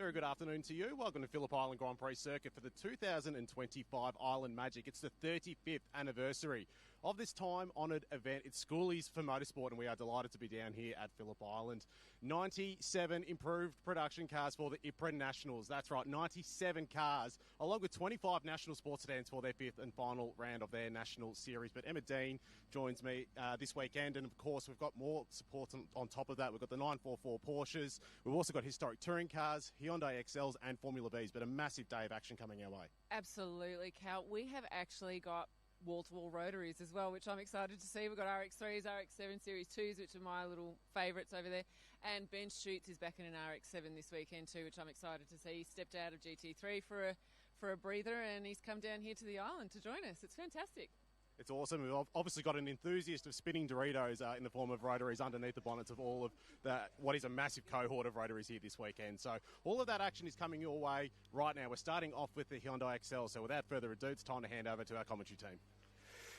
Very good afternoon to you. Welcome to Phillip Island Grand Prix Circuit for the 2025 Island Magic. It's the 35th anniversary of this time-honoured event. It's Schoolies for Motorsport, and we are delighted to be down here at Phillip Island. 97 improved production cars for the IPRA Nationals. That's right, 97 cars, along with 25 national sports sedans for their fifth and final round of their national series. But Emma Dean joins me this weekend, and of course we've got more support on top of that. We've got the 944 Porsches. We've also got historic touring cars, Hyundai XLs and Formula Vs, but a massive day of action coming our way. Absolutely, Cal. We have actually got wall-to-wall rotaries as well, which I'm excited to see. We've got RX3s, RX7 Series 2s, which are my little favourites over there. And Ben Schutz is back in an RX7 this weekend too, which I'm excited to see. He stepped out of GT3 for a breather, and he's come down here to the island to join us. It's fantastic. It's awesome. We've obviously got an enthusiast of spinning Doritos in the form of rotaries underneath the bonnets of all of what is a massive cohort of rotaries here this weekend. So all of that action is coming your way right now. We're starting off with the Hyundai XL. So without further ado, it's time to hand over to our commentary team.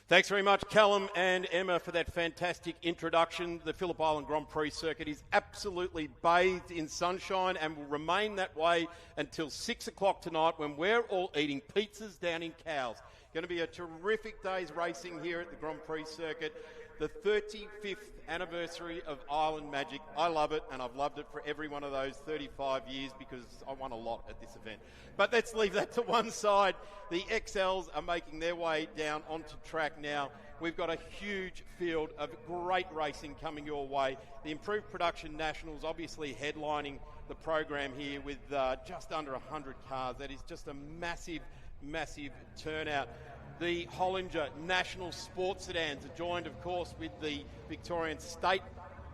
Thanks very much, Callum and Emma, for that fantastic introduction. The Phillip Island Grand Prix circuit is absolutely bathed in sunshine and will remain that way until 6 o'clock tonight when we're all eating pizzas down in Cowes. Going to be a terrific day's racing here at the Grand Prix circuit. The 35th anniversary of Island Magic. I love it, and I've loved it for every one of those 35 years because I won a lot at this event. But let's leave that to one side. The XLs are making their way down onto track now. We've got a huge field of great racing coming your way. The Improved Production Nationals obviously headlining the program here with just under 100 cars. That is just a massive turnout. The Hollinger National Sports Sedans are joined, of course, with the Victorian State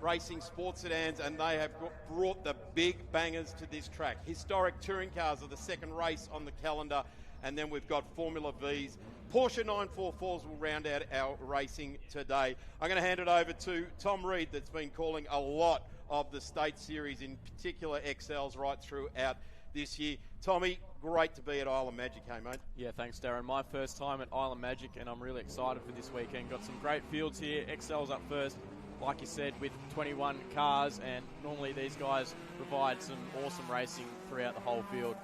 Racing Sports Sedans, and they have brought the big bangers to this track. Historic touring cars are the second race on the calendar, and then we've got Formula Vs. Porsche 944s will round out our racing today. I'm going to hand it over to Tom Reed, that's been calling a lot of the State Series, in particular XLs, right throughout this year. Tommy, great to be at Island Magic, hey mate. Yeah, thanks Darren. My first time at Island Magic, and I'm really excited for this weekend. Got some great fields here. XL's up first, like you said, with 21 cars, and normally these guys provide some awesome racing throughout the whole field.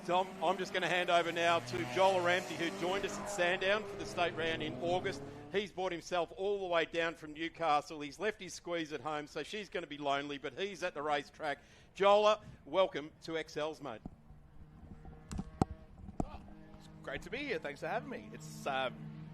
Tom, I'm just going to hand over now to Joel Ramsey, who joined us at Sandown for the state round in August. He's brought himself all the way down from Newcastle. He's left his squeeze at home, so she's going to be lonely, but he's at the racetrack. Joel, welcome to XLs, mate. Great to be here. Thanks for having me. It's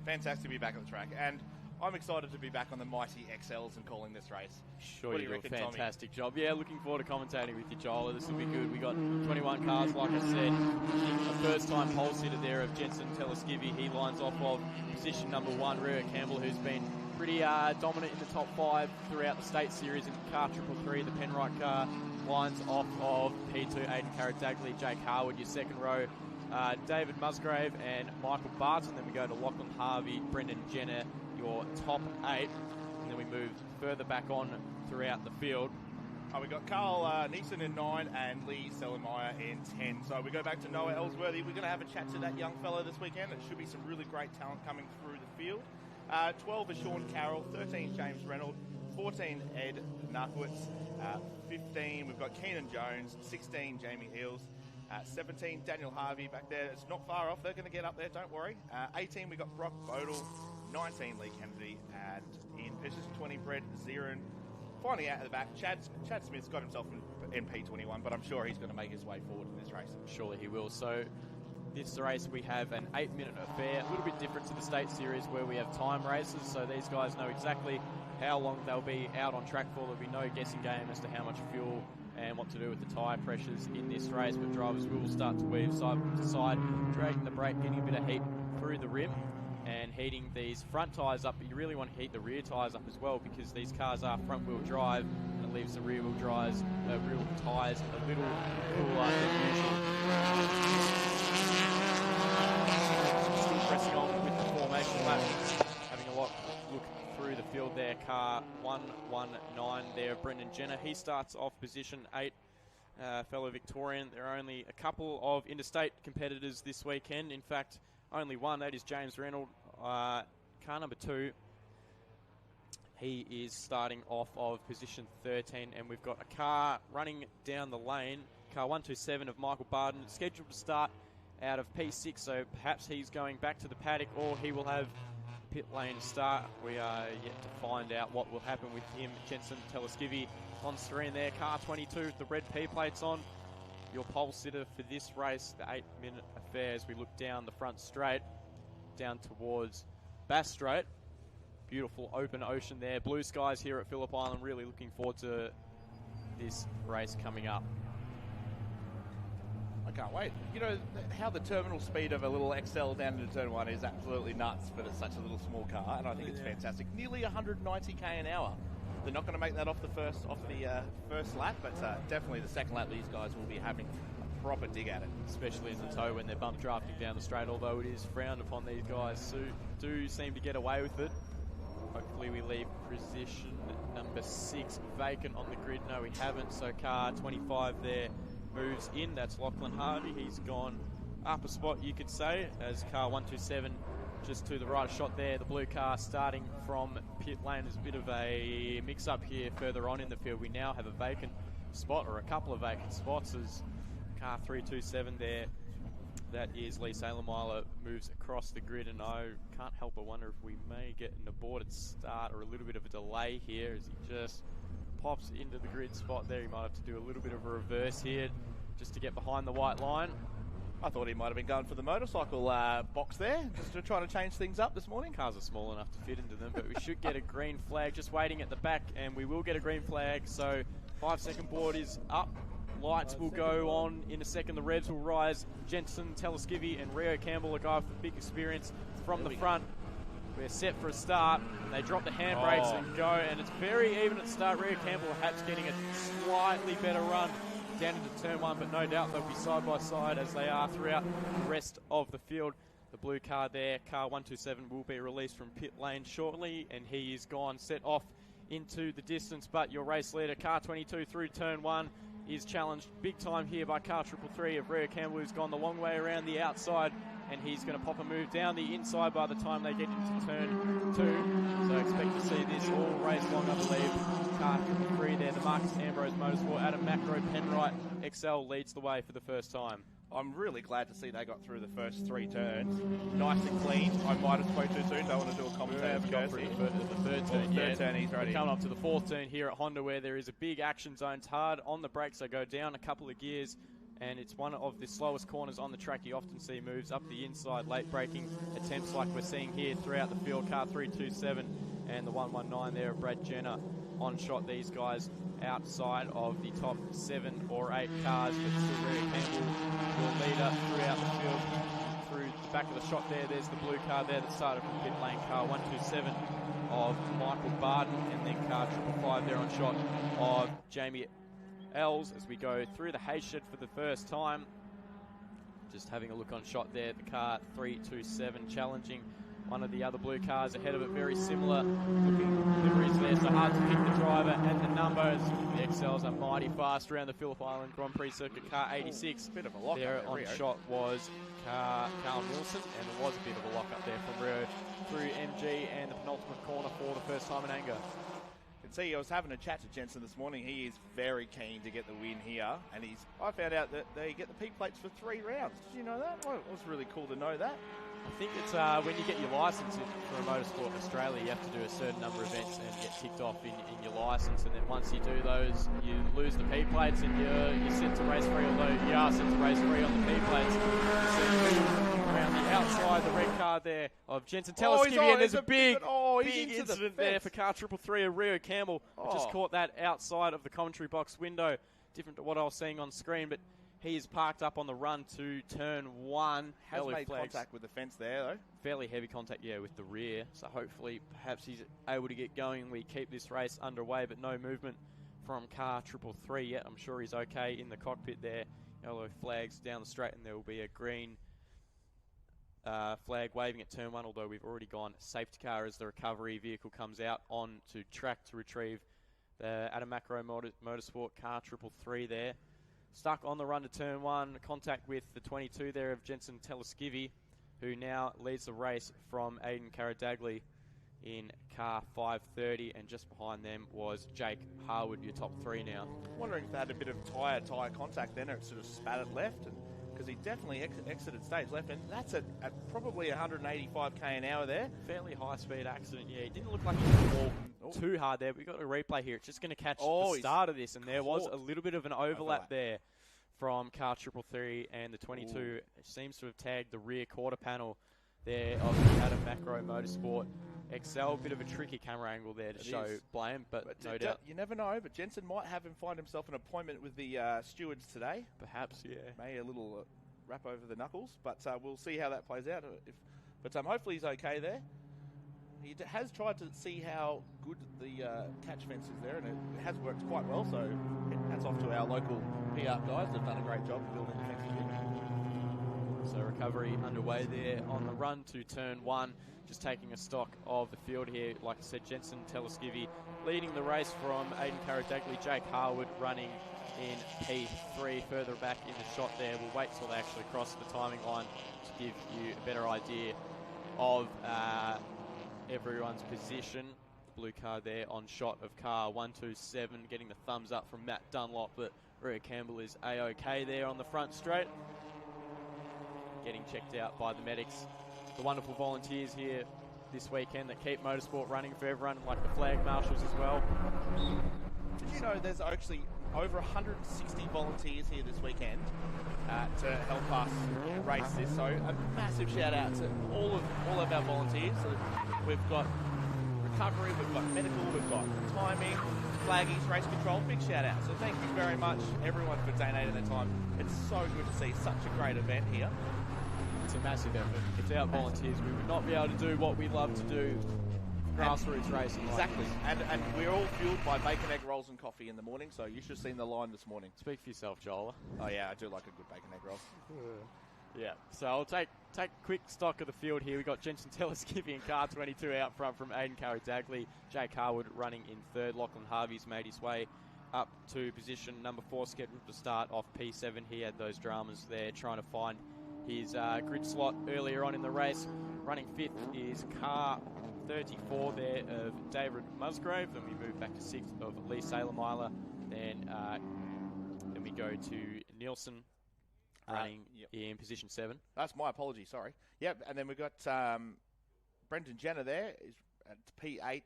fantastic to be back on the track, and I'm excited to be back on the mighty XLs and calling this race. Sure, what you do do you a reckon, fantastic job. Yeah, looking forward to commentating with you, Joel. This will be good. We got 21 cars, like I said. A first-time pole sitter there of Jensen Teleskivi. He lines off of position number 1, Rio Campbell, who's been pretty dominant in the top 5 throughout the state series in car 333. The Penrite car lines off of P2, Aidan Carradagli, Jake Harwood, your second row. David Musgrave and Michael Barton. Then we go to Lachlan Harvey, Brendan Jenner, your top 8. And then we move further back on throughout the field. We've got Carl Neeson in 9 and Lee Sellemeyer in 10. So we go back to Noah Ellsworthy. We're going to have a chat to that young fellow this weekend. There should be some really great talent coming through the field. 12 is Sean Carroll, 13 James Reynolds, 14 Ed Narkowitz, 15 we've got Keenan Jones, 16 Jamie Eels, 17 Daniel Harvey back there. It's not far off. They're going to get up there, don't worry. 18 we've got Brock Bodle, 19 Lee Kennedy, and in position 20 Brett Zirin. Finally out of the back, Chad Smith's got himself in P21, but I'm sure he's going to make his way forward in this race. Surely he will. So this race we have an 8-minute affair, a little bit different to the state series where we have time races, so these guys know exactly how long they'll be out on track for. There'll be no guessing game as to how much fuel and what to do with the tyre pressures in this race, but drivers will start to weave side to side, dragging the brake, getting a bit of heat through the rim and heating these front tyres up, but you really want to heat the rear tyres up as well because these cars are front wheel drive and it leaves the rear wheel tyres a little cooler than usual. Still pressing on with the formation lap, having a look through the field there. Car 119 there, Brendan Jenner. He starts off position 8, fellow Victorian. There are only a couple of interstate competitors this weekend. In fact, only one. That is James Reynolds, car number 2. He is starting off of position 13, and we've got a car running down the lane, car 127 of Michael Barden, scheduled to start out of P6, so perhaps he's going back to the paddock or he will have pit lane start. We are yet to find out what will happen with him. Jensen Teleskivi on screen there, car 22 with the red P plates on. Your pole sitter for this race, the 8-minute affair, as we look down the front straight, down towards Bass Strait. Beautiful open ocean there. Blue skies here at Phillip Island. Really looking forward to this race coming up. I can't wait. You know, how the terminal speed of a little XL down into turn 1 is absolutely nuts, but it's such a little small car, and I think it's fantastic. Nearly 190k an hour. They're not going to make that off the first lap, but definitely the second lap, these guys will be having a proper dig at it. Especially in the tow when they're bump drafting down the straight, although it is frowned upon. These guys do seem to get away with it. Hopefully we leave position number 6 vacant on the grid. No, we haven't. So car 25 there moves in. That's Lachlan Hardy. He's gone up a spot, you could say, as car 127 just to the right shot there. The blue car starting from pit lane. There's a bit of a mix-up here further on in the field. We now have a vacant spot, or a couple of vacant spots, as car 327 there. That is Lee Salemeiler moves across the grid, and I can't help but wonder if we may get an aborted start or a little bit of a delay here as he just pops into the grid spot there. He might have to do a little bit of a reverse here just to get behind the white line. I thought he might have been going for the motorcycle box there, just to try to change things up this morning. Cars are small enough to fit into them, but we should get a green flag. Just waiting at the back, and we will get a green flag. So 5-second board is up. Lights will go on in a second. The revs will rise. Jensen Teleskivi and Rio Campbell, a guy with big experience from the front. We're set for a start, and they drop the handbrakes and go, and it's very even at the start. Rio Campbell perhaps getting a slightly better run down into turn 1, but no doubt they'll be side by side as they are throughout the rest of the field. The blue car there, car 127, will be released from pit lane shortly, and he is gone, set off into the distance. But your race leader, car 22 through turn 1, is challenged big time here by car 333 of Rio Campbell, who's gone the long way around the outside, and he's going to pop a move down the inside by the time they get into turn 2. So expect to see this all race long, I believe. Car 3 there, the Marcus Ambrose Motorsport, Adam Macro Penrite XL leads the way for the first time. I'm really glad to see they got through the first 3 turns. Nice and clean. I might have spoke too soon. Don't want to do a commentator's courtesy. The third turn, third turn, he's ready. We're coming up to the 4th turn here at Honda, where there is a big action zone. It's hard on the brakes. They go down a couple of gears, and it's one of the slowest corners on the track. You often see moves up the inside, late braking attempts like we're seeing here throughout the field. Car 327 and the 119 there of Brad Jenner on shot. These guys outside of the top 7 or 8 cars, but still Rio Campbell will lead up throughout the field. Through the back of the shot there's the blue car there that started from pit lane, car 127 of Michael Barden, and then car 555 there on shot of Jamie Els as we go through the hay shed for the first time. Just having a look on shot there, the car 327 challenging one of the other blue cars ahead of it. Very similar looking liveries there, so hard to pick the driver and the numbers. The XLs are mighty fast around the Phillip Island Grand Prix circuit. Car 86 bit of a lock there up on Rio. shot was car Carl Wilson, and there was a bit of a lock up there from Rio through MG and the penultimate corner for the first time in anger. You can see I was having a chat to Jensen this morning. He is very keen to get the win here, and I found out that they get the P plates for 3 rounds. Did you know that? Well, it was really cool to know that. I think it's when you get your licence for a motorsport in Australia, you have to do a certain number of events and get ticked off in your licence, and then once you do those, you lose the P plates and you're set to race free, although you are set to race free on the P plates. You see around the outside, the red car there of Jensen Teleskivi, and there's a big incident there for car 333 of Rio Campbell. I just caught that outside of the commentary box window, different to what I was seeing on screen, but he is parked up on the run to turn 1. Has made contact with the fence there, though. Fairly heavy contact, with the rear. So hopefully, perhaps he's able to get going and we keep this race underway, but no movement from car 333 yet. I'm sure he's okay in the cockpit there. Yellow flags down the straight, and there will be a green flag waving at turn 1, although we've already gone safety car as the recovery vehicle comes out on to track to retrieve the Adam Macro Motorsport car 333 there. Stuck on the run to turn 1, contact with the 22 there of Jensen Teleskivi, who now leads the race from Aidan Karadagley in car 530, and just behind them was Jake Harwood, your top three now. Wondering if they had a bit of tyre contact then, or it sort of spattered left, because he definitely exited stage left, and that's at probably 185k an hour there. Fairly high speed accident, yeah. It didn't look like he walked too hard there. We've got a replay here. It's just going to catch the start of this, and there was a little bit of an overlap there from car 333 and the 22. It seems to have tagged the rear quarter panel there of the Adam Macro Motorsport XL. Bit of a tricky camera angle there to show blame, but no doubt. You never know, but Jensen might have him find himself an appointment with the stewards today. Perhaps, yeah. Maybe a little wrap over the knuckles, but we'll see how that plays out. But hopefully he's okay there. He has tried to see how good the catch fence is there, and it has worked quite well, so hats off to our local PR guys. They've done a great job of building the fences here. So recovery underway there on the run to turn one. Just taking a stock of the field here. Like I said, Jensen Teleskivy leading the race from Aidan Karadagli. Jake Harwood running in P3 further back in the shot there. We'll wait till they actually cross the timing line to give you a better idea of everyone's position. The blue car there on shot of car 127, getting the thumbs up from Matt Dunlop that Rhea Campbell is A-OK there on the front straight. Getting checked out by the medics. The wonderful volunteers here this weekend that keep motorsport running for everyone, like the flag marshals as well. Did you know there's actually over 160 volunteers here this weekend to help us race this? So a massive shout out to all of our volunteers. So we've got recovery, we've got medical, we've got timing, flaggies, race control. Big shout out. So thank you very much everyone for donating their time. It's so good to see such a great event here. It's a massive effort. Without volunteers, we would not be able to do what we love to do, grassroots racing. Exactly. And we're all fueled by bacon, egg rolls and coffee in the morning, so you should have seen the line this morning. Speak for yourself, Joel. Oh, yeah, I do like a good bacon, egg roll. Yeah, so I'll take quick stock of the field here. We've got Jensen Teleskivy in car 22 out front from Aidan Karadagli. Jake Harwood running in third. Lachlan Harvey's made his way up to position number 4, scheduled to start off P7. He had those dramas there trying to find his grid slot earlier on in the race. Running 5th is car 34 there of David Musgrave. Then we move back to 6th of Lee Salemeiler. Then we go to Nielsen running in position 7. That's my apology, sorry. Yep, and then we've got Brendan Jenner there is at P8.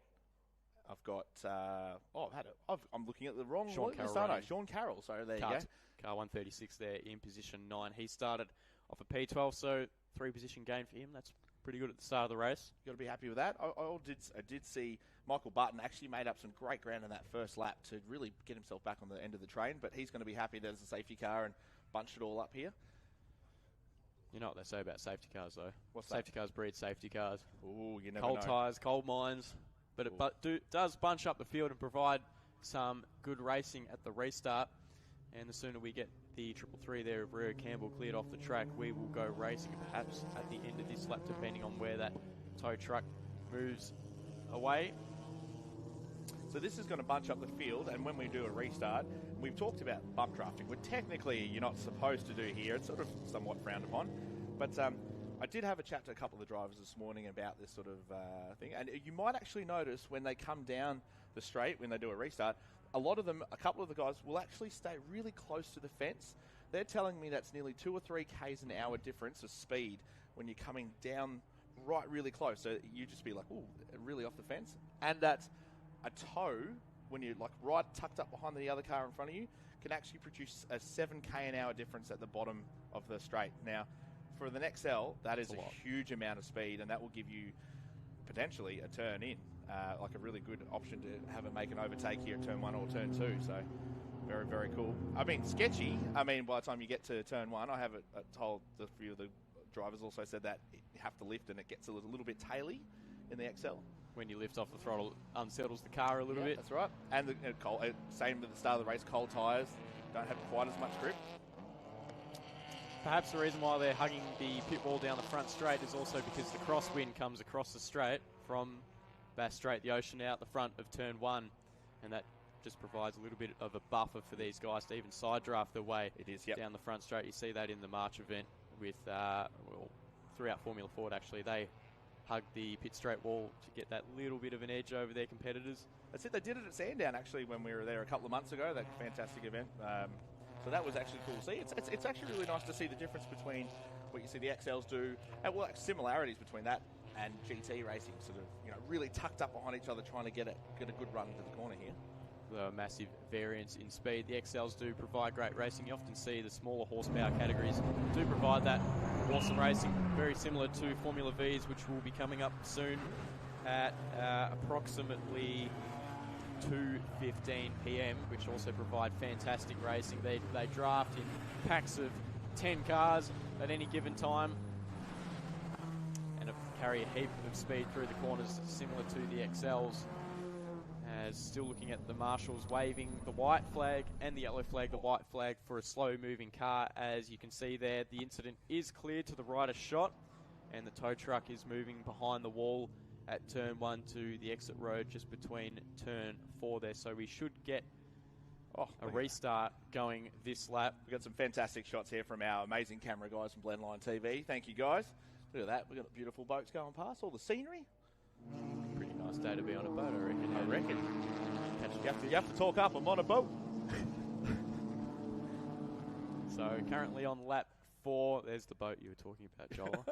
I've got, I'm looking at the wrong Sean Carroll. Sean Carroll, so there you go. Car 136 there in position 9. He started off a P12, so 3-position gain for him. That's pretty good at the start of the race. You've got to be happy with that. I did see Michael Button actually made up some great ground in that first lap to really get himself back on the end of the train, but he's going to be happy that there's a safety car and bunched it all up here. You know what they say about safety cars, though. What's safety cars breed safety cars. Ooh, you never know. Cold tyres, coal mines. But it does bunch up the field and provide some good racing at the restart. And the sooner we get the 333 there of Rhea Campbell cleared off the track, we will go racing perhaps at the end of this lap, depending on where that tow truck moves away. So this is going to bunch up the field, and when we do a restart, we've talked about bump drafting, which technically you're not supposed to do here. It's sort of somewhat frowned upon. But I did have a chat to a couple of the drivers this morning about this sort of thing, and you might actually notice when they come down the straight, when they do a restart, a couple of the guys will actually stay really close to the fence. They're telling me that's nearly 2 or 3 k's an hour difference of speed when you're coming down right really close. So you just be like, ooh, really off the fence. And that a tow, when you're like right tucked up behind the other car in front of you, can actually produce a 7k an hour difference at the bottom of the straight. Now, for the XL, that is a huge amount of speed, and that will give you potentially a turn in. Like a really good option to have it make an overtake here at turn 1 or turn 2. So very, very cool. I mean, sketchy. I mean, by the time you get to turn 1, I have told a few of the drivers also said that you have to lift and it gets a little bit taily in the XL. When you lift off the throttle, unsettles the car a little bit. That's right. And the same at the start of the race, cold tyres don't have quite as much grip. Perhaps the reason why they're hugging the pit wall down the front straight is also because the crosswind comes across the straight from Bass Strait, the ocean, out the front of turn 1, and that just provides a little bit of a buffer for these guys to even side draft their way down the front straight. You see that in the March event with, throughout Formula Ford actually. They hug the pit straight wall to get that little bit of an edge over their competitors. That's it. They did it at Sandown, actually, when we were there a couple of months ago, that fantastic event. So that was actually cool to see. It's actually really nice to see the difference between what you see the XLs do, and similarities between that and GT racing, sort of, really tucked up behind each other, trying to get a good run into the corner here. A massive variance in speed. The XLs do provide great racing. You often see the smaller horsepower categories do provide that awesome racing, very similar to Formula Vs, which will be coming up soon at approximately 2:15 p.m, which also provide fantastic racing. They draft in packs of 10 cars at any given time and carry a heap of speed through the corners, similar to the XLs. As still looking at the marshals waving the white flag and the yellow flag, the white flag for a slow moving car. As you can see there, the incident is cleared to the right of shot, and the tow truck is moving behind the wall at turn 1 to the exit road just between turn 4 there. So we should get a restart going this lap. We've got some fantastic shots here from our amazing camera guys from Blendline TV. Thank you, guys. Look at that. We've got beautiful boats going past, all the scenery. Pretty nice day to be on a boat, I reckon. I reckon. You have to talk up. I'm on a boat. So currently on lap 4, there's the boat you were talking about, Joel.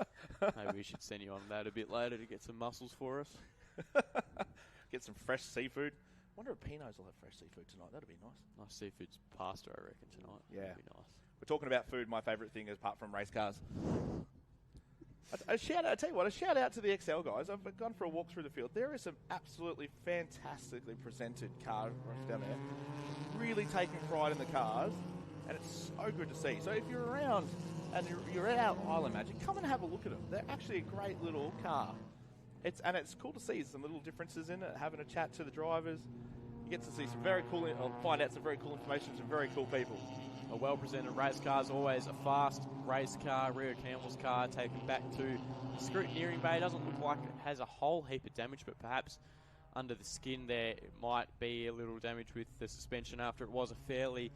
Maybe we should send you on that a bit later to get some mussels for us. Get some fresh seafood. Wonder if Pino's will have fresh seafood tonight. That'd be nice. Nice seafood pasta, I reckon, tonight. Yeah. That'd be nice. We're talking about food. My favourite thing, apart from race cars. A shout out to the XL guys. I've gone for a walk through the field. There is some absolutely fantastically presented cars down there. Really taking pride in the cars, and it's so good to see. So if you're around and you're at our Island Magic, come and have a look at them. They're actually a great little car. It's cool to see some little differences in it. Having a chat to the drivers, you get to see some very cool, find out some very cool information, some very cool people. A well-presented race car is always a fast race car. Rio Campbell's car taken back to the scrutineering bay. Doesn't look like it has a whole heap of damage, but perhaps under the skin there it might be a little damage with the suspension after it was a fairly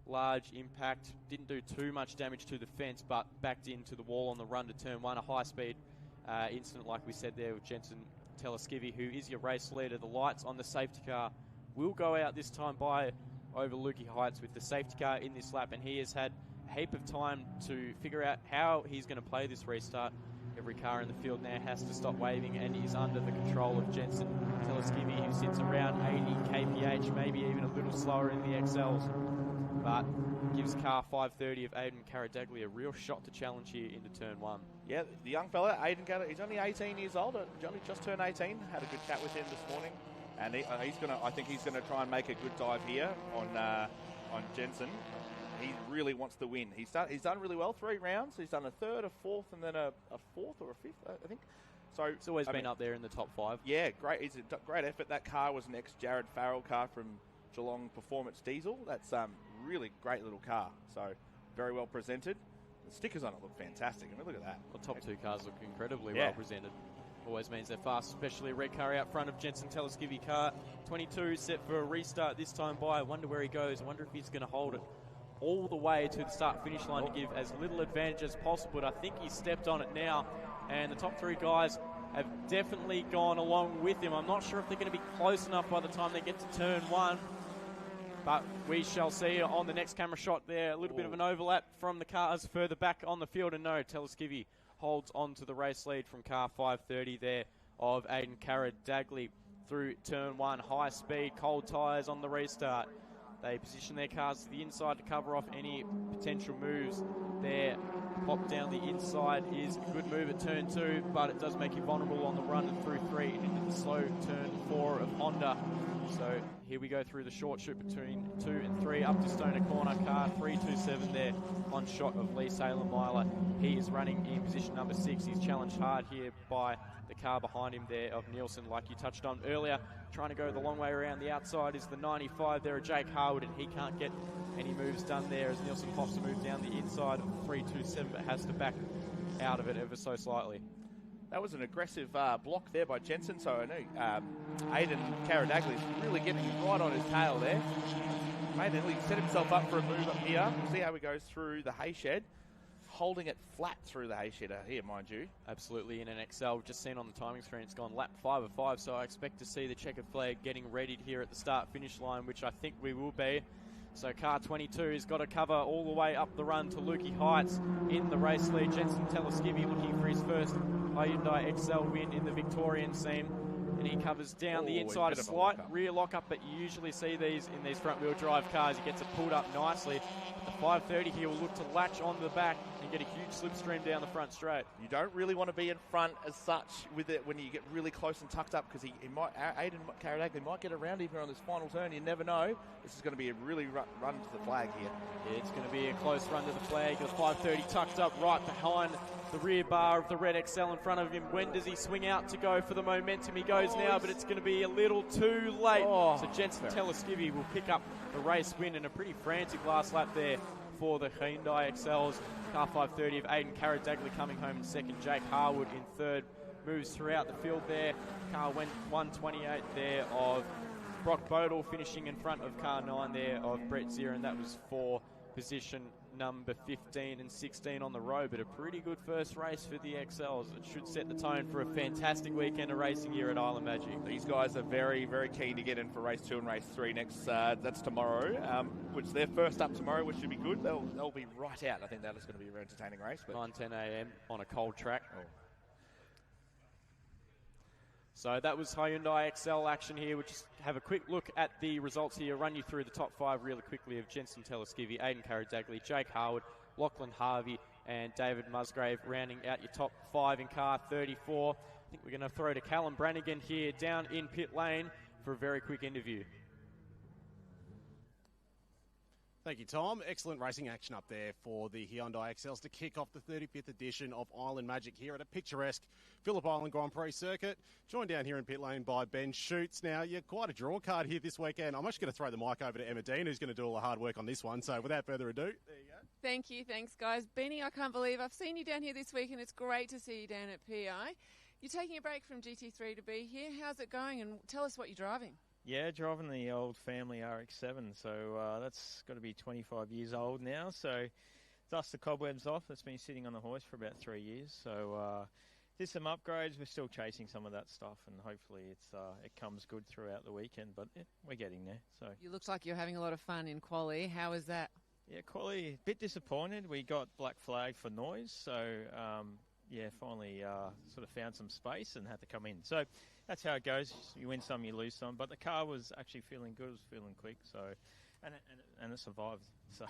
large impact. Didn't do too much damage to the fence, but backed into the wall on the run to turn 1. A high-speed incident, like we said there, with Jensen Teleskivy, who is your race leader. The lights on the safety car will go out this time by over Lukey Heights with the safety car in this lap, and he has had a heap of time to figure out how he's going to play this restart. Every car in the field now has to stop waving, and he's under the control of Jensen Teleskivy, who sits around 80 kph, maybe even a little slower in the XLs, but gives car 530 of Aidan Karadagli a real shot to challenge here into turn 1. Yeah, the young fella, Aidan Karadagli, he's only 18 years old, only just turned 18. Had a good chat with him this morning. And I think he's going to try and make a good dive here on Jensen. He really wants to win. He's done really well, 3 rounds. He's done a third, a fourth, and then a fourth or a fifth, I think. So it's always been up there in the top 5. Yeah, great. It's a great effort. That car was an ex-Jared Farrell car from Geelong Performance Diesel. That's really great little car. So very well presented. The stickers on it look fantastic. I mean, look at that. Well, top 2 cars look incredibly well presented. Always means they're fast, especially a red car out front of Jensen Teleskivy car. 22 set for a restart this time by. I wonder where he goes. I wonder if he's going to hold it all the way to the start-finish line to give as little advantage as possible. But I think he's stepped on it now, and the top 3 guys have definitely gone along with him. I'm not sure if they're going to be close enough by the time they get to turn 1, but we shall see on the next camera shot there. A little bit of an overlap from the cars further back on the field, and no, Teleskivy holds on to the race lead from car 530 there of Aidan Karadagli through turn 1. High speed, cold tyres on the restart. They position their cars to the inside to cover off any potential moves there. Pop down the inside is a good move at turn 2, but it does make you vulnerable on the run and through 3 and into the slow turn 4 of Honda. So here we go through the short shoot between 2 and 3 up to Stoner Corner. Car 327 there on shot of Lee Salem-Myler. He is running in position number 6. He's challenged hard here by the car behind him there of Nielsen, like you touched on earlier. Trying to go the long way around the outside is the 95 there of Jake Harwood, and he can't get any moves done there as Nielsen pops a move down the inside of 327, but has to back out of it ever so slightly. That was an aggressive block there by Jensen, so I know Aidan Karadagli is really getting right on his tail there. Made he set himself up for a move up here. We'll see how he goes through the hay shed. holding it flat through the hay shedder here, mind you. Absolutely, in an XL, we've just seen on the timing screen, it's gone lap 5 of 5, so I expect to see the checkered flag getting readied here at the start-finish line, which I think we will be. So car 22 has got to cover all the way up the run to Lukey Heights in the race lead. Jensen Teleskivy looking for his first Hyundai XL win in the Victorian scene. And he covers down the inside, a slight rear lockup, but you usually see these in these front-wheel drive cars. He gets it pulled up nicely. The 530 here will look to latch on the back and get a huge slipstream down the front straight. You don't really want to be in front as such with it when you get really close and tucked up, because he might, Aidan Caradagley might get around even on this final turn. You never know. This is going to be a really run to the flag here. Yeah, it's going to be a close run to the flag. The 530 tucked up right behind the rear bar of the red XL in front of him. When does he swing out to go for the momentum? He goes now, but it's going to be a little too late. So Jensen Teleskivy will pick up the race win, and a pretty frantic last lap there for the Hyundai XLs. Car 530 of Aidan Caradagley coming home in second. Jake Harwood in third. Moves throughout the field there. Car 128 there of Brock Bodle finishing in front of car 9 there of Brett Zira, and that was for position number 15 and 16 on the road. But a pretty good first race for the XLs. It should set the tone for a fantastic weekend of racing here at Island Magic. These guys are very, very keen to get in for race 2 and race 3 next. That's tomorrow, which they're first up tomorrow, which should be good. They'll be right out. I think that is going to be a very entertaining race. 9:10 a.m. on a cold track. So that was Hyundai XL action here. We'll just have a quick look at the results here. Run you through the top 5 really quickly of Jensen Teleskivy, Aidan Caradagley, Jake Harwood, Lachlan Harvey, and David Musgrave rounding out your top 5 in car 34. I think we're going to throw to Callum Brannigan here down in pit lane for a very quick interview. Thank you, Tom. Excellent racing action up there for the Hyundai XLs to kick off the 35th edition of Island Magic here at a picturesque Phillip Island Grand Prix circuit. Joined down here in pit lane by Ben Schutz. Now, you're quite a draw card here this weekend. I'm actually going to throw the mic over to Emma Dean, who's going to do all the hard work on this one. So without further ado, there you go. Thank you. Thanks, guys. Benny, I can't believe I've seen you down here this week, and it's great to see you down at PI. You're taking a break from GT3 to be here. How's it going? And tell us what you're driving. Yeah, driving the old family RX-7, so that's got to be 25 years old now, so dust the cobwebs off. It's been sitting on the hoist for about 3 years, so did some upgrades. We're still chasing some of that stuff, and hopefully it comes good throughout the weekend, but yeah, we're getting there. So you looked like you're having a lot of fun in quali. How was that? Yeah, quali, a bit disappointed. We got black flag for noise, so finally sort of found some space and had to come in. So that's how it goes. You win some, you lose some. But the car was actually feeling good. It was feeling quick. So, and it survived. So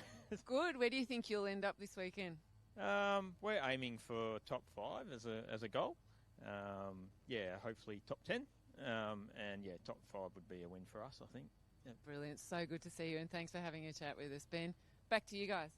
good. Where do you think you'll end up this weekend? We're aiming for top 5 as a goal. Hopefully top 10. Top 5 would be a win for us, I think. Yeah. Brilliant. So good to see you, and thanks for having a chat with us, Ben. Back to you guys.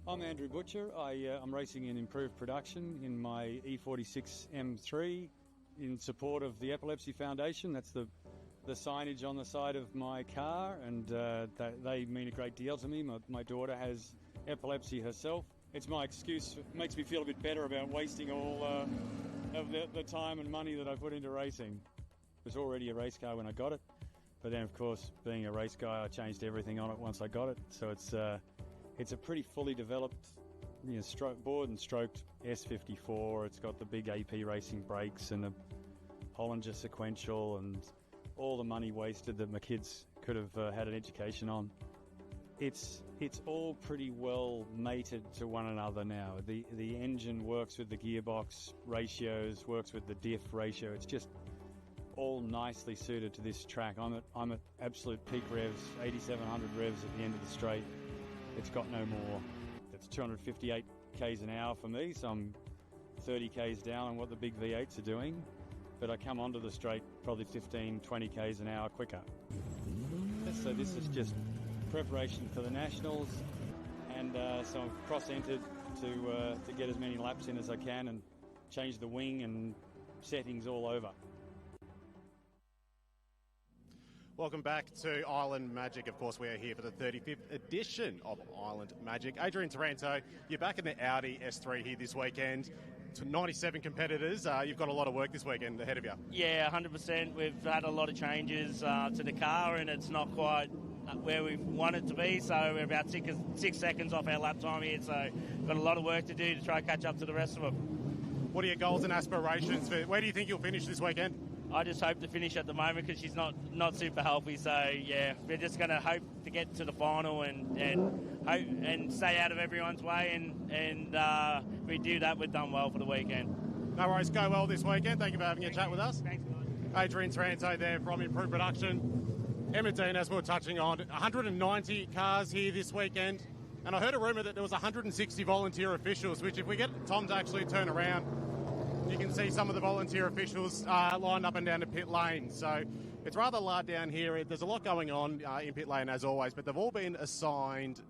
I'm Andrew Butcher. I'm racing in improved production in my E46 M3 in support of the Epilepsy Foundation. That's the signage on the side of my car, and they mean a great deal to me. My daughter has epilepsy herself. It's my excuse. It makes me feel a bit better about wasting all of the time and money that I put into racing. It was already a race car when I got it, but then, of course, being a race guy, I changed everything on it once I got it. So it's a pretty fully developed, bored and stroked S54. It's got the big AP racing brakes and the Hollinger sequential and all the money wasted that my kids could have had an education on. it's all pretty well mated to one another now. The engine works with the gearbox ratios, works with the diff ratio. It's just all nicely suited to this track. I'm at absolute peak revs, 8,700 revs at the end of the straight. It's got no more. That's 258 k's an hour for me, so I'm 30 k's down on what the big V8s are doing. But I come onto the straight probably 15, 20 k's an hour quicker. So this is just preparation for the Nationals, and so I've cross-entered to get as many laps in as I can and change the wing and settings all over. Welcome back to Island Magic. Of course, we are here for the 35th edition of Island Magic. Adrian Taranto, you're back in the Audi S3 here this weekend. To 97 competitors, you've got a lot of work this weekend ahead of you. Yeah, 100%. We've had a lot of changes to the car, and it's not quite where we want it to be, so we're about 6 seconds off our lap time here, so we've got a lot of work to do to try and catch up to the rest of them. What are your goals and aspirations? Where do you think you'll finish this weekend? I just hope to finish at the moment because she's not super healthy. So yeah, we're just going to hope to get to the final and hope and stay out of everyone's way. And if we do that, we've done well for the weekend. No worries. Go well this weekend. Thank you for having a chat with us. Thanks, guys. Adrian Taranto there from Improved Production. Emma Dean, as we were touching on, 190 cars here this weekend. And I heard a rumour that there was 160 volunteer officials, which if we get Tom to actually turn around, you can see some of the volunteer officials lined up and down the pit lane. So it's rather large down here. There's a lot going on in pit lane as always, but they've all been assigned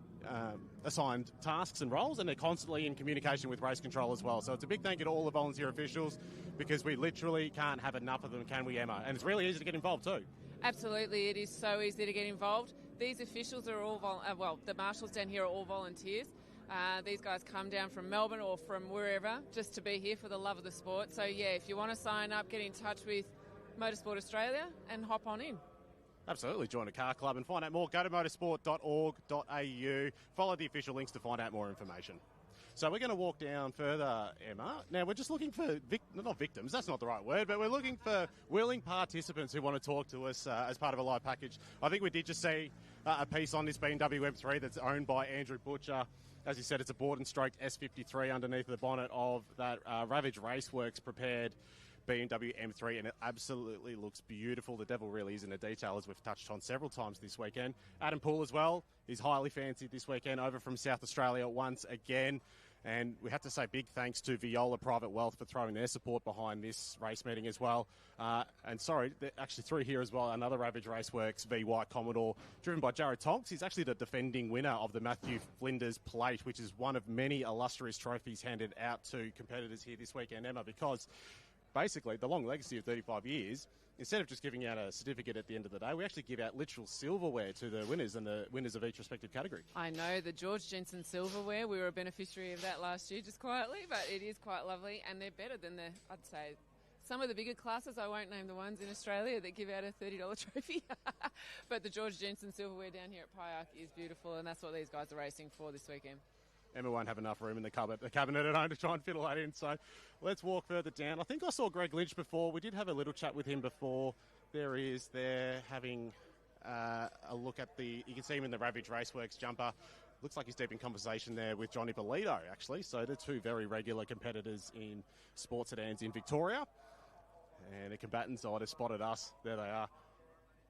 tasks and roles, and they're constantly in communication with race control as well. So it's a big thank you to all the volunteer officials, because we literally can't have enough of them, can we, Emma? And it's really easy to get involved too. Absolutely, it is so easy to get involved. These officials are all, the marshals down here are all volunteers. These guys come down from Melbourne or from wherever just to be here for the love of the sport. So, yeah, if you want to sign up, get in touch with Motorsport Australia and hop on in. Absolutely. Join a car club and find out more. Go to motorsport.org.au. Follow the official links to find out more information. So we're going to walk down further, Emma. Now, we're just looking for, not victims, that's not the right word, but we're looking for willing participants who want to talk to us as part of a live package. I think we did just see a piece on this BMW M3 that's owned by Andrew Butcher. As he said, it's a board and stroked S53 underneath the bonnet of that Ravage Raceworks prepared BMW M3, and it absolutely looks beautiful. The devil really is in the detail, as we've touched on several times this weekend. Adam Poole as well is highly fancied this weekend, over from South Australia once again. And we have to say big thanks to Viola Private Wealth for throwing their support behind this race meeting as well. And sorry, actually through here as well, another Ravage Raceworks V White Commodore, driven by Jared Tonks. He's actually the defending winner of the Matthew Flinders Plate, which is one of many illustrious trophies handed out to competitors here this weekend, Emma, because basically the long legacy of 35 years, instead of just giving out a certificate at the end of the day, we actually give out literal silverware to the winners and the winners of each respective category. I know, the George Jensen silverware, we were a beneficiary of that last year, just quietly, but it is quite lovely, and they're better than I'd say, some of the bigger classes. I won't name the ones in Australia that give out a $30 trophy, but the George Jensen silverware down here at Pyack is beautiful, and that's what these guys are racing for this weekend. Emma won't have enough room in the cabinet at home to try and fiddle that in, so let's walk further down. I think I saw Greg Lynch before. We did have a little chat with him before. There he is there having a look at you can see him in the Ravage Raceworks jumper. Looks like he's deep in conversation there with Johnny Polito, actually. So they're two very regular competitors in sports sedans in Victoria. And the combatants might have spotted us. There they are.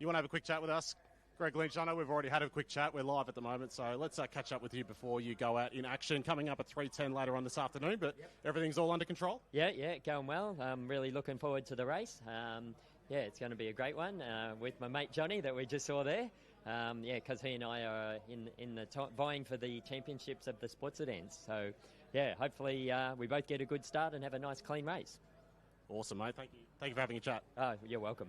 You want to have a quick chat with us? Greg Lynch, I know we've already had a quick chat. We're live at the moment, so let's catch up with you before you go out in action. Coming up at 3:10 later on this afternoon, but Everything's all under control? Yeah, going well. I'm really looking forward to the race. It's going to be a great one with my mate Johnny that we just saw there. Because he and I are in the vying for the championships of the sports sedans. So, hopefully we both get a good start and have a nice, clean race. Awesome, mate. Thank you. Thank you for having a chat. Oh, you're welcome.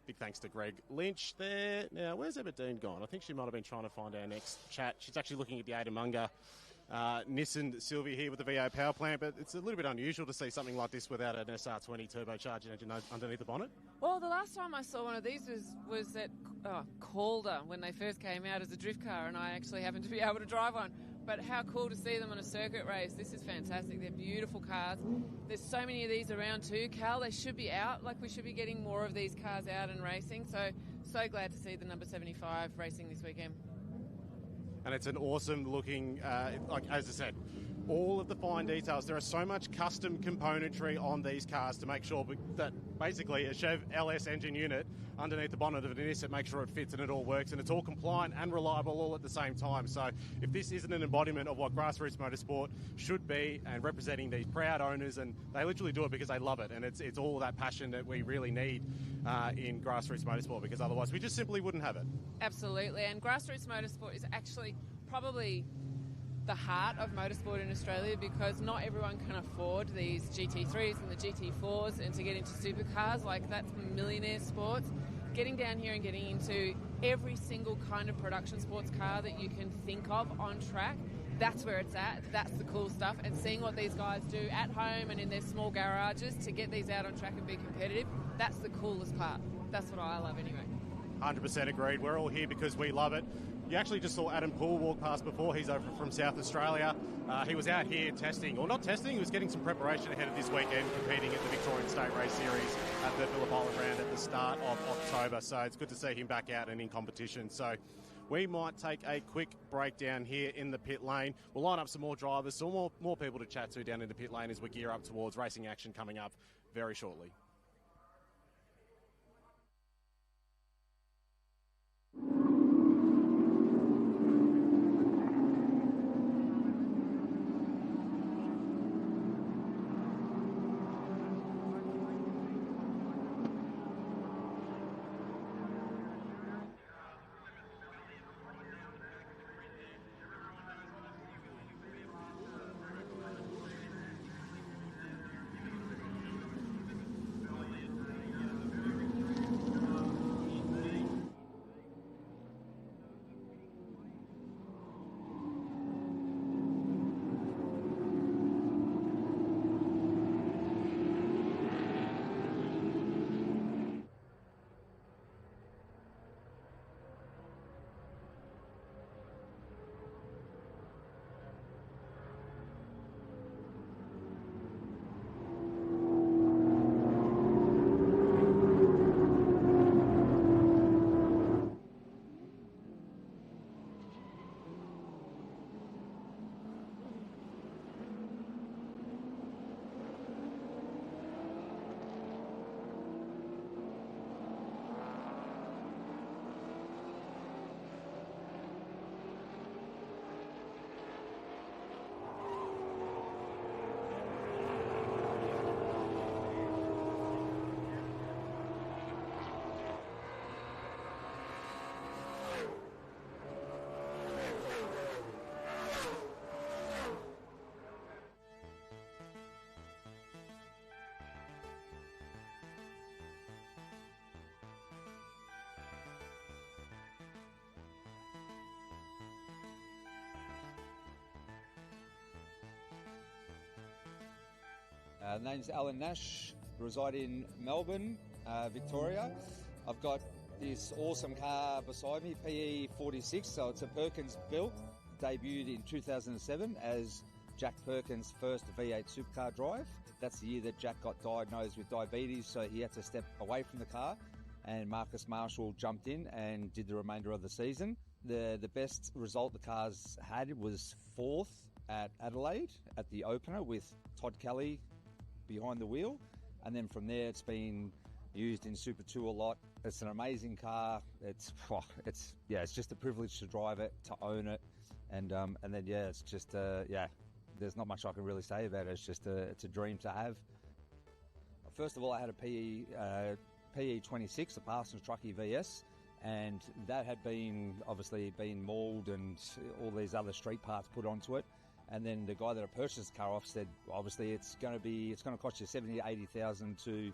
Big thanks to Greg Lynch there. Now, where's Emma Dean gone? I think she might have been trying to find our next chat. She's actually looking at the Adamunga Nissan Sylvia here with the V8 power plant, but it's a little bit unusual to see something like this without an SR20 turbocharged engine underneath the bonnet. Well, the last time I saw one of these was at Calder when they first came out as a drift car, and I actually happened to be able to drive one. But how cool to see them on a circuit race. This is fantastic. They're beautiful cars. There's so many of these around too, Cal. They should be out. We should be getting more of these cars out and racing. So glad to see the number 75 racing this weekend. and it's an awesome looking, like as I said, all of the fine details. There are so much custom componentry on these cars to make sure that basically a Chev LS engine unit underneath the bonnet of an Nissan makes sure it fits and it all works and it's all compliant and reliable all at the same time. So if this isn't an embodiment of what grassroots motorsport should be and representing these proud owners, and they literally do it because they love it, and it's all that passion that we really need in grassroots motorsport, because otherwise we just simply wouldn't have it. Absolutely, and grassroots motorsport is actually probably the heart of motorsport in Australia, because not everyone can afford these GT3s and the GT4s, and to get into supercars, like that's millionaire sports. Getting down here and getting into every single kind of production sports car that you can think of on track, that's where it's at. That's the cool stuff. And seeing what these guys do at home and in their small garages to get these out on track and be competitive, that's the coolest part. That's what I love anyway. 100% agreed. We're all here because we love it. You actually just saw Adam Poole walk past before. He's over from South Australia. He was out here testing, or not testing, he was getting some preparation ahead of this weekend, competing at the Victorian State Race Series at the Phillip Island round at the start of October. So it's good to see him back out and in competition. So we might take a quick break down here in the pit lane. We'll line up some more drivers, some more people to chat to down in the pit lane as we gear up towards racing action coming up very shortly. Name's Alan Nash, reside in Melbourne, Victoria. I've got this awesome car beside me, PE 46, so it's a Perkins built, debuted in 2007 as Jack Perkins' first V8 supercar drive. That's the year that Jack got diagnosed with diabetes, so he had to step away from the car, and Marcus Marshall jumped in and did the remainder of the season. The best result the car's had was 4th at Adelaide at the opener with Todd Kelly behind the wheel, and then from there it's been used in Super 2 a lot. It's an amazing car. It's just a privilege to drive it, to own it, and then it's just there's not much I can really say about it. It's just it's a dream to have. First of all, I had a PE 26, a Parsons Truckee VS, and that had been mauled and all these other street parts put onto it. And then the guy that I purchased the car off said, obviously it's going to cost you 70 to 80,000 to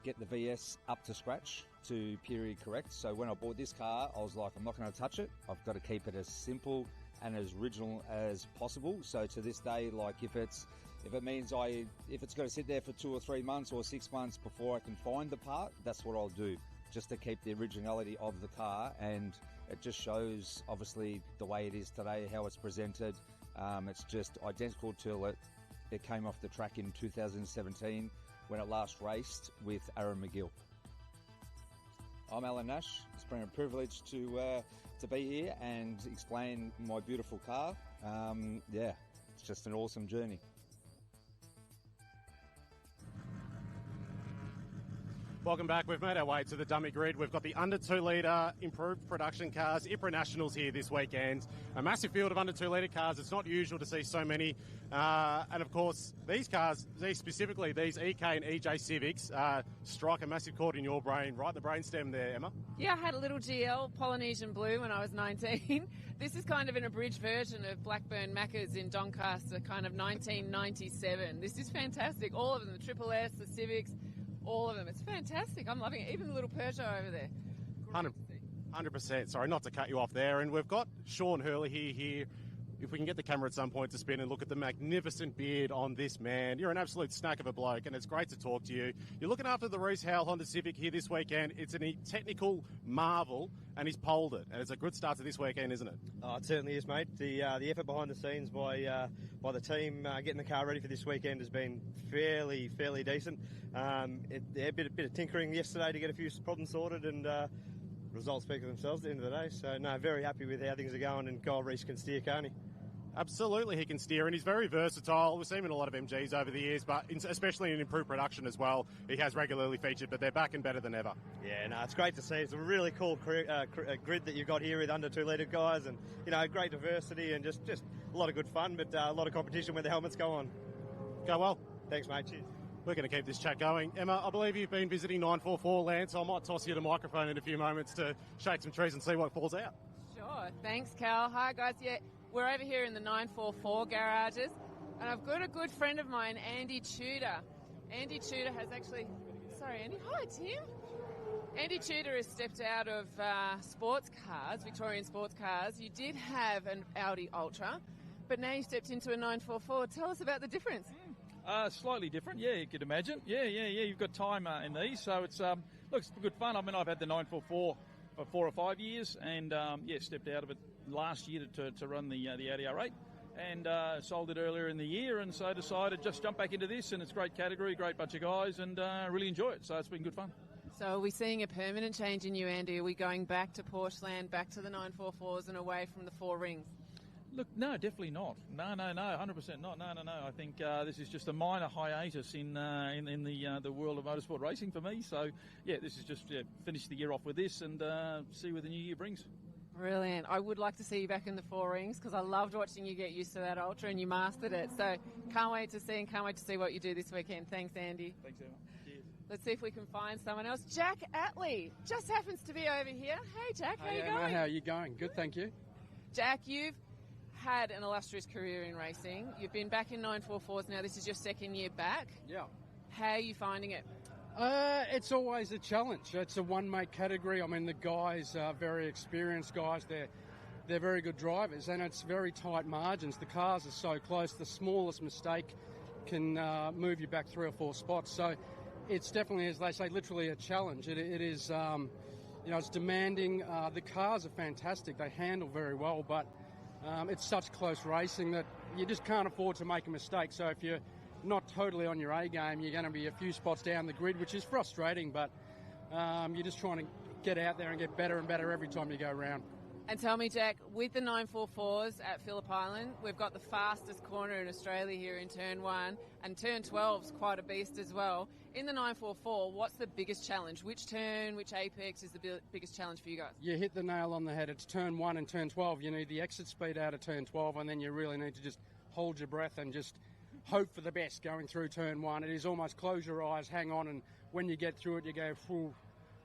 get the VS up to scratch, to period correct. So when I bought this car, I was like, I'm not going to touch it. I've got to keep it as simple and as original as possible. So to this day, like if it's going to sit there for 2 or 3 months or 6 months before I can find the part, that's what I'll do, just to keep the originality of the car. And it just shows obviously the way it is today, how it's presented. It's just identical to it came off the track in 2017 when it last raced with Aaron McGill. I'm Alan Nash. It's been a privilege to be here and explain my beautiful car. It's just an awesome journey. Welcome back. We've made our way to the dummy grid. We've got the under 2 litre improved production cars, IPRA Nationals here this weekend. A massive field of under 2 litre cars. It's not usual to see so many. And of course, these cars, these EK and EJ Civics, strike a massive chord in your brain, right in the brainstem there, Emma. Yeah, I had a little GL Polynesian Blue when I was 19. This is kind of an abridged version of Blackburn Maccas in Doncaster, kind of 1997. This is fantastic. All of them, the Triple S, the Civics, all of them. It's fantastic. I'm loving it. Even the little Peugeot over there. 100%. Sorry, not to cut you off there. And we've got Sean Hurley here. If we can get the camera at some point to spin and look at the magnificent beard on this man. You're an absolute snack of a bloke, and it's great to talk to you. You're looking after the Reece Howell Honda Civic here this weekend. It's a technical marvel, and he's polled it. And it's a good start to this weekend, isn't it? Oh, it certainly is, mate. The effort behind the scenes by the team getting the car ready for this weekend has been fairly decent. A bit of tinkering yesterday to get a few problems sorted, and results speak for themselves at the end of the day. So, no, very happy with how things are going, and Kyle Reece can steer, can't he? Absolutely, he can steer, and he's very versatile. We've seen him in a lot of MGs over the years, but especially in improved production as well. He has regularly featured, but they're back and better than ever. Yeah, no, it's great to see. It's a really cool grid that you've got here with under 2 litre guys, and great diversity and just a lot of good fun, but a lot of competition when the helmets go on. Go well. Thanks, mate. Cheers. We're going to keep this chat going. Emma, I believe you've been visiting 944 Land, so I might toss you the microphone in a few moments to shake some trees and see what falls out. Sure. Thanks, Cal. Hi, guys. Yeah, we're over here in the 944 garages, and I've got a good friend of mine, Andy Tudor. Andy Tudor has actually... Sorry, Andy. Hi, Tim. Andy Tudor has stepped out of sports cars, Victorian sports cars. You did have an Audi Ultra, but now you stepped into a 944. Tell us about the difference. Slightly different, yeah, you could imagine. Yeah, you've got time in these, so it's looks good fun. I mean, I've had the 944 for 4 or 5 years, and stepped out of it last year to run the Audi R8, and sold it earlier in the year, and so decided just jump back into this, and it's a great category, great bunch of guys, and really enjoy it, so it's been good fun. So are we seeing a permanent change in you, Andy? Are we going back to Porsche land, back to the 944s and away from the 4 rings? Look, no, definitely not. No, 100% not. No. I think this is just a minor hiatus in the world of motorsport racing for me. So, yeah, this is just finish the year off with this and see what the new year brings. Brilliant. I would like to see you back in the 4 rings because I loved watching you get used to that Ultra and you mastered it. So, can't wait to see what you do this weekend. Thanks, Andy. Thanks, Emma. Cheers. Let's see if we can find someone else. Jack Atley just happens to be over here. Hey, Jack, how you going? How are you going? Good, thank you. Jack, you've had an illustrious career in racing. You've been back in 944s now. This is your 2nd year back. Yeah. How are you finding it? It's always a challenge. It's a one-mate category. I mean, the guys are very experienced guys. They're very good drivers, and it's very tight margins. The cars are so close. The smallest mistake can move you back 3 or 4 spots. So it's definitely, as they say, literally a challenge. It is, it's demanding. The cars are fantastic. They handle very well, but it's such close racing that you just can't afford to make a mistake. So if you're not totally on your A game, you're going to be a few spots down the grid, which is frustrating, but you're just trying to get out there and get better and better every time you go around. And tell me, Jack, with the 944s at Phillip Island, we've got the fastest corner in Australia here in Turn 1, and Turn 12's quite a beast as well. In the 944, what's the biggest challenge? Which turn, which apex is the biggest challenge for you guys? You hit the nail on the head. It's Turn 1 and Turn 12. You need the exit speed out of Turn 12, and then you really need to just hold your breath and just hope for the best going through Turn 1. It is almost close your eyes, hang on, and when you get through it, you go, phew,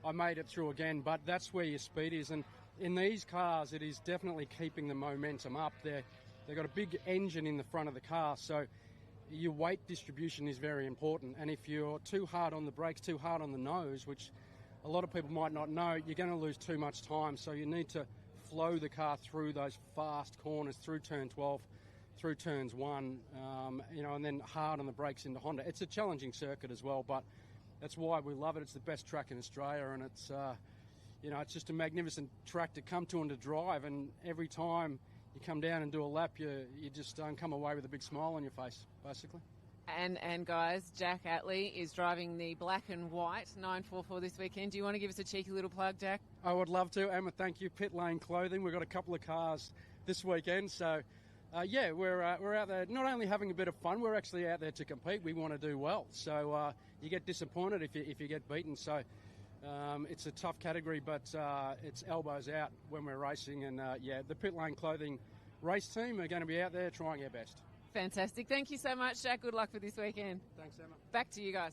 I made it through again. But that's where your speed is, and in these cars, it is definitely keeping the momentum up. They've got a big engine in the front of the car, so your weight distribution is very important. And if you're too hard on the brakes, too hard on the nose, which a lot of people might not know, you're going to lose too much time. So you need to flow the car through those fast corners, through Turn 12, through Turns 1, and then hard on the brakes into Honda. It's a challenging circuit as well, but that's why we love it. It's the best track in Australia, and it's it's just a magnificent track to come to and to drive, and every time you come down and do a lap, you just don't come away with a big smile on your face, basically. And guys, Jack Atley is driving the black and white 944 this weekend. Do you want to give us a cheeky little plug, Jack? I would love to. Emma, thank you. Pit Lane Clothing. We've got a couple of cars this weekend. So, we're out there not only having a bit of fun, we're actually out there to compete. We want to do well. So you get disappointed if you get beaten. So it's a tough category, but it's elbows out when we're racing. And, the Pit Lane Clothing race team are going to be out there trying our best. Fantastic. Thank you so much, Jack. Good luck for this weekend. Thanks, Emma. Back to you guys.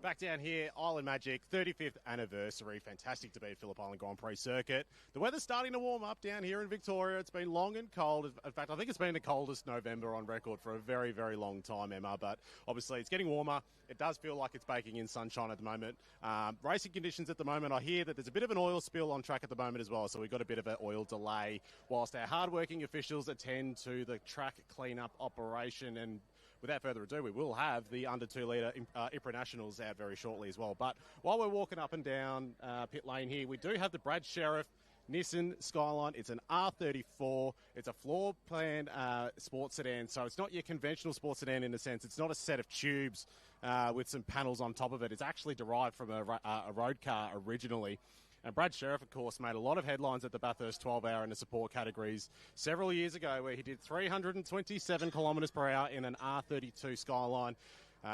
Back down here, Island Magic, 35th anniversary. Fantastic to be at Phillip Island Grand Prix circuit. The weather's starting to warm up down here in Victoria. It's been long and cold. In fact, I think it's been the coldest November on record for a very, very long time, Emma. But obviously it's getting warmer. It does feel like it's baking in sunshine at the moment. Racing conditions at the moment, I hear that there's a bit of an oil spill on track at the moment as well. So we've got a bit of an oil delay whilst our hard-working officials attend to the track clean-up operation. And without further ado, we will have the under 2 litre IPRA Nationals out very shortly as well. But while we're walking up and down pit lane here, we do have the Brad Sheriff Nissan Skyline. It's an R34. It's a floor plan sports sedan. So it's not your conventional sports sedan in a sense. It's not a set of tubes with some panels on top of it. It's actually derived from a road car originally. And Brad Sheriff, of course, made a lot of headlines at the Bathurst 12-hour in the support categories several years ago, where he did 327 kilometres per hour in an R32 Skyline.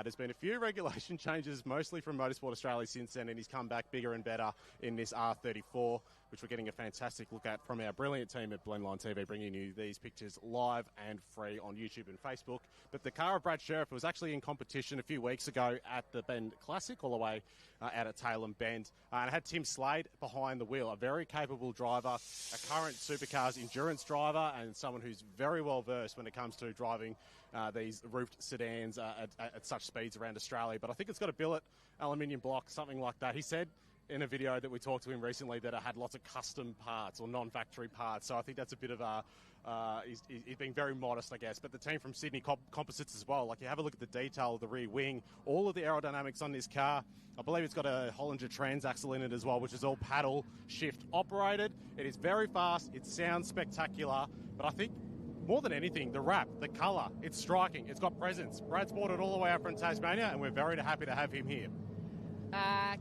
There's been a few regulation changes, mostly from Motorsport Australia since then, and he's come back bigger and better in this R34, which we're getting a fantastic look at from our brilliant team at Blendline TV, bringing you these pictures live and free on YouTube and Facebook. But the car of Brad Sheriff was actually in competition a few weeks ago at the Bend Classic, all the way out at Tailem Bend. And it had Tim Slade behind the wheel, a very capable driver, a current Supercars endurance driver, and someone who's very well versed when it comes to driving these roofed sedans at such speeds around Australia. But I think it's got a billet aluminium block, something like that. He said in a video that we talked to him recently that it had lots of custom parts or non-factory parts. So I think that's a bit of a... he's being very modest, I guess. But the team from Sydney Composites as well. Like, you have a look at the detail of the rear wing, all of the aerodynamics on this car. I believe it's got a Hollinger transaxle in it as well, which is all paddle shift operated. It is very fast. It sounds spectacular. But I think more than anything, the wrap, the colour, it's striking. It's got presence. Brad's brought it all the way up from Tasmania, and we're very happy to have him here.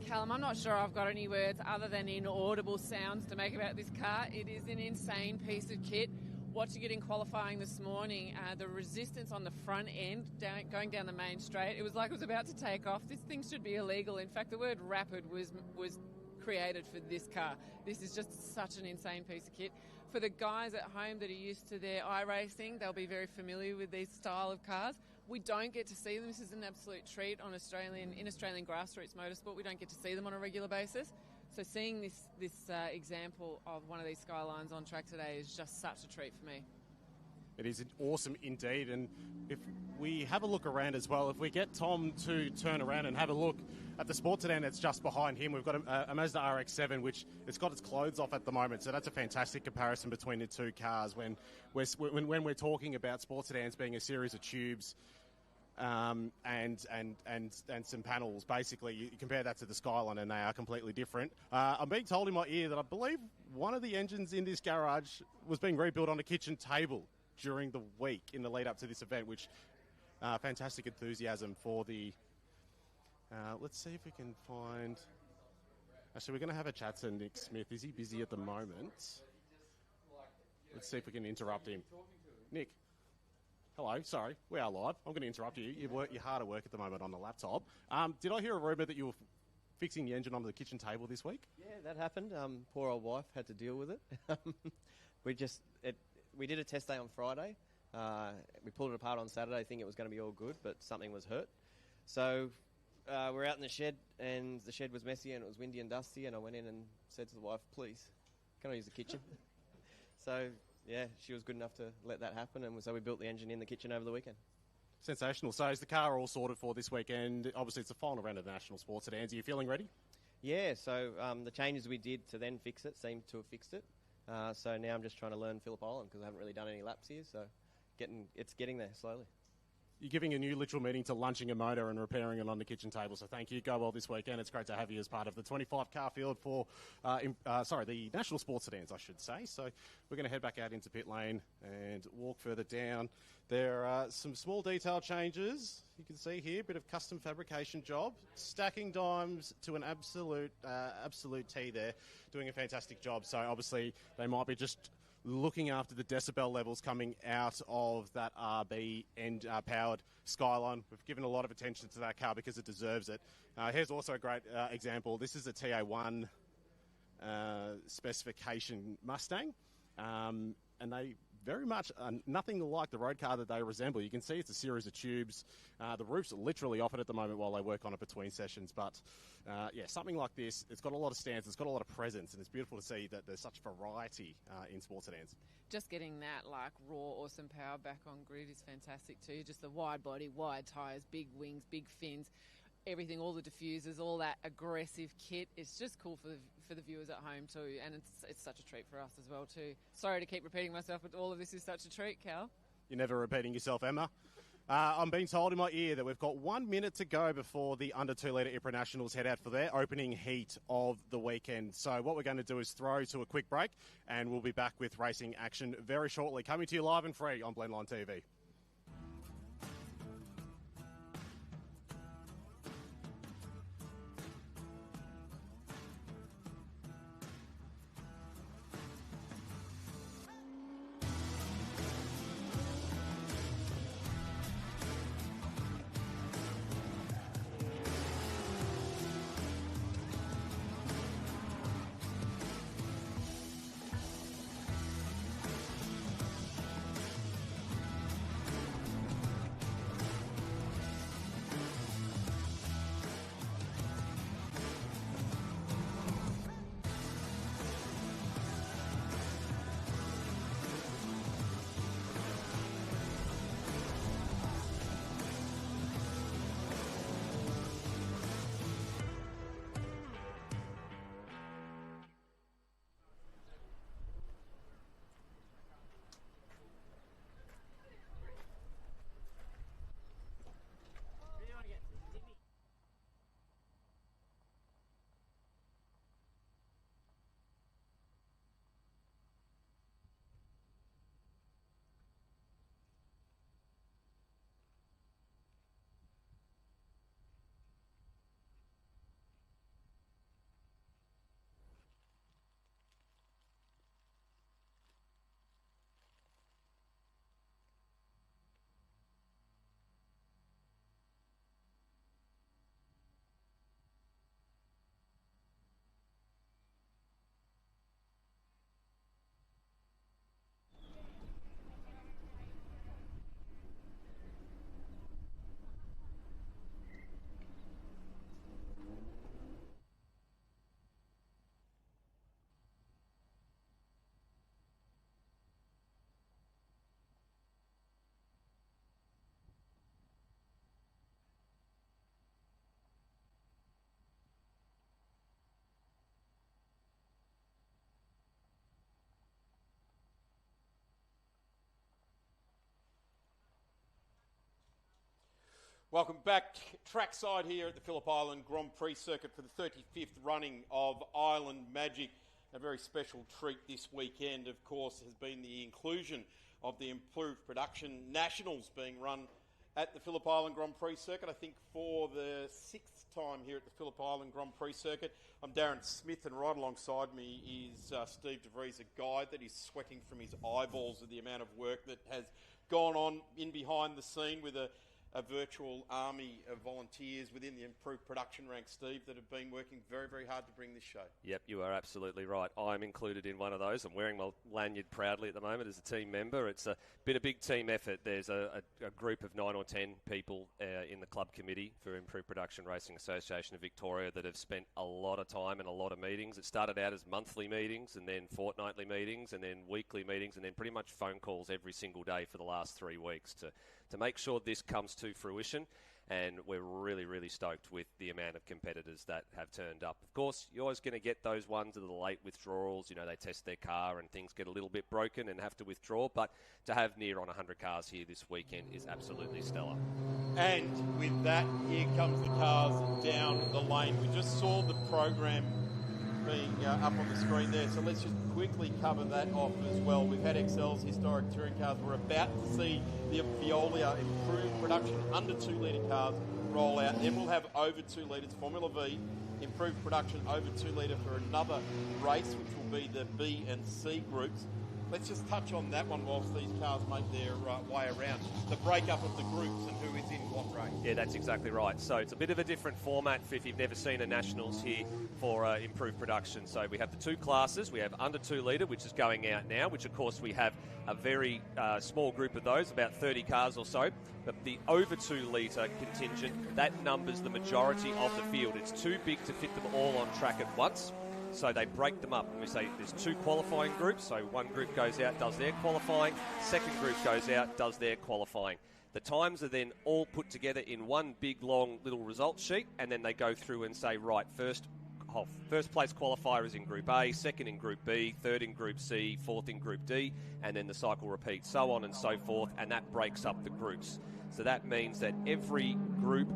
Callum, I'm not sure I've got any words other than inaudible sounds to make about this car. It is an insane piece of kit. watching it in qualifying this morning, the resistance on the front end going down the main straight, it was like it was about to take off. This thing should be illegal. In fact, the word rapid was created for this car. This is just such an insane piece of kit. For the guys at home that are used to their iRacing, they'll be very familiar with these style of cars. We don't get to see them. This is an absolute treat on Australian grassroots motorsport. We don't get to see them on a regular basis. So seeing this example of one of these Skylines on track today is just such a treat for me. It is awesome indeed. And if we have a look around as well, if we get Tom to turn around and have a look at the sports sedan that's just behind him, we've got a Mazda RX-7, which it's got its clothes off at the moment. So that's a fantastic comparison between the two cars when we're talking about sports sedans being a series of tubes and some panels. Basically, you compare that to the Skyline and they are completely different. I'm being told in my ear that I believe one of the engines in this garage was being rebuilt on a kitchen table during the week in the lead up to this event, which fantastic enthusiasm for the... let's see if we can find... Actually, we're going to have a chat to Nick Smith. Is he busy at the moment? Let's see if we can interrupt him. Nick. Hello, sorry, we are live. I'm going to interrupt you. You're hard at work at the moment on the laptop. Did I hear a rumour that you were fixing the engine onto the kitchen table this week? Yeah, that happened. Poor old wife had to deal with it. We did a test day on Friday. We pulled it apart on Saturday thinking it was going to be all good, but something was hurt. So we're out in the shed, and the shed was messy and it was windy and dusty, and I went in and said to the wife, please, can I use the kitchen? So... yeah, she was good enough to let that happen, and so we built the engine in the kitchen over the weekend. Sensational. So is the car all sorted for this weekend? Obviously, it's the final round of the National Sports Sedans. Are you feeling ready? Yeah, so the changes we did to then fix it seemed to have fixed it. So now I'm just trying to learn Phillip Island because I haven't really done any laps here, so it's getting there slowly. You're giving a new literal meaning to lunching a motor and repairing it on the kitchen table, so thank you. Go well this weekend. It's great to have you as part of the 25-car field for, the National Sports Sedans, I should say. So we're going to head back out into pit lane and walk further down. There are some small detail changes. You can see here, a bit of custom fabrication job. Stacking dimes to an absolute T there, doing a fantastic job. So obviously they might be just looking after the decibel levels coming out of that RB and powered Skyline. We've given a lot of attention to that car because it deserves it. Here's also a great example. This is a TA1 specification Mustang, and they very much nothing like the road car that they resemble. You can see it's a series of tubes. The roof's literally off it at the moment while they work on it between sessions. But something like this, it's got a lot of stance, it's got a lot of presence, and it's beautiful to see that there's such variety in sports sedans. Just getting that like raw, awesome power back on grid is fantastic too. Just the wide body, wide tyres, big wings, big fins, everything, all the diffusers, all that aggressive kit. It's just cool for the viewers at home too, and it's such a treat for us as well too. Sorry to keep repeating myself, but all of this is such a treat, Cal. You're never repeating yourself, Emma. I'm being told in my ear that we've got 1 minute to go before the under 2 litre IPRA Nationals head out for their opening heat of the weekend. So what we're going to do is throw to a quick break, and we'll be back with racing action very shortly. Coming to you live and free on Blendline TV. Welcome back trackside here at the Phillip Island Grand Prix circuit for the 35th running of Island Magic. A very special treat this weekend, of course, has been the inclusion of the Improved Production Nationals being run at the Phillip Island Grand Prix circuit, I think for the 6th time here at the Phillip Island Grand Prix circuit. I'm Darren Smith, and right alongside me is Steve DeVries, a guy that is sweating from his eyeballs at the amount of work that has gone on in behind the scene with a virtual army of volunteers within the Improved Production ranks, Steve, that have been working very, very hard to bring this show. Yep, you are absolutely right. I'm included in one of those. I'm wearing my lanyard proudly at the moment as a team member. It's been a big team effort. There's a group of 9 or 10 people in the club committee for Improved Production Racing Association of Victoria that have spent a lot of time and a lot of meetings. It started out as monthly meetings and then fortnightly meetings and then weekly meetings and then pretty much phone calls every single day for the last 3 weeks to make sure this comes to fruition, and we're really, really stoked with the amount of competitors that have turned up. Of course, you're always going to get those ones that are the late withdrawals. You know, they test their car and things get a little bit broken and have to withdraw, but to have near on 100 cars here this weekend is absolutely stellar. And with that, here comes the cars down the lane. We just saw the program being up on the screen there, so let's just quickly cover that off as well. We've had XL's historic touring cars. We're about to see the Veolia Improved Production under 2 litre cars roll out. Then we'll have over 2 litres Formula V, Improved Production over 2 litre for another race, which will be the B and C groups. Let's just touch on that one whilst these cars make their way around. The breakup of the groups and who is in what race. Yeah, that's exactly right. So it's a bit of a different format if you've never seen a Nationals here for Improved Production. So we have the 2 classes. We have under 2 litre, which is going out now, which of course we have a very small group of those, about 30 cars or so. But the over 2 litre contingent, that numbers the majority of the field. It's too big to fit them all on track at once. So they break them up, and we say there's 2 qualifying groups. So one group goes out, does their qualifying. Second group goes out, does their qualifying. The times are then all put together in one big, long little results sheet, and then they go through and say, right, first place qualifier is in Group A, second in Group B, third in Group C, fourth in Group D, and then the cycle repeats, so on and so forth, and that breaks up the groups. So that means that every group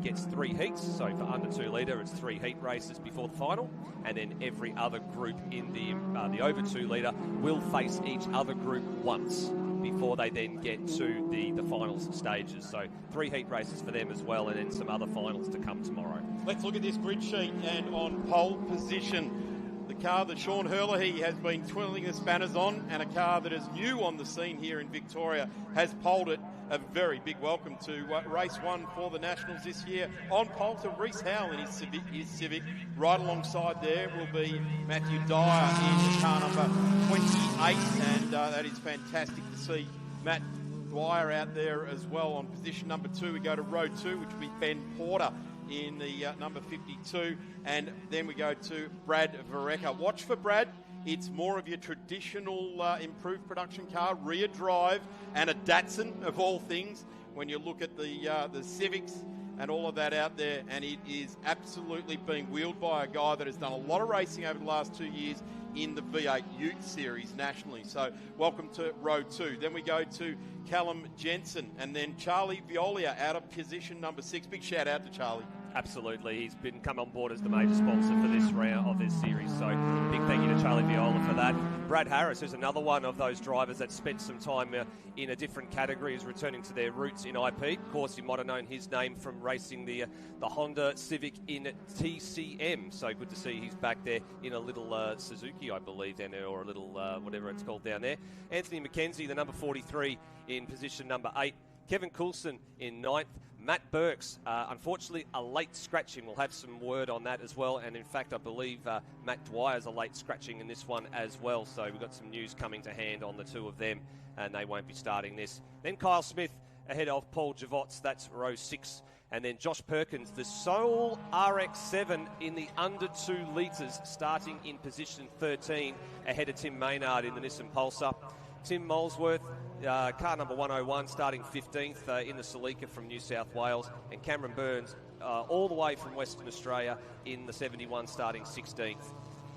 gets 3 heats. So for under 2 litre, it's 3 heat races before the final. And then every other group in the over 2 litre will face each other group once before they then get to the finals stages. So 3 heat races for them as well, and then some other finals to come tomorrow. Let's look at this grid sheet, and on pole position, the car that Sean Herlihy has been twiddling the spanners on, and a car that is new on the scene here in Victoria has poled it. A very big welcome to race 1 for the Nationals this year. On pole to Reece Howell in his Civic. Right alongside there will be Matthew Dyer in car number 28, and that is fantastic to see Matt Dwyer out there as well on position number 2. We go to row 2, which will be Ben Porter in the number 52, and then we go to Brad Vareca. Watch for Brad. It's more of your traditional Improved Production car, rear drive, and a Datsun of all things when you look at the Civics and all of that out there, and it is absolutely being wheeled by a guy that has done a lot of racing over the last 2 years in the V8 Ute Series nationally. So welcome to row 2. Then we go to Callum Jensen, and then Charlie Veolia out of position number 6. Big shout out to Charlie. Absolutely. He's come on board as the major sponsor for this round of this series. So big thank you to Charlie Viola for that. Brad Harris is another one of those drivers that spent some time in a different category, is returning to their roots in IP. Of course, you might have known his name from racing the Honda Civic in TCM. So good to see he's back there in a little Suzuki, I believe, down there, or a little whatever it's called down there. Anthony McKenzie, the number 43, in position number 8. Kevin Coulson in 9th. Matt Burks, unfortunately, a late scratching. We'll have some word on that as well. And in fact, I believe Matt Dwyer's a late scratching in this one as well. So we've got some news coming to hand on the 2 of them, and they won't be starting this. Then Kyle Smith ahead of Paul Javots. That's row 6. And then Josh Perkins, the sole RX-7 in the under 2 litres, starting in position 13 ahead of Tim Maynard in the Nissan Pulsar. Tim Molesworth, car number 101, starting 15th in the Celica from New South Wales. And Cameron Burns, all the way from Western Australia, in the 71, starting 16th.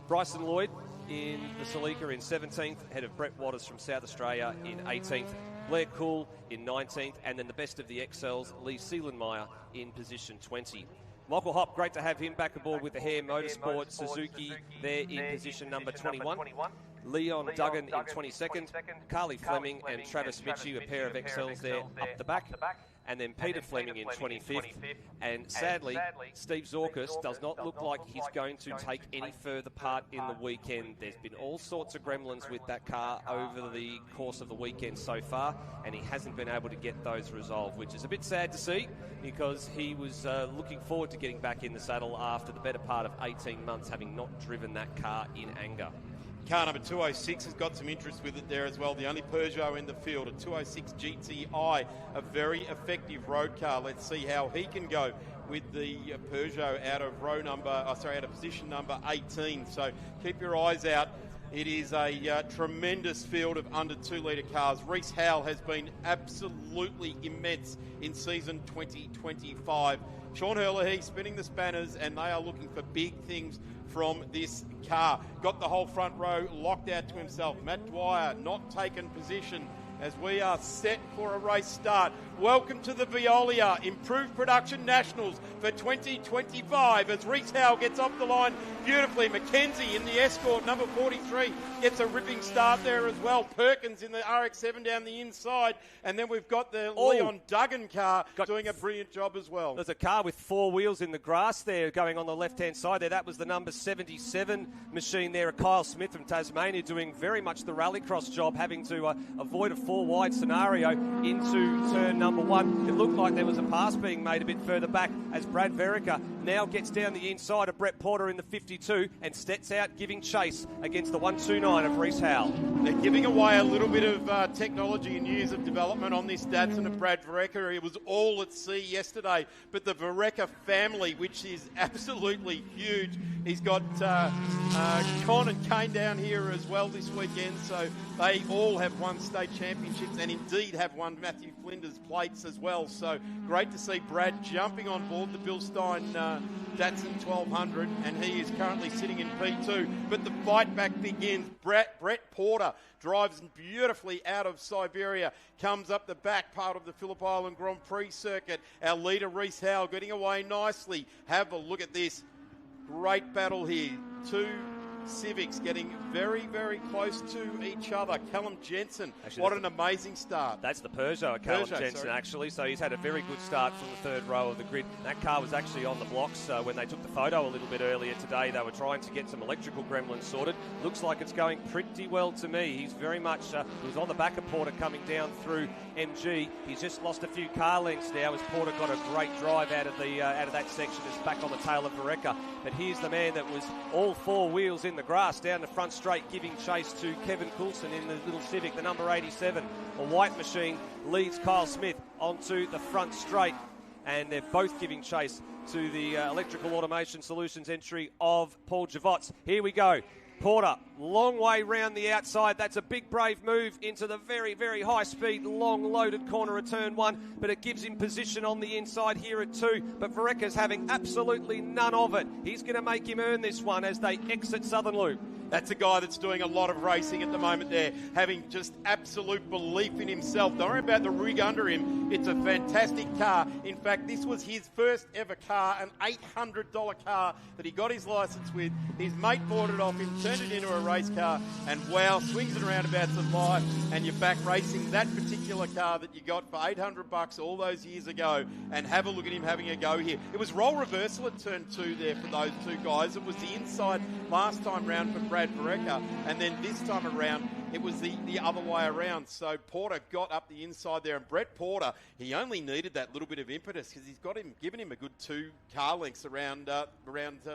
Bryson Lloyd in the Celica in 17th, ahead of Brett Waters from South Australia in 18th. Blair Cool in 19th, and then the best of the XLs, Lee Seelenmeyer in position 20. Michael Hopp, great to have him back aboard with the Hare Motorsport Suzuki there in position number 21. Leon Duggan in 22nd, Carly Fleming and Travis Mitchie, a pair of XLs there up the back. And then Peter Fleming in 25th. And sadly, Steve Zorkis does not look like he's going to take any further part in the weekend. There's been all sorts of gremlins with that car over the course of the weekend so far, and he hasn't been able to get those resolved, which is a bit sad to see because he was looking forward to getting back in the saddle after the better part of 18 months, having not driven that car in anger. Car number 206 has got some interest with it there as well. The only Peugeot in the field, a 206 GTI, a very effective road car. Let's see how he can go with the Peugeot out of position number 18. So keep your eyes out. It is a tremendous field of under 2 litre cars. Reece Howell has been absolutely immense in season 2025. Sean Herlihy spinning the spanners, and they are looking for big things from this car. Got the whole front row locked out to himself. Matt Dwyer not taken position as we are set for a race start. Welcome to the Veolia Improved Production Nationals for 2025 as Reece Howell gets off the line beautifully. Mackenzie in the Escort, number 43, gets a ripping start there as well. Perkins in the RX-7 down the inside. And then we've got the Leon Duggan car doing a brilliant job as well. There's a car with 4 wheels in the grass there going on the left-hand side there. That was the number 77 machine there. Kyle Smith from Tasmania doing very much the rallycross job, having to avoid a 4-wide scenario into turn number 1. It looked like there was a pass being made a bit further back as Brad Verica now gets down the inside of Brett Porter in the 52 and steps out giving chase against the 129 of Reece Howell. They're giving away a little bit of technology and years of development on this Datsun of Brad Verica. It was all at sea yesterday, but the Verica family, which is absolutely huge, he's got Con and Kane down here as well this weekend, so they all have won state championships and indeed have won Matthew Flinders plates as well. So great to see Brad jumping on board the Bill Stein Datsun 1200, and he is currently sitting in P2. But the fight back begins. Brett Porter drives beautifully out of Siberia, comes up the back part of the Phillip Island Grand Prix circuit. Our leader, Reece Howell, getting away nicely. Have a look at this. Great battle here. 2 Civics getting very, very close to each other. Callum Jensen, actually, what an amazing start. That's the Peugeot, Callum Jensen, actually. So he's had a very good start from the 3rd row of the grid. That car was actually on the blocks when they took the photo a little bit earlier today. They were trying to get some electrical gremlins sorted. Looks like it's going pretty well to me. He's very much, he was on the back of Porter coming down through MG. He's just lost a few car lengths now as Porter got a great drive out of that section. It's back on the tail of Verica. But here's the man that was all 4 wheels in the grass down the front straight, giving chase to Kevin Coulson in the little Civic, the number 87. A white machine leads Kyle Smith onto the front straight, and they're both giving chase to the Electrical Automation Solutions entry of Paul Javots. Here we go. Porter, long way round the outside. That's a big, brave move into the very, very high-speed, long-loaded corner of turn 1, but it gives him position on the inside here at 2. But Verica's having absolutely none of it. He's going to make him earn this one as they exit Southern Loop. That's a guy that's doing a lot of racing at the moment there, having just absolute belief in himself. Don't worry about the rig under him. It's a fantastic car. In fact, this was his first ever car, an $800 car that he got his licence with. His mate bought it off him, turned it into a race car, and wow, swings and roundabouts of life, and you're back racing that particular car that you got for $800 all those years ago. And have a look at him having a go here. It was role reversal at turn 2 there for those 2 guys. It was the inside last time round for Brad Verica, and then this time around it was the other way around. So Porter got up the inside there, and Brett Porter, he only needed that little bit of impetus because he's given him a good 2 car lengths around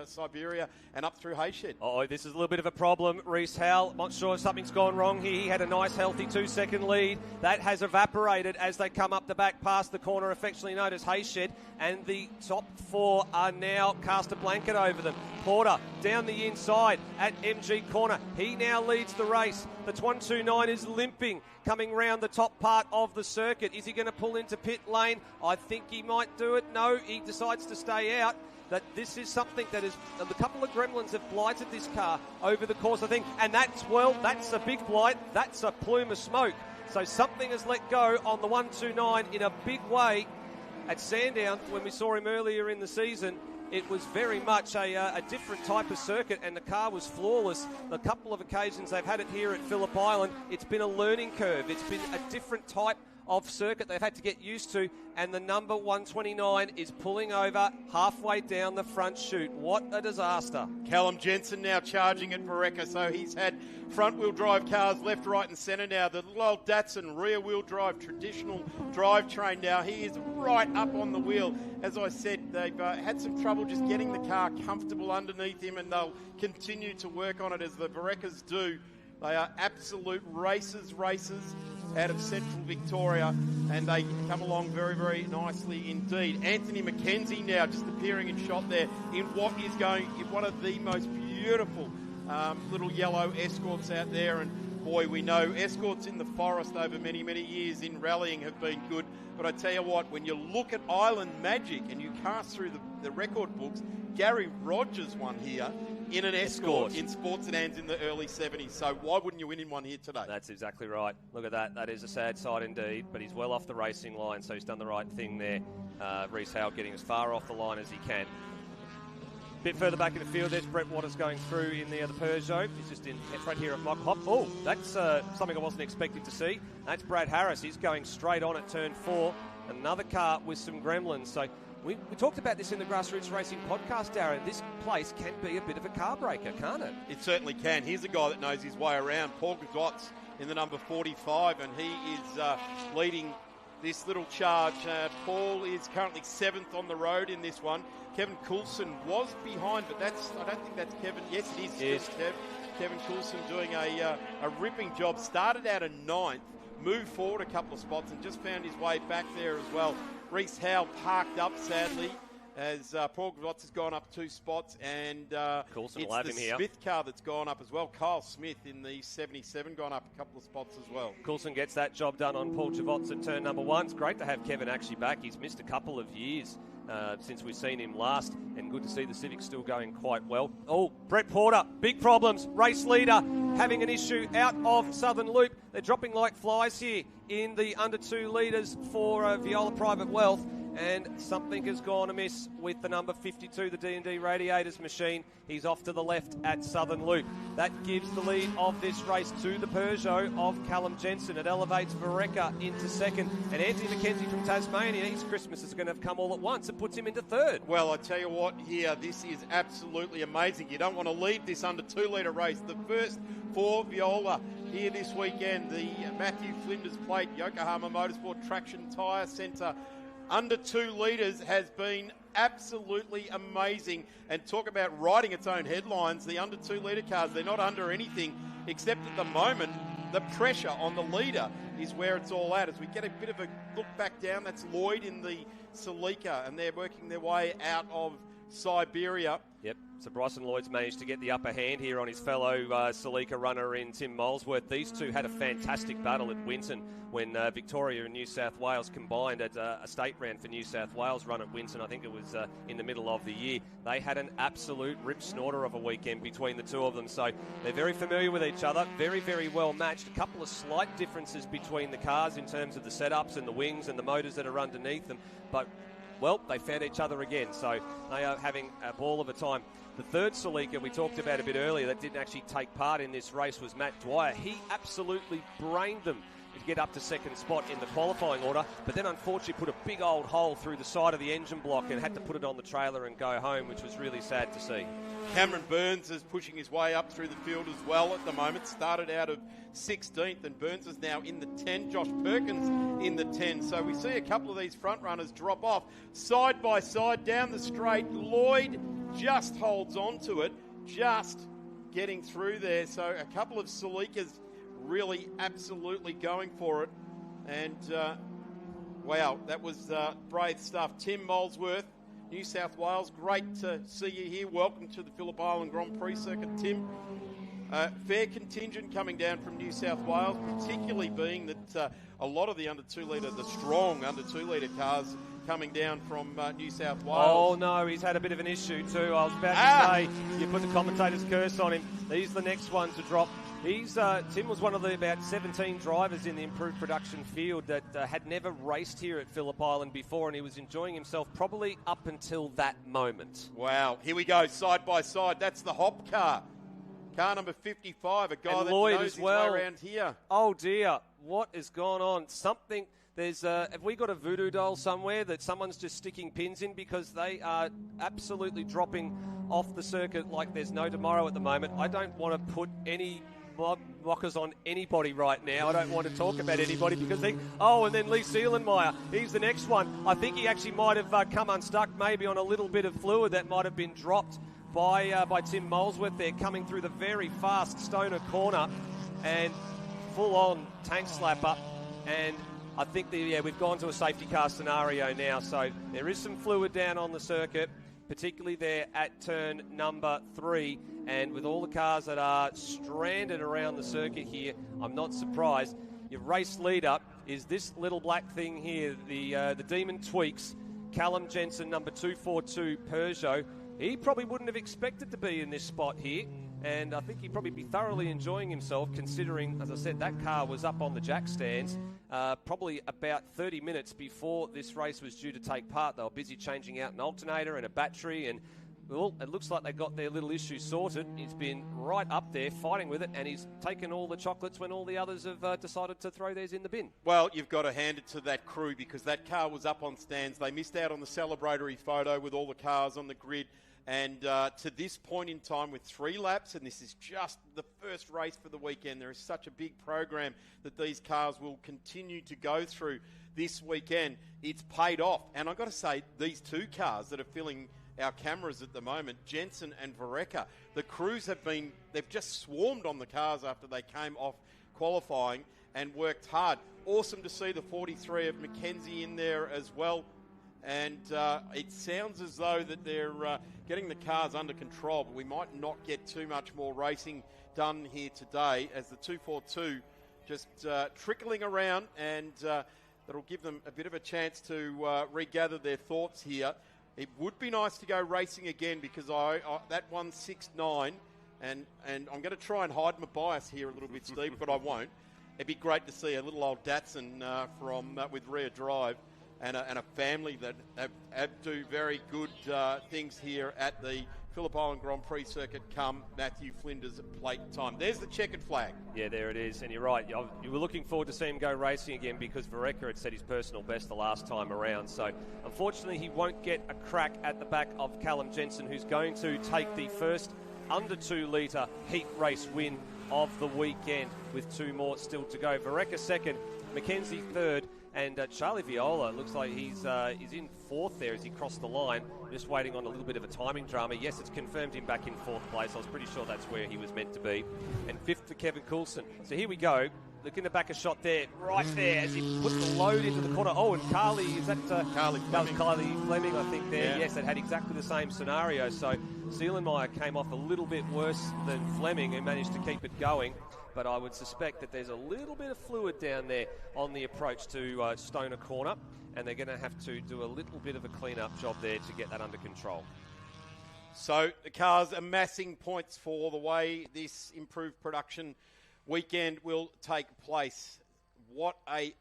Siberia and up through Hayshed. Oh, this is a little bit of a problem. Reece Howell, not sure if something's gone wrong here. He had a nice healthy 2-second lead. That has evaporated as they come up the back past the corner affectionately known as Hayshed, and the top 4 are now cast a blanket over them. Porter down the inside at MG corner. He now leads the race. The 129 is limping, coming round the top part of the circuit. Is he going to pull into pit lane? I think he might do it. No, he decides to stay out. that this is something that is, a couple of gremlins have blighted this car over the course of things, and that's a big blight, that's a plume of smoke. So something has let go on the 129 in a big way at Sandown. When we saw him earlier in the season, it was very much a different type of circuit, and the car was flawless. The couple of occasions they've had it here at Phillip Island, it's been a learning curve. It's been a different type of circuit they've had to get used to, and the number 129 is pulling over halfway down the front chute. What a disaster. Callum Jensen now charging at Vereca, so he's had front-wheel drive cars left, right and centre now. The little old Datsun rear-wheel drive, traditional drivetrain now. He is right up on the wheel. As I said, they've had some trouble just getting the car comfortable underneath him, and they'll continue to work on it as the Verecas do. They are absolute racers out of central Victoria, and they come along very, very nicely indeed. Anthony McKenzie now just appearing in shot there in what is going in one of the most beautiful little yellow Escorts out there. And boy, we know Escorts in the forest over many, many years in rallying have been good. But I tell you what, when you look at Island Magic and you cast through the record books, Gary Rogers won here in an Escort in sports sedans in the early 70s. So why wouldn't you win in one here today? That's exactly right. Look at that. That is a sad sight indeed, but he's well off the racing line, so he's done the right thing there. Reece Howell getting as far off the line as he can. A bit further back in the field, there's Brett Waters going through in the Peugeot. He's just in right here at Michael Hop. Oh, that's something I wasn't expecting to see. That's Brad Harris. He's going straight on at turn 4. Another car with some gremlins. So we talked about this in the Grassroots Racing podcast, Darren. This place can be a bit of a car breaker, can't it? It certainly can. Here's a guy that knows his way around, Paul Gadot's in the number 45, and he is leading this little charge. Paul is currently 7th on the road in this one. Kevin Coulson was behind, but I don't think that's Kevin. Yes, it is. Kevin Coulson doing a ripping job. Started out at 9th, moved forward a couple of spots, and just found his way back there as well. Reece Howell parked up, sadly, as Paul Gotts has gone up 2 spots, and Coulson it's the Smith car that's gone up as well. Kyle Smith in the 77 gone up a couple of spots as well. Coulson gets that job done on Paul Gotts at turn number 1. It's great to have Kevin actually back. He's missed a couple of years since we've seen him last, and good to see the Civic still going quite well. Oh, Brett Porter, big problems. Race leader having an issue out of Southern Loop. They're dropping like flies here in the under 2 litres for Viola Private Wealth. And something has gone amiss with the number 52, the D&D Radiators machine. He's off to the left at Southern Loop. That gives the lead of this race to the Peugeot of Callum Jensen. It elevates Vereca into 2nd. And Anthony McKenzie from Tasmania, his Christmas is going to have come all at once. It puts him into 3rd. Well, I tell you what, here, this is absolutely amazing. You don't want to leave this under 2 litre race. The first for Viola here this weekend. The Matthew Flinders Plate, Yokohama Motorsport Traction Tyre Centre. Under 2 litres has been absolutely amazing. And talk about writing its own headlines. The under 2 litre cars, they're not under anything except at the moment the pressure on the leader is where it's all at. As we get a bit of a look back down, that's Lloyd in the Celica, and they're working their way out of Siberia. Yep, so Bryson Lloyd's managed to get the upper hand here on his fellow Celica runner in Tim Molesworth. These two had a fantastic battle at Winton when Victoria and New South Wales combined at a state round for New South Wales run at Winton. I think it was in the middle of the year. They had an absolute rip snorter of a weekend between the two of them. So they're very familiar with each other, very, very well matched. A couple of slight differences between the cars in terms of the setups and the wings and the motors that are underneath them. But well, they found each other again, so they are having a ball of a time. The third Celica we talked about a bit earlier that didn't actually take part in this race was Matt Dwyer. He absolutely brained them to get up to 2nd spot in the qualifying order, but then unfortunately put a big old hole through the side of the engine block and had to put it on the trailer and go home, which was really sad to see. Cameron Burns is pushing his way up through the field as well at the moment. Started out of 16th, and Burns is now in the 10. Josh Perkins in the 10. So we see a couple of these front runners drop off side by side down the straight. Lloyd just holds on to it, just getting through there. So a couple of Celicas really absolutely going for it. And wow, that was brave stuff. Tim Molesworth, New South Wales, great to see you here. Welcome to the Phillip Island Grand Prix circuit, Tim. Fair contingent coming down from New South Wales, particularly being that a lot of the under 2 litre, the strong under 2 litre cars coming down from New South Wales. Oh, no, he's had a bit of an issue too. I was about to say, you put the commentator's curse on him. He's the next one to drop. Tim was one of the about 17 drivers in the improved production field that had never raced here at Phillip Island before, and he was enjoying himself probably up until that moment. Wow, here we go, side by side. That's the Hop car. Car number 55, a guy and that Lloyd knows as his well. way around here. Oh, dear. What has gone on? Something... have we got a voodoo doll somewhere that someone's just sticking pins in, because they are absolutely dropping off the circuit like there's no tomorrow at the moment. I don't want to put any mockers on anybody right now. I don't want to talk about anybody because and then Lee Seelenmeyer, he's the next one. I think he actually might have come unstuck maybe on a little bit of fluid that might have been dropped by Tim Molesworth there, coming through the very fast Stoner corner and full-on tank slapper. And I think we've gone to a safety car scenario now, so there is some fluid down on the circuit, particularly there at turn number 3, and with all the cars that are stranded around the circuit here, I'm not surprised. Your race leader is this little black thing here, the Demon Tweaks, Callum Jensen, number 242 Peugeot. He probably wouldn't have expected to be in this spot here, and I think he'd probably be thoroughly enjoying himself, considering, as I said, that car was up on the jack stands probably about 30 minutes before this race was due to take part. They were busy changing out an alternator and a battery, and well, it looks like they got their little issue sorted. He's been right up there fighting with it, and he's taken all the chocolates when all the others have decided to throw theirs in the bin. Well, you've got to hand it to that crew, because that car was up on stands. They missed out on the celebratory photo with all the cars on the grid. And to this point in time, with 3 laps, and this is just the first race for the weekend, there is such a big program that these cars will continue to go through this weekend. It's paid off. And I've got to say, these 2 cars that are filling our cameras at the moment, Jensen and Vereker, the crews they've just swarmed on the cars after they came off qualifying and worked hard. Awesome to see the 43 of Mackenzie in there as well. And it sounds as though that they're getting the cars under control, but we might not get too much more racing done here today, as the 242 just trickling around, and that'll give them a bit of a chance to regather their thoughts here. It would be nice to go racing again, because that 169, and I'm going to try and hide my bias here a little bit, Steve, but I won't. It'd be great to see a little old Datsun with rear drive. And a family that do very good things here at the Phillip Island Grand Prix circuit come Matthew Flinders plate time. There's the checkered flag. Yeah, there it is. And you're right. You were looking forward to seeing him go racing again, because Vereker had set his personal best the last time around. So, unfortunately, he won't get a crack at the back of Callum Jensen, who's going to take the first under 2 litre heat race win of the weekend, with 2 more still to go. Vereker second, Mackenzie third, and Charlie Viola looks like he's in 4th there as he crossed the line. Just waiting on a little bit of a timing drama. Yes, it's confirmed him back in 4th place. I was pretty sure that's where he was meant to be. And 5th for Kevin Coulson. So here we go. Looking to back a shot there, right there, as he put the load into the corner. Oh, and Carly, is that Carly Fleming? That was Carly Fleming, I think, there. Yeah. Yes, it had exactly the same scenario. So Seelenmeyer came off a little bit worse than Fleming, and managed to keep it going. But I would suspect that there's a little bit of fluid down there on the approach to Stoner Corner, and they're going to have to do a little bit of a clean-up job there to get that under control. So the cars amassing points for the way this improved production weekend will take place. What a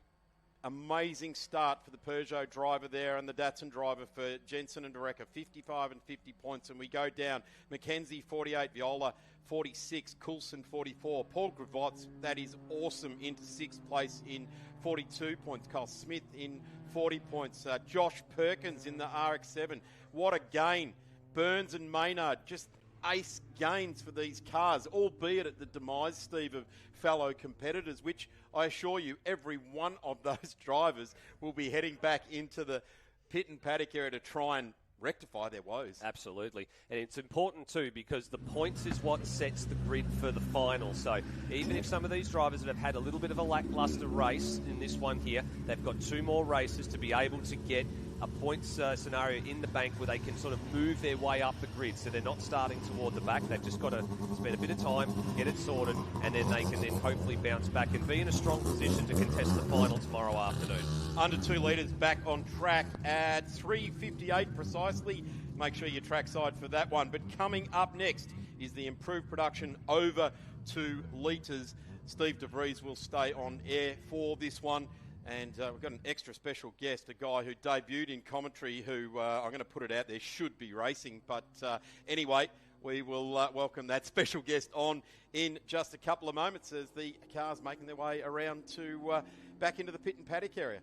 amazing start for the Peugeot driver there, and the Datsun driver for Jensen and Vereker, 55 and 50 points. And we go down, Mackenzie 48, Viola 46, Coulson 44, Paul Gravots, that is awesome, into 6th place in 42 points. Carl Smith in 40 points. Josh Perkins in the RX-7. What a gain. Burns and Maynard, just ace gains for these cars, albeit at the demise, Steve, of fellow competitors, which I assure you every one of those drivers will be heading back into the pit and paddock area to try and rectify their woes. Absolutely. And it's important too, because the points is what sets the grid for the final. So even if some of these drivers that have had a little bit of a lackluster race in this one here, they've got 2 more races to be able to get a points scenario in the bank where they can sort of move their way up the grid. So they're not starting toward the back. They've just got to spend a bit of time, get it sorted, and then they can then hopefully bounce back and be in a strong position to contest the final tomorrow afternoon. Under 2 litres back on track at 3:58 precisely. Make sure you're trackside for that one. But coming up next is the improved production over 2 litres. Steve DeVries will stay on air for this one. And we've got an extra special guest, a guy who debuted in commentary who, I'm going to put it out there, should be racing. But anyway, we will welcome that special guest on in just a couple of moments as the cars making their way around to back into the pit and paddock area.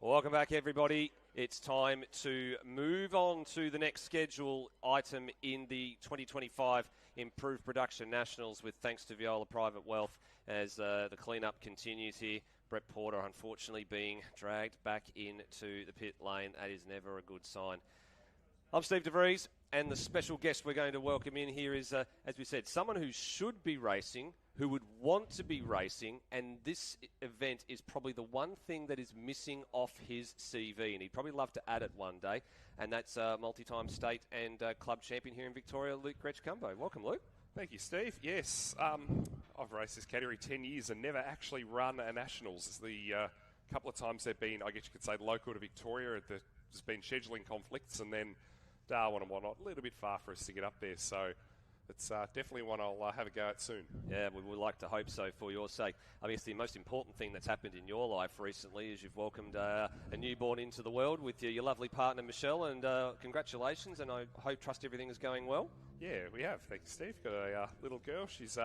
Welcome back, everybody. It's time to move on to the next schedule item in the 2025 Improved Production Nationals with thanks to Viola Private Wealth as the clean-up continues here. Brett Porter, unfortunately, being dragged back into the pit lane. That is never a good sign. I'm Steve DeVries, and the special guest we're going to welcome in here is, as we said, someone who should be racing, who would want to be racing, and this event is probably the one thing that is missing off his CV, and he'd probably love to add it one day, and that's multi-time state and club champion here in Victoria, Luke Gretsch-Cumbo. Welcome, Luke. Thank you, Steve. Yes, I've raced this category 10 years and never actually run a Nationals. The couple of times they've been, I guess you could say, local to Victoria. There's been scheduling conflicts, and then Darwin and whatnot, a little bit far for us to get up there. So it's definitely one I'll have a go at soon. Yeah, we would like to hope so for your sake. I guess the most important thing that's happened in your life recently is you've welcomed a newborn into the world with your lovely partner, Michelle, and congratulations, and I trust everything is going well. Yeah, we have. Thank you, Steve. Got a little girl. She's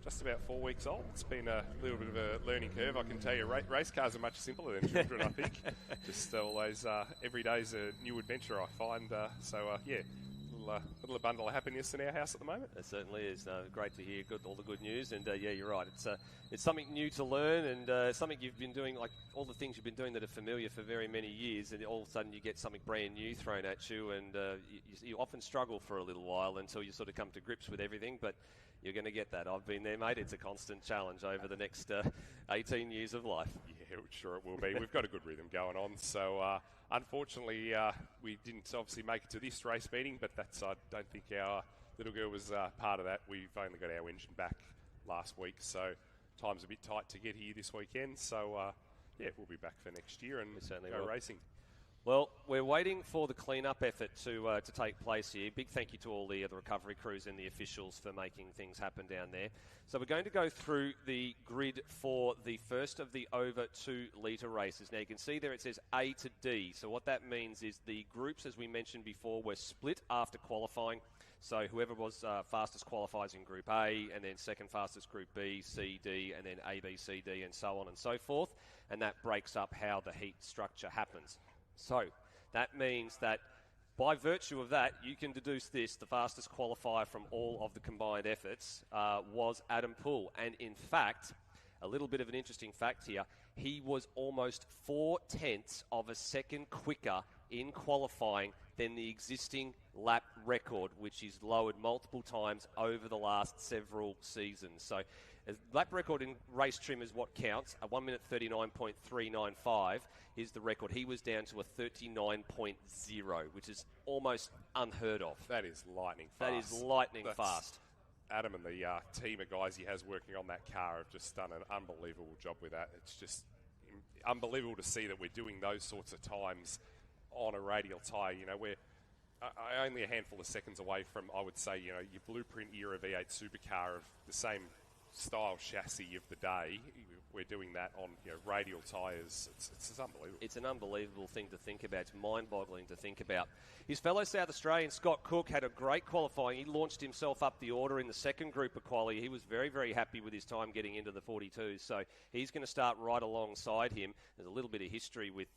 just about 4 weeks old. It's been a little bit of a learning curve. I can tell you, race cars are much simpler than children, I think. Just always, every day's a new adventure, I find. Yeah. A little bundle of happiness in our house at the moment. It certainly is. Great to hear all the good news. And yeah, you're right. It's something new to learn and something you've been doing, like all the things you've been doing that are familiar for very many years. And all of a sudden you get something brand new thrown at you, and you often struggle for a little while until you sort of come to grips with everything. But you're going to get that. I've been there, mate. It's a constant challenge over the next 18 years of life. Yeah, sure it will be. We've got a good rhythm going on. So unfortunately, we didn't obviously make it to this race meeting, but I don't think our little girl was part of that. We've only got our engine back last week, so time's a bit tight to get here this weekend. So yeah, we'll be back for next year and certainly go will. racing. Well, we're waiting for the clean-up effort to take place here. Big thank you to all the recovery crews and the officials for making things happen down there. So we're going to go through the grid for the first of the over 2 litre races. Now you can see there it says A to D. So what that means is the groups, as we mentioned before, were split after qualifying. So whoever was fastest qualifies in Group A, and then second fastest Group B, C, D, and then A, B, C, D, and so on and so forth. And that breaks up how the heat structure happens. So that means that by virtue of that, you can deduce this: the fastest qualifier from all of the combined efforts was Adam Poole. And in fact, A little bit of an interesting fact here. He was almost 0.4 of a second quicker in qualifying than the existing lap record, which is lowered multiple times over the last several seasons. So a lap record in race trim is what counts. A 1 minute 39.395 is the record. He was down to a 39.0, which is almost unheard of. That is lightning fast. That is lightning fast. Adam and the team of guys he has working on that car have just done an unbelievable job with that. It's just unbelievable to see that we're doing those sorts of times on a radial tyre. You know, we're only a handful of seconds away from, I would say, you know, your blueprint era V8 supercar of the same style chassis of the day. We're doing that on, you know, radial tyres. It's unbelievable. It's an unbelievable thing to think about. It's mind-boggling to think about. His fellow South Australian, Scott Cook, had a great qualifying. He launched himself up the order in the second group of quali. He was very, very happy with his time getting into the 42s. So he's going to start right alongside him. There's a little bit of history with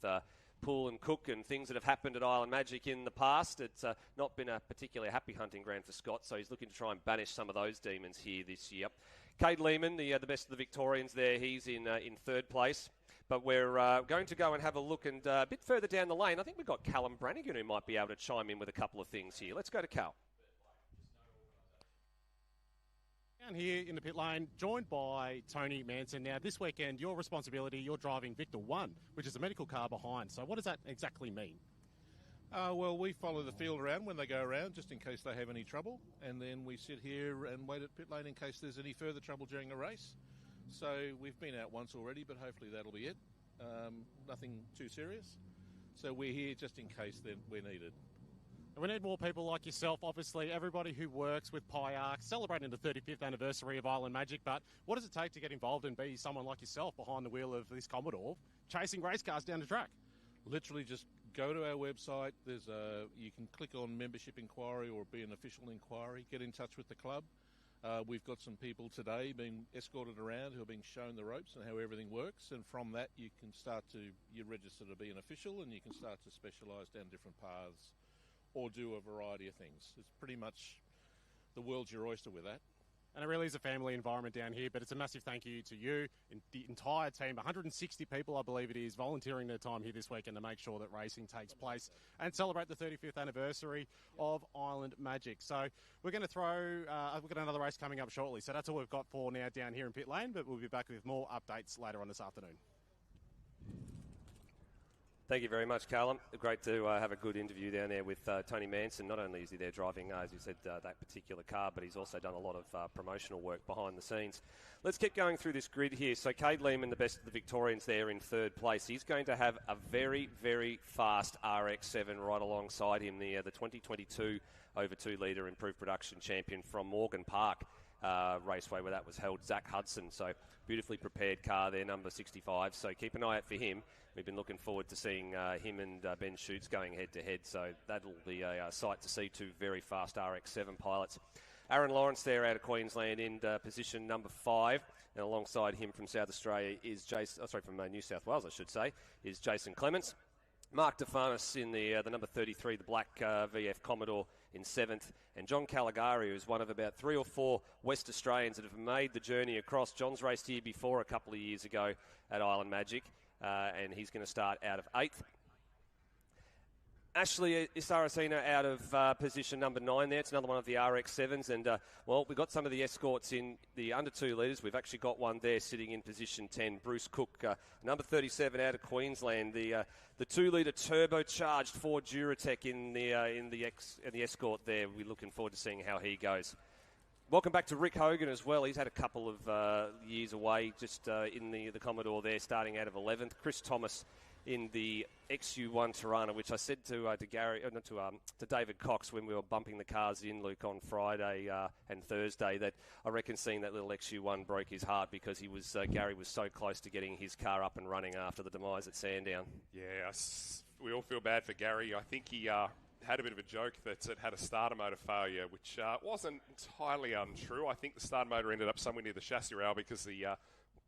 Poole and Cook and things that have happened at Island Magic in the past. It's not been a particularly happy hunting ground for Scott, so he's looking to try and banish some of those demons here this year. Cade Lehman, the best of the Victorians there, he's in third place. But we're going to go and have a look, and a bit further down the lane, I think we've got Callum Brannigan who might be able to chime in with a couple of things here. Let's go to Cal. Down here in the pit lane, joined by Tony Manson. Now, this weekend, your responsibility, you're driving Victor 1, which is a medical car behind. So what does that exactly mean? Well, we follow the field around when they go around, just in case they have any trouble, and then we sit here and wait at pit lane in case there's any further trouble during a race. So we've been out once already, but hopefully that'll be it. Nothing too serious. So we're here just in case we're needed. And we need more people like yourself, obviously, everybody who works with PIARC, celebrating the 35th anniversary of Island Magic. But what does it take to get involved and be someone like yourself behind the wheel of this Commodore, chasing race cars down the track? Literally just go to our website. You can click on membership inquiry or be an official inquiry. Get in touch with the club. We've got some people today being escorted around who are being shown the ropes and how everything works. And from that, you register to be an official, and you can start to specialise down different paths or do a variety of things. It's pretty much the world's your oyster with that. And it really is a family environment down here, but it's a massive thank you to you and the entire team. 160 people, I believe it is, volunteering their time here this weekend to make sure that racing takes place and celebrate the 35th anniversary of Island Magic. So we're going to we've got another race coming up shortly. So that's all we've got for now down here in pit lane, but we'll be back with more updates later on this afternoon. Thank you very much, Callum. Great to have a good interview down there with Tony Manson. Not only is he there driving, as you said, that particular car, but he's also done a lot of promotional work behind the scenes. Let's keep going through this grid here. So Cade Lehman, the best of the Victorians there in third place. He's going to have a very, very fast RX-7 right alongside him, the 2022 over 2 litre improved production champion from Morgan Park Raceway where that was held, Zach Hudson. So beautifully prepared car there, number 65. So keep an eye out for him. We've been looking forward to seeing him and Ben Schutz going head-to-head, so that'll be a sight to see, two very fast RX-7 pilots. Aaron Lawrence there out of Queensland in position number 5, and alongside him from South Australia is from New South Wales, I should say, is Jason Clements. Mark DeFanis in the number 33, the black VF Commodore in 7th, and John Caligari, who's one of about 3 or 4 West Australians that have made the journey across. John's raced here before a couple of years ago at Island Magic. And he's going to start out of 8th. Ashley Saracena out of position number 9 there. It's another one of the RX-7s. And, we've got some of the escorts in the under 2 litres. We've actually got one there sitting in position 10, Bruce Cook, number 37 out of Queensland. The 2 litre turbocharged Ford Duratec in the escort there. We're looking forward to seeing how he goes. Welcome back to Rick Hogan as well. He's had a couple of years away just in the Commodore there, starting out of 11th. Chris Thomas in the XU1 Tirana, which I said to David Cox when we were bumping the cars in, Luke, on Friday and Thursday, that I reckon seeing that little XU1 broke his heart because Gary was so close to getting his car up and running after the demise at Sandown. Yeah, we all feel bad for Gary. I think he had a bit of a joke that it had a starter motor failure, which wasn't entirely untrue. I think the starter motor ended up somewhere near the chassis rail because the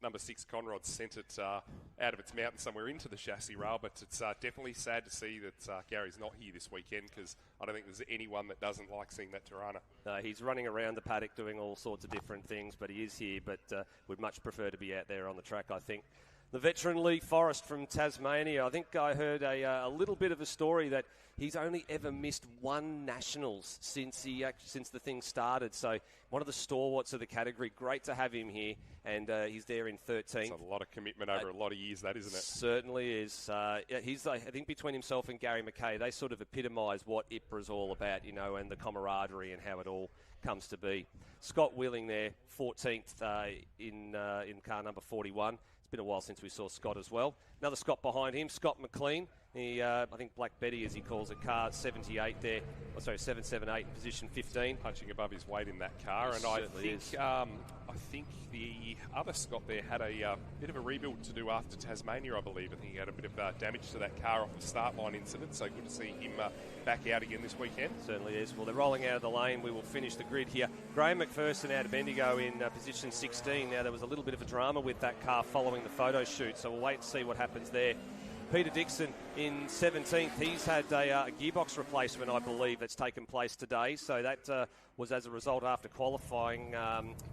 number 6 Conrod sent it out of its mountain somewhere into the chassis rail, but it's definitely sad to see that Gary's not here this weekend, because I don't think there's anyone that doesn't like seeing that Tirana. He's running around the paddock doing all sorts of different things, but he is here, but would much prefer to be out there on the track, I think. The veteran Lee Forrest from Tasmania. I think I heard a little bit of a story that he's only ever missed one Nationals since the thing started. So one of the stalwarts of the category. Great to have him here, and he's there in 13th. It's a lot of commitment over a lot of years, that, isn't it? Certainly is. He's, I think, between himself and Gary McKay, they sort of epitomise what IPRA's all about, and the camaraderie and how it all comes to be. Scott Willing there, 14th in car number 41. It's been a while since we saw Scott as well. Another Scott behind him, Scott McLean. He, I think Black Betty, as he calls it, car 78 there. 778, position 15. Punching above his weight in that car. And I think the other Scott there had a bit of a rebuild to do after Tasmania, I believe. I think he had a bit of damage to that car off the start line incident. So good to see him back out again this weekend. Certainly is. Well, they're rolling out of the lane. We will finish the grid here. Graham McPherson out of Bendigo in position 16. Now, there was a little bit of a drama with that car following the photo shoot, so we'll wait and see what happens there. Peter Dixon in 17th. He's had a gearbox replacement, I believe, that's taken place today. So that was as a result after qualifying.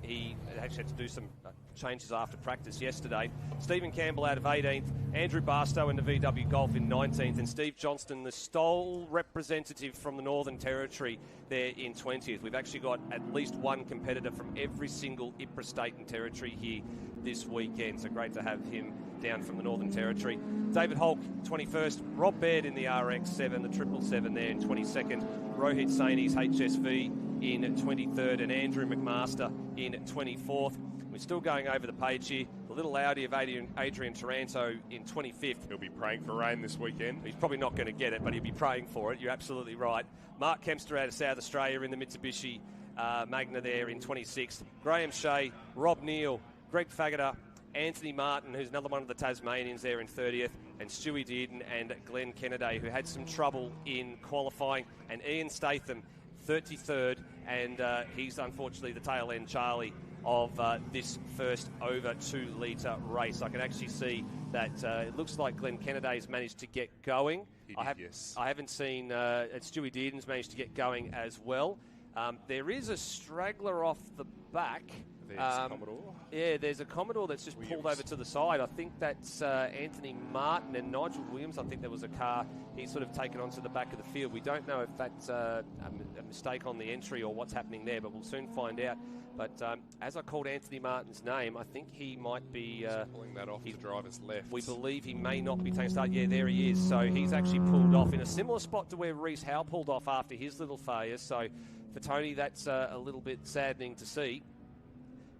He actually had to do some changes after practice yesterday. Stephen Campbell out of 18th. Andrew Barstow in the VW Golf in 19th. And Steve Johnston, the Stoll representative from the Northern Territory, there in 20th. We've actually got at least one competitor from every single IPRA state and territory here this weekend. So great to have him down from the Northern Territory. David Holk, 21st. Rob Baird in the RX-7, the 777 there in 22nd. Rohit Saini's HSV in 23rd. And Andrew McMaster in 24th. We're still going over the page here. The little Audi of Adrian Taranto in 25th. He'll be praying for rain this weekend. He's probably not going to get it, but he'll be praying for it. You're absolutely right. Mark Kempster out of South Australia in the Mitsubishi Magna there in 26th. Graham Shea, Rob Neal, Greg Faggoter, Anthony Martin, who's another one of the Tasmanians there in 30th, and Stewie Dearden and Glenn Kennedy, who had some trouble in qualifying, and Ian Statham, 33rd, and he's unfortunately the tail end Charlie of this first over 2 litre race. I can actually see that it looks like Glenn Kennedy's managed to get going. Yes. I haven't seen Stewie Dearden's managed to get going as well. There is a straggler off the back. There's Commodore. Yeah, there's a Commodore that's just pulled over to the side. I think that's Anthony Martin and Nigel Williams. I think there was a car he's sort of taken onto the back of the field. We don't know if that's a mistake on the entry or what's happening there, but we'll soon find out. But as I called Anthony Martin's name, I think he might be pulling that off the driver's left. We believe he may not be taking start. Yeah, there he is. So he's actually pulled off in a similar spot to where Reece Howe pulled off after his little failure. So for Tony, that's a little bit saddening to see.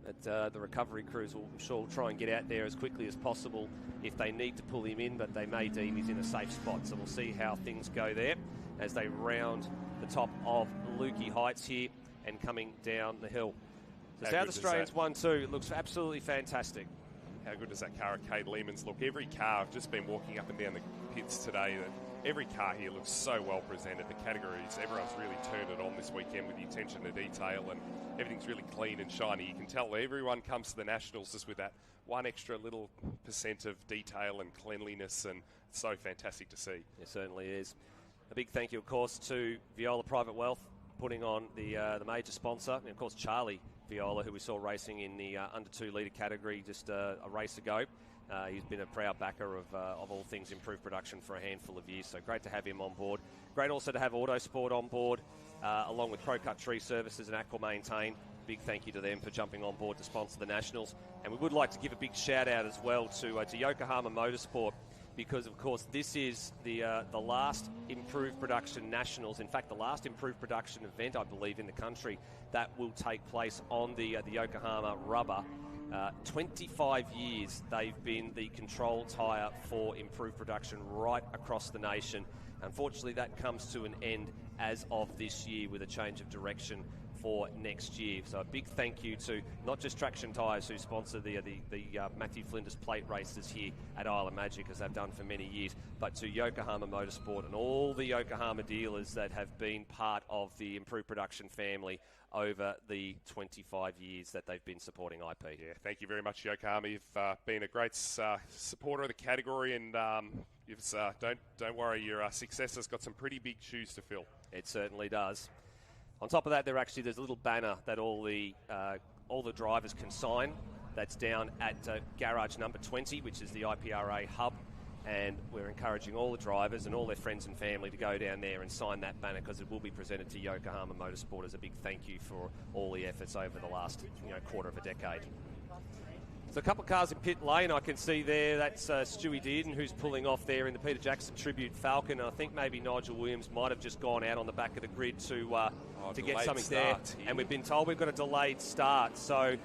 But the recovery crews will, I'm sure, will try and get out there as quickly as possible if they need to pull him in, but they may deem he's in a safe spot. So we'll see how things go there as they round the top of Lukey Heights here and coming down the hill. So South Australians 1-2. It looks absolutely fantastic. How good does that car at Cade Lehman's look? Every car, I've just been walking up and down the pits today, that every car here looks so well presented. The categories, everyone's really turned it on this weekend with the attention to detail, and everything's really clean and shiny. You can tell everyone comes to the Nationals just with that one extra little % of detail and cleanliness, and it's so fantastic to see. It certainly is. A big thank you, of course, to Viola Private Wealth, putting on the major sponsor, and of course Charlie Viola, who we saw racing in the under 2 litre category just a race ago. He's been a proud backer of all things improved production for a handful of years, so great to have him on board. Great also to have Autosport on board, along with Pro Cut Tree Services and Aqua Maintain. Big thank you to them for jumping on board to sponsor the Nationals. And we would like to give a big shout out as well to Yokohama Motorsport, because of course this is the last improved production Nationals, in fact the last improved production event I believe in the country that will take place on the Yokohama rubber. 25 years they've been the control tyre for improved production right across the nation. Unfortunately that comes to an end as of this year with a change of direction for next year. So a big thank you to not just Traction Tyres, who sponsor the Matthew Flinders plate races here at Island Magic, as they've done for many years, but to Yokohama Motorsport and all the Yokohama dealers that have been part of the Improved Production family over the 25 years that they've been supporting IP. Yeah, thank you very much, Yokohama. You've been a great supporter of the category, and don't worry, your success has got some pretty big shoes to fill. It certainly does. On top of that, there's a little banner that all the drivers can sign. That's down at garage number 20, which is the IPRA hub. And we're encouraging all the drivers and all their friends and family to go down there and sign that banner, because it will be presented to Yokohama Motorsport as a big thank you for all the efforts over the last quarter of a decade. So a couple of cars in pit lane I can see there. That's Stewie Dearden, who's pulling off there in the Peter Jackson Tribute Falcon. And I think maybe Nigel Williams might have just gone out on the back of the grid to get something there. And we've been told we've got a delayed start. So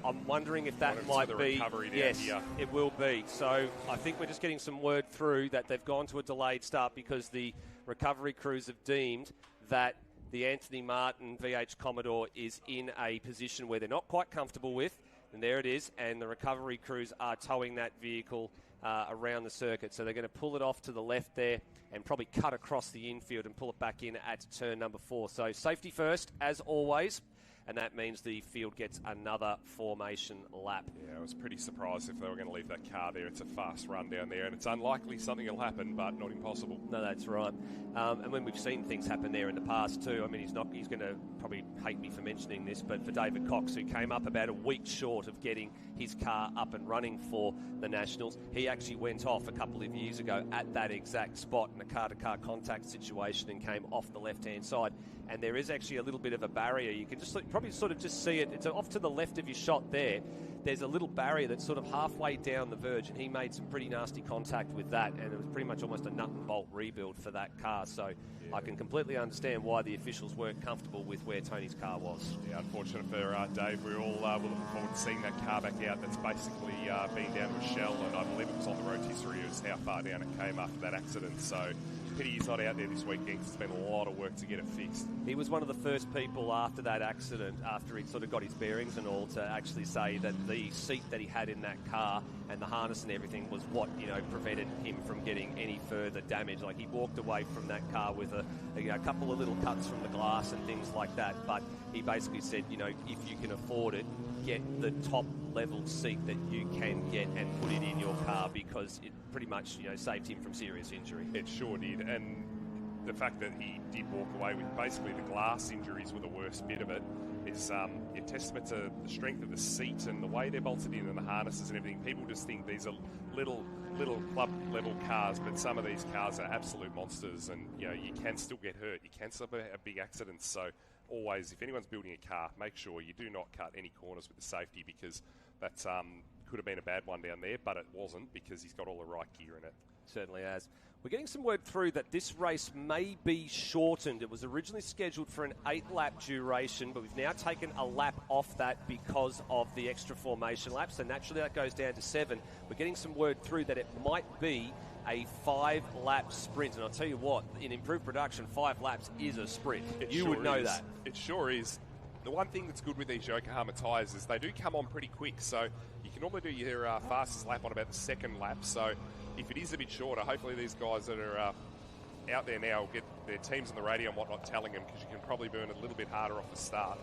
I'm wondering if that might be. Yes, here. It will be. So I think we're just getting some word through that they've gone to a delayed start because the recovery crews have deemed that the Anthony Martin VH Commodore is in a position where they're not quite comfortable with. And there it is, and the recovery crews are towing that vehicle around the circuit. So they're going to pull it off to the left there and probably cut across the infield and pull it back in at turn number 4. So safety first, as always, and that means the field gets another formation lap. Yeah, I was pretty surprised if they were going to leave that car there. It's a fast run down there, and it's unlikely something will happen, but not impossible. No, that's right. And when we've seen things happen there in the past too, I mean, he's going to probably hate me for mentioning this, but for David Cox, who came up about a week short of getting his car up and running for the Nationals, he actually went off a couple of years ago at that exact spot in a car-to-car contact situation and came off the left-hand side. And there is actually a little bit of a barrier. You can just probably sort of just see it. It's off to the left of your shot there. There's a little barrier that's sort of halfway down the verge, and he made some pretty nasty contact with that, and it was pretty much almost a nut and bolt rebuild for that car. So yeah. I can completely understand why the officials weren't comfortable with where Tony's car was. Yeah, unfortunate for Dave. We're all we're looking forward to seeing that car back out. That's basically been down to a shell, and I believe it was on the road history as how far down it came after that accident. So pity he's not out there this weekend, because it's been a lot of work to get it fixed. He was one of the first people after that accident, after he'd sort of got his bearings and all, to actually say that the seat that he had in that car and the harness and everything was what, prevented him from getting any further damage. Like, he walked away from that car with a couple of little cuts from the glass and things like that, but he basically said, if you can afford it, get the top level seat that you can get and put it in your car, because it pretty much, saved him from serious injury. It sure did, and the fact that he did walk away with basically the glass injuries were the worst bit of it is a testament to the strength of the seat and the way they're bolted in and the harnesses and everything. People just think these are little club level cars, but some of these cars are absolute monsters, and you can still get hurt. You can still have big accidents. So always, if anyone's building a car, make sure you do not cut any corners with the safety, because that could have been a bad one down there, but it wasn't, because he's got all the right gear in it. Certainly has. We're getting some word through that this race may be shortened. It was originally scheduled for an 8-lap duration, but we've now taken a lap off that because of the extra formation laps, so naturally that goes down to 7. We're getting some word through that it might be a 5-lap sprint, and I'll tell you what, in improved production, 5 laps is a sprint. You would know that. It sure is. The one thing that's good with these Yokohama tyres is they do come on pretty quick, so you can normally do your fastest lap on about the 2nd lap. So if it is a bit shorter, hopefully these guys that are out there now will get their teams on the radio and whatnot telling them, because you can probably burn a little bit harder off the start.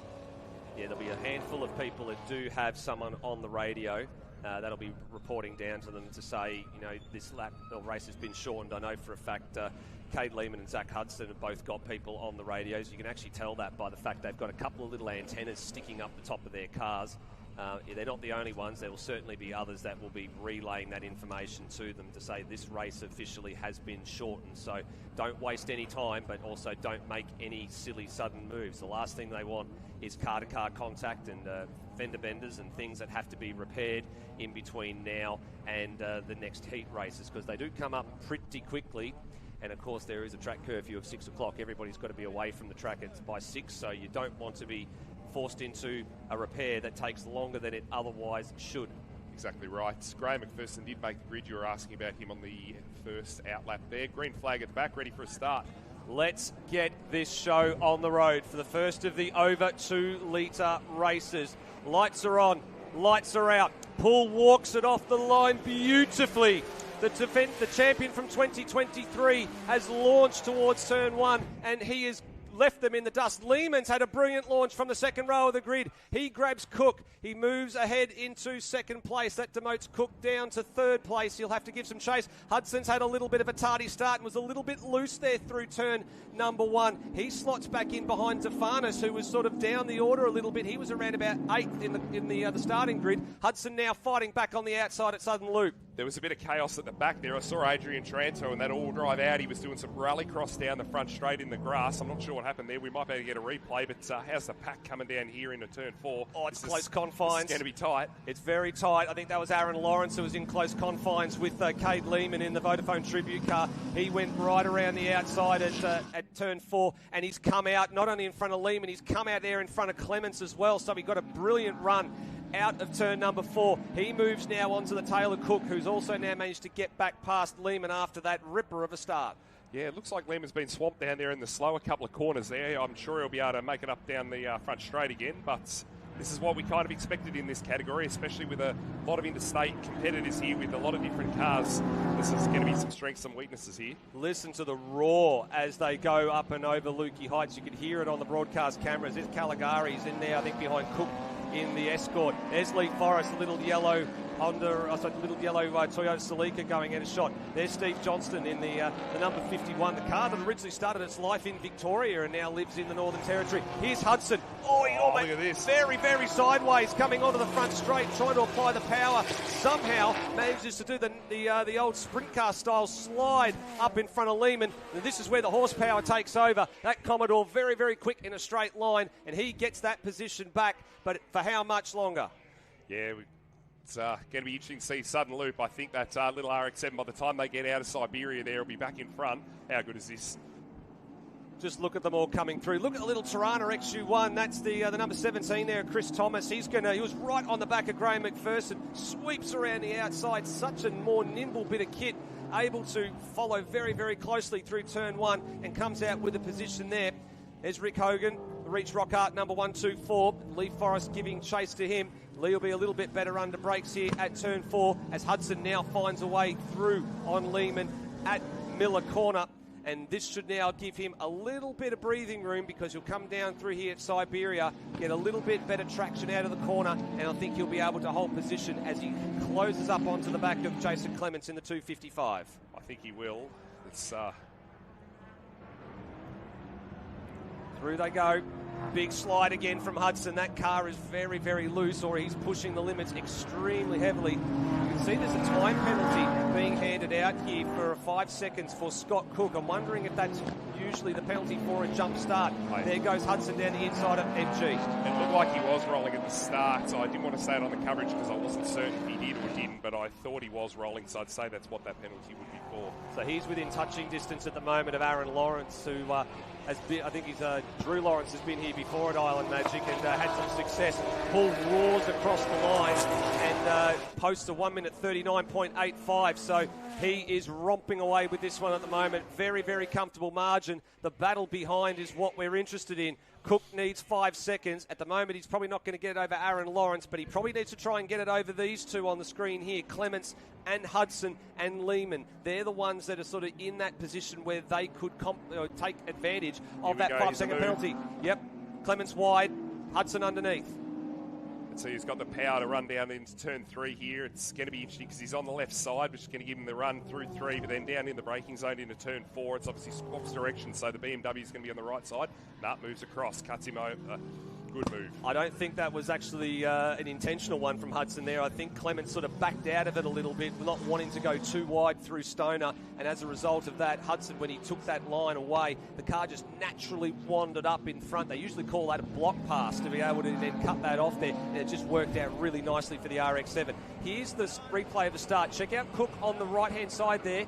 Yeah, there'll be a handful of people that do have someone on the radio that'll be reporting down to them to say, this lap or race has been shortened. I know for a fact Cade Lehman and Zach Hudson have both got people on the radios. You can actually tell that by the fact they've got a couple of little antennas sticking up the top of their cars. They're not the only ones. There will certainly be others that will be relaying that information to them to say this race officially has been shortened. So don't waste any time, but also don't make any silly sudden moves. The last thing they want is car-to-car contact and fender benders and things that have to be repaired in between now and the next heat races, because they do come up pretty quickly. And of course there is a track curfew of 6 o'clock. Everybody's got to be away from the track by 6, so you don't want to be forced into a repair that takes longer than it otherwise should. Exactly right. Graham McPherson did make the grid. You were asking about him on the first outlap there. Green flag at the back, ready for a start. Let's get this show on the road for the first of the over 2 litre races. Lights are on, lights are out. Poole walks it off the line beautifully. The champion from 2023 has launched towards turn 1, and he has left them in the dust. Lehman's had a brilliant launch from the second row of the grid. He grabs Cook. He moves ahead into second place. That demotes Cook down to third place. He'll have to give some chase. Hudson's had a little bit of a tardy start and was a little bit loose there through turn number 1. He slots back in behind Zafanis, who was sort of down the order a little bit. He was around about 8th in the starting grid. Hudson now fighting back on the outside at Southern Loop. There was a bit of chaos at the back there. I saw Adrian Tranto and that all drive out. He was doing some rallycross down the front straight in the grass. I'm not sure what happened there. We might be able to get a replay, but how's the pack coming down here into turn 4? Oh, it's close confines. It's going to be tight. It's very tight. I think that was Aaron Lawrence who was in close confines with Cade Lehman in the Vodafone Tribute car. He went right around the outside at turn 4, and he's come out not only in front of Lehman, he's come out there in front of Clements as well. So he got a brilliant run out of turn number 4. He moves now onto the tail of Cook, who's also now managed to get back past Lehman after that ripper of a start. Yeah, it looks like Lehman's been swamped down there in the slower couple of corners there. I'm sure he'll be able to make it up down the front straight again, but this is what we kind of expected in this category, especially with a lot of interstate competitors here with a lot of different cars. This is going to be some strengths, some weaknesses here. Listen to the roar as they go up and over Lukey Heights. You could hear it on the broadcast cameras. There's Caligari's in there, I think, behind Cook in the Escort. There's Lee Forrest, the little yellow Toyota Celica going at a shot. There's Steve Johnston in the number 51, the car that originally started its life in Victoria and now lives in the Northern Territory. Here's Hudson. Oh, he almost look at this. Very, very sideways, coming onto the front straight, trying to apply the power. Somehow manages to do the old sprint car style slide up in front of Lehman. And this is where the horsepower takes over. That Commodore very, very quick in a straight line, and he gets that position back. But for how much longer? Yeah, it's going to be interesting to see Southern Loop. I think that little RX-7, by the time they get out of Siberia there, will be back in front. How good is this? Just look at them all coming through. Look at the little Tirana XU1. That's the number 17 there, Chris Thomas. He was right on the back of Graham McPherson. Sweeps around the outside. Such a more nimble bit of kit. Able to follow very, very closely through turn 1 and comes out with a position there. There's Rick Hogan, Reach Rockhart, number 124. Lee Forrest giving chase to him. Lee will be a little bit better under brakes here at turn 4 as Hudson now finds a way through on Lehman at Miller Corner. And this should now give him a little bit of breathing room because he'll come down through here at Siberia, get a little bit better traction out of the corner, and I think he'll be able to hold position as he closes up onto the back of Jason Clements in the 255. I think he will. It's Through they go. Big slide again from Hudson. That car is very, very loose, or he's pushing the limits extremely heavily. You can see there's a time penalty being handed out here for 5 seconds for Scott Cook. I'm wondering if that's usually the penalty for a jump start. There goes Hudson down the inside of MG. It looked like he was rolling at the start, so I didn't want to say it on the coverage because I wasn't certain if he did or didn't, but I thought he was rolling, so I'd say that's what that penalty would be for. So he's within touching distance at the moment of Aaron Lawrence, who Drew Lawrence has been here before at Island Magic and had some success. Paul roars across the line and posts a 1 minute 39.85. So he is romping away with this one at the moment. Very, very comfortable margin. The battle behind is what we're interested in. Cook needs 5 seconds. At the moment, he's probably not going to get it over Aaron Lawrence, but he probably needs to try and get it over these two on the screen here, Clements and Hudson and Lehman. They're the ones that are sort of in that position where they could take advantage of that 5 second penalty. Yep, Clements wide, Hudson underneath. So he's got the power to run down into turn 3 here. It's going to be interesting because he's on the left side, which is going to give him the run through 3, but then down in the braking zone into turn 4. It's obviously swaps direction, so the BMW is going to be on the right side. Nut moves across, cuts him over. Good move. I don't think that was actually an intentional one from Hudson there. I think Clements sort of backed out of it a little bit, not wanting to go too wide through Stoner. And as a result of that, Hudson, when he took that line away, the car just naturally wandered up in front. They usually call that a block pass to be able to then cut that off there. And it just worked out really nicely for the RX-7. Here's the replay of the start. Check out Cook on the right-hand side there.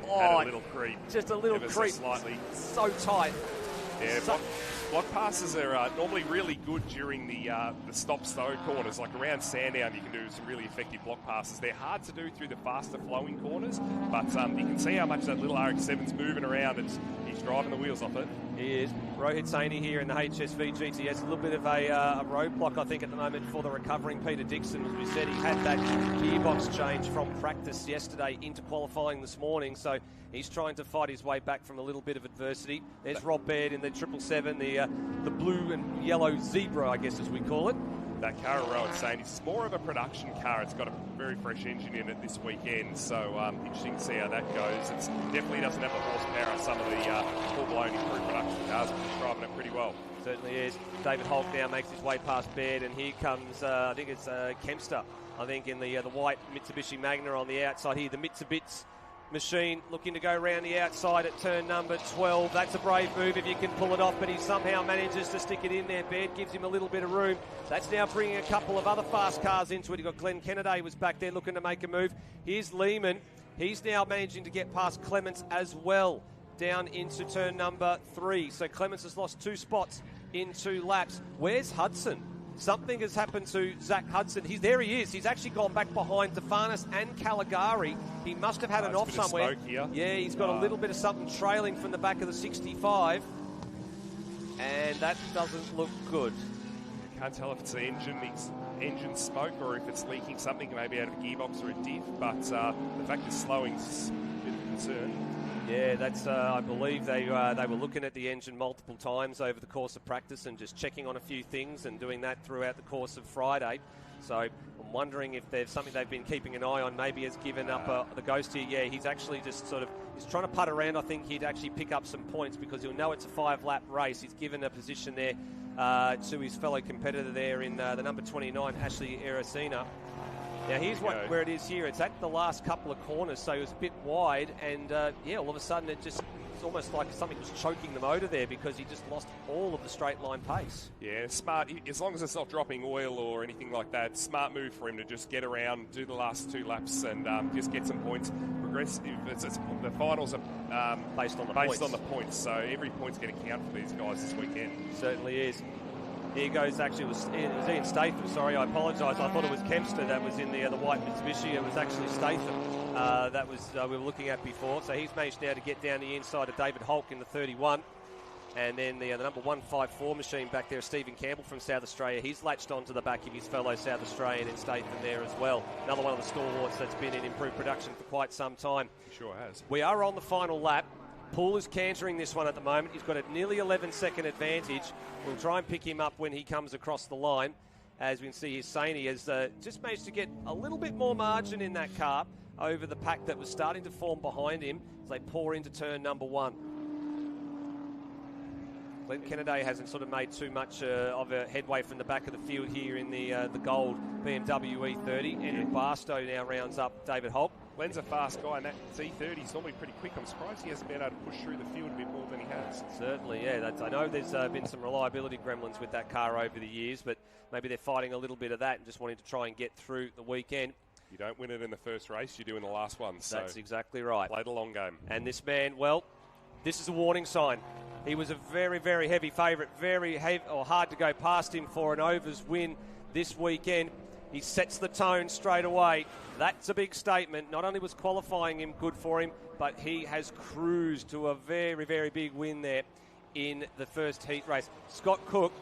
Had a little creep. Just a little creep. So slightly. So tight. Yeah, block passes are normally really good during the stop-start corners, like around Sandown. You can do some really effective block passes. They're hard to do through the faster flowing corners, but you can see how much that little RX-7's moving around. He's driving the wheels off it. He is. Rohit Saini here in the HSV GTS. A little bit of a roadblock, I think, at the moment for the recovering Peter Dixon. As we said, he had that gearbox change from practice yesterday into qualifying this morning, so he's trying to fight his way back from a little bit of adversity. There's Rob Baird in the 777, the blue and yellow zebra, I guess, as we call it. That car, Rohit Saini, it's more of a production car. It's got a very fresh engine in it this weekend, so interesting to see how that goes. It definitely doesn't have the horsepower of some of the full-blown improved production cars, but he's driving it pretty well. Certainly is. David Holt now makes his way past Baird, and here comes, I think it's Kempster, I think, in the white Mitsubishi Magna on the outside here. The Mitsubitsu machine looking to go around the outside at turn number 12. That's a brave move if you can pull it off, but he somehow manages to stick it in there. Baird gives him a little bit of room. That's now bringing a couple of other fast cars into it. You've got Glenn Kennedy was back there looking to make a move. Here's Lehman. He's now managing to get past Clements as well, down into turn number 3. So Clements has lost 2 spots in 2 laps. Where's Hudson? Something has happened to Zach Hudson. There he is. He's actually gone back behind Stefanis and Caligari. He must have had an off somewhere. Yeah, he's got a little bit of something trailing from the back of the 65. And that doesn't look good. I can't tell if it's the engine smoke or if it's leaking something, maybe out of a gearbox or a diff. But the fact it's slowing is a bit of a concern. Yeah, that's. I believe they were looking at the engine multiple times over the course of practice and just checking on a few things and doing that throughout the course of Friday. So I'm wondering if there's something they've been keeping an eye on. Maybe has given up the ghost here. Yeah, he's actually just he's trying to putt around. I think he'd actually pick up some points because he'll know it's a 5-lap race. He's given a position there to his fellow competitor there in the number 29, Ashley Erasina. Now, here's where it is here. It's at the last couple of corners, so it was a bit wide, and all of a sudden it's almost like something was choking the motor there because he just lost all of the straight line pace. Yeah, smart. As long as it's not dropping oil or anything like that, smart move for him to just get around, do the last 2 laps, and just get some points. The finals are based on the points, so every point's going to count for these guys this weekend. Certainly is. Here goes, actually, it was Ian Statham, sorry, I apologise. I thought it was Kempster that was in the white Mitsubishi. It was actually Statham that was we were looking at before. So he's managed now to get down the inside of David Hulk in the 31. And then the number 154 machine back there, Stephen Campbell from South Australia. He's latched onto the back of his fellow South Australian in Statham there as well. Another one of the stalwarts that's been in improved production for quite some time. He sure has. We are on the final lap. Poole is cantering this one at the moment. He's got a nearly 11-second advantage. We'll try and pick him up when he comes across the line. As we can see here, Saini has just managed to get a little bit more margin in that car over the pack that was starting to form behind him as they pour into turn number 1. Glenn Kennedy hasn't made too much of a headway from the back of the field here in the gold BMW E30. Andrew Barstow now rounds up David Holt. Glenn's a fast guy, and that E30 is normally pretty quick. I'm surprised he hasn't been able to push through the field a bit more than he has. Certainly, yeah. I know there's been some reliability gremlins with that car over the years, but maybe they're fighting a little bit of that and just wanting to try and get through the weekend. You don't win it in the first race, you do in the last one. So that's exactly right. Play the long game. And this man, well, this is a warning sign. He was a very, very heavy favourite, hard to go past him for an overs win this weekend. He sets the tone straight away. That's a big statement. Not only was qualifying him good for him, but he has cruised to a very, very big win there in the first heat race. Scott Cook,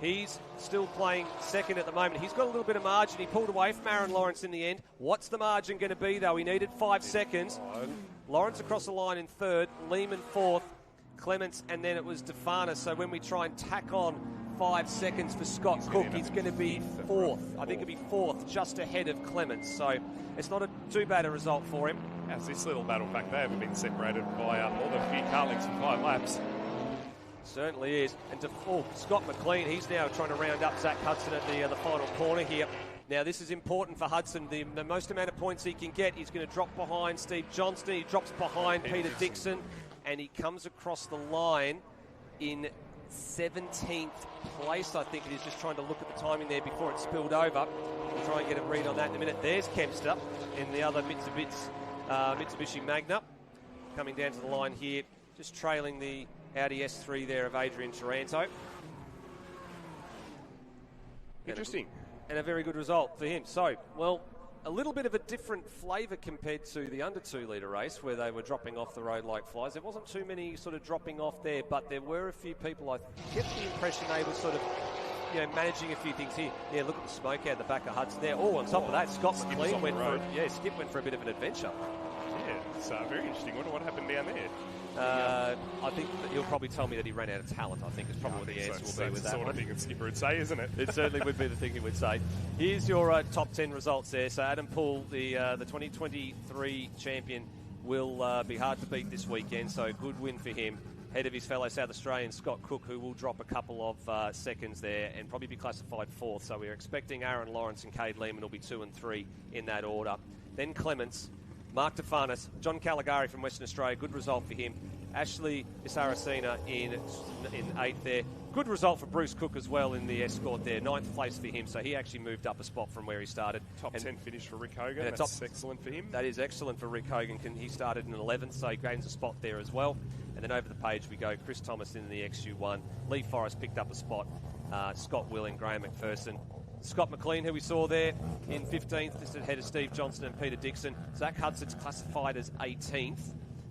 he's still playing second at the moment. He's got a little bit of margin. He pulled away from Aaron Lawrence in the end. What's the margin going to be, though? He needed 5 seconds. Lawrence across the line in third, Lehman fourth, Clements, and then it was Stefanis. So when we try and tack on 5 seconds for Scott Cook, he's going to be fourth. I think he'll be fourth, just ahead of Clements. So it's not too bad a result for him. How's this little battle back? They haven't been separated by more than a few car lengths for 5 laps. Certainly is. And Scott McLean, he's now trying to round up Zach Hudson at the final corner here. Now, this is important for Hudson. The most amount of points he can get, he's going to drop behind Steve Johnston. He drops behind Peter Dixon, and he comes across the line in 17th place, I think it is. Just trying to look at the timing there before it spilled over. We'll try and get a read on that in a minute. There's Kempster in the other Mitsubishi Magna coming down to the line here, just trailing the Audi S3 there of Adrian Taranto. Interesting. And a very good result for him. So, well, a little bit of a different flavour compared to the under 2 litre race where they were dropping off the road like flies. There wasn't too many sort of dropping off there, but there were a few people, I get the impression they were sort of, managing a few things here. Yeah, look at the smoke out the back of Hudson there. Oh, on top of that, Scott McLean went Skip went for a bit of an adventure. Yeah, it's very interesting. Wonder what happened down there. I think that he'll probably tell me that he ran out of talent. I think is probably what the answer will be with that sort one. of thing a skipper would say, isn't it? It certainly would be the thing he would say. Here's your top 10 results there. So Adam Poole, the 2023 champion, will be hard to beat this weekend. So good win for him. Ahead of his fellow South Australian Scott Cook, who will drop a couple of seconds there and probably be classified 4th. So we're expecting Aaron Lawrence and Cade Lehman will be 2 and 3 in that order. Then Clements, Mark Defanis, John Caligari from Western Australia, good result for him. Ashley Isaracina in 8th there. Good result for Bruce Cook as well in the escort there. 9th place for him, so he actually moved up a spot from where he started. Top 10 finish for Rick Hogan. That's excellent for him. That is excellent for Rick Hogan. He started in 11th, so he gains a spot there as well. And then over the page we go. Chris Thomas in the XU1. Lee Forrest picked up a spot. Scott Willing, Graham McPherson. Scott McLean, who we saw there in 15th, just ahead of Steve Johnson and Peter Dixon. Zach Hudson's classified as 18th.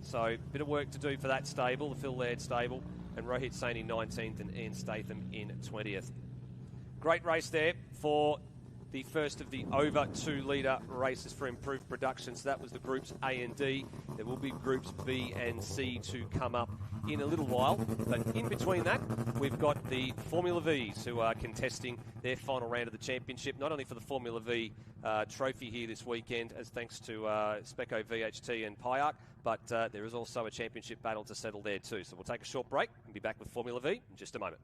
So a bit of work to do for that stable, the Phil Laird stable. And Rohit Saini 19th and Ian Statham in 20th. Great race there for the first of the over 2 litre races for improved production. So that was the groups A and D. There will be groups B and C to come up in a little while. But in between that, we've got the Formula Vs who are contesting their final round of the championship, not only for the Formula V trophy here this weekend, as thanks to Speco VHT and Pyac, but there is also a championship battle to settle there too. So we'll take a short break and be back with Formula V in just a moment.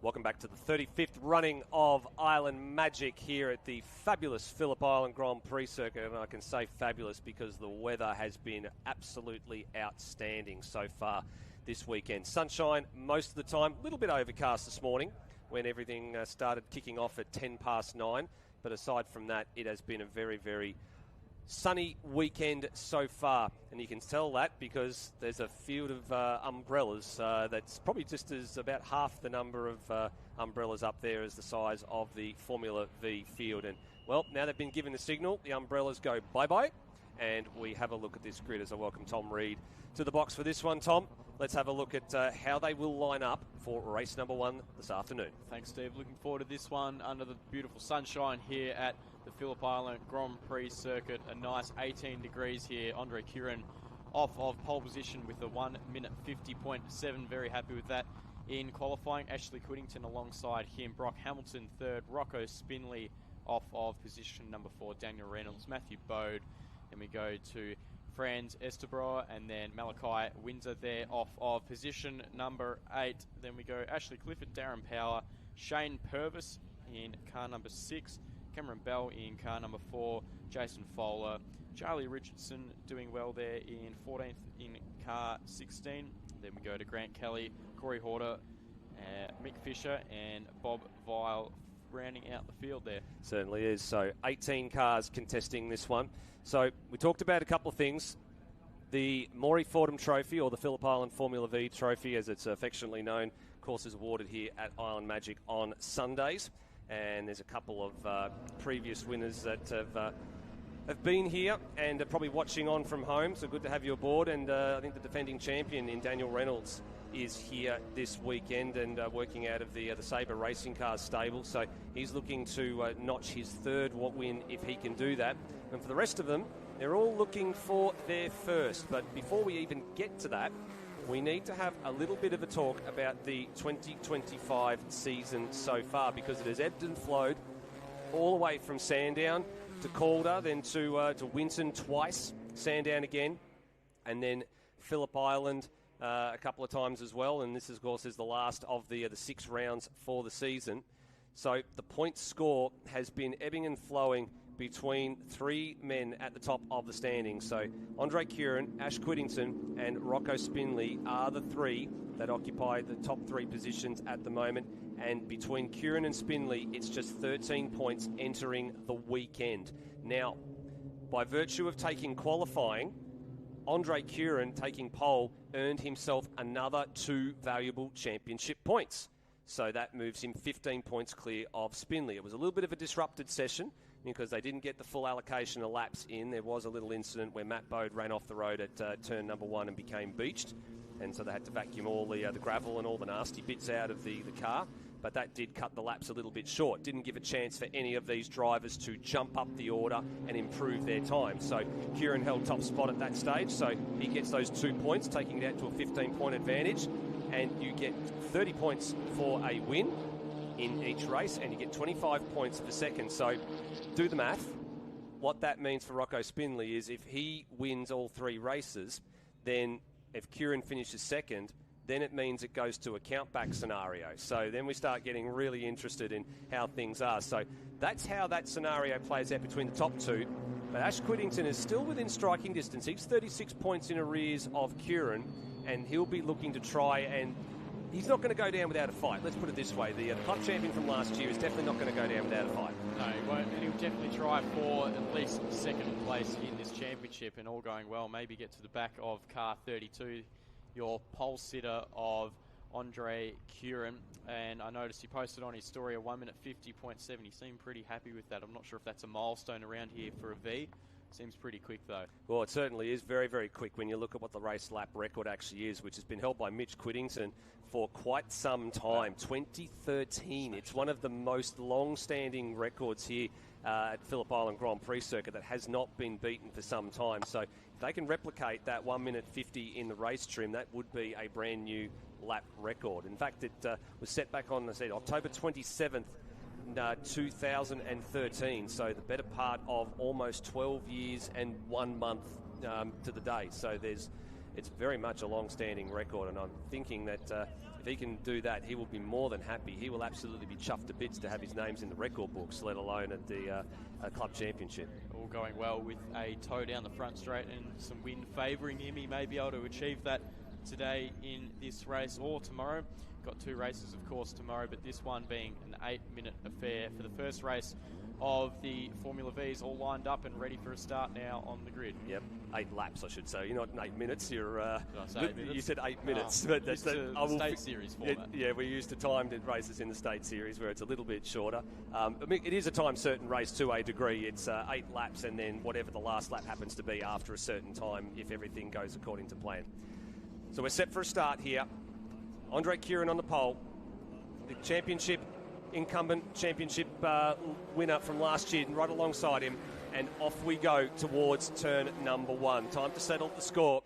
Welcome back to the 35th running of Island Magic here at the fabulous Phillip Island Grand Prix circuit. And I can say fabulous because the weather has been absolutely outstanding so far this weekend. Sunshine most of the time, a little bit overcast this morning when everything started kicking off at 9:10. But aside from that, it has been a very, very sunny weekend so far, and you can tell that because there's a field of umbrellas that's probably just as about half the number of umbrellas up there as the size of the Formula V field. And well, now they've been given the signal, the umbrellas go bye-bye, and we have a look at this grid as I welcome Tom Reed to the box for this one. Tom, let's have a look at how they will line up for race number 1 this afternoon. Thanks, Steve. Looking forward to this one under the beautiful sunshine here at the Phillip Island Grand Prix circuit. A nice 18 degrees here. Andre Curran off of pole position with a 1 minute 50.7. Very happy with that. In qualifying, Ashley Whittington alongside him. Brock Hamilton third. Rocco Spinley off of position number 4. Daniel Reynolds, Matthew Bode. Then we go to Franz Esterbrough and then Malachi Windsor there off of position number 8. Then we go Ashley Clifford, Darren Power, Shane Purvis in car number 6. Cameron Bell in car number 4, Jason Fowler, Charlie Richardson doing well there in 14th in car 16. Then we go to Grant Kelly, Corey Horter, Mick Fisher and Bob Vile rounding out the field there. Certainly is. So 18 cars contesting this one. So we talked about a couple of things. The Maury Fordham Trophy, or the Phillip Island Formula V Trophy as it's affectionately known, of course is awarded here at Island Magic on Sundays. And there's a couple of previous winners that have have been here and are probably watching on from home, so good to have you aboard. And I think the defending champion in Daniel Reynolds is here this weekend and working out of the Sabre Racing Cars stable. So he's looking to notch his third win if he can do that. And for the rest of them, they're all looking for their first. But before we even get to that, we need to have a little bit of a talk about the 2025 season so far, because it has ebbed and flowed all the way from Sandown to Calder, then to Winton twice, Sandown again, and then Phillip Island a couple of times as well. And this, of course, is the last of the 6 rounds for the season. So the point score has been ebbing and flowing between 3 men at the top of the standings. So Andre Curran, Ash Quiddington and Rocco Spinley are the 3 that occupy the top 3 positions at the moment. And between Curran and Spinley, it's just 13 points entering the weekend. Now, by virtue of taking qualifying, Andre Curran taking pole earned himself another 2 valuable championship points. So that moves him 15 points clear of Spinley. It was a little bit of a disrupted session because they didn't get the full allocation of laps in. There was a little incident where Matt Bode ran off the road at turn number 1 and became beached. And so they had to vacuum all the gravel and all the nasty bits out of the car. But that did cut the laps a little bit short. Didn't give a chance for any of these drivers to jump up the order and improve their time. So Curran held top spot at that stage. So he gets those 2 points, taking it out to a 15-point advantage. And you get 30 points for a win in each race, and you get 25 points for second. So do the math. What that means for Rocco Spinley is if he wins all 3 races, then if Curran finishes second, then it means it goes to a count-back scenario. So then we start getting really interested in how things are. So that's how that scenario plays out between the top 2. But Ash Quiddington is still within striking distance. He's 36 points in arrears of Curran, and he'll be looking to try and... He's not going to go down without a fight. Let's put it this way. The club champion from last year is definitely not going to go down without a fight. No, he won't. And he'll definitely try for at least second place in this championship, and all going well, maybe get to the back of car 32, your pole sitter of Andre Curran. And I noticed he posted on his story a 1 minute 50.7. He seemed pretty happy with that. I'm not sure if that's a milestone around here for a V. Seems pretty quick, though. Well, it certainly is very, very quick when you look at what the race lap record actually is, which has been held by Mitch Quiddington for quite some time, 2013. It's one of the most long-standing records here at Phillip Island Grand Prix circuit that has not been beaten for some time. So if they can replicate that 1 minute 50 in the race trim, that would be a brand new lap record. In fact, it was set back on, October 27th, 2013, so the better part of almost 12 years and 1 month to the day. So it's very much a long-standing record, and I'm thinking that if he can do that, he will be more than happy. He will absolutely be chuffed to bits to have his names in the record books, let alone at the club championship. All going well with a toe down the front straight and some wind favouring him. He may be able to achieve that today in this race or tomorrow. Got 2 races, of course, tomorrow, but this one being an 8-minute affair for the first race of the Formula V's, all lined up and ready for a start now on the grid. Yep, 8 laps, I should say. You're not in 8 minutes. You're. Did I say 8 minutes? You said 8 minutes. But that's the state series format. Yeah, we're used to timed races in the state series where it's a little bit shorter. I mean, it is a time certain race to a degree. It's 8 laps and then whatever the last lap happens to be after a certain time if everything goes according to plan. So we're set for a start here. Andre Curran on the pole, the incumbent championship winner from last year, and right alongside him, and off we go towards turn number 1. Time to settle the score,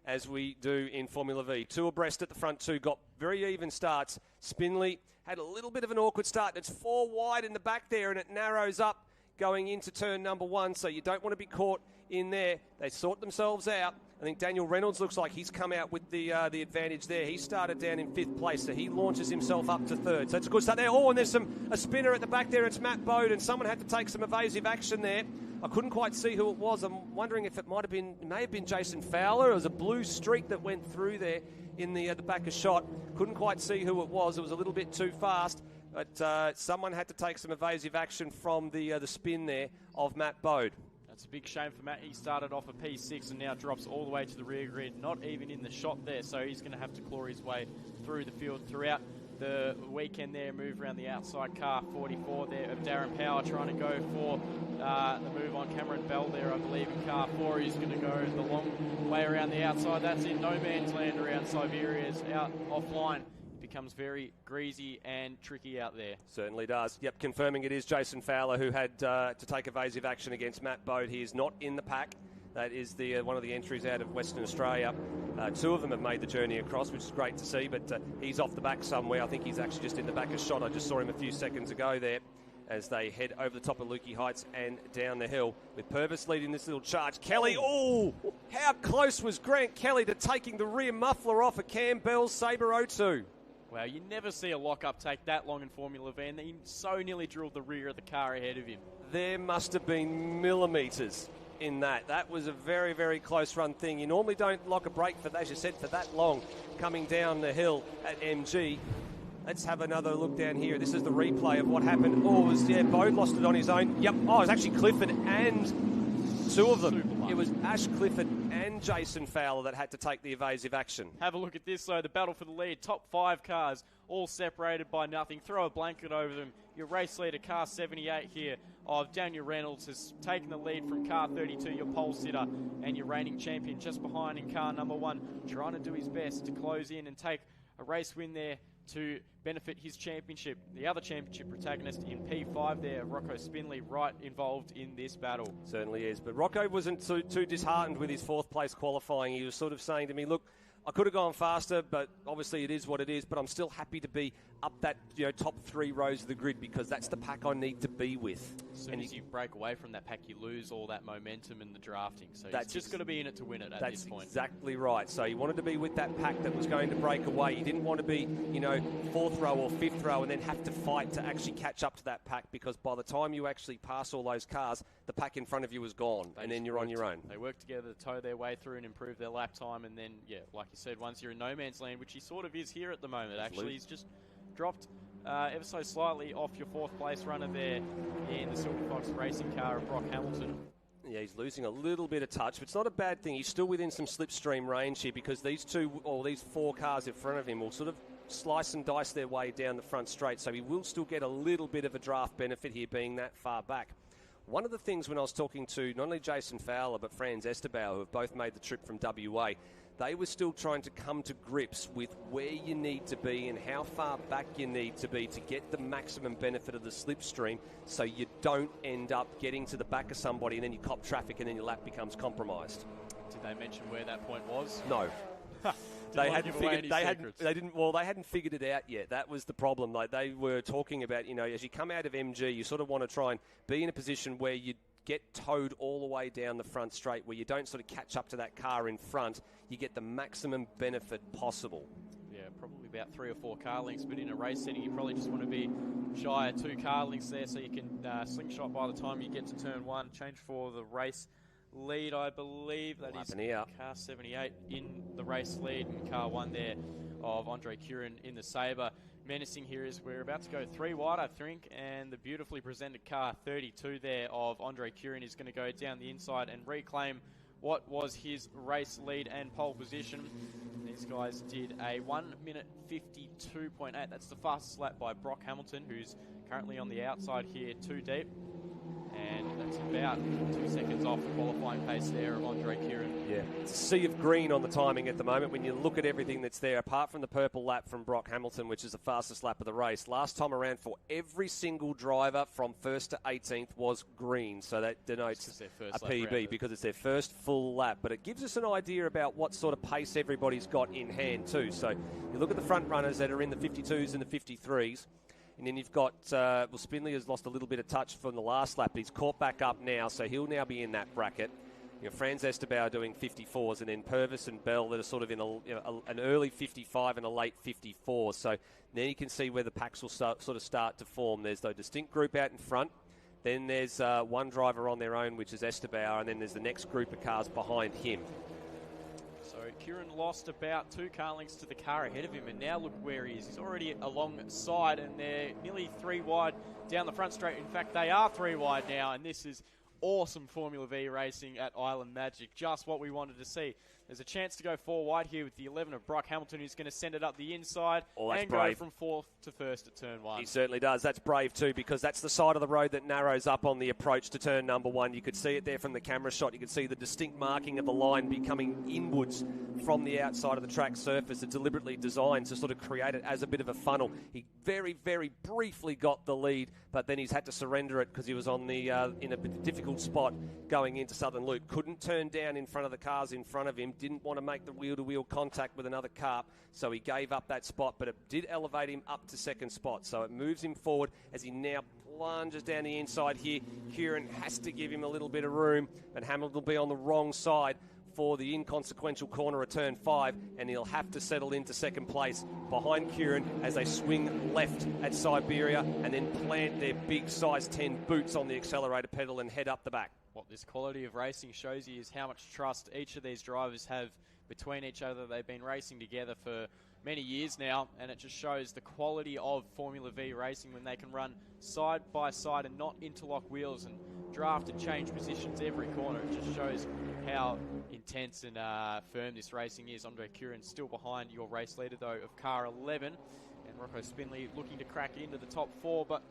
as we do in Formula V. 2 abreast at the front 2, got very even starts. Spinley had a little bit of an awkward start. It's 4 wide in the back there, and it narrows up going into turn number 1, so you don't want to be caught in there. They sort themselves out. I think Daniel Reynolds looks like he's come out with the advantage there. He started down in 5th place, so he launches himself up to 3rd. So it's a good start there. Oh, and there's a spinner at the back there. It's Matt Bode, and someone had to take some evasive action there. I couldn't quite see who it was. I'm wondering if it may have been Jason Fowler. It was a blue streak that went through there in the back of shot. Couldn't quite see who it was. It was a little bit too fast. But someone had to take some evasive action from the spin there of Matt Bode. That's a big shame for Matt. He started off a P6 and now drops all the way to the rear grid, not even in the shot there. So he's going to have to claw his way through the field throughout the weekend there, move around the outside car 44 there of Darren Power trying to go for the move on Cameron Bell there, I believe, in car 4. He's going to go the long way around the outside. That's in no man's land around Siberia's out offline. It becomes very greasy and tricky out there. Certainly does. Yep, confirming it is Jason Fowler who had to take evasive action against Matt Bode. He is not in the pack. That is the one of the entries out of Western Australia. Two of them have made the journey across, which is great to see, but he's off the back somewhere. I think he's actually just in the back of shot. I just saw him a few seconds ago there as they head over the top of Lukey Heights and down the hill, with Purvis leading this little charge. Kelly, how close was Grant Kelly to taking the rear muffler off of Cam Bell's Sabre 02? Wow, you never see a lock-up take that long in Formula V, and he so nearly drilled the rear of the car ahead of him. There must have been millimetres in that. That was a very, very close run thing. You normally don't lock a brake for, as you said, for that long coming down the hill at MG. Let's have another look down here. This is the replay of what happened. Bode lost it on his own. Yep. It was actually Clifford and two of them. It was Ash Clifford and Jason Fowler that had to take the evasive action. Have a look at this, though. The battle for the lead. Top 5 cars, all separated by nothing. Throw a blanket over them. Your race leader, car 78 here, of Daniel Reynolds, has taken the lead from car 32, your pole sitter, and your reigning champion just behind in car number 1, trying to do his best to close in and take a race win there to benefit his championship. The other championship protagonist in P5 there, Rocco Spinley, right involved in this battle. Certainly is. But Rocco wasn't too disheartened with his 4th place qualifying. He was sort of saying to me, look, I could have gone faster, but obviously it is what it is. But I'm still happy to be up that top 3 rows of the grid because that's the pack I need to be with. As soon as you break away from that pack, you lose all that momentum in the drafting. So that's just got to be in it to win it at this point. That's exactly right. So you wanted to be with that pack that was going to break away. You didn't want to be, 4th row or 5th row and then have to fight to actually catch up to that pack because by the time you actually pass all those cars, the pack in front of you is gone and then you're on your own. They work together to tow their way through and improve their lap time and then, like you said, once you're in no man's land, which he sort of is here at the moment, actually. He's just dropped ever so slightly off your 4th place runner there in the Silver Fox racing car of Brock Hamilton. Yeah, he's losing a little bit of touch, but it's not a bad thing. He's still within some slipstream range here because these 4 cars in front of him will sort of slice and dice their way down the front straight, so he will still get a little bit of a draft benefit here being that far back. One of the things when I was talking to not only Jason Fowler but Franz Esterbauer, who have both made the trip from WA, they were still trying to come to grips with where you need to be and how far back you need to be to get the maximum benefit of the slipstream so you don't end up getting to the back of somebody and then you cop traffic and then your lap becomes compromised. Did they mention where that point was? No. They hadn't figured it out yet. That was the problem. Like they were talking about, as you come out of MG, you sort of want to try and be in a position where you get towed all the way down the front straight, where you don't sort of catch up to that car in front. You get the maximum benefit possible. Yeah, probably about 3 or 4 car lengths, but in a race setting, you probably just want to be shy of 2 car lengths there so you can slingshot by the time you get to turn 1. Change for the race lead, I believe. That is car 78 in the race lead, and car 1 there of Andre Curran in the Sabre. Menacing here is we're about to go 3 wide, I think, and the beautifully presented car 32 there of Andre Curran is going to go down the inside and reclaim what was his race lead and pole position. These guys did a 1 minute 52.8. That's the fastest lap by Brock Hamilton, who's currently on the outside here, 2 deep. And that's about 2 seconds off the qualifying pace there of Andre Curran. Yeah, it's a sea of green on the timing at the moment when you look at everything that's there, apart from the purple lap from Brock Hamilton, which is the fastest lap of the race. Last time around for every single driver from 1st to 18th was green, so that denotes a PB because it's their first full lap. But it gives us an idea about what sort of pace everybody's got in hand too. So you look at the front runners that are in the 52s and the 53s. And then you've got, Spinley has lost a little bit of touch from the last lap, but he's caught back up now, so he'll now be in that bracket. Franz Esterbauer doing 54s, and then Purvis and Bell that are sort of in an early 55 and a late 54. So now you can see where the packs will start to form. There's the distinct group out in front. Then there's one driver on their own, which is Esterbauer, and then there's the next group of cars behind him. So Curran lost about 2 car lengths to the car ahead of him, and now look where he is. He's already alongside, and they're nearly 3 wide down the front straight. In fact, they are 3 wide now, and this is awesome Formula V racing at Island Magic. Just what we wanted to see. There's a chance to go 4 wide here with the 11 of Brock Hamilton, who's going to send it up the inside and brave. go from 4th to 1st at turn 1. He certainly does. That's brave too, because that's the side of the road that narrows up on the approach to turn number 1. You could see it there from the camera shot. You could see the distinct marking of the line becoming inwards from the outside of the track surface. It's deliberately designed to sort of create it as a bit of a funnel. He very, very briefly got the lead, but then he's had to surrender it because he was on the in a difficult spot going into Southern Loop. Couldn't turn down in front of the cars in front of him. Didn't want to make the wheel-to-wheel contact with another car, so he gave up that spot, but it did elevate him up to 2nd spot. So it moves him forward as he now plunges down the inside here. Kieran has to give him a little bit of room, but Hamilton will be on the wrong side for the inconsequential corner of turn 5, and he'll have to settle into 2nd place behind Kieran as they swing left at Siberia and then plant their big size 10 boots on the accelerator pedal and head up the back. What this quality of racing shows you is how much trust each of these drivers have between each other. They've been racing together for many years now, and it just shows the quality of Formula V racing when they can run side by side and not interlock wheels and draft and change positions every corner. It just shows how intense and firm this racing is. Andre Kieran still behind your race leader, though, of car 11, and Rocco Spinley looking to crack into the top 4, but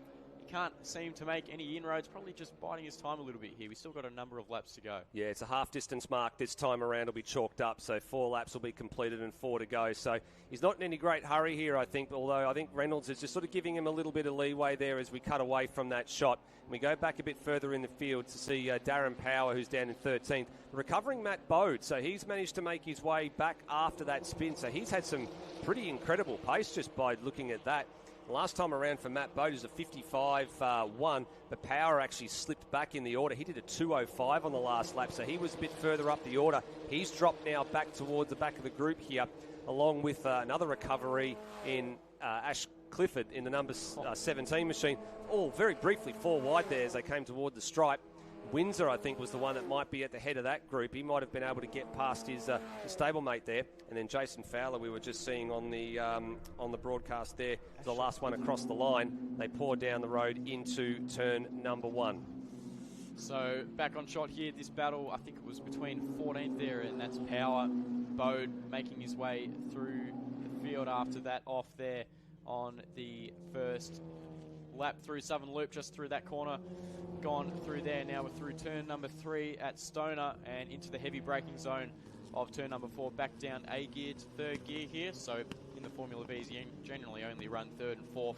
he can't seem to make any inroads, probably just biding his time a little bit here. We've still got a number of laps to go. Yeah, it's a half-distance mark this time around. Will be chalked up, so 4 laps will be completed and 4 to go. So he's not in any great hurry here, I think, although I think Reynolds is just sort of giving him a little bit of leeway there as we cut away from that shot. And we go back a bit further in the field to see Darren Power, who's down in 13th. Recovering Matt Bode, so he's managed to make his way back after that spin. So he's had some pretty incredible pace just by looking at that. Last time around for Matt Bode is a 55.1, but Power actually slipped back in the order. He did a 2.05 on the last lap, so he was a bit further up the order. He's dropped now back towards the back of the group here, along with another recovery in Ash Clifford in the number 17 machine. All very briefly 4 wide there as they came toward the stripe. Windsor, I think, was the one that might be at the head of that group. He might have been able to get past his stablemate there. And then Jason Fowler, we were just seeing on the broadcast there, the last one across the line. They poured down the road into turn number 1. So back on shot here, this battle, I think it was between 14th there, and that's Power. Bode making his way through the field after that off there on the first lap through Southern Loop, just through that corner. Gone through there. Now we're through turn number 3 at Stoner and into the heavy braking zone of turn number 4, back down A gear to 3rd gear here. So in the Formula Vs, you generally only run 3rd and 4th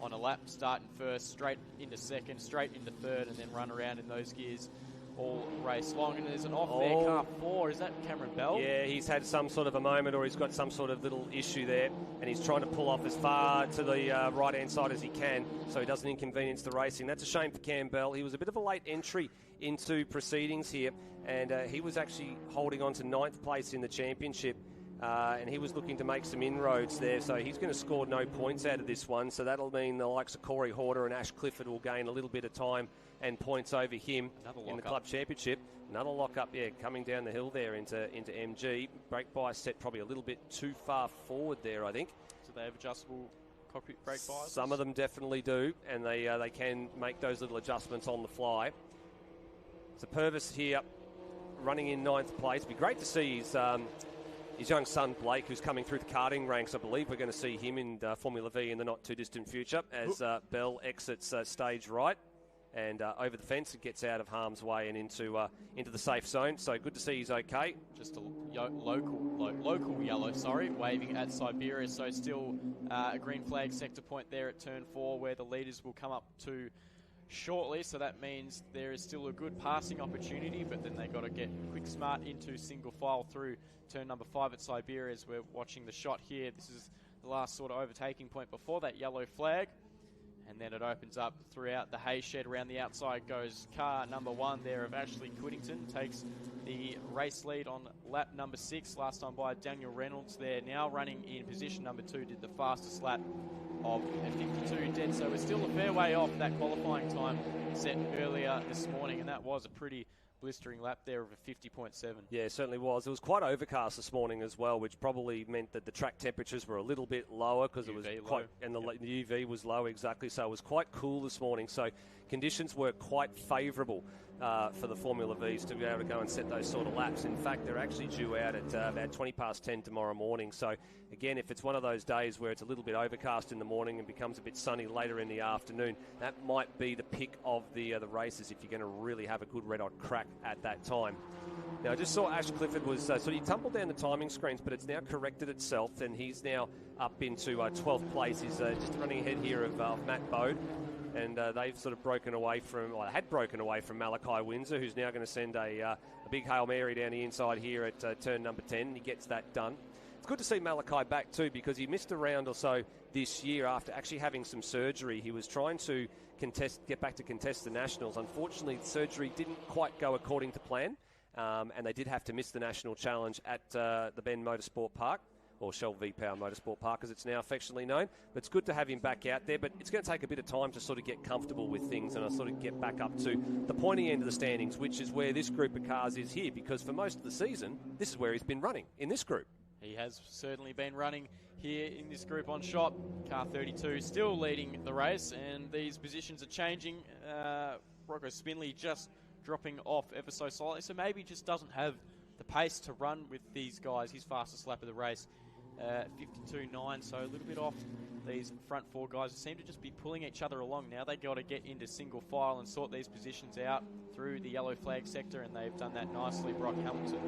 on a lap, starting 1st, straight into 2nd, straight into 3rd, and then run around in those gears all race long. And there's an off there, car 4. Is that Cameron Bell? Yeah, he's had some sort of a moment, or he's got some sort of little issue there, and he's trying to pull off as far to the right-hand side as he can so he doesn't inconvenience the racing. That's a shame for Cam Bell. He was a bit of a late entry into proceedings here, and he was actually holding on to 9th place in the championship, and he was looking to make some inroads there, so he's going to score no points out of this one. So that'll mean the likes of Corey Horder and Ash Clifford will gain a little bit of time and points over him in the club championship. Another lock-up, yeah, coming down the hill there into MG. Brake bias set probably a little bit too far forward there, I think. So they have adjustable cockpit brake bias? Some of them definitely do, and they can make those little adjustments on the fly. So Purvis here running in 9th place. It'd be great to see his young son Blake, who's coming through the karting ranks. I believe we're going to see him in Formula V in the not-too-distant future as Bell exits stage right. And over the fence, it gets out of harm's way and into the safe zone. So good to see he's okay. Just a local yellow, waving at Siberia. So still a green flag sector point there at turn 4 where the leaders will come up to shortly. So that means there is still a good passing opportunity, but then they got to get quick smart into single file through turn number 5 at Siberia as we're watching the shot here. This is the last sort of overtaking point before that yellow flag. And then it opens up throughout the hay shed. Around the outside goes car number 1 there of Ashley Whittington. Takes the race lead on lap number 6. Last time by Daniel Reynolds there. Now running in position number 2. Did the fastest lap of a 52 dead. So we're still a fair way off that qualifying time set earlier this morning. And that was a pretty blistering lap there of a 50.7. Yeah, it certainly was. It was quite overcast this morning as well, which probably meant that the track temperatures were a little bit lower because it was quite, and the UV was low exactly. So it was quite cool this morning. So conditions were quite favourable for the Formula Vs to be able to go and set those sort of laps. In fact, they're actually due out at about 20 past 10 tomorrow morning. So, again, if it's one of those days where it's a little bit overcast in the morning and becomes a bit sunny later in the afternoon, that might be the pick of the races if you're going to really have a good red-hot crack at that time. Now, I just saw Ash Clifford was he tumbled down the timing screens, but it's now corrected itself, and he's now up into 12th place. He's just running ahead here of Matt Bode. And they've sort of had broken away from Malachi Windsor, who's now going to send a big Hail Mary down the inside here at turn number 10. He gets that done. It's good to see Malachi back too, because he missed a round or so this year after actually having some surgery. He was trying to get back to contest the Nationals. Unfortunately, the surgery didn't quite go according to plan, and they did have to miss the National Challenge at the Bend Motorsport Park, or Shell V-Power Motorsport Park, as it's now affectionately known. But it's good to have him back out there, but it's going to take a bit of time to sort of get comfortable with things and sort of get back up to the pointy end of the standings, which is where this group of cars is here, because for most of the season, this is where he's been running, in this group. He has certainly been running here in this group on shop. Car 32 still leading the race, and these positions are changing. Rocco Spinley just dropping off ever so slightly, so maybe just doesn't have the pace to run with these guys. His fastest lap of the race, 52.9, so a little bit off these front four guys who seem to just be pulling each other along. Now they've got to get into single file and sort these positions out through the yellow flag sector, and they've done that nicely. Brock Hamilton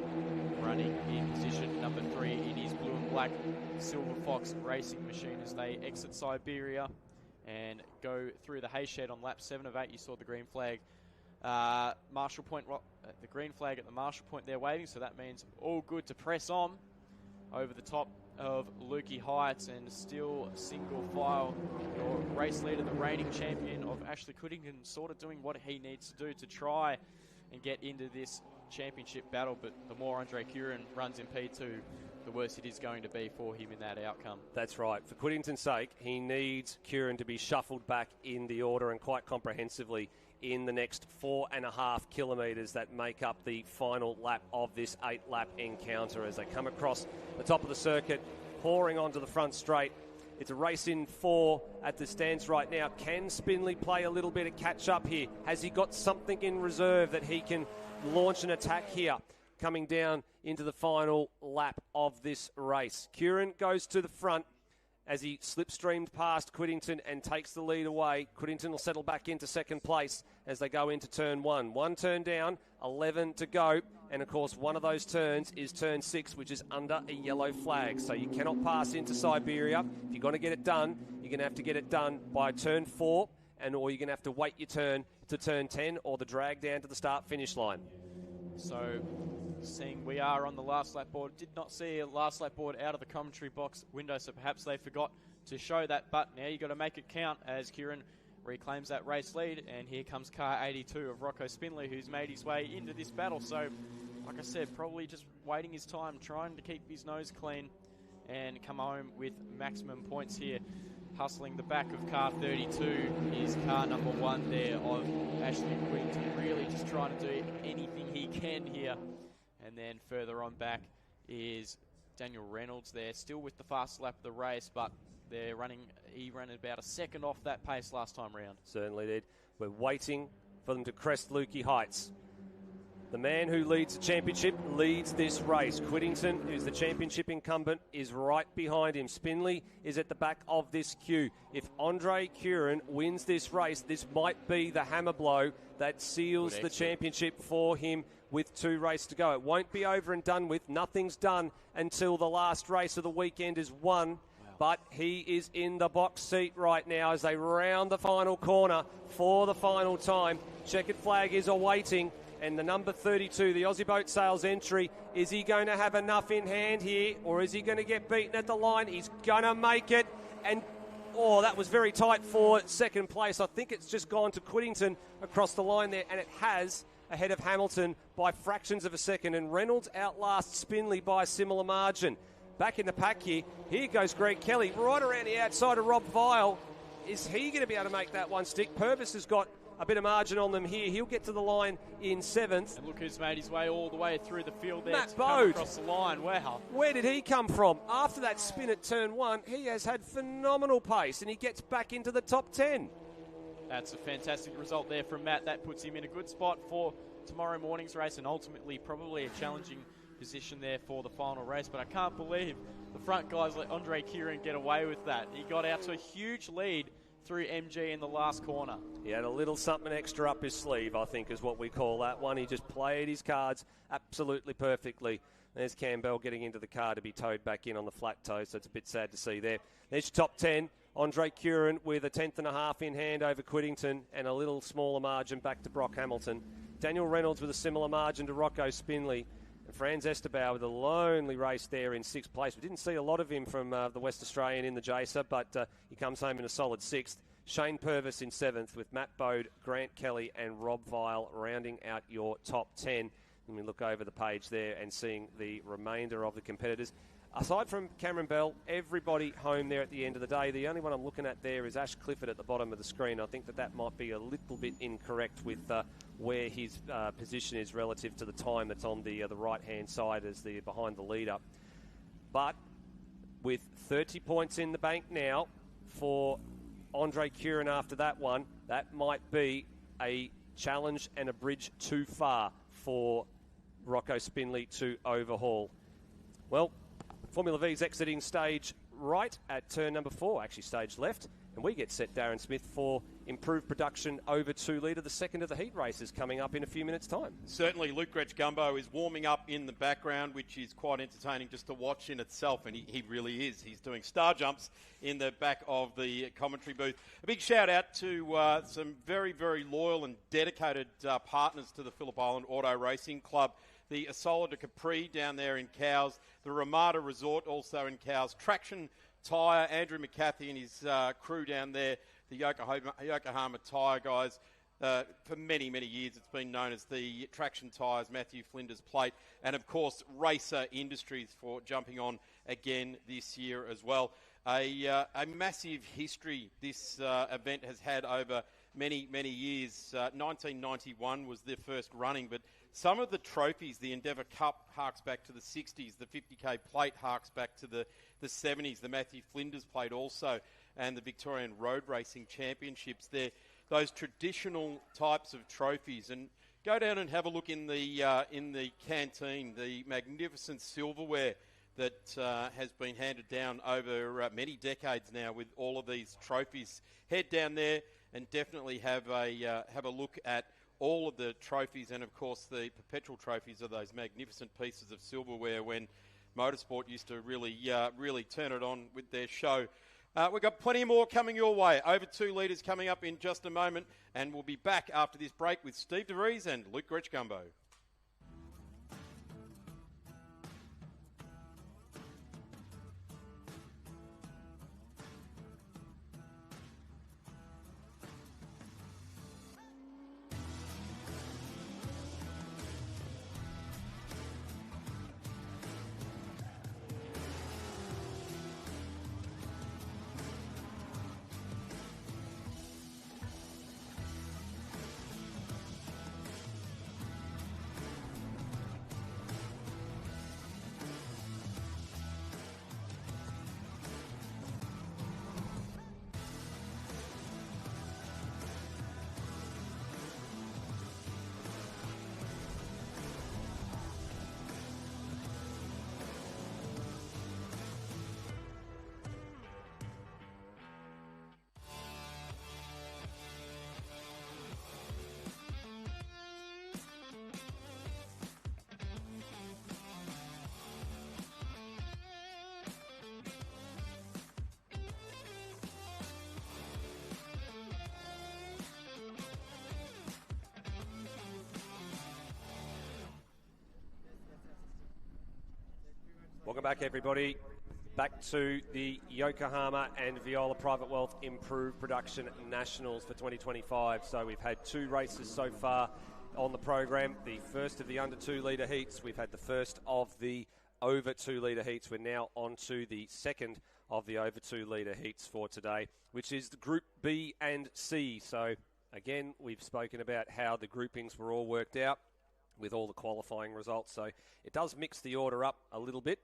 running in position number 3 in his blue and black Silver Fox racing machine as they exit Siberia and go through the hay shed on lap 7 of 8. You saw the green flag. Marshall Point, the green flag at the Marshall Point there waving, so that means all good to press on over the top of Lukey Heights, and still single file. Your race leader, the reigning champion of Ashley Cuddington, sort of doing what he needs to do to try and get into this championship battle, but the more Andre Curran runs in P2, the worse it is going to be for him in that outcome. That's right. For Cuddington's sake, he needs Curran to be shuffled back in the order, and quite comprehensively, in the next 4.5 kilometres that make up the final lap of this 8-lap encounter as they come across the top of the circuit, pouring onto the front straight. It's a race in 4 at the stands right now. Can Spinley play a little bit of catch-up here? Has he got something in reserve that he can launch an attack here coming down into the final lap of this race? Curran goes to the front as he slipstreamed past Cuddington and takes the lead away. Cuddington will settle back into second place as they go into turn 1. 1 turn down, 11 to go. And, of course, one of those turns is turn 6, which is under a yellow flag. So you cannot pass into Siberia. If you're going to get it done, you're going to have to get it done by turn 4, or you're going to have to wait your turn to turn 10 or the drag down to the start-finish line. So, seeing we are on the last lap board, did not see a last lap board out of the commentary box window, so perhaps they forgot to show that. But now you've got to make it count as Curran reclaims that race lead, and here comes car 82 of Rocco Spinley, who's made his way into this battle. So, like I said, probably just waiting his time, trying to keep his nose clean and come home with maximum points here. Hustling the back of car 32 is car number 1 there of Ashley Cuddington, really just trying to do anything he can here. And then further on back is Daniel Reynolds there, still with the fast lap of the race, but he ran about a second off that pace last time round. Certainly did. We're waiting for them to crest Lukey Heights. The man who leads the championship leads this race. Cuddington, who's the championship incumbent, is right behind him. Spinley is at the back of this queue. If Andre Curran wins this race, this might be the hammer blow that seals the championship for him with 2 races to go. It won't be over and done with. Nothing's done until the last race of the weekend is won. But he is in the box seat right now as they round the final corner for the final time. Checkered flag is awaiting. And the number 32, the Aussie Boat Sales entry, is he going to have enough in hand here, or is he going to get beaten at the line? He's going to make it. And, that was very tight for second place. I think it's just gone to Cuddington across the line there, and it has, ahead of Hamilton by fractions of a second. And Reynolds outlasts Spinley by a similar margin. Back in the pack here goes Greg Kelly, right around the outside of Rob Vile. Is he going to be able to make that one stick? Purvis has got a bit of margin on them here. He'll get to the line in 7th. And look who's made his way all the way through the field there. Matt to come Bode. Across the line. Wow. Where did he come from? After that spin at turn 1, he has had phenomenal pace, and he gets back into the top 10. That's a fantastic result there from Matt. That puts him in a good spot for tomorrow morning's race and ultimately probably a challenging position there for the final race. But I can't believe the front guys let Andre Kieran get away with that. He got out to a huge lead through MG in the last corner. He had a little something extra up his sleeve, I think is what we call that one. He just played his cards absolutely perfectly. There's Campbell getting into the car to be towed back in on the flat toe, so it's a bit sad to see there. There's your top 10. Andre Curran with a 10.5 in hand over Quiddington and a little smaller margin back to Brock Hamilton. Daniel Reynolds with a similar margin to Rocco Spinley. And Franz Esterbauer with a lonely race there in 6th place. We didn't see a lot of him from the West Australian in the Jacer, but he comes home in a solid 6th. Shane Purvis in 7th with Matt Bode, Grant Kelly and Rob Vile rounding out your top 10. And we look over the page there and seeing the remainder of the competitors. Aside from Cameron Bell, everybody home there at the end of the day. The only one I'm looking at there is Ash Clifford at the bottom of the screen. I think that might be a little bit incorrect with where his position is relative to the time that's on the right-hand side as the behind the leader. But with 30 points in the bank now for Andre Curran after that one, that might be a challenge and a bridge too far for Rocco Spinley to overhaul. Well, Formula V's exiting stage right at turn number 4, actually stage left, and we get set, Darren Smith, for improved production over 2 litre, the second of the heat races coming up in a few minutes' time. Certainly, Luke Gretsch-Gumbo is warming up in the background, which is quite entertaining just to watch in itself, and he really is. He's doing star jumps in the back of the commentary booth. A big shout out to some very, very loyal and dedicated partners to the Phillip Island Auto Racing Club. The Asola de Capri down there in Cowes, the Ramada Resort also in Cowes, Traction Tyre, Andrew McCarthy and his crew down there, the Yokohama Tyre guys. For many, many years it's been known as the Traction Tyres Matthew Flinders plate, and of course Racer Industries for jumping on again this year as well. A massive history this event has had over many, many years. 1991 was their first running, but some of the trophies, the Endeavour Cup harks back to the 60s, the 50k plate harks back to the 70s, the Matthew Flinders plate also, and the Victorian Road Racing Championships. They're those traditional types of trophies. And go down and have a look in the canteen, the magnificent silverware that has been handed down over many decades now with all of these trophies. Head down there and definitely have a look at all of the trophies, and of course the perpetual trophies are those magnificent pieces of silverware when motorsport used to really turn it on with their show. We've got plenty more coming your way. Over 2 litres coming up in just a moment, and we'll be back after this break with Steve DeVries and Luke Gretsch-Gumbo. Welcome back, everybody. Back to the Yokohama and Viola Private Wealth Improved Production Nationals for 2025. So we've had 2 races so far on the program. The first of the under 2 litre heats. We've had the first of the over 2 litre heats. We're now on to the second of the over 2 litre heats for today, which is the Group B and C. So again, we've spoken about how the groupings were all worked out with all the qualifying results. So it does mix the order up a little bit.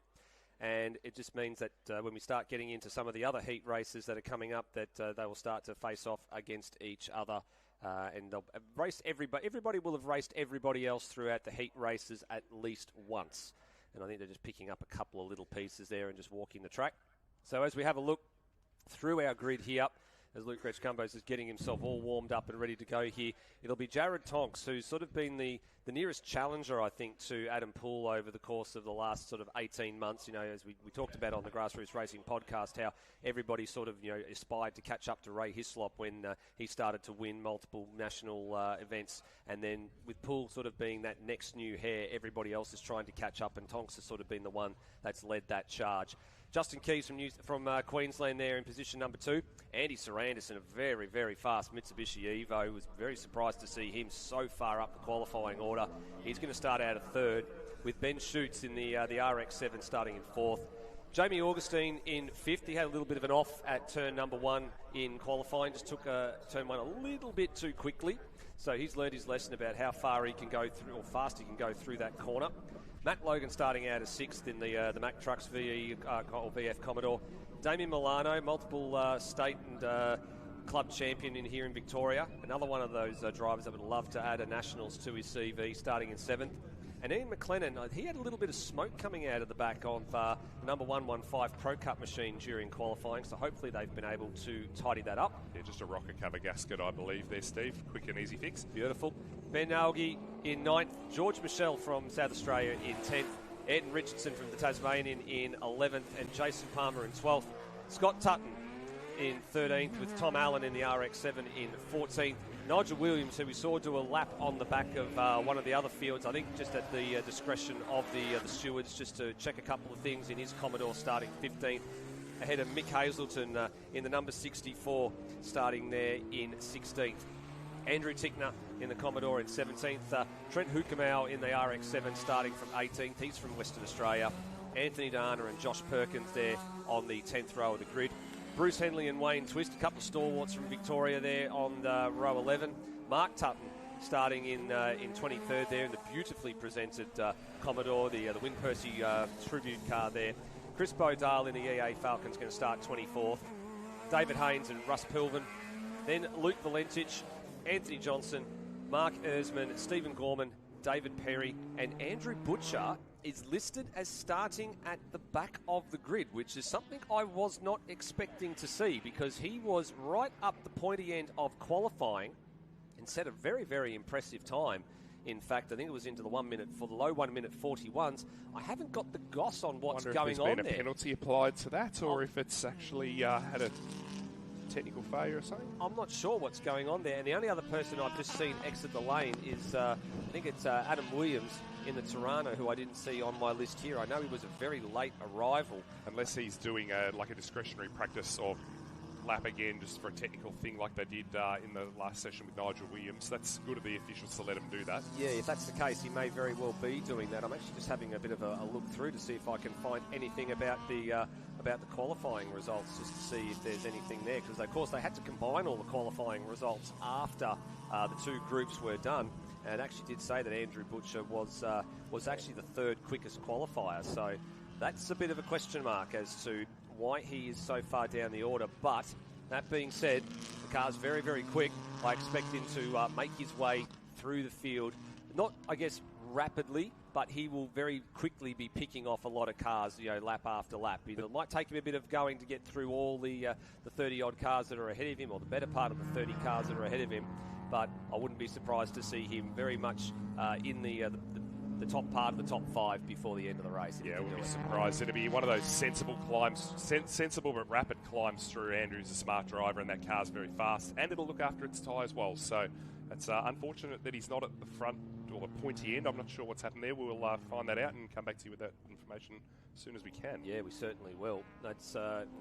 And it just means that when we start getting into some of the other heat races that are coming up, that they will start to face off against each other. And they'll race everybody will have raced everybody else throughout the heat races at least once. And I think they're just picking up a couple of little pieces there and just walking the track. So as we have a look through our grid here, as Luke Retchcumbos is getting himself all warmed up and ready to go here, it'll be Jared Tonks, who's sort of been the nearest challenger, I think, to Adam Poole over the course of the last sort of 18 months. You know, as we talked about on the Grassroots Racing podcast, how everybody sort of, you know, aspired to catch up to Ray Hislop when he started to win multiple national events. And then with Poole sort of being that next new heir, everybody else is trying to catch up, and Tonks has sort of been the one that's led that charge. Justin Keys from Queensland there in position number 2. Andy Sarandis in a very, very fast Mitsubishi Evo. Was very surprised to see him so far up the qualifying order. He's going to start out of 3rd, with Ben Schutz in the RX-7 starting in 4th. Jamie Augustine in 5th. He had a little bit of an off at turn number 1 in qualifying. Just took turn 1 a little bit too quickly. So he's learned his lesson about how far he can go through, or fast he can go through that corner. Matt Logan starting out as 6th in the Mack Trucks VE or VF Commodore. Damien Milano, multiple state and club champion in here in Victoria. Another one of those drivers that would love to add a nationals to his CV, starting in 7th. And Ian McLennan, he had a little bit of smoke coming out of the back of the number 115 Pro Cup machine during qualifying, so hopefully they've been able to tidy that up. Yeah, just a rocker cover gasket, I believe there, Steve. Quick and easy fix. Beautiful. Ben Algie in 9th. George Michelle from South Australia in 10th. Ayrton Richardson from the Tasmanian in 11th. And Jason Palmer in 12th. Scott Tutton in 13th, with Tom Allen in the RX-7 in 14th. Nigel Williams, who we saw do a lap on the back of one of the other fields, I think just at the discretion of the stewards, just to check a couple of things in his Commodore, starting 15th, ahead of Mick Hazelton in the number 64, starting there in 16th. Andrew Tickner in the Commodore in 17th. Trent Hukamau in the RX-7, starting from 18th. He's from Western Australia. Anthony Dana and Josh Perkins there on the 10th row of the grid. Bruce Henley and Wayne Twist, a couple of stalwarts from Victoria there on row 11. Mark Tutton starting in 23rd there in the beautifully presented Commodore, the Win Percy tribute car there. Chris Bodale in the EA Falcon's going to start 24th. David Haynes and Russ Pilvin. Then Luke Valentich, Anthony Johnson, Mark Erzman, Stephen Gorman, David Perry, and Andrew Butcher is listed as starting at the back of the grid, which is something I was not expecting to see, because he was right up the pointy end of qualifying and set a very, very impressive time. In fact, I think it was into the low 1 minute 41s. I haven't got the goss on what's going on there. Wonder if there's been a penalty applied to that, or if it's actually had a technical failure or something. I'm not sure what's going on there. And the only other person I've just seen exit the lane is, I think it's Adam Williams in the Toronto, who I didn't see on my list here. I know he was a very late arrival. Unless he's doing a discretionary practice of lap again, just for a technical thing like they did in the last session with Nigel Williams. That's good of the officials to let him do that. Yeah, if that's the case, he may very well be doing that. I'm actually just having a bit of a look through to see if I can find anything about the qualifying results, just to see if there's anything there, because of course they had to combine all the qualifying results after the two groups were done, and actually did say that Andrew Butcher was actually the 3rd quickest qualifier. So that's a bit of a question mark as to why he is so far down the order. But that being said, the car's very, very quick. I expect him to make his way through the field, not, I guess, rapidly, but he will very quickly be picking off a lot of cars, lap after lap. It might take him a bit of going to get through all the 30-odd cars that are ahead of him, or the better part of the 30 cars that are ahead of him, but I wouldn't be surprised to see him very much in the top part of the top 5 before the end of the race. Yeah, I wouldn't be surprised. It'll be one of those sensible climbs, sensible but rapid climbs through. Andrew's a smart driver, and that car's very fast, and it'll look after its tyres well. So it's unfortunate that he's not at the front or the pointy end. I'm not sure what's happened there. We'll find that out and come back to you with that information as soon as we can. Yeah, we certainly will. That's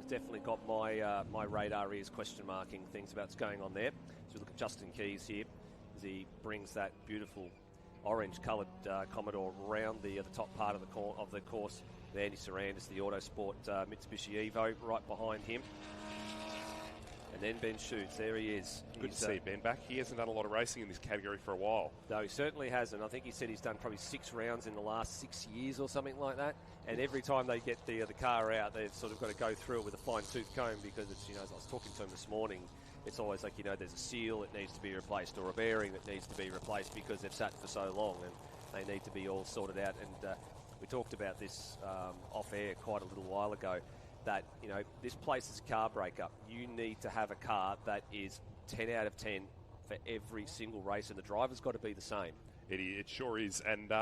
definitely got my radar ears question marking things about what's going on there. So we look at Justin Keys here as he brings that beautiful orange-coloured Commodore around the top part of the course. Andy Sarandis, the Autosport Mitsubishi Evo, right behind him. And then Ben Shoots, there he is. Good to see Ben back. He hasn't done a lot of racing in this category for a while. No, he certainly hasn't. I think he said he's done probably 6 rounds in the last 6 years or something like that. And every time they get the car out, they've sort of got to go through it with a fine-tooth comb because it's, as I was talking to him this morning, it's always like, there's a seal that needs to be replaced or a bearing that needs to be replaced because they've sat for so long and they need to be all sorted out. And we talked about this off air quite a little while ago, that, this place is a car breakup. You need to have a car that is 10 out of 10 for every single race, and the driver's got to be the same. It sure is, and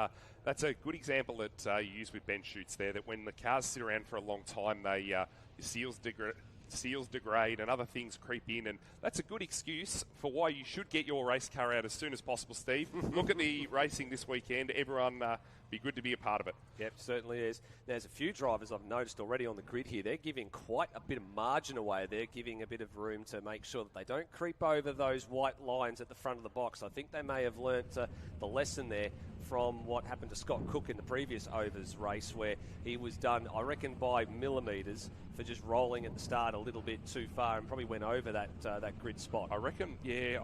that's a good example that you use with Ben Shoots there, that when the cars sit around for a long time, your seals degrade and other things creep in, and that's a good excuse for why you should get your race car out as soon as possible, Steve. Look at the racing this weekend. Everyone be good to be a part of it. Yep, certainly is. There's a few drivers I've noticed already on the grid here. They're giving quite a bit of margin away. They're giving a bit of room to make sure that they don't creep over those white lines at the front of the box. I think they may have learnt the lesson there from what happened to Scott Cook in the previous overs race, where he was done, I reckon, by millimetres for just rolling at the start a little bit too far and probably went over that grid spot. I reckon, yeah,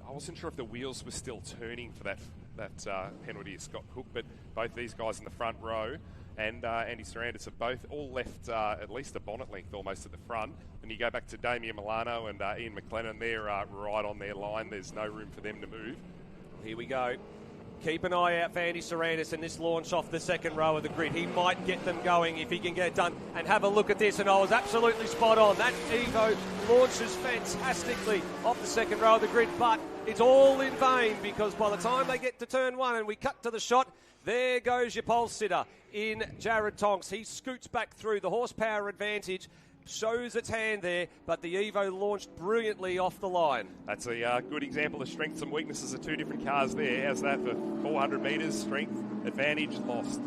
I wasn't sure if the wheels were still turning for that penalty of Scott Cook, but both these guys in the front row and Andy Sarandis have both all left at least a bonnet length almost at the front. And you go back to Damien Milano and Ian McLennan, they're right on their line. There's no room for them to move. Here we go. Keep an eye out for Andy Sarandis in this launch off the second row of the grid. He might get them going if he can get it done. And have a look at this, and I was absolutely spot on. That Evo launches fantastically off the second row of the grid, but it's all in vain because by the time they get to turn 1 and we cut to the shot, there goes your pole sitter in Jared Tonks. He scoots back through. The horsepower advantage shows its hand there, but the Evo launched brilliantly off the line. That's a good example of strengths and weaknesses of two different cars there. How's that for 400 metres? Strength, advantage, lost.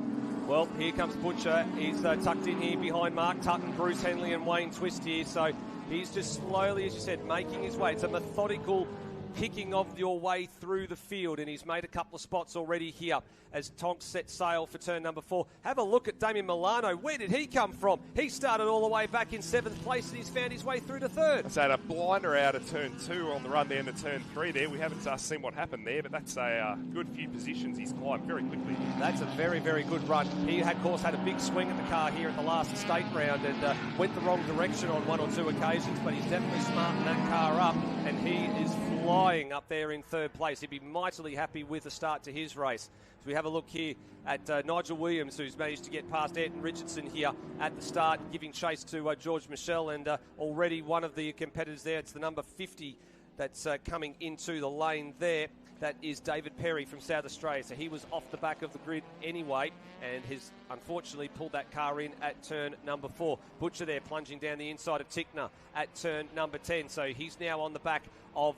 Well, here comes Butcher. He's tucked in here behind Mark Tutton, Bruce Henley and Wayne Twist here. So he's just slowly, as you said, making his way. It's a methodical kicking of your way through the field, and he's made a couple of spots already here as Tonks sets sail for turn number 4. Have a look at Damien Milano. Where did he come from? He started all the way back in 7th place and he's found his way through to 3rd. That's had a blinder out of turn 2 on the run down to turn 3 there. We haven't seen what happened there, but that's a good few positions he's climbed very quickly. That's a very, very good run. He, of course, had a big swing at the car here at the last state round and went the wrong direction on 1 or 2 occasions, but he's definitely smartened that car up, and he is flying up there in 3rd place. He'd be mightily happy with the start to his race. So we have a look here at Nigel Williams, who's managed to get past Ayrton Richardson here at the start, giving chase to George Michel, and already one of the competitors there, it's the number 50 that's coming into the lane there. That is David Perry from South Australia. So he was off the back of the grid anyway and has unfortunately pulled that car in at turn number 4. Butcher there plunging down the inside of Tickner at turn number 10. So he's now on the back of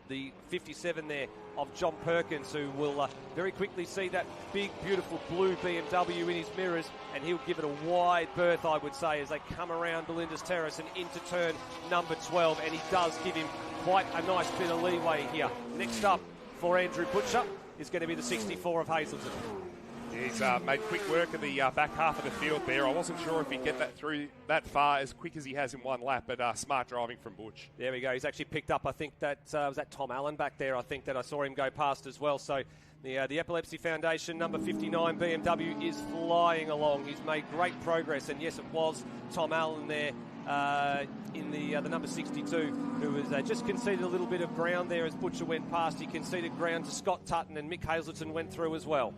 the 57 there of John Perkins, who will very quickly see that big, beautiful blue BMW in his mirrors, and he'll give it a wide berth, I would say, as they come around Belinda's Terrace and into turn number 12, and he does give him quite a nice bit of leeway here. Next up for Andrew Butcher is going to be the 64 of Hazelton. He's made quick work of the back half of the field there. I wasn't sure if he'd get that through that far as quick as he has in one lap, but smart driving from Butch. There we go. He's actually picked up, I think that was that Tom Allen back there. I think that I saw him go past as well. So the Epilepsy Foundation number 59 BMW is flying along. He's made great progress, and yes, it was Tom Allen there in the number 62, who was just conceded a little bit of ground there as Butcher went past. He conceded ground to Scott Tutton, and Mick Hazelton went through as well.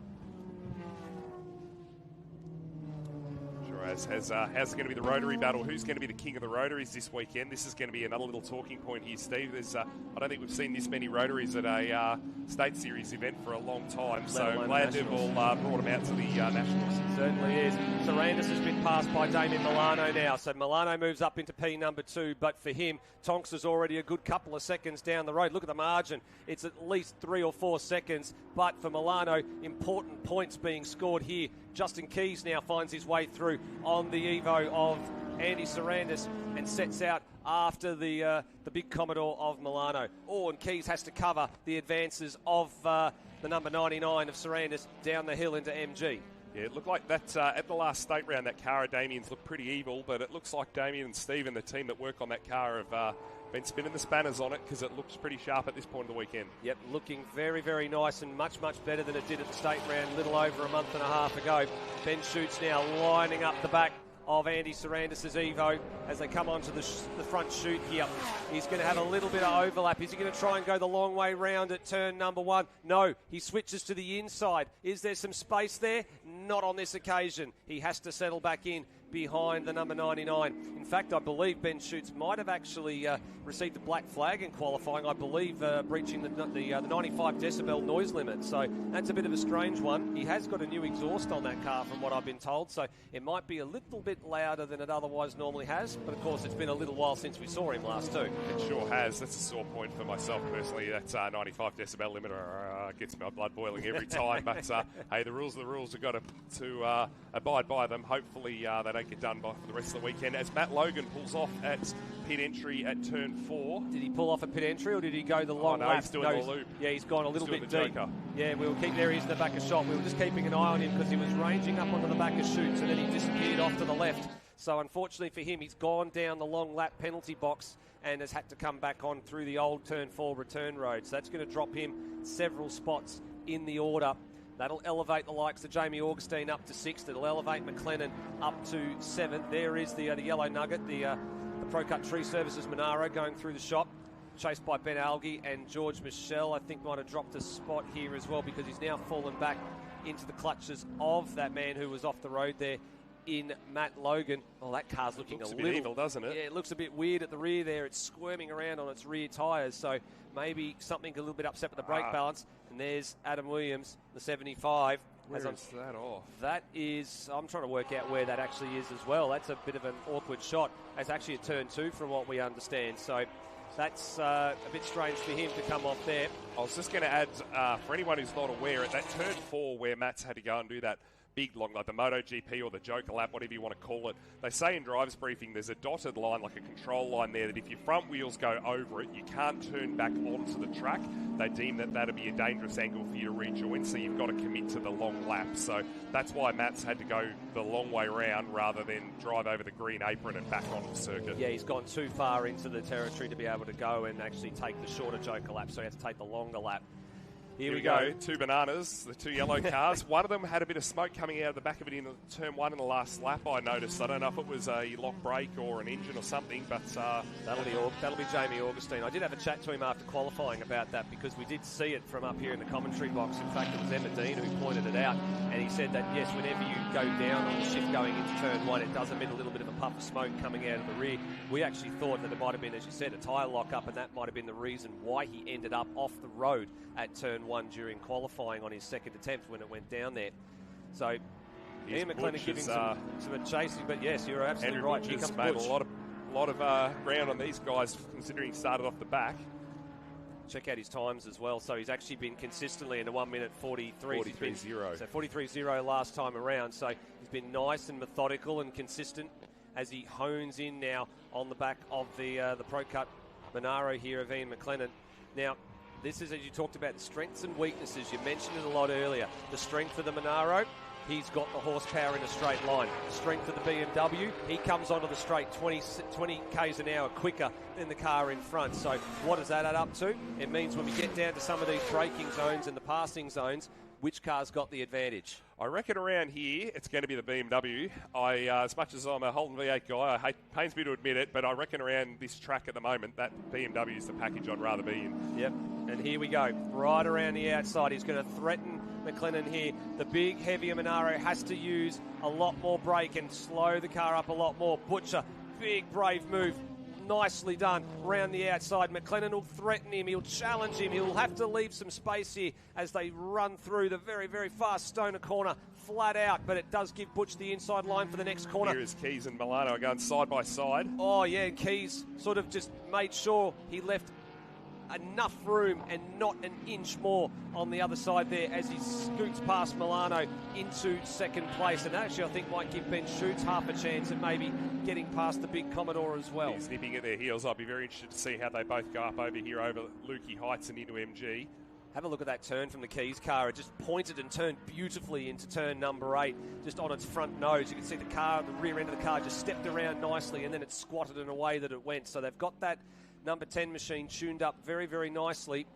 How's going to be the rotary battle? Who's going to be the king of the rotaries this weekend? This is going to be another little talking point here, Steve. I don't think we've seen this many rotaries at a state series event for a long time, so glad they've all brought them out to the Nationals. Certainly is. Sarandis has been passed by Damien Milano now, so Milano moves up into P number 2, but for him, Tonks is already a good couple of seconds down the road. Look at the margin. It's at least 3 or 4 seconds, but for Milano, important points being scored here. Justin Keys now finds his way through on the Evo of Andy Sarandis and sets out after the big Commodore of Milano. Oh, and Keys has to cover the advances of the number 99 of Sarandis down the hill into MG. Yeah, it looked like that at the last state round, that car of Damien's looked pretty evil, but it looks like Damien and Steve and the team that work on that car have been spinning the spanners on it because it looks pretty sharp at this point of the weekend. Yep, looking very, very nice and much, much better than it did at the state round a little over a month and a half ago. Ben Schutz now lining up the back of Andy Sarandis' Evo as they come onto the front chute here. He's going to have a little bit of overlap. Is he going to try and go the long way round at turn number 1? No, he switches to the inside. Is there some space there? Not on this occasion. He has to settle back in behind the number 99. In fact, I believe Ben Schutz might have actually received a black flag in qualifying, I believe breaching the 95 decibel noise limit. So that's a bit of a strange one. He has got a new exhaust on that car from what I've been told, so it might be a little bit louder than it otherwise normally has, but of course it's been a little while since we saw him last too. It sure has. That's a sore point for myself personally. That's 95 decibel limit gets my blood boiling every time, but hey, the rules are the rules. We've got to abide by them. Hopefully they don't get done by for the rest of the weekend as Matt Logan pulls off at pit entry at turn 4. Did he pull off at pit entry or did he go the long lap? He's doing the loop. Yeah, he's gone a little bit deep. Joker. Yeah, we were keeping there. He's in the back of shot. We were just keeping an eye on him because he was ranging up onto the back of Schutz and then he disappeared off to the left. So unfortunately for him, he's gone down the long lap penalty box and has had to come back on through the old turn 4 return road. So that's going to drop him several spots in the order. That'll elevate the likes of Jamie Augustine up to 6th. It'll elevate McLennan up to 7th. There is the yellow nugget, the Pro Cut Tree Services Monaro going through the shop, chased by Ben Alge and George Michel. I think might have dropped a spot here as well because he's now fallen back into the clutches of that man who was off the road there in Matt Logan. Oh, that car's looking looks a bit little evil, doesn't it? Yeah, it looks a bit weird at the rear there. It's squirming around on its rear tyres, so maybe something a little bit upset with the brake balance. And there's Adam Williams, the 75. Where is that off? That is, I'm trying to work out where that actually is as well. That's a bit of an awkward shot. That's actually a turn 2 from what we understand. So that's a bit strange for him to come off there. I was just going to add, for anyone who's not aware, at that turn 4 where Matt's had to go and do that big long, like the MotoGP or the Joker lap, whatever you want to call it, they say in driver's briefing there's a dotted line, like a control line there, that if your front wheels go over it, you can't turn back onto the track. They deem that that'll be a dangerous angle for you to rejoin, so you've got to commit to the long lap. So that's why Matt's had to go the long way round rather than drive over the green apron and back onto the circuit. Yeah, he's gone too far into the territory to be able to go and actually take the shorter Joker lap, so he had to take the longer lap. Here we go. 2 bananas, the 2 yellow cars. One of them had a bit of smoke coming out of the back of it in turn 1 in the last lap, I noticed. I don't know if it was a lock brake or an engine or something, but that'll be Jamie Augustine. I did have a chat to him after qualifying about that because we did see it from up here in the commentary box. In fact, it was Emma Dean who pointed it out, and he said that, yes, whenever you go down on the shift going into turn 1, it does emit a little bit of a puff of smoke coming out of the rear. We actually thought that it might have been, as you said, a tyre lock-up, and that might have been the reason why he ended up off the road at turn 1 during qualifying on his second attempt when it went down there. So Ian McLennan giving some chasing, but yes, you're absolutely Andrew right. Butch Here has comes made Butch. a lot of ground on these guys, considering he started off the back. Check out his times as well. So he's actually been consistently in a 1 minute 43. 43.0. So 43.0 last time around. So he's been nice and methodical and consistent as he hones in now on the back of the Pro Cut Monaro here of Ian McLennan. Now, this is, as you talked about, the strengths and weaknesses. You mentioned it a lot earlier. The strength of the Monaro, he's got the horsepower in a straight line. The strength of the BMW, he comes onto the straight 20 k's an hour quicker than the car in front. So what does that add up to? It means when we get down to some of these braking zones and the passing zones, which car's got the advantage? I reckon around here it's going to be the BMW. As much as I'm a Holden V8 guy, pains me to admit it, but I reckon around this track at the moment, that BMW is the package I'd rather be in. Yep, and here we go. Right around the outside, he's going to threaten McLennan here. The big, heavier Monaro has to use a lot more brake and slow the car up a lot more. Butcher, big, brave move. Nicely done round the outside. McLennan will threaten him. He'll challenge him. He'll have to leave some space here as they run through the very, very fast Stoner corner flat out, but it does give Butch the inside line for the next corner. Here is Keys and Milano going side by side. Oh, yeah, Keys sort of just made sure he left enough room and not an inch more on the other side there as he scoots past Milano into second place. And actually, I think might give Ben Schutz half a chance at maybe getting past the big Commodore as well. He's nipping at their heels. I'll be very interested to see how they both go up over here over Lukey Heights and into MG. Have a look at that turn from the Keys car. It just pointed and turned beautifully into turn number 8, just on its front nose. You can see the car, the rear end of the car just stepped around nicely, and then it squatted in a way that it went. So they've got that number 10 machine tuned up very, very nicely.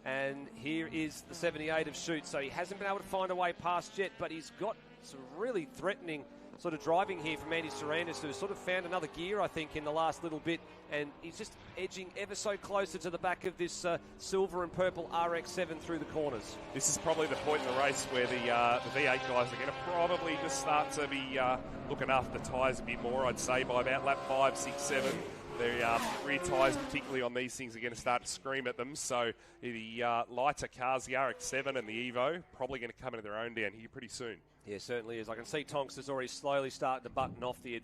And here is the 78 of Shoots. So he hasn't been able to find a way past yet, but he's got some really threatening sort of driving here from Andy Sarandis, who has sort of found another gear, I think, in the last little bit, and he's just edging ever so closer to the back of this silver and purple RX-7 through the corners. This is probably the point in the race where the V8 guys are going to probably just start to be looking after the tyres a bit more, I'd say, by about lap 5, 6, 7. The rear tyres, particularly on these things, are going to start to scream at them. So the lighter cars, the RX-7 and the Evo, probably going to come into their own down here pretty soon. Yeah, certainly is. I can see Tonks is already slowly starting to button off the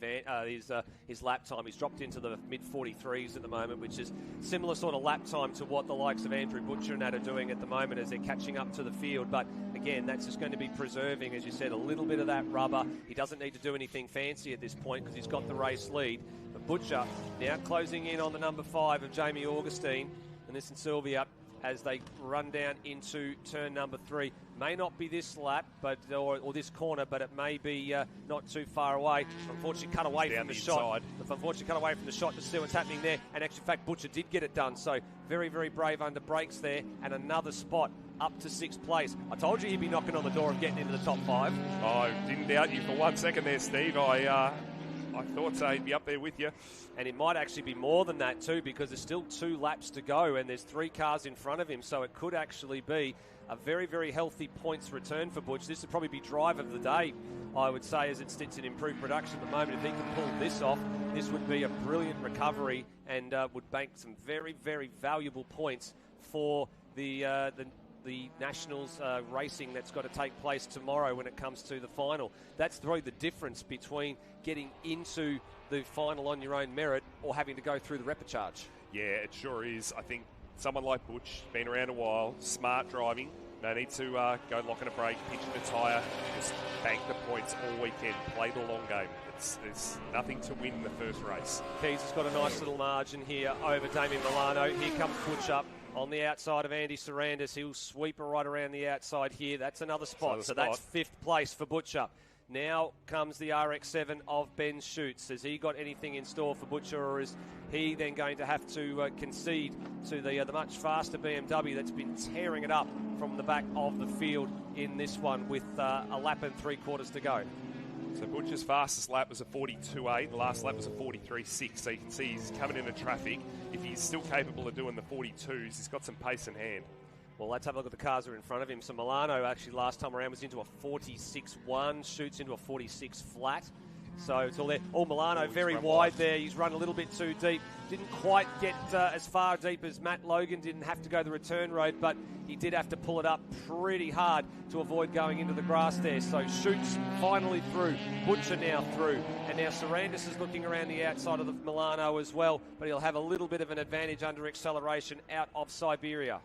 his lap time. He's dropped into the mid-43s at the moment, which is similar sort of lap time to what the likes of Andrew Butcher and that are doing at the moment as they're catching up to the field. But again, that's just going to be preserving, as you said, a little bit of that rubber. He doesn't need to do anything fancy at this point because he's got the race lead. But Butcher now closing in on the number 5 of Jamie Augustine and this and Sylvia as they run down into turn number 3. May not be this lap, but or this corner, but it may be not too far away. Unfortunately, cut away from the shot. Unfortunately, cut away from the shot to see what's happening there. And actually, in fact, Butcher did get it done. So very, very brave under brakes there, and another spot up to 6th place. I told you he'd be knocking on the door of getting into the top 5. I didn't doubt you for 1 second there, Steve. I thought so. He'd be up there with you. And it might actually be more than that too, because there's still 2 laps to go and there's 3 cars in front of him. So it could actually be a very, very healthy points return for Butch. This would probably be drive of the day, I would say, as it sits in improved production at the moment. If he can pull this off, this would be a brilliant recovery and would bank some very, very valuable points for the Nationals racing that's got to take place tomorrow when it comes to the final. That's probably the difference between getting into the final on your own merit or having to go through the repechage. Yeah, it sure is. I think someone like Butch, been around a while, smart driving, no need to go locking a brake, pinching a tyre, just bank the points all weekend, play the long game. There's nothing to win the first race. Keys has got a nice little margin here over Damien Milano. Here comes Butch up on the outside of Andy Sarandis. He'll sweep her right around the outside here. That's another spot. So that's 5th place for Butcher. Now comes the RX-7 of Ben Schutz. Has he got anything in store for Butcher, or is he then going to have to concede to the much faster BMW that's been tearing it up from the back of the field in this one with a lap and 3/4 to go? So Butcher's fastest lap was a 42.8. The last lap was a 43.6. So you can see he's coming into traffic. If he's still capable of doing the 42s, he's got some pace in hand. Well, let's have a look at the cars that are in front of him. So Milano actually last time around was into a 46.1, Shoots into a 46 flat. So it's all there. Oh, Milano very wide there. He's run a little bit too deep. Didn't quite get as far deep as Matt Logan. Didn't have to go the return road, but he did have to pull it up pretty hard to avoid going into the grass there. So Shoots finally through. Butcher now through. And now Sarandis is looking around the outside of the Milano as well, but he'll have a little bit of an advantage under acceleration out of Siberia.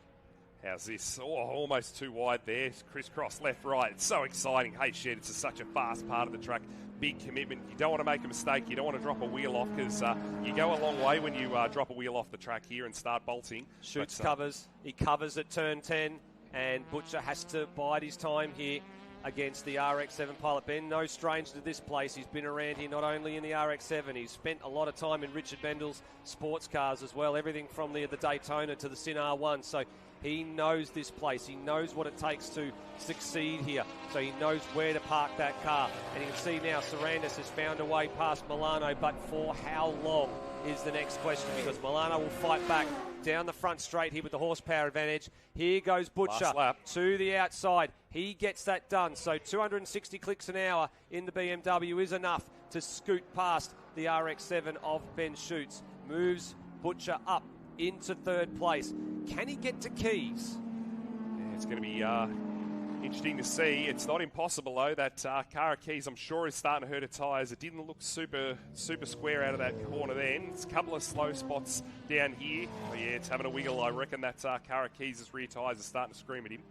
How's this? Oh, almost too wide there. Crisscross, left, right. It's so exciting. Hey, Shed, it's such a fast part of the track. Big commitment. You don't want to make a mistake. You don't want to drop a wheel off because you go a long way when you drop a wheel off the track here and start bolting. Shoots covers. He covers at turn 10, and Butcher has to bide his time here against the RX-7 pilot. Ben, no stranger to this place. He's been around here not only in the RX-7. He's spent a lot of time in Richard Bendel's sports cars as well, everything from the Daytona to the Sin R1. So he knows this place. He knows what it takes to succeed here. So he knows where to park that car. And you can see now Sarandis has found a way past Milano, but for how long is the next question, because Milano will fight back down the front straight here with the horsepower advantage. Here goes Butcher to the outside. He gets that done. So 260 clicks an hour in the BMW is enough to scoot past the RX-7 of Ben Schutz. Moves Butcher up into 3rd place. Can he get to Keys? Yeah, it's going to be interesting to see. It's not impossible, though. That car at Keys, I'm sure, is starting to hurt her tyres. It didn't look super square out of that corner then. There's a couple of slow spots down here. But yeah, it's having a wiggle. I reckon that car at Keys' rear tyres are starting to scream at him.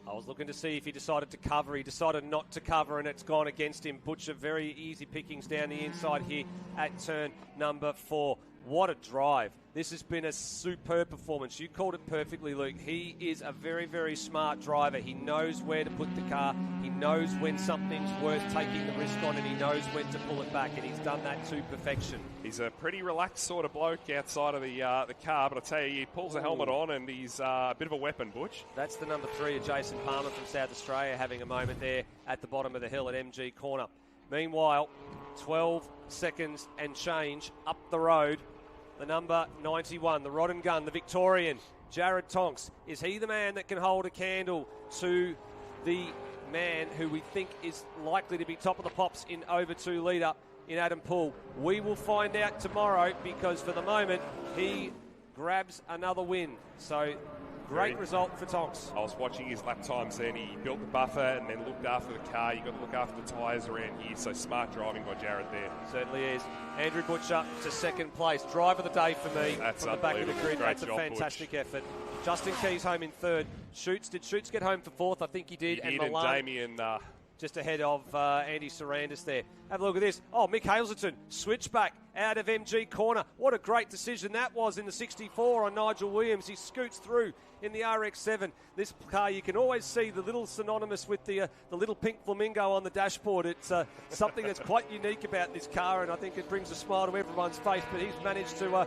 I was looking to see if he decided to cover. He decided not to cover, and it's gone against him. Butcher, very easy pickings down the inside here at turn number 4. What a drive. This has been a superb performance. You called it perfectly, Luke. He is a very, very smart driver. He knows where to put the car. He knows when something's worth taking the risk on, and he knows when to pull it back, and he's done that to perfection. He's a pretty relaxed sort of bloke outside of the car, but I tell you, he pulls a helmet on, and he's a bit of a weapon, Butch. That's the number 3, Jason Palmer from South Australia, having a moment there at the bottom of the hill at MG Corner. Meanwhile, 12 seconds and change up the road. The number 91, the rod and gun, the Victorian, Jared Tonks. Is he the man that can hold a candle to the man who we think is likely to be top of the pops in over 2 litre in Adam Poole? We will find out tomorrow, because for the moment he grabs another win. So great result for Tonks. I was watching his lap times then. He built the buffer and then looked after the car. You've got to look after the tyres around here. So smart driving by Jared there. Certainly is. Andrew Butcher to second place. Driver of the day for me. That's from the back of the grid. Great That's job, a fantastic Butch. effort. Justin Keys home in third. Did Shoots get home for fourth? I think he did. He did, and Milan, Damien... just ahead of Andy Sarandis there. Have a look at this. Oh, Mick Hazelton, switchback out of MG Corner. What a great decision that was in the 64 on Nigel Williams. He scoots through in the RX-7. This car, you can always see the little synonymous with the little pink flamingo on the dashboard. It's something that's quite unique about this car, and I think it brings a smile to everyone's face. But he's managed to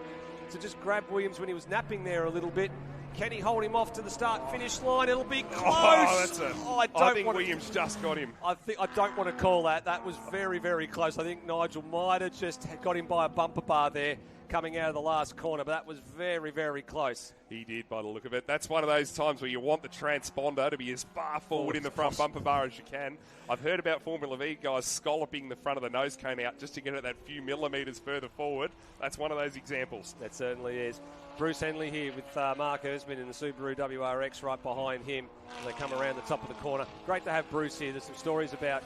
just grab Williams when he was napping there a little bit. Can he hold him off to the start-finish line? It'll be close. I think Williams just got him. I don't want to call that. That was very, very close. I think Nigel might have just got him by a bumper bar there coming out of the last corner, but that was very, very close. He did, by the look of it. That's one of those times where you want the transponder to be as far forward in the front bumper bar as you can. I've heard about Formula V guys scalloping the front of the nose cone out just to get it that few millimetres further forward. That's one of those examples. That certainly is. Bruce Henley here with Mark Ersman in the Subaru WRX right behind him. They come around the top of the corner. Great to have Bruce here. There's some stories about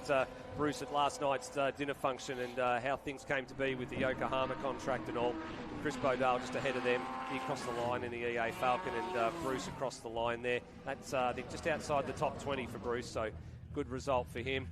Bruce at last night's dinner function and how things came to be with the Yokohama contract and all. Chris Bodale just ahead of them. He crossed the line in the EA Falcon, and Bruce across the line there. That's I think just outside the top 20 for Bruce, so good result for him.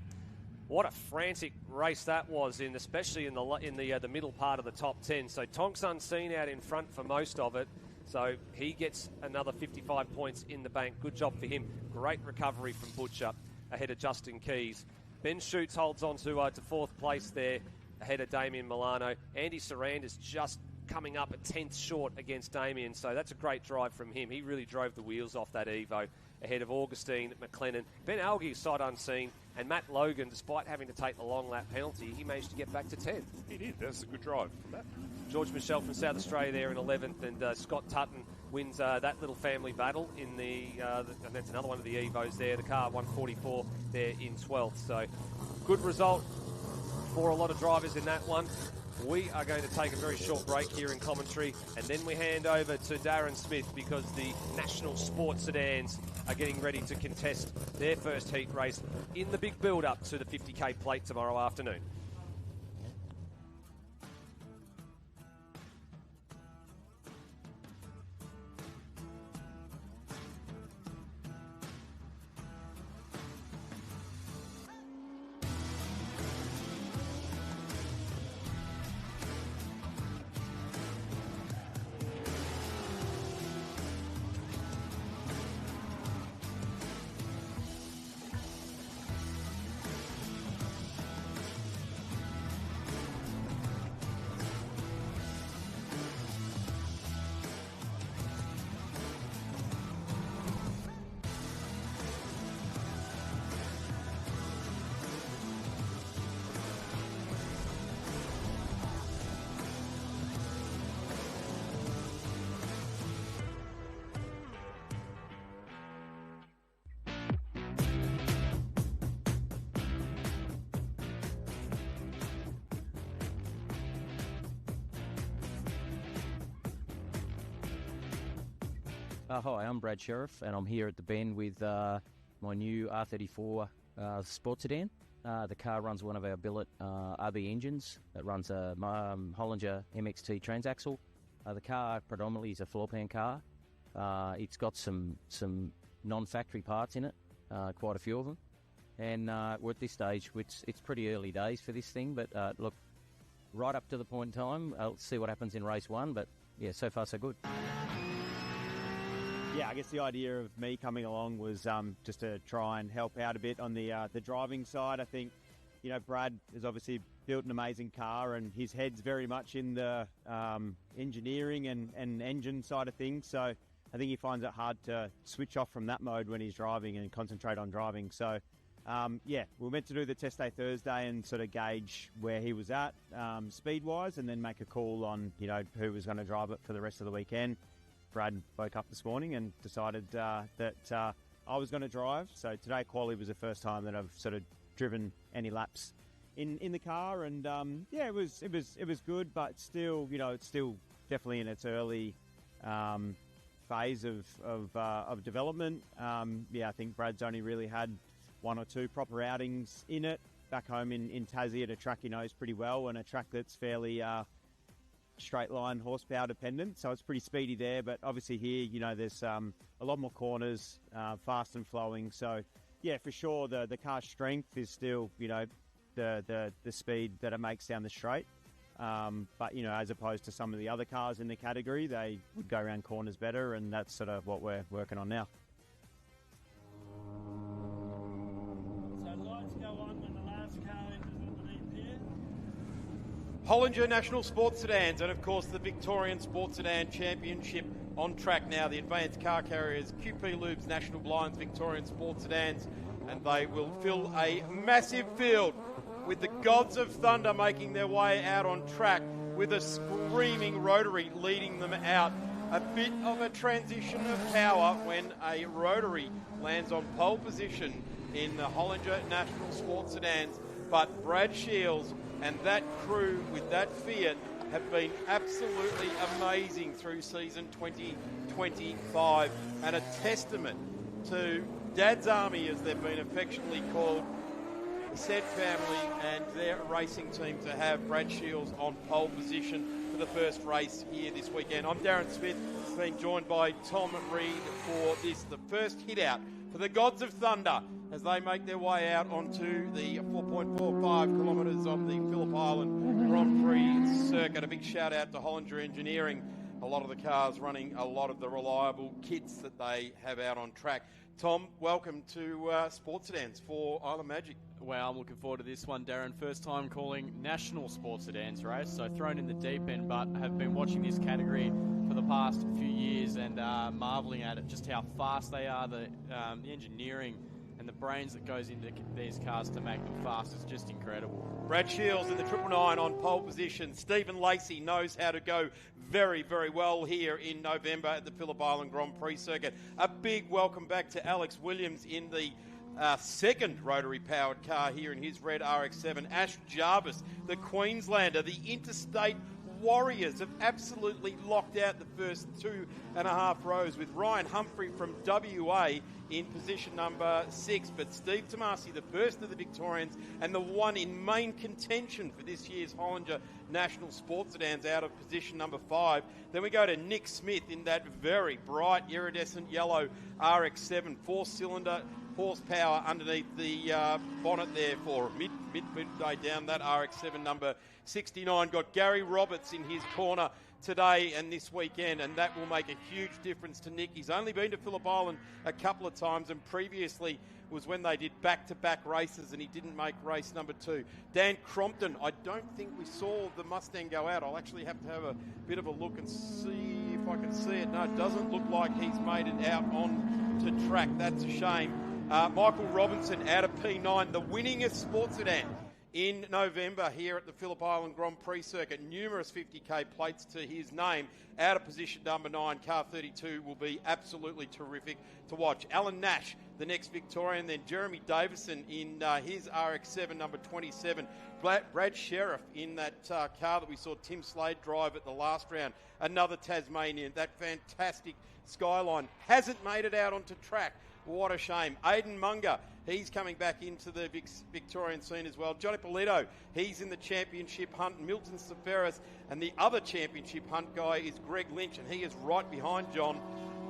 What a frantic race that was, especially in the middle part of the top 10. So Tonks unseen out in front for most of it. So he gets another 55 points in the bank. Good job for him. Great recovery from Butcher ahead of Justin Keys. Ben Shoots holds on to fourth place there ahead of Damien Milano. Andy Sarandis just coming up a 10th short against Damien. So that's a great drive from him. He really drove the wheels off that Evo ahead of Augustine McLennan. Ben Alge sight unseen. And Matt Logan, despite having to take the long lap penalty, he managed to get back to 10th. He did. That's a good drive from Matt. George Michel from South Australia there in 11th, and Scott Tutton wins that little family battle in and that's another one of the Evos there. The car 144 there in 12th. So good result for a lot of drivers in that one. We are going to take a very short break here in commentary, and then we hand over to Darren Smith because the National Sports Sedans are getting ready to contest their first heat race in the big build-up to the 50k plate tomorrow afternoon. Hi, I'm Brad Sheriff, and I'm here at the Bend with my new R34 sports sedan. The car runs one of our billet RB engines. It runs a Hollinger MXT transaxle. The car predominantly is a floor pan car. It's got some non-factory parts in it, quite a few of them. And we're at this stage, it's pretty early days for this thing, but look, right up to the point in time. I'll see what happens in race 1, but yeah, so far so good. Yeah, I guess the idea of me coming along was just to try and help out a bit on the driving side. I think, Brad has obviously built an amazing car, and his head's very much in the engineering and engine side of things. So I think he finds it hard to switch off from that mode when he's driving and concentrate on driving. So, we're meant to do the test day Thursday and sort of gauge where he was at speed-wise, and then make a call on, who was going to drive it for the rest of the weekend. Brad woke up this morning and decided that I was going to drive. So today, quali was the first time that I've sort of driven any laps in the car, and it was good, but still, it's still definitely in its early phase of development. I think Brad's only really had 1 or 2 proper outings in it. Back home in Tassie at a track he knows pretty well, and a track that's fairly straight line horsepower dependent, so it's pretty speedy there. But obviously here, there's a lot more corners, fast and flowing. So yeah, for sure, the car's strength is still, the speed that it makes down the straight. But as opposed to some of the other cars in the category, they would go around corners better, and that's sort of what we're working on now. So lights go on when the last car enters underneath here. Hollinger National Sports Sedans, and of course the Victorian Sports Sedan Championship on track now. The advanced car carriers, QP Lubes, National Blinds, Victorian Sports Sedans, and they will fill a massive field with the Gods of Thunder making their way out on track with a screaming Rotary leading them out. A bit of a transition of power when a Rotary lands on pole position in the Hollinger National Sports Sedans, but Brad Shields and that crew with that Fiat have been absolutely amazing through season 2025, and a testament to Dad's Army, as they've been affectionately called, the said family and their racing team, to have Brad Shields on pole position for the first race here this weekend. I'm Darren Smith, being joined by Tom Reed for the first hit out for the Gods of Thunder as they make their way out onto the 4.45 kilometres of the Phillip Island Grand Prix circuit. A big shout out to Hollinger Engineering. A lot of the cars running a lot of the reliable kits that they have out on track. Tom, welcome to Sports Sedans for Island Magic. Wow, I'm looking forward to this one, Darren. First time calling National Sports Sedans race, so thrown in the deep end, but have been watching this category for the past few years and marvelling at it, just how fast they are, the engineering and the brains that goes into these cars to make them fast is just incredible. Brad Shields in the 999 on pole position. Stephen Lacey knows how to go very, very well here in November at the Phillip Island Grand Prix circuit. A big welcome back to Alex Williams in the second rotary-powered car here in his red RX-7. Ash Jarvis, the Queenslander, the interstate Warriors have absolutely locked out the first 2.5 rows, with Ryan Humphrey from WA in position number 6. But Steve Tomasi, the first of the Victorians and the one in main contention for this year's Hollinger National Sports Sedans, out of position number 5. Then we go to Nick Smith in that very bright iridescent yellow RX-7, 4-cylinder horsepower underneath the bonnet there for midday down that RX-7 number 69. Got Gary Roberts in his corner today and this weekend, and that will make a huge difference to Nick. He's only been to Phillip Island a couple of times, and previously was when they did back-to-back races and he didn't make race number 2. Dan Crompton, I don't think we saw the Mustang go out. I'll actually have to have a bit of a look and see if I can see it. No, it doesn't look like he's made it out on to track. That's a shame. Michael Robinson out of P9, the winningest sports sedan in November here at the Phillip Island Grand Prix circuit. Numerous 50k plates to his name. Out of position number 9, car 32 will be absolutely terrific to watch. Alan Nash, the next Victorian, then Jeremy Davison in his RX-7 number 27. Brad Sheriff in that car that we saw Tim Slade drive at the last round. Another Tasmanian. That fantastic Skyline hasn't made it out onto track. What a shame. Aidan Munger, he's coming back into the Victorian scene as well. Johnny Polito, he's in the championship hunt. Milton Seferis, and the other championship hunt guy is Greg Lynch, and he is right behind John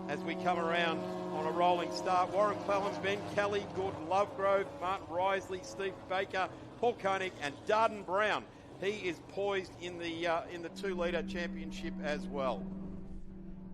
as we come around on a rolling start. Warren Clellens, Ben Kelly, Gordon Lovegrove, Martin Risley, Steve Baker, Paul Koenig, and Darden Brown He is poised in the 2 Litre Championship as well.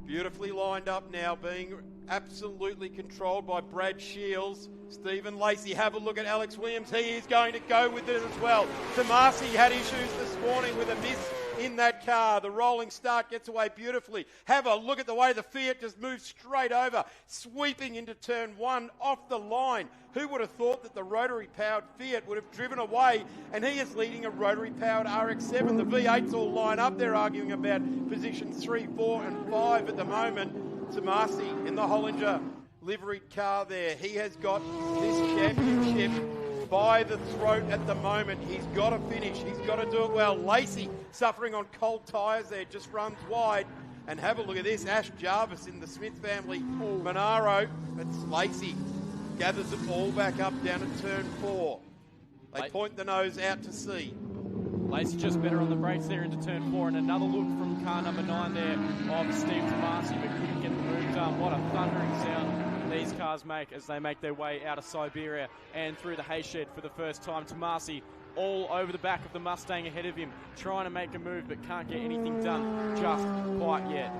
Beautifully lined up now, being absolutely controlled by Brad Shields. Stephen Lacey, have a look at Alex Williams. He is going to go with it as well. Tomasi had issues this morning with a miss in that car. The rolling start gets away beautifully. Have a look at the way the Fiat just moves straight over, sweeping into turn 1 off the line. Who would have thought that the rotary-powered Fiat would have driven away, and he is leading a rotary-powered RX-7. The V8s all line up. They're arguing about positions 3, 4 and 5 at the moment. Tomasi in the Hollinger liveried car there. He has got this championship by the throat at the moment. He's got to finish. He's got to do it well. Lacey, suffering on cold tyres there, just runs wide. And have a look at this. Ash Jarvis in the Smith family Monaro. It's Lacey. Gathers it all back up down at turn 4. They point the nose out to sea. Lacey just better on the brakes there into turn 4, and another look from car number 9 there of Steve Tomasi, but couldn't get the move done. What a thundering sound these cars make as they make their way out of Siberia and through the hayshed for the first time. Tomasi all over the back of the Mustang ahead of him, trying to make a move but can't get anything done just quite yet.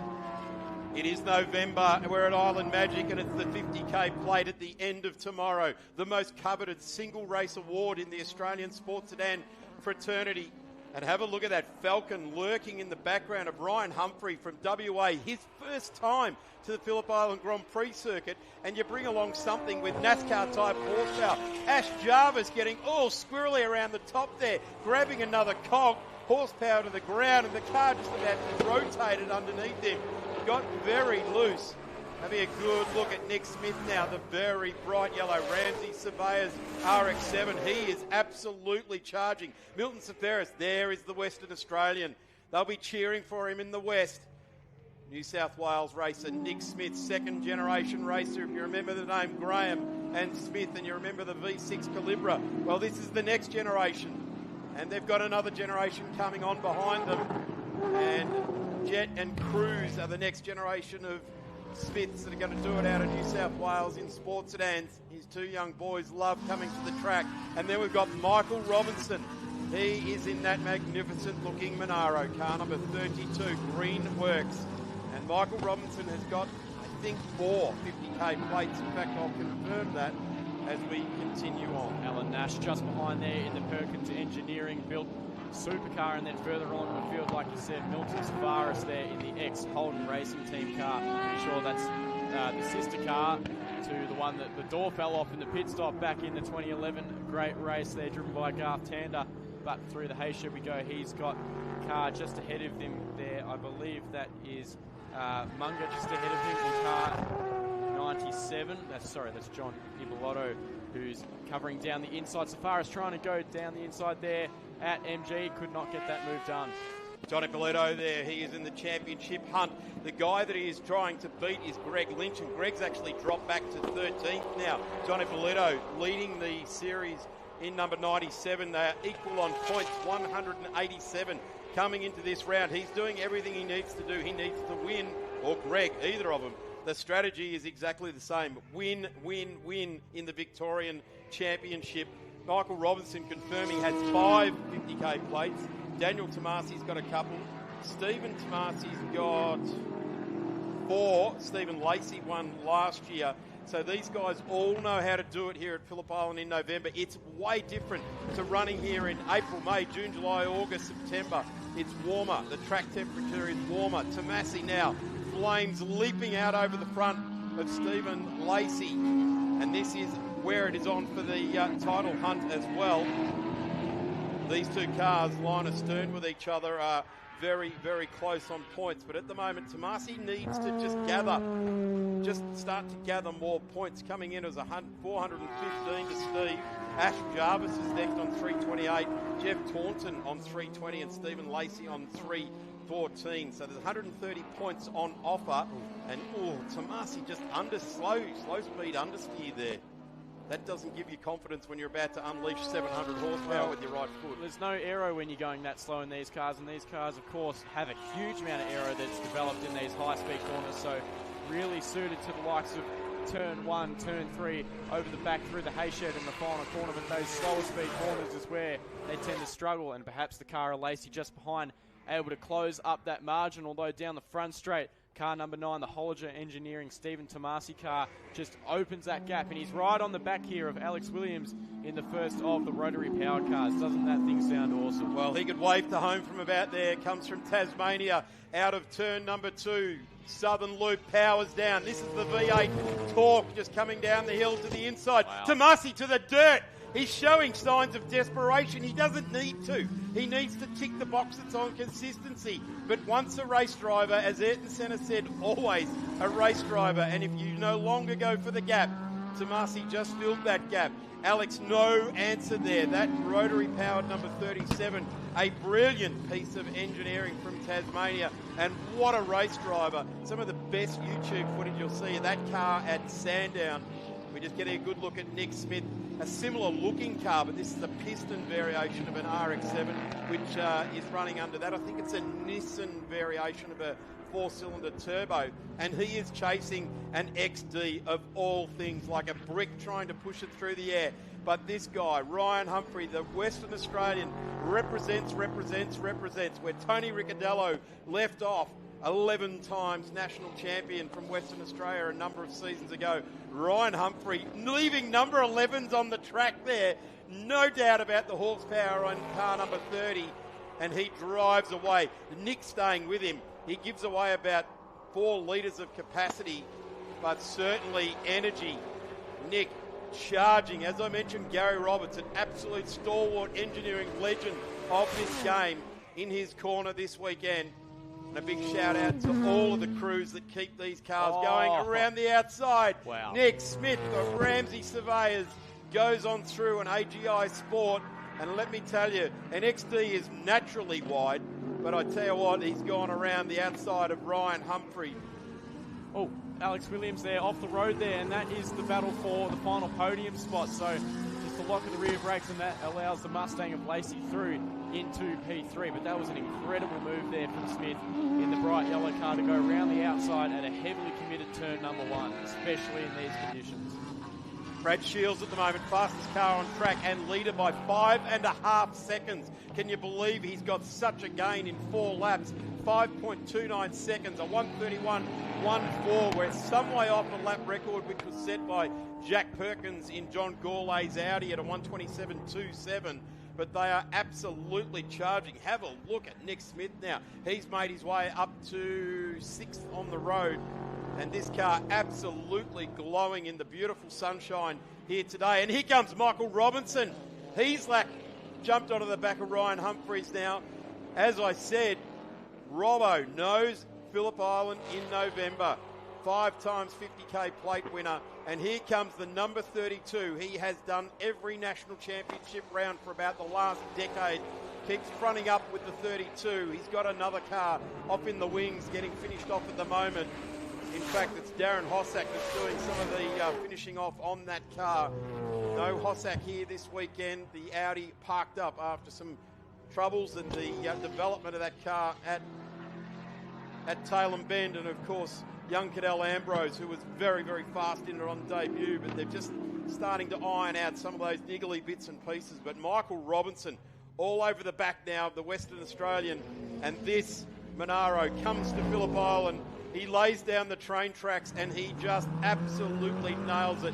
It is November, we're at Island Magic, and it's the 50k plate at the end of tomorrow. The most coveted single race award in the Australian sports sedan fraternity. And have a look at that Falcon lurking in the background of Ryan Humphrey from WA. His first time to the Phillip Island Grand Prix circuit. And you bring along something with NASCAR-type horsepower. Ash Jarvis getting all squirrely around the top there, grabbing another cog, horsepower to the ground, and the car just about rotated underneath him. Got very loose. Having a good look at Nick Smith now, the very bright yellow Ramsey Surveyors RX-7. He is absolutely charging. Milton Safaris, there is the Western Australian. They'll be cheering for him in the West. New South Wales racer Nick Smith, second generation racer. If you remember the name Graham and Smith and you remember the V6 Calibra, well, this is the next generation. And they've got another generation coming on behind them. And Jet and Cruz are the next generation of Smiths that are going to do it out of New South Wales in sports sedans. His 2 young boys love coming to the track. And then we've got Michael Robinson. He is in that magnificent looking Monaro, car number 32, Green Works. And Michael Robinson has got, I think, 4 50k plates. In fact, I'll confirm that as we continue on. Alan Nash just behind there in the Perkins Engineering built supercar, and then further on in the field, like you said, Milton Tavares there in the ex-Holden Racing Team car. I'm sure that's the sister car to the one that the door fell off in the pit stop back in the 2011 great race there, driven by Garth Tander. But through the hayshed we go. He's got a car just ahead of him there. I believe that is Munga just ahead of him in car 97. That's John Ibalotto, who's covering down the inside. Safaris trying to go down the inside there at MG, could not get that move done. Johnny Polito there, he is in the championship hunt. The guy that he is trying to beat is Greg Lynch, and Greg's actually dropped back to 13th now. Johnny Polito leading the series in number 97. They are equal on points, 187 coming into this round. He's doing everything he needs to do. He needs to win, or Greg, either of them. The strategy is exactly the same. Win, win, win in the Victorian Championship. Michael Robinson confirming he has 5 50k plates. Daniel Tomasi's got a couple. Stephen Tomasi's got 4. Stephen Lacey won last year. So these guys all know how to do it here at Phillip Island in November. It's way different to running here in April, May, June, July, August, September. It's warmer. The track temperature is warmer. Tomasi now. Flames leaping out over the front of Stephen Lacey. And this is where it is on for the title hunt as well. These 2 cars, line astern with each other, are very, very close on points. But at the moment, Tomasi needs to just start to gather more points. Coming in as 415 to Steve. Ash Jarvis is next on 328. Jeff Taunton on 320 and Stephen Lacey on 314. So there's 130 points on offer. And Tomasi just slow speed understeer there. That doesn't give you confidence when you're about to unleash 700 horsepower with your right foot. There's no aero when you're going that slow in these cars, and these cars, of course, have a huge amount of aero that's developed in these high-speed corners, so really suited to the likes of turn 1, turn 3, over the back through the hay shed in the final corner. But those slower speed corners is where they tend to struggle, and perhaps the car of Lacey just behind able to close up that margin, although down the front straight, car number 9, the Holliger Engineering Stephen Tomasi car, just opens that gap, and he's right on the back here of Alex Williams in the first of the rotary powered cars. Doesn't that thing sound awesome? Well, he could wave to home from about there. Comes from Tasmania out of turn number 2. Southern Loop powers down. This is the V8 torque just coming down the hill to the inside. Wow. Tomasi to the dirt. He's showing signs of desperation. He doesn't need to. He needs to tick the boxes on consistency. But once a race driver, as Ayrton Senna said, always a race driver. And if you no longer go for the gap, Tomasi just filled that gap. Alex, no answer there. That rotary-powered number 37, a brilliant piece of engineering from Tasmania. And what a race driver. Some of the best YouTube footage you'll see of that car at Sandown. We're just getting a good look at Nick Smith. A similar looking car, but this is a piston variation of an RX-7, which is running under that. I think it's a Nissan variation of a 4-cylinder turbo, and he is chasing an XD of all things, like a brick trying to push it through the air. But this guy, Ryan Humphrey, the Western Australian, represents. Where Tony Ricciardello left off, 11 times national champion from Western Australia a number of seasons ago. Ryan Humphrey leaving number 11s on the track there. No doubt about the horsepower on car number 30, and he drives away. Nick staying with him. He gives away about 4 litres of capacity, but certainly energy. Nick charging. As I mentioned, Gary Roberts, an absolute stalwart engineering legend of this game, in his corner this weekend. And a big shout out to all of the crews that keep these cars going around the outside. Wow. Nick Smith of Ramsey Surveyors goes on through an AGI Sport. And let me tell you, an XD is naturally wide, but I tell you what, he's gone around the outside of Ryan Humphrey. Oh, Alex Williams there off the road there, and that is the battle for the final podium spot. So just the lock of the rear brakes, and that allows the Mustang of Lacey through into P3. But that was an incredible move there from Smith in the bright yellow car to go around the outside at a heavily committed turn number 1, especially in these conditions. Brad Shields at the moment, fastest car on track, and leader by 5.5 seconds. Can you believe he's got such a gain in 4 laps? 5.29 seconds, a 1:31.14. We're some way off the lap record, which was set by Jack Perkins in John Gourlay's Audi at a 1:27.27. But they are absolutely charging. Have a look at Nick Smith now. He's made his way up to 6th on the road. And this car absolutely glowing in the beautiful sunshine here today. And here comes Michael Robinson. He's jumped onto the back of Ryan Humphreys now. As I said, Robbo knows Phillip Island in November. 5 times 50k plate winner. And here comes the number 32. He has done every national championship round for about the last decade. Keeps fronting up with the 32. He's got another car off in the wings, getting finished off at the moment. In fact, it's Darren Hossack that's doing some of the finishing off on that car. No Hossack here this weekend. The Audi parked up after some troubles in the development of that car at Tailem Bend. And, of course, young Cadell Ambrose, who was very, very fast in it on debut. But they're just starting to iron out some of those niggly bits and pieces. But Michael Robinson all over the back now of the Western Australian. And this Monaro comes to Phillip Island. He lays down the train tracks and he just absolutely nails it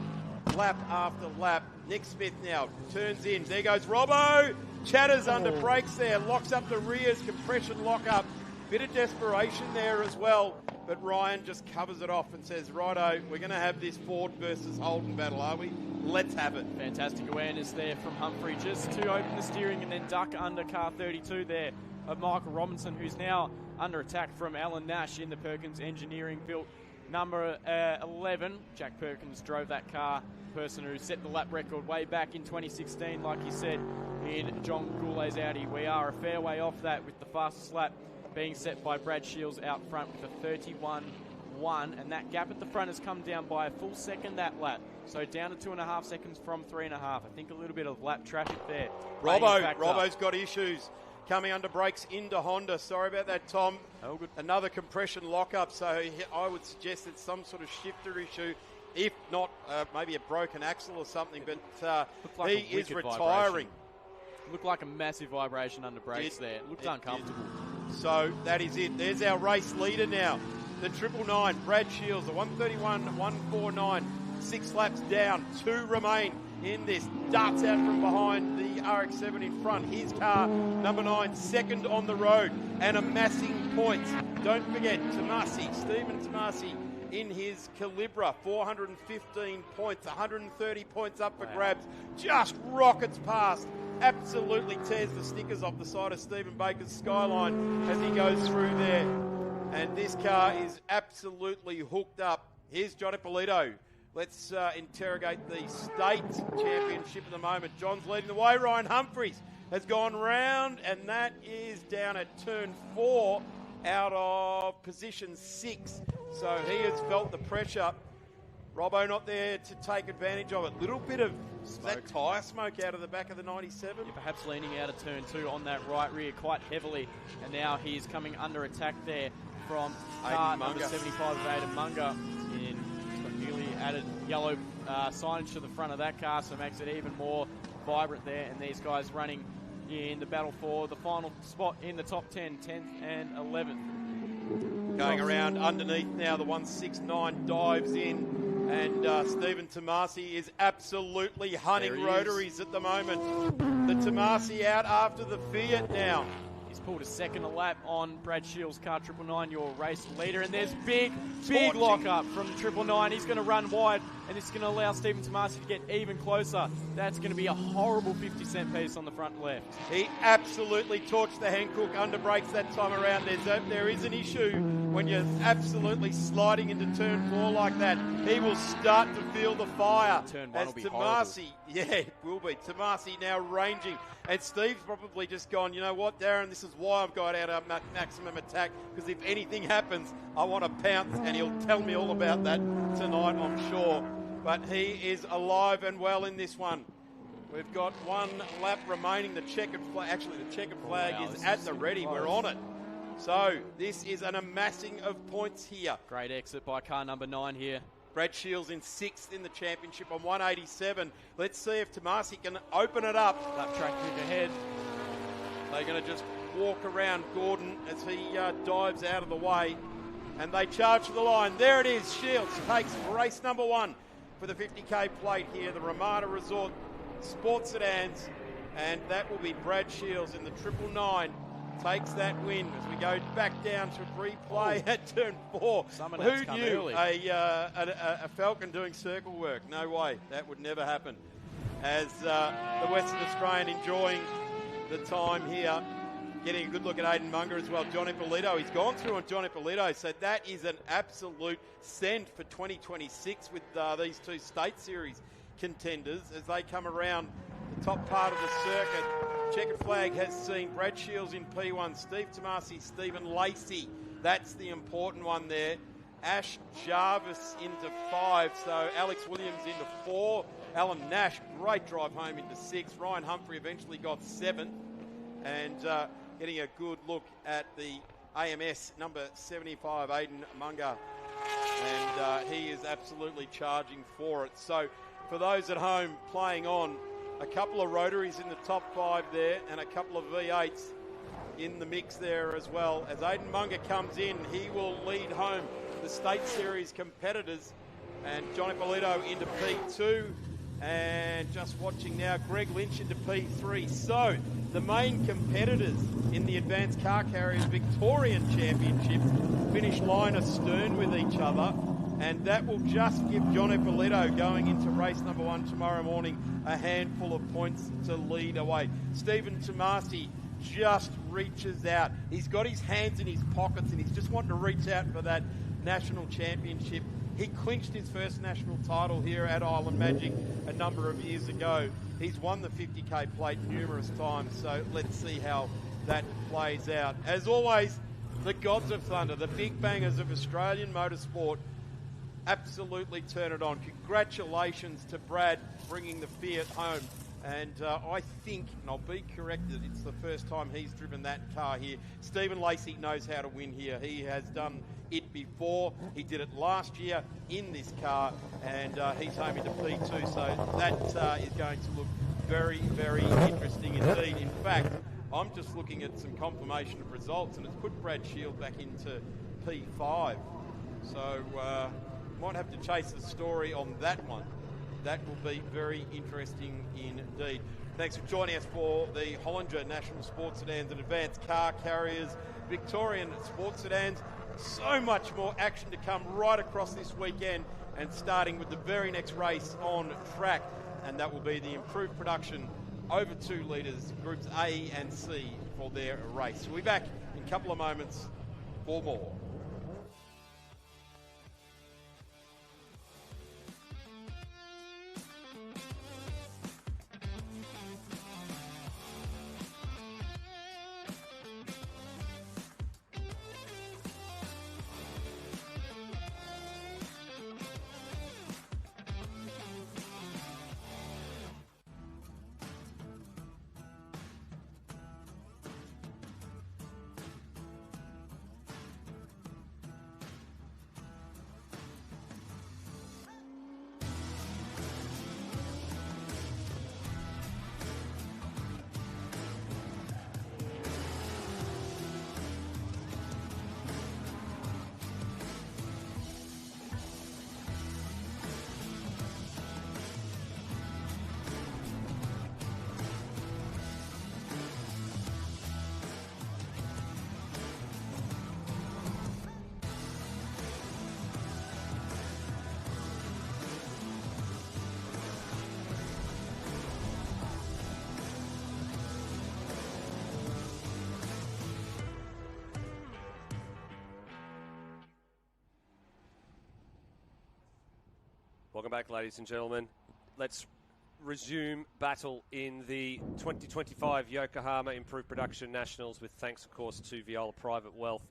lap after lap. Nick Smith now turns in. There goes Robbo. Chatters under brakes there. Locks up the rears. Compression lock up. Bit of desperation there as well. But Ryan just covers it off and says, righto, we're going to have this Ford versus Holden battle, are we? Let's have it. Fantastic awareness there from Humphrey just to open the steering and then duck under car 32 there of Michael Robinson, who's now under attack from Alan Nash in the Perkins Engineering built number 11. Jack Perkins drove that car, person who set the lap record way back in 2016, like he said, in John Goulet's Audi. We are a fair way off that, with the fastest lap being set by Brad Shields out front with a 31.1, and that gap at the front has come down by a full second that lap. So down to 2.5 seconds from 3.5. I think a little bit of lap traffic there. Robbo's got issues. Coming under brakes into Honda. Sorry about that, Tom. Oh, good. Another compression lockup, so I would suggest it's some sort of shifter issue. if not maybe a broken axle or something, but Like he is retiring. Vibration. Looked like a massive vibration under brakes there. Looked uncomfortable. So that is it. There's our race leader now. The 999, Brad Shields, the 131.149. 6 laps down, 2 remain in this. Darts out from behind the RX-7 in front. His car, number 9, second on the road and amassing points. Don't forget, Stephen Tomasi in his Calibra, 415 points, 130 points up for grabs. Just rockets past. Absolutely tears the stickers off the side of Stephen Baker's Skyline as he goes through there. And this car is absolutely hooked up. Here's John Ippolito. Let's interrogate the state championship at the moment. John's leading the way. Ryan Humphries has gone round, and that is down at turn 4 out of position 6. So he has felt the pressure. Robbo not there to take advantage of it. Little bit of that tyre smoke out of the back of the 97. Yeah, perhaps leaning out of turn 2 on that right rear quite heavily. And now he is coming under attack there from car number 75 of Aidan Munger. He's got newly added yellow signage to the front of that car, so it makes it even more vibrant there. And these guys running in the battle for the final spot in the top 10, 10th and 11th. Going around underneath now, the 169 dives in. And Stephen Tomasi is absolutely hunting rotaries at the moment. The Tomasi out after the Fiat now. He's pulled a second a lap on Brad Shields' car 999, your race leader. And there's big lock-up from 999. He's going to run wide, and it's going to allow Stephen Tomasi to get even closer. That's going to be a horrible 50-cent piece on the front left. He absolutely torched the Hankook under brakes that time around. There is an issue when you're absolutely sliding into turn 4 like that. He will start to feel the fire. Turn 1 will be Tomasi, it will be. Tomasi now ranging. And Steve's probably just gone, you know what, Darren, this is why I've got out of maximum attack, because if anything happens, I want to pounce, and he'll tell me all about that tonight, I'm sure. But he is alive and well in this one. We've got 1 lap remaining. The checkered flag, is at the ready. Close. We're on it. So this is an amassing of points here. Great exit by car number 9 here. Brad Shields in 6th in the championship on 187. Let's see if Tomasi can open it up. Lap track kick ahead. They're going to just walk around Gordon as he dives out of the way. And they charge for the line. There it is. Shields takes race number 1 for the 50k plate here. The Ramada Resort Sports Sedans. And that will be Brad Shields in the 999. Takes that win as we go back down to replay at turn 4. Who knew a Falcon doing circle work? No way. That would never happen. As the Western Australian enjoying the time here. Getting a good look at Aidan Munger as well. John Ippolito, he's gone through on John Ippolito, so that is an absolute send for 2026 with these 2 state series contenders as they come around the top part of the circuit. Checkered flag has seen Brad Shields in P1, Steve Tomasi, Stephen Lacey. That's the important one there. Ash Jarvis into 5, so Alex Williams into 4. Alan Nash, great drive home into 6. Ryan Humphrey eventually got 7th. And getting a good look at the AMS number 75, Aidan Munger. And he is absolutely charging for it. So for those at home playing on, a couple of rotaries in the top 5 there and a couple of V8s in the mix there as well. As Aidan Munger comes in, he will lead home the State Series competitors. And John Ippolito into P2. And just watching now, Greg Lynch into P3. So the main competitors in the Advanced Car Carriers Victorian Championship finish line astern with each other. And that will just give John Ippolito going into race number 1 tomorrow morning a handful of points to lead away. Stephen Tomasi just reaches out. He's got his hands in his pockets and he's just wanting to reach out for that national championship. He clinched his first national title here at Island Magic a number of years ago. He's won the 50k plate numerous times, so let's see how that plays out. As always, the gods of thunder, the big bangers of Australian motorsport, absolutely turn it on. Congratulations to Brad bringing the Fiat home And I think, and I'll be corrected, it's the first time he's driven that car here. Stephen Lacey knows how to win here. He has done it before. He did it last year in this car, and he's home into P2. So that is going to look very, very interesting indeed. In fact, I'm just looking at some confirmation of results, and it's put Brad Shield back into P5. So might have to chase the story on that one. That will be very interesting indeed. Thanks for joining us for the Hollinger National Sports Sedans and Advanced Car Carriers Victorian Sports Sedans. So much more action to come right across this weekend, and starting with the very next race on track, and that will be the improved production over 2 litres, Groups A and C for their race. We'll be back in a couple of moments for more. Welcome back, ladies and gentlemen. Let's resume battle in the 2025 Yokohama Improved Production Nationals with thanks, of course, to Viola Private Wealth.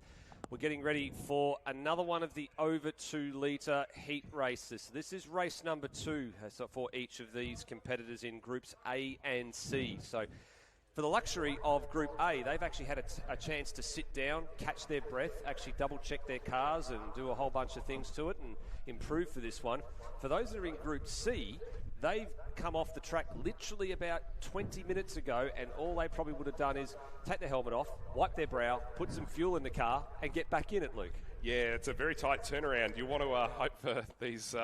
We're getting ready for another one of the over 2 litre heat races. This is race number 2 for each of these competitors in Groups A and C. So for the luxury of Group A, they've actually had a chance to sit down, catch their breath, actually double-check their cars and do a whole bunch of things to it and improve for this one. For those that are in Group C, they've come off the track literally about 20 minutes ago, and all they probably would have done is take their helmet off, wipe their brow, put some fuel in the car, and get back in it, Luke. Yeah, it's a very tight turnaround. You want to hope for these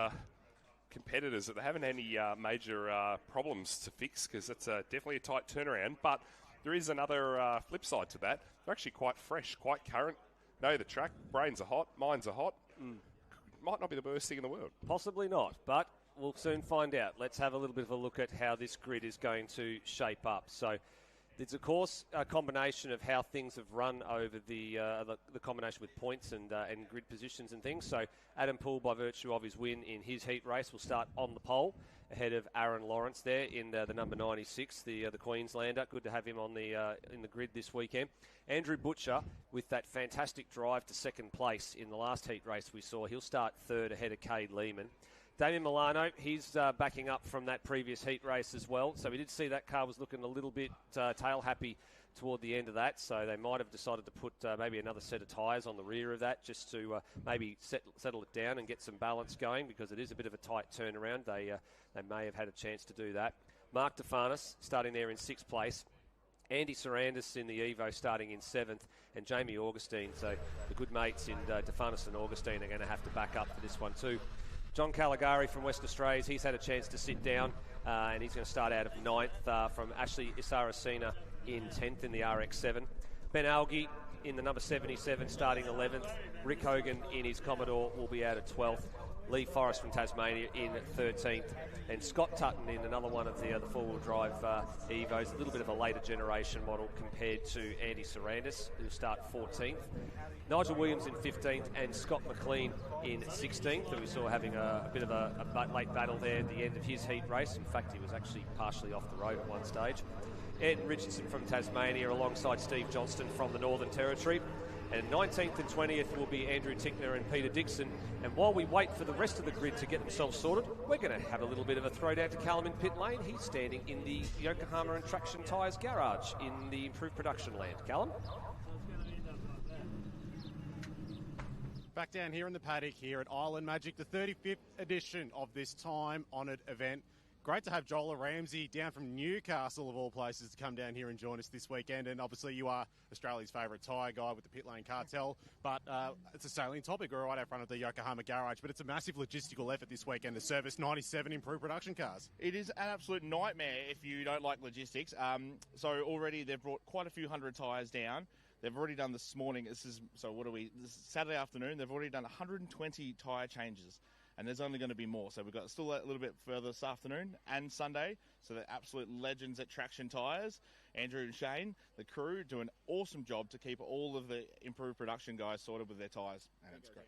competitors that they haven't any major problems to fix, because it's definitely a tight turnaround. But there is another flip side to that. They're actually quite fresh, quite current. Know the track, brains are hot, minds are hot. Might not be the worst thing in the world. Possibly not, but we'll soon find out. Let's have a little bit of a look at how this grid is going to shape up. So it's, of course, a combination of how things have run over the combination with points and grid positions and things. So Adam Poole, by virtue of his win in his heat race, will start on the pole ahead of Aaron Lawrence there in the number 96, the Queenslander. Good to have him on in the grid this weekend. Andrew Butcher, with that fantastic drive to second place in the last heat race we saw, he'll start third ahead of Cade Lehman. Damien Milano, he's backing up from that previous heat race as well. So we did see that car was looking a little bit tail happy toward the end of that. So they might have decided to put maybe another set of tyres on the rear of that just to maybe settle it down and get some balance going, because it is a bit of a tight turnaround. They may have had a chance to do that. Mark DeFarnis starting there in 6th place. Andy Sarandis in the Evo starting in 7th, and Jamie Augustine. So the good mates in DeFarnis and Augustine are going to have to back up for this one too. John Caligari from West Australia's, he's had a chance to sit down, and he's going to start out of 9th from Ashley Isaracina in 10th in the RX-7. Ben Algie in the number 77 starting 11th. Rick Hogan in his Commodore will be out at 12th. Lee Forrest from Tasmania in 13th. And Scott Tutton in another one of the four-wheel drive Evos, a little bit of a later generation model compared to Andy Sarandis, who start 14th. Nigel Williams in 15th, and Scott McLean in 16th, who we saw having a bit of a late battle there at the end of his heat race. In fact, he was actually partially off the road at one stage. Ed Richardson from Tasmania alongside Steve Johnston from the Northern Territory. And 19th and 20th will be Andrew Tickner and Peter Dixon. And while we wait for the rest of the grid to get themselves sorted, we're going to have a little bit of a throwdown to Callum in pit lane. He's standing in the Yokohama and Traction Tyres garage in the improved production land. Callum? Back down here in the paddock here at Island Magic, the 35th edition of this time-honoured event. Great to have Joel Ramsey down from Newcastle, of all places, to come down here and join us this weekend. And obviously you are Australia's favourite tyre guy with the Pit Lane Cartel. But it's a salient topic. We're right out front of the Yokohama garage. But it's a massive logistical effort this weekend to service 97 improved production cars. It is an absolute nightmare if you don't like logistics. So already they've brought quite a few hundred tyres down. They've already done this morning. This is Saturday afternoon. They've already done 120 tyre changes. And there's only going to be more. So we've got still a little bit further this afternoon and Sunday. So they're absolute legends at Traction Tyres. Andrew and Shane, the crew, do an awesome job to keep all of the improved production guys sorted with their tyres. And it's great.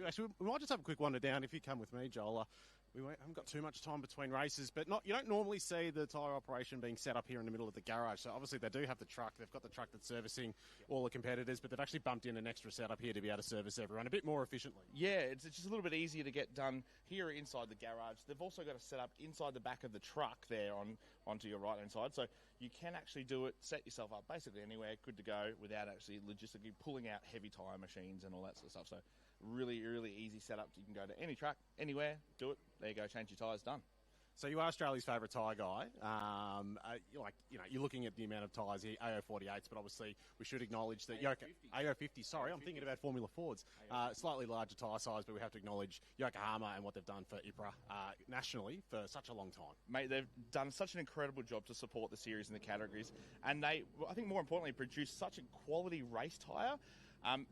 Actually, we might just have a quick wander down if you come with me, Joel. We haven't got too much time between races, but you don't normally see the tyre operation being set up here in the middle of the garage. So obviously they do have the truck. They've got the truck that's servicing all the competitors, but they've actually bumped in an extra setup here to be able to service everyone a bit more efficiently. Yeah, it's just a little bit easier to get done here inside the garage. They've also got a setup inside the back of the truck there onto your right-hand side. So you can actually do it, set yourself up basically anywhere, good to go, without actually logistically pulling out heavy tyre machines and all that sort of stuff. So really, really easy setup. You can go to any track, anywhere, do it. There you go, change your tyres, done. So you are Australia's favourite tyre guy. You're looking at the amount of tyres here, AO48s, but obviously we should acknowledge that AO50. Sorry, I'm thinking about Formula Fords. Slightly larger tyre size, but we have to acknowledge Yokohama and what they've done for IPRA nationally for such a long time. Mate, they've done such an incredible job to support the series and the categories, and they, I think more importantly, produce such a quality race tyre.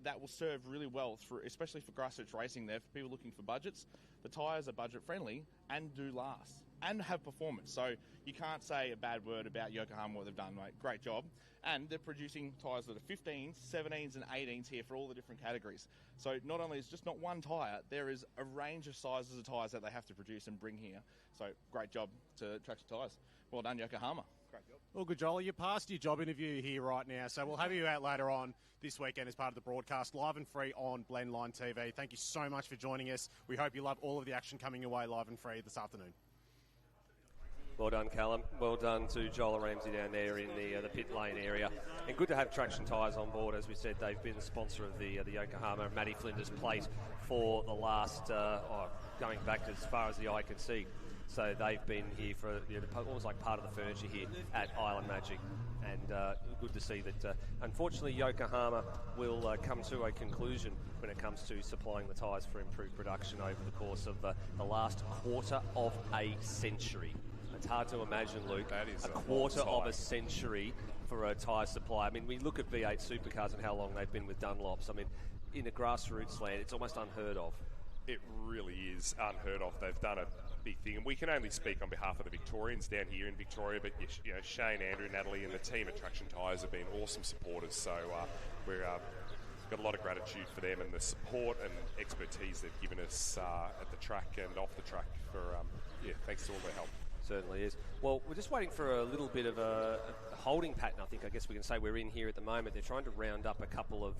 That will serve really well, especially for grassroots racing there, for people looking for budgets. The tyres are budget friendly and do last and have performance. So you can't say a bad word about Yokohama, what they've done, mate. Great job. And they're producing tyres that are 15s, 17s and 18s here for all the different categories. So not only is just not one tyre, there is a range of sizes of tyres that they have to produce and bring here. So great job to Traction Tyres. Well done, Yokohama. Great job. Well, good, Joel. You're past your job interview here right now, so we'll have you out later on this weekend as part of the broadcast, live and free on Blendline TV. Thank you so much for joining us. We hope you love all of the action coming your way live and free this afternoon. Well done, Callum. Well done to Joel Ramsey down there in the pit lane area. And good to have Traction Tyres on board. As we said, they've been the sponsor of the Yokohama Matty Flinders plate for the last, going back as far as the eye can see. So they've been here for almost like part of the furniture here at Island Magic. And good to see that, unfortunately, Yokohama will come to a conclusion when it comes to supplying the tyres for improved production over the course of the last quarter of a century. It's hard to imagine, Luke, that is a quarter of a century for a tyre supply. I mean, we look at V8 supercars and how long they've been with Dunlops. I mean, in a grassroots land, it's almost unheard of. It really is unheard of. They've done a big thing, and we can only speak on behalf of the Victorians down here in Victoria, but Shane, Andrew, Natalie and the team at Traction Tyres have been awesome supporters, so we've got a lot of gratitude for them and the support and expertise they've given us at the track and off the track for thanks to all their help. Certainly is. Well, we're just waiting for a little bit of a holding pattern, I guess we can say we're in here at the moment. They're trying to round up a couple of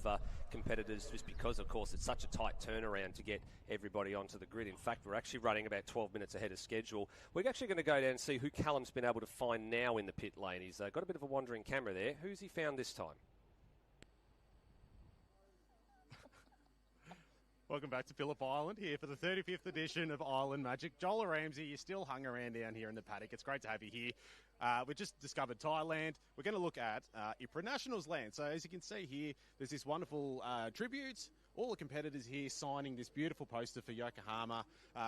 competitors just because, of course, it's such a tight turnaround to get everybody onto the grid. In fact, we're actually running about 12 minutes ahead of schedule. We're actually going to go down and see who Callum's been able to find now in the pit lane. He's got a bit of a wandering camera there. Who's he found this time? Welcome back to Phillip Island here for the 35th edition of Island Magic. Joel Ramsey, you're still hung around down here in the paddock. It's great to have you here. We've just discovered Thailand. We're going to look at IPRA Nationals land. So as you can see here, there's this wonderful tribute. All the competitors here signing this beautiful poster for Yokohama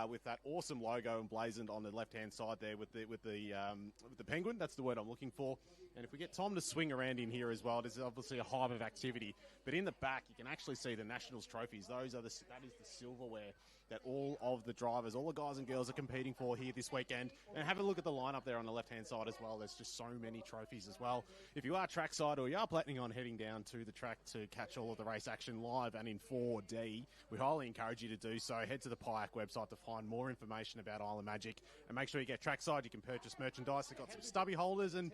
with that awesome logo emblazoned on the left-hand side there with the penguin. That's the word I'm looking for. And if we get Tom to swing around in here as well, there's obviously a hive of activity. But in the back, you can actually see the Nationals trophies. That is the silverware that all of the drivers, all the guys and girls are competing for here this weekend. And have a look at the lineup there on the left-hand side as well. There's just so many trophies as well. If you are trackside or you are planning on heading down to the track to catch all of the race action live and in 4D, we highly encourage you to do so. Head to the PIAC website to find more information about Island Magic. And make sure you get trackside. You can purchase merchandise. They've got some stubby holders and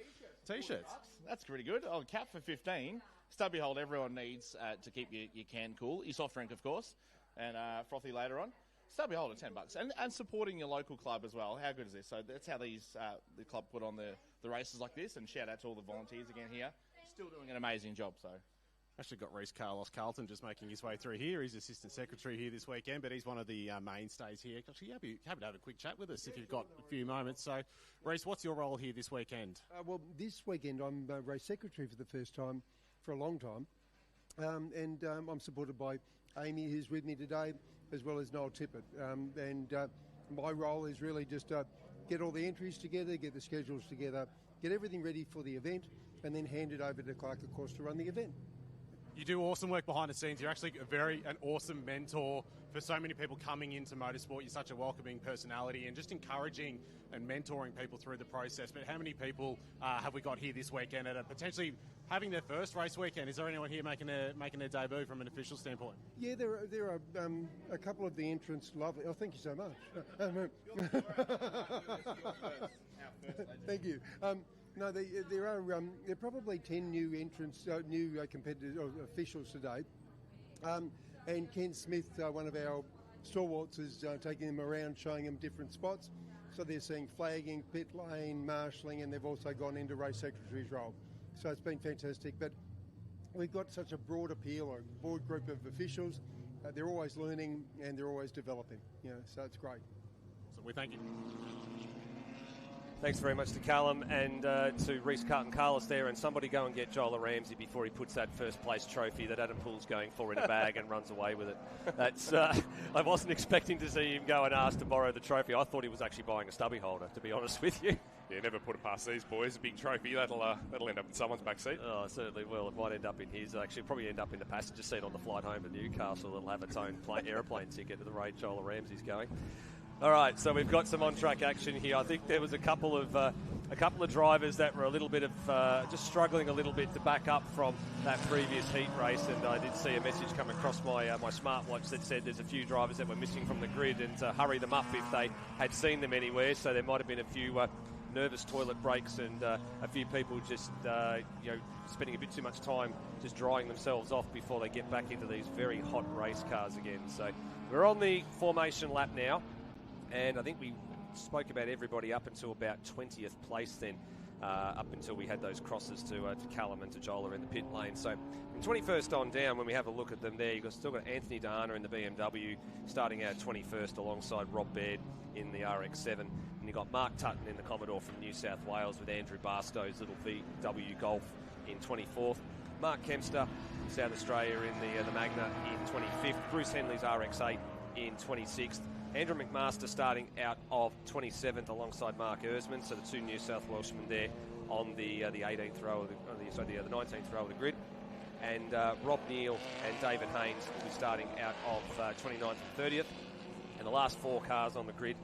T-shirts. That's pretty good. Oh, cap for 15. stubby hold everyone needs to keep your can cool. Your soft drink, of course, and frothy later on. Stubby hold at $10, and supporting your local club as well. How good is this? So that's how the club put on the races like this, and shout out to all the volunteers again here. Still doing an amazing job, so. Actually got Reece Carlos Carlton just making his way through here. He's assistant secretary here this weekend, but he's one of the mainstays here. Actually, happy to have a quick chat with us if you've got a few moments. So, Reece, what's your role here this weekend? Well, this weekend I'm race secretary for the first time for a long time, and I'm supported by Amy, who's with me today, as well as Noel Tippett. And my role is really just get all the entries together, get the schedules together, get everything ready for the event, and then hand it over to Clark, of course, to run the event. You do awesome work behind the scenes. You're actually an awesome mentor for so many people coming into motorsport. You're such a welcoming personality and just encouraging and mentoring people through the process. But how many people have we got here this weekend that are potentially having their first race weekend? Is there anyone here making their debut from an official standpoint? Yeah, there are a couple of the entrants. Lovely. Oh, thank you so much. Thank you. No, there are probably 10 new entrants, new competitors or officials today. And Ken Smith, one of our stalwarts, is taking them around, showing them different spots. So they're seeing flagging, pit lane, marshalling, and they've also gone into race secretary's role. So it's been fantastic. But we've got such a broad appeal, or a broad group of officials. They're always learning and they're always developing. So it's great. So we thank you. Thanks very much to Callum and to Reece Carlton Carlos there, and somebody go and get Joel Ramsey before he puts that first place trophy that Adam Poole's going for in a bag and runs away with it. That's I wasn't expecting to see him go and ask to borrow the trophy. I thought he was actually buying a stubby holder, to be honest with you. Yeah, never put it past these boys. A big trophy, that'll end up in someone's backseat. Oh, it certainly will. It might end up in his. Actually, probably end up in the passenger seat on the flight home to Newcastle. It'll have its own aeroplane ticket to the rate Joel Ramsey's going. All right, so we've got some on-track action here. I think there was a couple of drivers that were a little bit of just struggling a little bit to back up from that previous heat race, and I did see a message come across my smartwatch that said there's a few drivers that were missing from the grid, and to hurry them up if they had seen them anywhere. So there might have been a few nervous toilet breaks and a few people just spending a bit too much time just drying themselves off before they get back into these very hot race cars again. So we're on the formation lap now. And I think we spoke about everybody up until about 20th place then, up until we had those crosses to Callum and to Joel in the pit lane. So from 21st on down, when we have a look at them there, you've still got Anthony Dahana in the BMW starting out 21st alongside Rob Baird in the RX-7. And you've got Mark Tutton in the Commodore from New South Wales with Andrew Barstow's little VW Golf in 24th. Mark Kempster from South Australia in the Magna in 25th. Bruce Henley's RX-8 in 26th. Andrew McMaster starting out of 27th alongside Mark Ersman, so the two New South Welshmen there on the 18th row, the 19th row of the grid. And Rob Neal and David Haynes will be starting out of 29th and 30th. And the last four cars on the grid,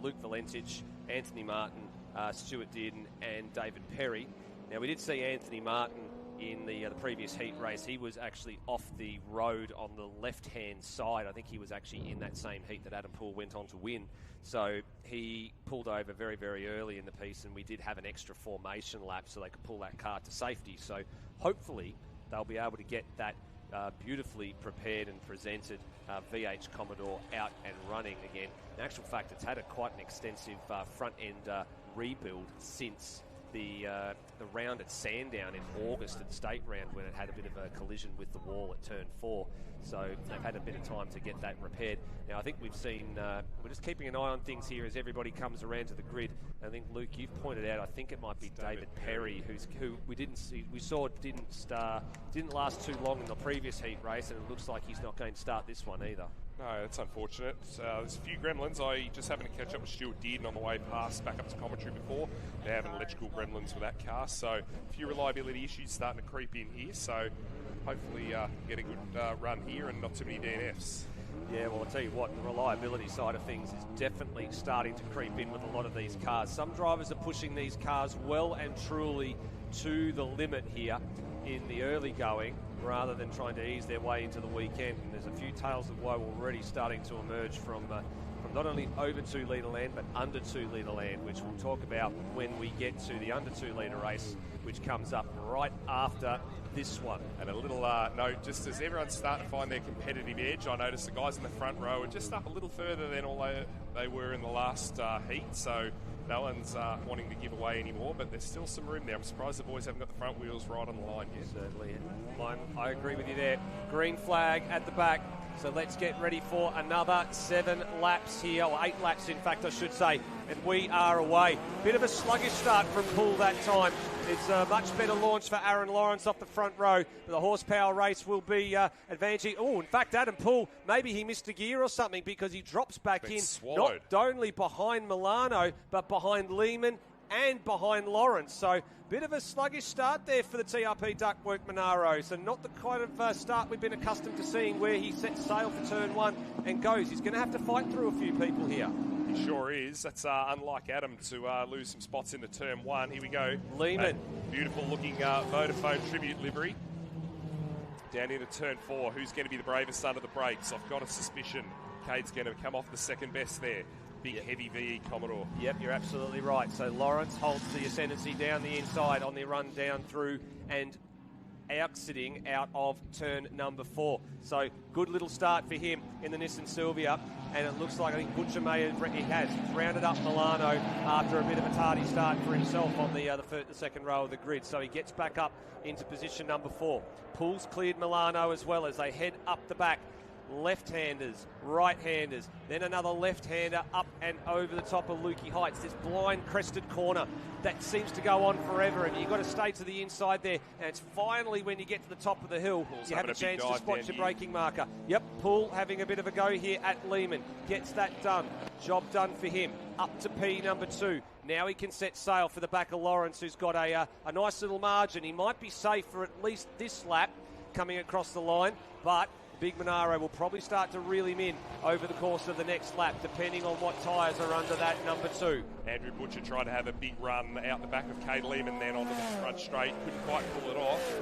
Luke Valentich, Anthony Martin, Stuart Dearden and David Perry. Now we did see Anthony Martin in the previous heat race. He was actually off the road on the left-hand side. I think he was actually in that same heat that Adam Poole went on to win. So he pulled over very, very early in the piece, and we did have an extra formation lap so they could pull that car to safety. So hopefully they'll be able to get that beautifully prepared and presented VH Commodore out and running again. In actual fact, it's had quite an extensive front-end rebuild since the round at Sandown in August at the state round, when it had a bit of a collision with the wall at turn 4. So they've had a bit of time to get that repaired. Now I think we've seen, we're just keeping an eye on things here as everybody comes around to the grid. I think, Luke, you've pointed out, I think it might be David Perry, who we saw didn't last too long in the previous heat race, and it looks like he's not going to start this one either. No, that's unfortunate. There's a few gremlins. I just happened to catch up with Stuart Dearden on the way past, back up to commentary before. They have electrical gremlins with that car, so a few reliability issues starting to creep in here. So hopefully get a good run here and not too many DNFs. Yeah, well, I'll tell you what, the reliability side of things is definitely starting to creep in with a lot of these cars. Some drivers are pushing these cars well and truly to the limit here in the early going, rather than trying to ease their way into the weekend. And there's a few tales of woe already starting to emerge from not only over 2 litre land, but under 2 litre land, which we'll talk about when we get to the under 2 litre race, which comes up right after this one. And a little note, just as everyone's starting to find their competitive edge, I noticed the guys in the front row are just up a little further than all they were in the last heat, so no one's wanting to give away anymore, but there's still some room there. I'm surprised the boys haven't got the front wheels right on the line yet. Certainly. I agree with you there. Green flag at the back. So let's get ready for another 7 laps here, or 8 laps in fact I should say, and we are away. Bit of a sluggish start from Poole that time. It's a much better launch for Aaron Lawrence off the front row. The horsepower race will be advantaging. Oh, in fact, Adam Poole, maybe he missed a gear or something because he drops back in, swallowed. Not only behind Milano, but behind Lehman and behind Lawrence. So bit of a sluggish start there for the TRP Duckworth Monaro. So not the kind of start we've been accustomed to seeing where he sets sail for turn 1 and goes. He's going to have to fight through a few people here. He sure is. That's unlike Adam to lose some spots into turn 1. Here we go. Lehman. Beautiful looking Vodafone tribute livery. Down into turn 4. Who's going to be the bravest under the brakes? I've got a suspicion Cade's going to come off the second best there. Big, heavy VE Commodore. Yep, you're absolutely right. So Lawrence holds the ascendancy down the inside on the run down through and exiting out of turn number 4. So good little start for him in the Nissan Silvia, and it looks like I think Butcher may have, he has rounded up Milano after a bit of a tardy start for himself on the second row of the grid. So he gets back up into position number 4. Poole's cleared Milano as well as they head up the back. Left-handers, right-handers, then another left-hander up and over the top of Lukey Heights. This blind crested corner that seems to go on forever, and you've got to stay to the inside there. And it's finally when you get to the top of the hill, you have a chance to spot your braking marker. Yep, Poole having a bit of a go here at Lehman. Gets that done. Job done for him. Up to P number 2. Now he can set sail for the back of Lawrence, who's got a nice little margin. He might be safe for at least this lap coming across the line, but Big Monaro will probably start to reel him in over the course of the next lap, depending on what tyres are under that number 2. Andrew Butcher tried to have a big run out the back of Cade Lehman, then onto the front straight. Couldn't quite pull it off.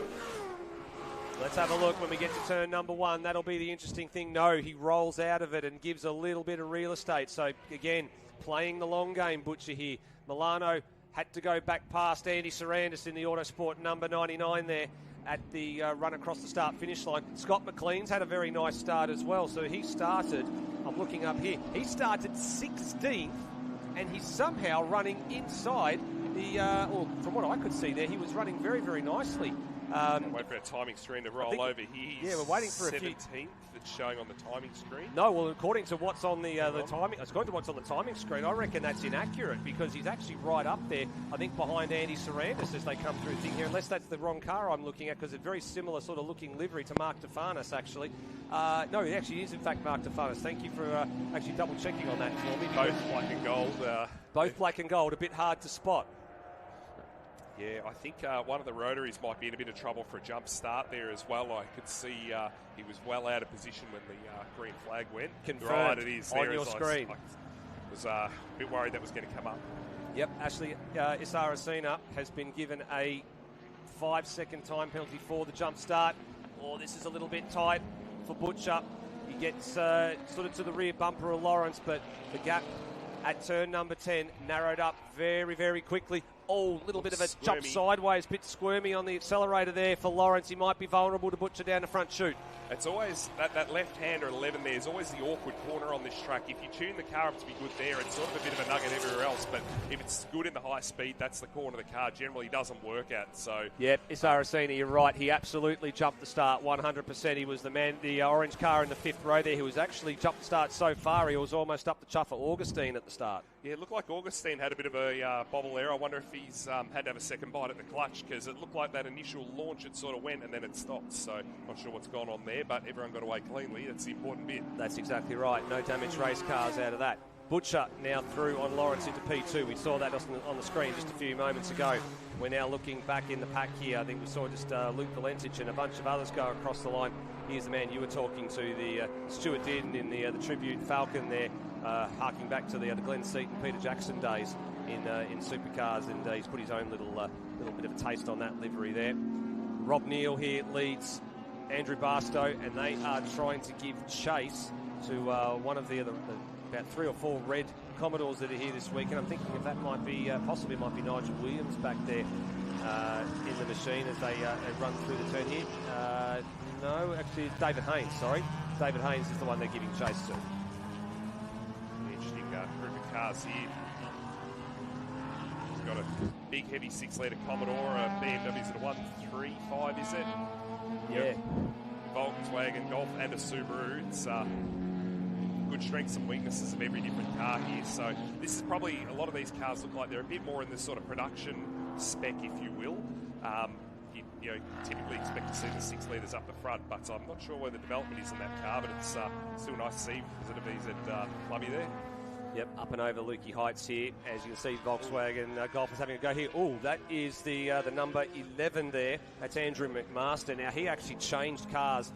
Let's have a look when we get to turn number 1. That'll be the interesting thing. No, he rolls out of it and gives a little bit of real estate. So, again, playing the long game, Butcher here. Milano had to go back past Andy Sarandis in the Autosport number 99 there at the run across the start-finish line. Scott McLean's had a very nice start as well. So he started, I'm looking up here, he started 16th, and he's somehow running inside the, from what I could see there, he was running very, very nicely. Wait for our timing screen to roll over here. Yeah, we're waiting for 17th. It's showing on the timing screen. No, well, according to what's on the timing, according to what's on the timing screen, I reckon that's inaccurate because he's actually right up there. I think behind Andy Sarandis as they come through the thing here, unless that's the wrong car I'm looking at, because it's very similar sort of looking livery to Mark Defanis actually. No, it actually is in fact Mark Defanis. Thank you for actually double checking on that for me. Both black and gold. Both black and gold, a bit hard to spot. Yeah, I think one of the rotaries might be in a bit of trouble for a jump start there as well. I could see he was well out of position when the green flag went. Confirmed right, it is on your screen. I was a bit worried that was going to come up. Yep, Ashley Isaracina has been given a 5-second time penalty for the jump start. Oh, this is a little bit tight for Butcher. He gets sort of to the rear bumper of Lawrence, but the gap at turn number 10 narrowed up very, very quickly. Oh, little bit of a jump sideways, bit squirmy on the accelerator there for Lawrence. He might be vulnerable to Butcher down the front chute. It's always, that left-hander at 11 there is always the awkward corner on this track. If you tune the car up to be good there, it's sort of a bit of a nugget everywhere else. But if it's good in the high speed, that's the corner the car generally doesn't work at. So yep, Isaracina, you're right. He absolutely jumped the start 100%. He was the man, the orange car in the 5th row there, who was actually jumped the start so far. He was almost up the chuff of Augustine at the start. Yeah, it looked like Augustine had a bit of a bobble there. I wonder if he's had to have a second bite at the clutch, because it looked like that initial launch, it sort of went and then it stopped. So not sure what's gone on there, but everyone got away cleanly. That's the important bit. That's exactly right. No damaged race cars out of that. Butcher now through on Lawrence into P2. We saw that on the screen just a few moments ago. We're now looking back in the pack here. I think we saw just Luke Valentich and a bunch of others go across the line. Here's the man you were talking to, the Stuart Dearden in the Tribute Falcon there, harking back to the Glenn Seaton, Peter Jackson days in supercars, and he's put his own little bit of a taste on that livery there. Rob Neal here leads Andrew Barstow, and they are trying to give chase to one of the about 3 or 4 red Commodores that are here this week, and I'm thinking if that might be possibly might be Nigel Williams back there in the machine as they run through the turn here. No, actually David Haynes. Sorry, David Haynes is the one they're giving chase to. Interesting group of cars here. He's got a big, heavy 6-litre Commodore, a BMW's at a 135, is it? Yeah. Volkswagen Golf and a Subaru. It's good strengths and weaknesses of every different car here. So this is probably, a lot of these cars look like they're a bit more in the sort of production spec, if you will. You know, typically expect to see the 6 litres up the front, but I'm not sure where the development is in that car, but it's still nice to see Vis-a-Vis at Clubby there. Yep, up and over Lukey Heights here. As you can see, Volkswagen Golf is having a go here. Oh, that is the number 11 there. That's Andrew McMaster. Now, he actually changed cars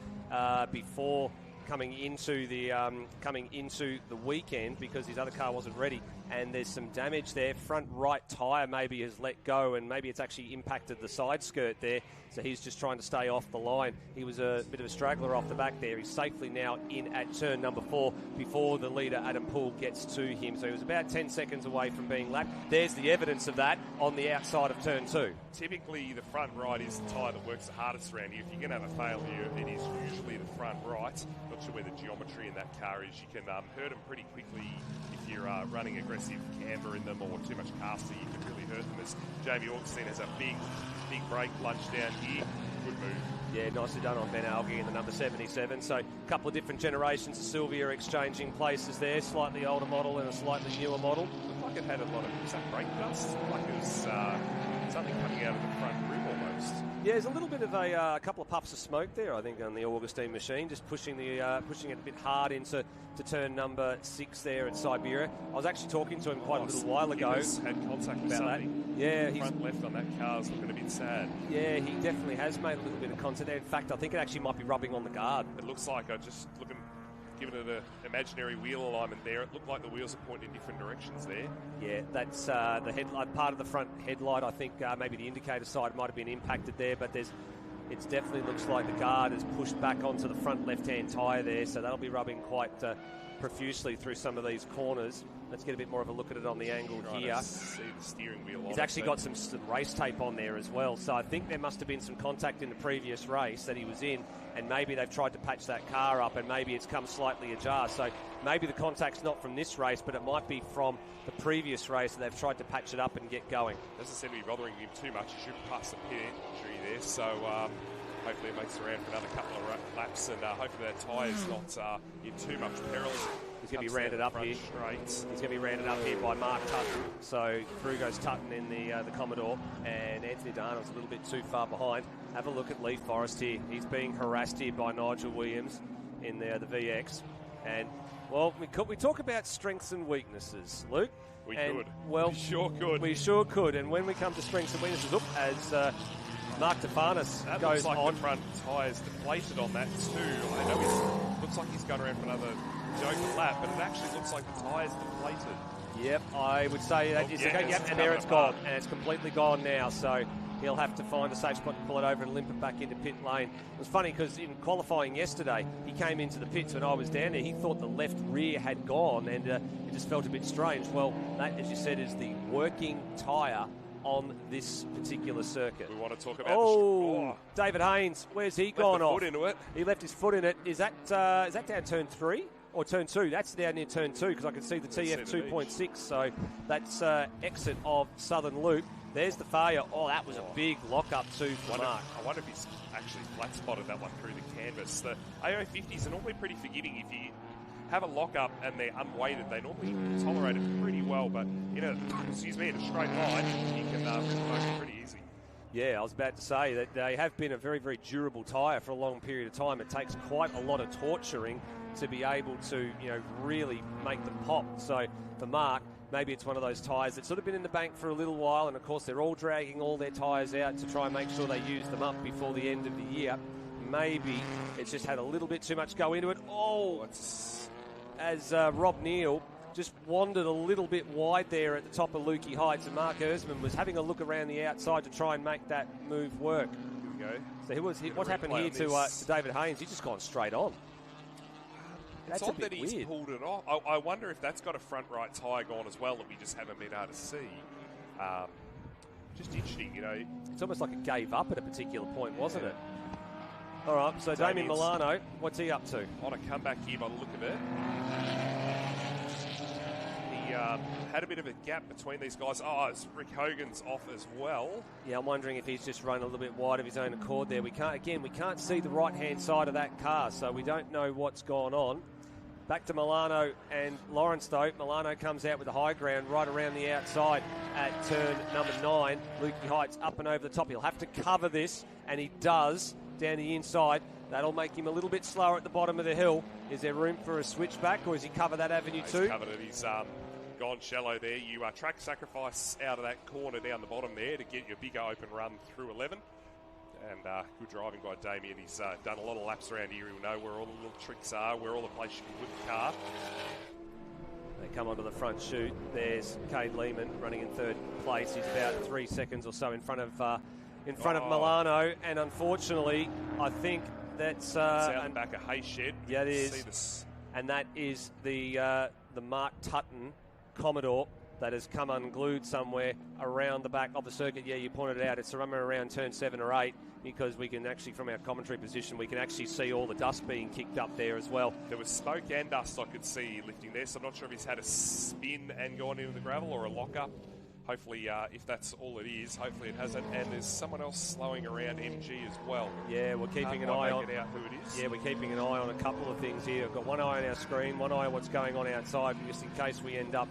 before coming into the weekend because his other car wasn't ready, and there's some damage there. Front right tyre maybe has let go, and maybe it's actually impacted the side skirt there, so he's just trying to stay off the line. He was a bit of a straggler off the back there. He's safely now in at turn number 4 before the leader Adam Poole gets to him, so he was about 10 seconds away from being lapped. There's the evidence of that on the outside of turn 2. Typically the front right is the tyre that works the hardest around you. If you're going to have a failure, it is usually the front right. Not sure where the geometry in that car is. You can hurt them pretty quickly if you're running aggressive camber in them or too much caster. You can really hurt them, as Jamie Augustine has a big brake lunge down here. Good move. Yeah, nicely done on Ben Alge in the number 77. So a couple of different generations of Sylvia exchanging places there. Slightly older model and a slightly newer model. Looked like it had a lot of, was that brake dust? Like it was something coming out of the front rim almost. Yeah, there's a little bit of a couple of puffs of smoke there, I think, on the Augustine machine, just pushing it a bit hard into turn number 6 there at Siberia. I was actually talking to him quite a little while ago. He had contact with something. Yeah, the front left on that car's looking a bit sad. Yeah, he definitely has made a little bit of contact there. In fact, I think it actually might be rubbing on the guard. It looks like giving it an imaginary wheel alignment there. It looked like the wheels are pointing in different directions there. Yeah, that's the headlight, part of the front headlight. I think maybe the indicator side might have been impacted there, but it definitely looks like the guard has pushed back onto the front left-hand tyre there, so that'll be rubbing quite profusely through some of these corners. Let's get a bit more of a look at it on the angle here. See the steering wheel. He's actually got some race tape on there as well, so I think there must have been some contact in the previous race that he was in, and maybe they've tried to patch that car up, and maybe it's come slightly ajar. So maybe the contact's not from this race, but it might be from the previous race, and they've tried to patch it up and get going. Doesn't seem to be bothering him too much. He should pass the pit entry there, so hopefully it makes it around for another couple of laps, and hopefully that tyre is not in too much peril. He's going to be rounded up here. He's going to be rounded up here by Mark Tutton. So through goes Tutton in the Commodore, and Anthony Darnell's a little bit too far behind. Have a look at Lee Forrest here. He's being harassed here by Nigel Williams in the VX. And, well, we talk about strengths and weaknesses, Luke. We could. Well, we sure could. We sure could. And when we come to strengths and weaknesses, look, as Mark Tefanis goes looks like on. The front tyre's deflated on that too. I know it looks like he's going around for another joke lap, but it actually looks like the tyre's deflated. Yep, I would say that is the case. Yep, and there it's gone. And it's completely gone now. So he'll have to find a safe spot to pull it over and limp it back into pit lane. It was funny because in qualifying yesterday, he came into the pits when I was down there. He thought the left rear had gone, and it just felt a bit strange. Well, that, as you said, is the working tyre on this particular circuit. We want to talk about David Haynes, where's he gone off? Foot into it. He left his foot in it. Is that down turn 3 or turn 2? That's down near turn 2 because I can see the TF 2.6. So that's exit of Southern Loop. There's the failure. Oh, that was a big lock-up too for Mark. I wonder if he's actually flat-spotted that one through the canvas. The AO50s are normally pretty forgiving. If you have a lock-up and they're unweighted, they normally tolerate it pretty well, but in a straight line, you can rip it pretty easy. Yeah, I was about to say that they have been a very, very durable tyre for a long period of time. It takes quite a lot of torturing to be able to, really make them pop. So for Mark, maybe it's one of those tyres that's sort of been in the bank for a little while, and of course they're all dragging all their tyres out to try and make sure they use them up before the end of the year. Maybe it's just had a little bit too much go into it. As Rob Neal just wandered a little bit wide there at the top of Lukey Heights, and Mark Erzman was having a look around the outside to try and make that move work. Here we go. So what happened here to David Haynes? He's just gone straight on. It's odd that he's pulled it off. I wonder if that's got a front right tyre gone as well that we just haven't been able to see. Just interesting, you know. It's almost like it gave up at a particular point, wasn't it? All right, so Damien Milano, what's he up to? On a comeback here by the look of it. He had a bit of a gap between these guys. Oh, it's Rick Hogan's off as well. Yeah, I'm wondering if he's just run a little bit wide of his own accord there. We can't see the right-hand side of that car, so we don't know what's gone on. Back to Milano and Lawrence, though. Milano comes out with the high ground right around the outside at turn number 9. Lukey Heights up and over the top. He'll have to cover this, and he does down the inside. That'll make him a little bit slower at the bottom of the hill. Is there room for a switchback, or has he covered that avenue too? He's covered it. He's gone shallow there. You track sacrifice out of that corner down the bottom there to get your bigger open run through 11. And good driving by Damien. He's done a lot of laps around here. He'll know where all the little tricks are, where all the places you can whip the car. They come onto the front chute. There's Cade Lehman running in third place. He's about 3 seconds or so in front of Milano. And unfortunately, I think that's it's out the back of hay shed. Yeah, it is. And that is the Mark Tutton Commodore that has come unglued somewhere around the back of the circuit. Yeah, you pointed it out. It's somewhere around turn 7 or 8 because we can actually, from our commentary position, we can actually see all the dust being kicked up there as well. There was smoke and dust I could see lifting there, so I'm not sure if he's had a spin and gone into the gravel or a lock-up. Hopefully, if that's all it is, hopefully it hasn't. And there's someone else slowing around MG as well. Yeah, we're keeping an eye on who it is. Yeah, we're keeping an eye on a couple of things here. We've got one eye on our screen, one eye on what's going on outside, just in case we end up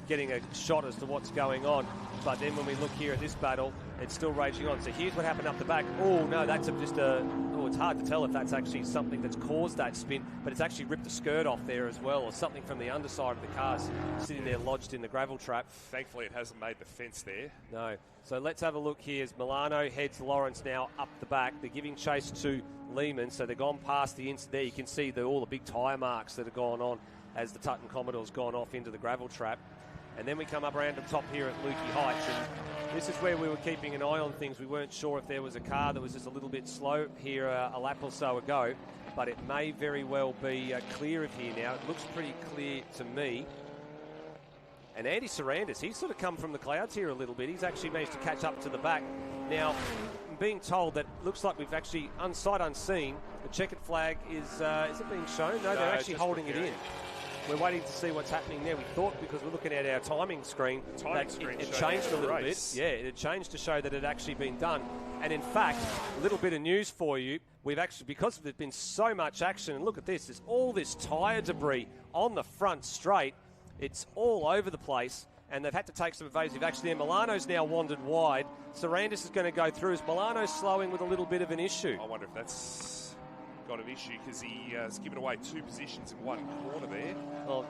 getting a shot as to what's going on. But then when we look here at this battle, it's still raging on. So here's what happened up the back. Oh, no, that's it's hard to tell if that's actually something that's caused that spin, but it's actually ripped the skirt off there as well, or something from the underside of the car sitting there lodged in the gravel trap. Thankfully, it hasn't made the fence there. No. So let's have a look here as Milano heads Lawrence now up the back. They're giving chase to Lehman, so they've gone past the inside there. You can see all the big tyre marks that have gone on as the Tutton Commodore's gone off into the gravel trap. And then we come up around the top here at Lukey Heights, and this is where we were keeping an eye on things. We weren't sure if there was a car that was just a little bit slow here a lap or so ago, but it may very well be clear of here now. It looks pretty clear to me. And Andy Sarandis, he's sort of come from the clouds here a little bit. He's actually managed to catch up to the back. Now, I'm being told that looks like we've actually, sight unseen, the checkered flag is it being shown? No, they're actually holding it in. We're waiting to see what's happening there. We thought, because we're looking at our timing screen, it changed a little bit. Yeah, it had changed to show that it had actually been done. And in fact, a little bit of news for you. We've actually, because there's been so much action, and look at this, there's all this tyre debris on the front straight. It's all over the place, and they've had to take some evasive action there. Milano's now wandered wide. Sarandis is going to go through as Milano's slowing with a little bit of an issue. I wonder if that's got an issue because he has given away 2 positions in one corner there. Well,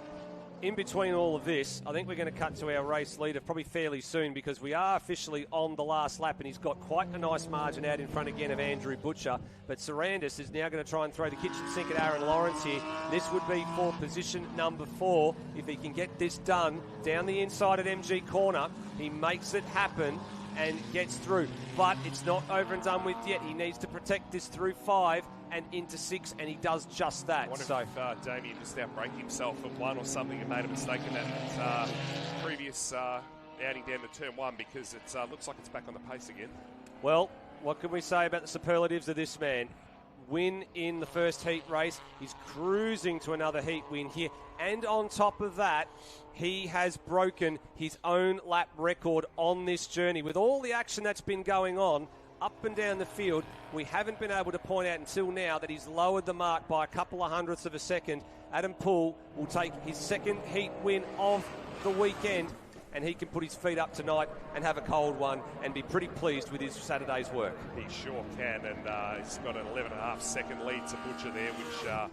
in between all of this, I think we're going to cut to our race leader probably fairly soon because we are officially on the last lap, and he's got quite a nice margin out in front again of Andrew Butcher. But Sarandis is now going to try and throw the kitchen sink at Aaron Lawrence here. This would be for position number 4. If he can get this done down the inside at MG corner, he makes it happen and gets through. But it's not over and done with yet. He needs to protect this through 5 and into 6, and he does just that. I wonder if Damien just outbraked himself at 1 or something and made a mistake in that previous outing down to turn 1 because it looks like it's back on the pace again. Well, what can we say about the superlatives of this man? Win in the first heat race. He's cruising to another heat win here. And on top of that, he has broken his own lap record on this journey. With all the action that's been going on up and down the field, we haven't been able to point out until now that he's lowered the mark by a couple of hundredths of a second. Adam Poole will take his second heat win of the weekend, and he can put his feet up tonight and have a cold one and be pretty pleased with his Saturday's work. He sure can, and he's got an 11.5 second lead to Butcher there, which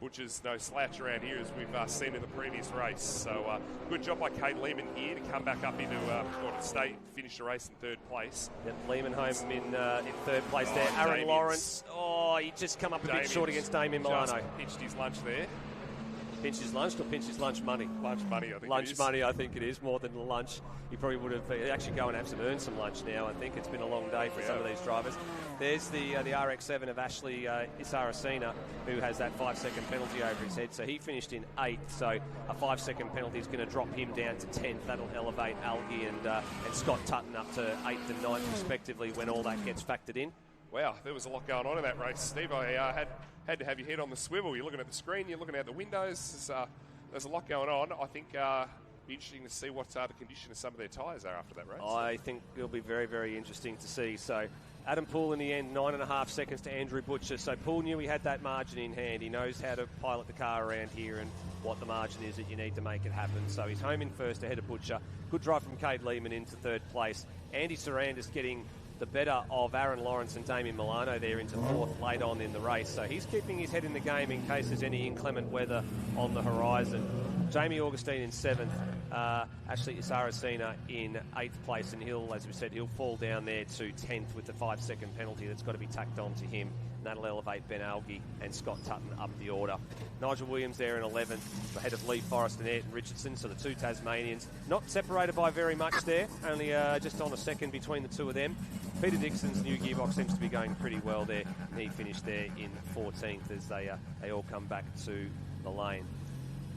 Butcher's no slouch around here, as we've seen in the previous race. So good job by Cade Lehman here to come back up into state, finish the race in 3rd place. Yep, Lehman home in 3rd place there. Aaron Lawrence, he just come up a bit short against Damien Milano. Pitched his lunch there. pinch his lunch or pinch his lunch money? Lunch money, I think Lunch it is. money, I think it is, more than lunch. He probably would have actually go and have earn some lunch now. I think it's been a long day for some of these drivers. There's the RX-7 of Ashley Isaracina, who has that 5-second penalty over his head. So he finished in 8th. So a 5-second penalty is going to drop him down to 10th. That'll elevate Algie and Scott Tutton up to 8th and 9th respectively when all that gets factored in. Wow, there was a lot going on in that race, Steve. I had to have your head on the swivel. You're looking at the screen, you're looking out the windows. There's a lot going on. I think it'll be interesting to see what the condition of some of their tyres are after that race. I think it'll be very, very interesting to see. So Adam Poole in the end, 9.5 seconds to Andrew Butcher. So Poole knew he had that margin in hand. He knows how to pilot the car around here and what the margin is that you need to make it happen. So he's home in first ahead of Butcher. Good drive from Cade Lehman into third place. Andy Sarandis getting the better of Aaron Lawrence and Damien Milano there into fourth late on in the race. So he's keeping his head in the game in case there's any inclement weather on the horizon. Jamie Augustine in 7th, Ashley Isaracina in 8th place, and he'll, as we said, he'll fall down there to 10th with the 5-second penalty that's got to be tacked on to him. And that'll elevate Ben Algie and Scott Tutton up the order. Nigel Williams there in 11th, ahead of Lee Forrest and Ayrton Richardson, so the two Tasmanians. Not separated by very much there, only just on a second between the two of them. Peter Dixon's new gearbox seems to be going pretty well there, and he finished there in 14th as they all come back to the lane.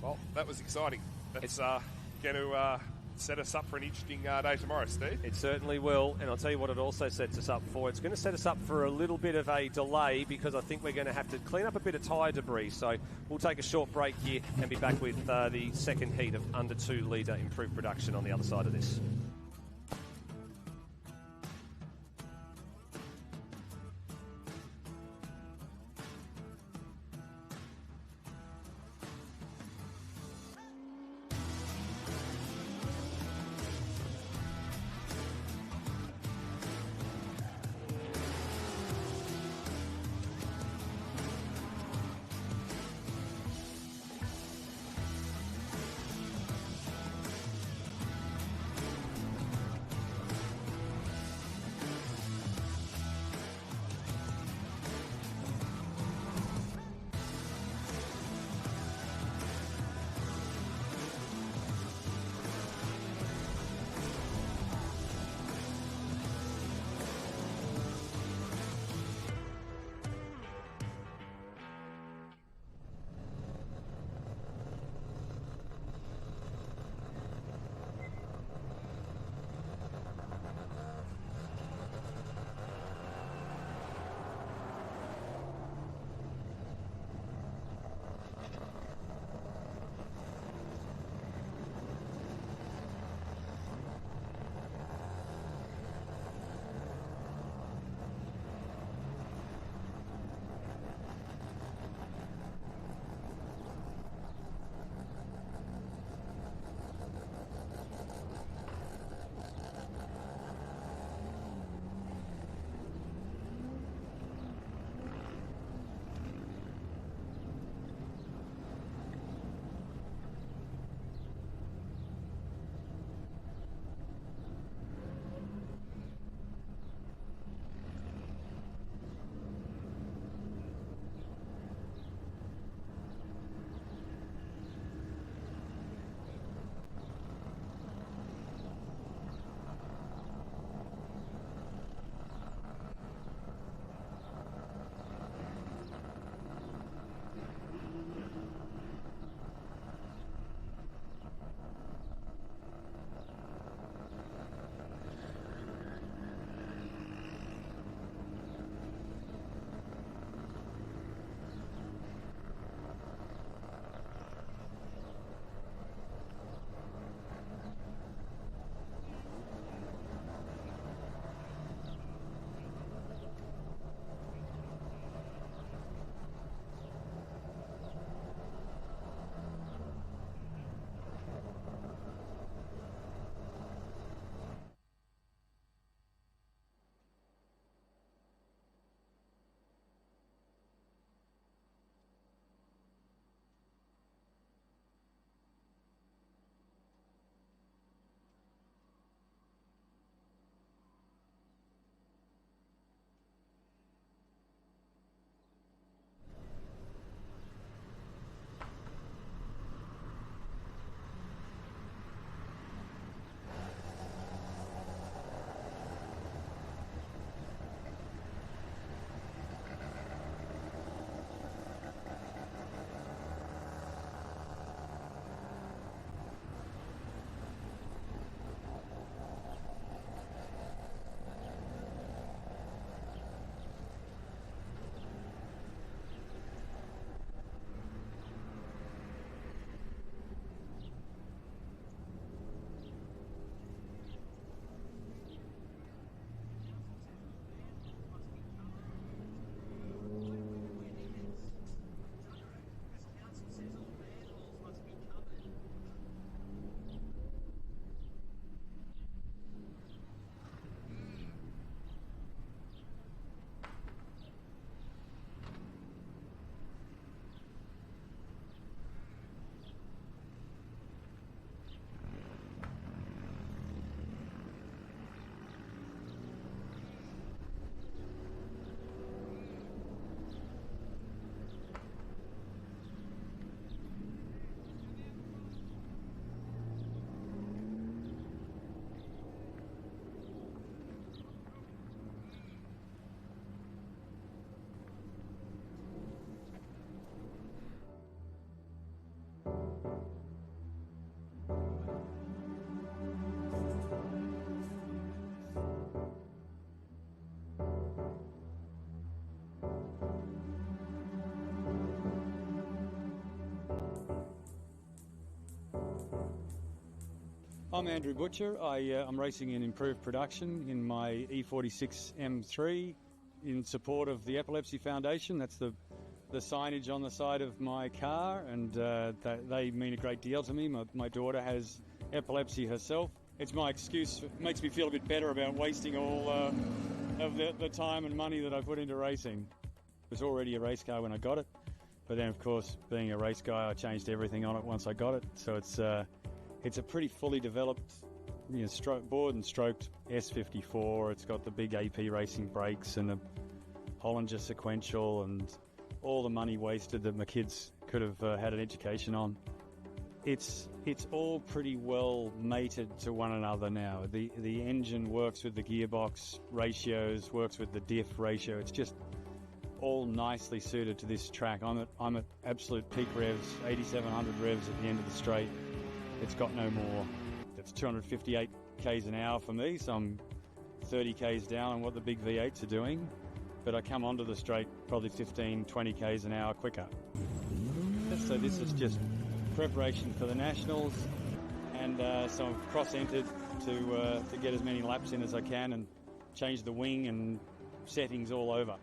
Well, that was exciting. That's going to set us up for an interesting day tomorrow, Steve. It certainly will, and I'll tell you what it also sets us up for. It's going to set us up for a little bit of a delay because I think we're going to have to clean up a bit of tyre debris. So we'll take a short break here and be back with the second heat of under 2 litre improved production on the other side of this. I'm Andrew Butcher. I'm racing in improved production in my E46 M3 in support of the Epilepsy Foundation. That's the signage on the side of my car, and they mean a great deal to me. My daughter has epilepsy herself. It's my excuse. It makes me feel a bit better about wasting all of the time and money that I put into racing. It was already a race car when I got it, but then, of course, being a race guy, I changed everything on it once I got it. So it's a pretty fully developed, bored and stroked S54. It's got the big AP racing brakes and a Hollinger sequential and all the money wasted that my kids could have had an education on. It's all pretty well mated to one another now. The engine works with the gearbox ratios, works with the diff ratio. It's just all nicely suited to this track. I'm at absolute peak revs, 8,700 revs at the end of the straight. It's got no more. That's 258 k's an hour for me, so I'm 30 k's down on what the big V8s are doing. But I come onto the straight probably 15, 20 k's an hour quicker. So this is just preparation for the Nationals, and so I've cross-entered to get as many laps in as I can and change the wing and settings all over.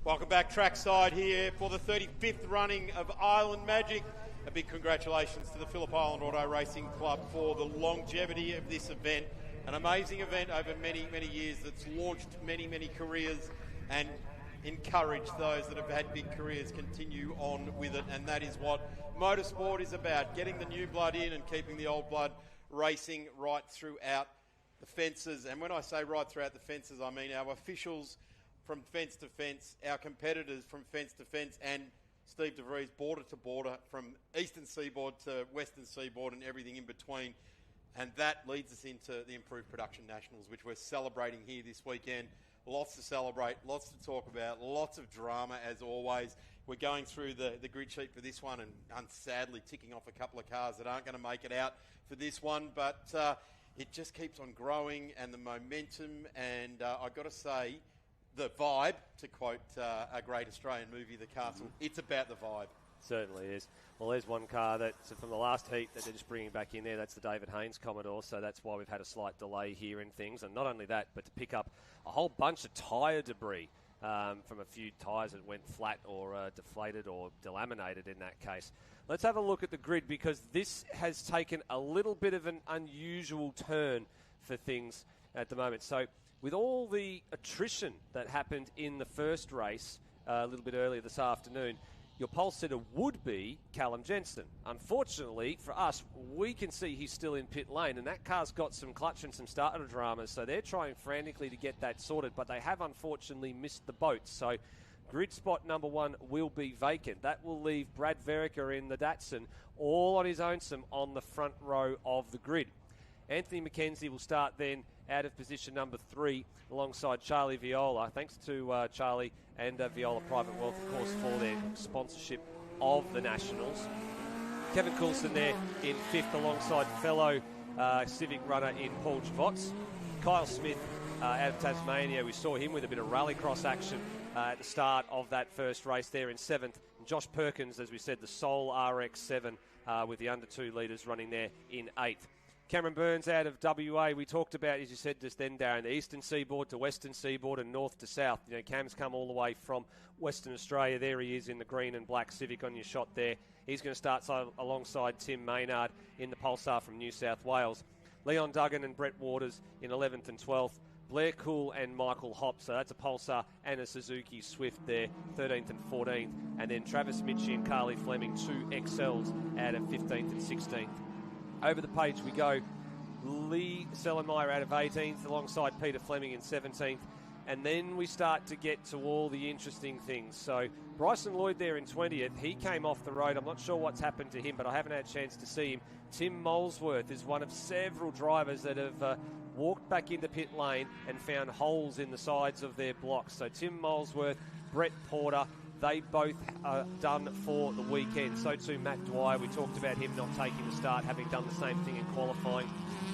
Welcome back trackside here for the 35th running of Island Magic. A big congratulations to the Phillip Island Auto Racing Club for the longevity of this event. An amazing event over many, many years that's launched many, many careers and encouraged those that have had big careers continue on with it. And that is what motorsport is about, getting the new blood in and keeping the old blood racing right throughout the fences. And when I say right throughout the fences, I mean our officials from fence to fence, our competitors from fence to fence, and Steve DeVries border to border, from eastern seaboard to western seaboard and everything in between. And that leads us into the Improved Production Nationals, which we're celebrating here this weekend. Lots to celebrate, lots to talk about, lots of drama as always. We're going through the grid sheet for this one and sadly ticking off a couple of cars that aren't going to make it out for this one, but it just keeps on growing, and the momentum, and I've got to say, the vibe, to quote a great Australian movie, The Castle, it's about the vibe. Certainly is. Well, there's one car that's from the last heat that they're just bringing back in there. That's the David Haynes Commodore, so that's why we've had a slight delay here in things. And not only that, but to pick up a whole bunch of tyre debris from a few tyres that went flat or deflated or delaminated in that case. Let's have a look at the grid, because this has taken a little bit of an unusual turn for things at the moment. So with all the attrition that happened in the first race a little bit earlier this afternoon, your pole sitter would be Callum Jensen. Unfortunately for us, we can see he's still in pit lane, and that car's got some clutch and some starter dramas, so they're trying frantically to get that sorted, but they have unfortunately missed the boat. So grid spot number 1 will be vacant. That will leave Brad Verica in the Datsun all on his own on the front row of the grid. Anthony McKenzie will start then out of position number 3 alongside Charlie Viola. Thanks to Charlie and Viola Private Wealth, of course, for their sponsorship of the Nationals. Kevin Coulson there in 5th alongside fellow Civic runner in Paul Javots. Kyle Smith out of Tasmania, we saw him with a bit of rallycross action at the start of that first race there in 7th. And Josh Perkins, as we said, the sole RX7 with the under 2 litres running there in 8th. Cameron Burns out of WA, we talked about, as you said just then, Darren, the eastern seaboard to western seaboard and north to south. You know, Cam's come all the way from Western Australia. There he is in the green and black Civic on your shot there. He's going to start alongside Tim Maynard in the Pulsar from New South Wales. Leon Duggan and Brett Waters in 11th and 12th. Blair Cool and Michael Hopp, so that's a Pulsar and a Suzuki Swift there, 13th and 14th. And then Travis Mitchie and Carly Fleming, 2 XLs out of 15th and 16th. Over the page we go. Lee Sellenmeyer out of 18th alongside Peter Fleming in 17th. And then we start to get to all the interesting things. So Bryson Lloyd there in 20th. He came off the road. I'm not sure what's happened to him, but I haven't had a chance to see him. Tim Molesworth is one of several drivers that have walked back into pit lane and found holes in the sides of their blocks. So Tim Molesworth, Brett Porter, they both are done for the weekend. So too Matt Dwyer. We talked about him not taking the start, having done the same thing in qualifying.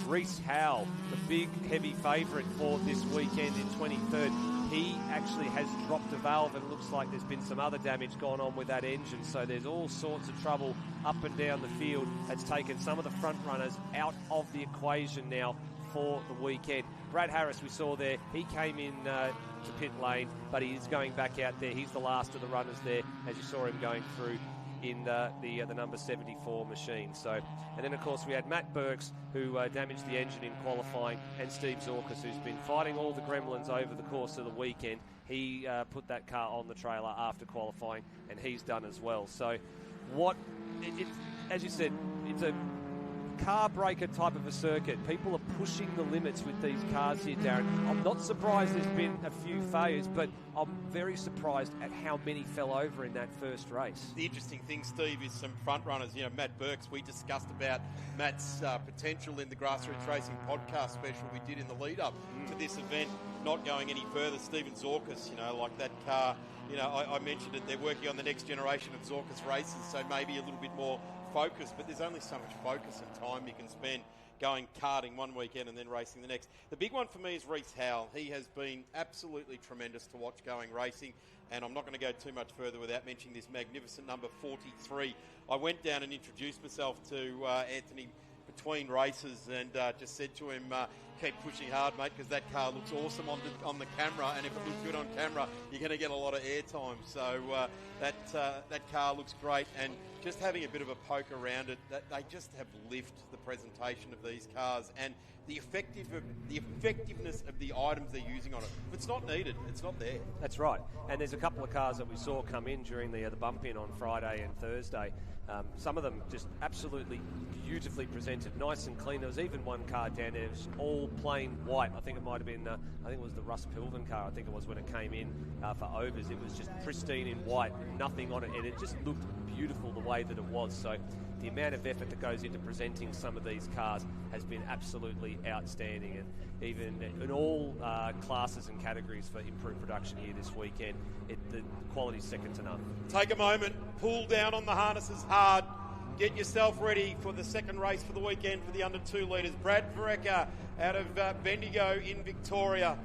Reece Howell, the big, heavy favourite for this weekend in 23rd. He actually has dropped a valve and looks like there's been some other damage gone on with that engine. So there's all sorts of trouble up and down the field. That's taken some of the front runners out of the equation now for the weekend. Brad Harris, we saw there, he came in to pit lane, but he is going back out there. He's the last of the runners there, as you saw him going through in the number 74 machine. So, and then of course we had Matt Burks, who damaged the engine in qualifying, and Steve Zorkas, who's been fighting all the gremlins over the course of the weekend. He put that car on the trailer after qualifying, and he's done as well. So, as you said, it's a car breaker type of a circuit. People are pushing the limits with these cars here, Darren. I'm not surprised there's been a few failures, but I'm very surprised at how many fell over in that first race. The interesting thing, Steve, is some front runners. You know, Matt Burks, we discussed about Matt's potential in the Grassroots Racing podcast special we did in the lead up to this event, not going any further. Stephen Zorkas, you know, like that car, you know, I mentioned it, they're working on the next generation of Zorkas races, so maybe a little bit more focus, but there's only so much focus and time you can spend going karting one weekend and then racing the next. The big one for me is Reece Howell. He has been absolutely tremendous to watch going racing, and I'm not going to go too much further without mentioning this magnificent number 43. I went down and introduced myself to Anthony between races and just said to him, keep pushing hard, mate, because that car looks awesome on the camera, and if it looks good on camera, you're going to get a lot of airtime. So that car looks great, and just having a bit of a poke around it, that they just have lifted the presentation of these cars and the effectiveness of the items they're using on it. If it's not needed, it's not there. That's right. And there's a couple of cars that we saw come in during the bump-in on Friday and Thursday. Some of them just absolutely beautifully presented, nice and clean. There was even one car down there, it was all plain white. I think it might have been, I think it was the Russ Pilvin car, I think it was when it came in for overs. It was just pristine in white, nothing on it, and it just looked beautiful the way that it was. So the amount of effort that goes into presenting some of these cars has been absolutely outstanding, and even in all classes and categories for improved production here this weekend, the quality's second to none. Take a moment, pull down on the harnesses hard, get yourself ready for the second race for the weekend for the under 2 litres. Brad Verrecker out of Bendigo in Victoria.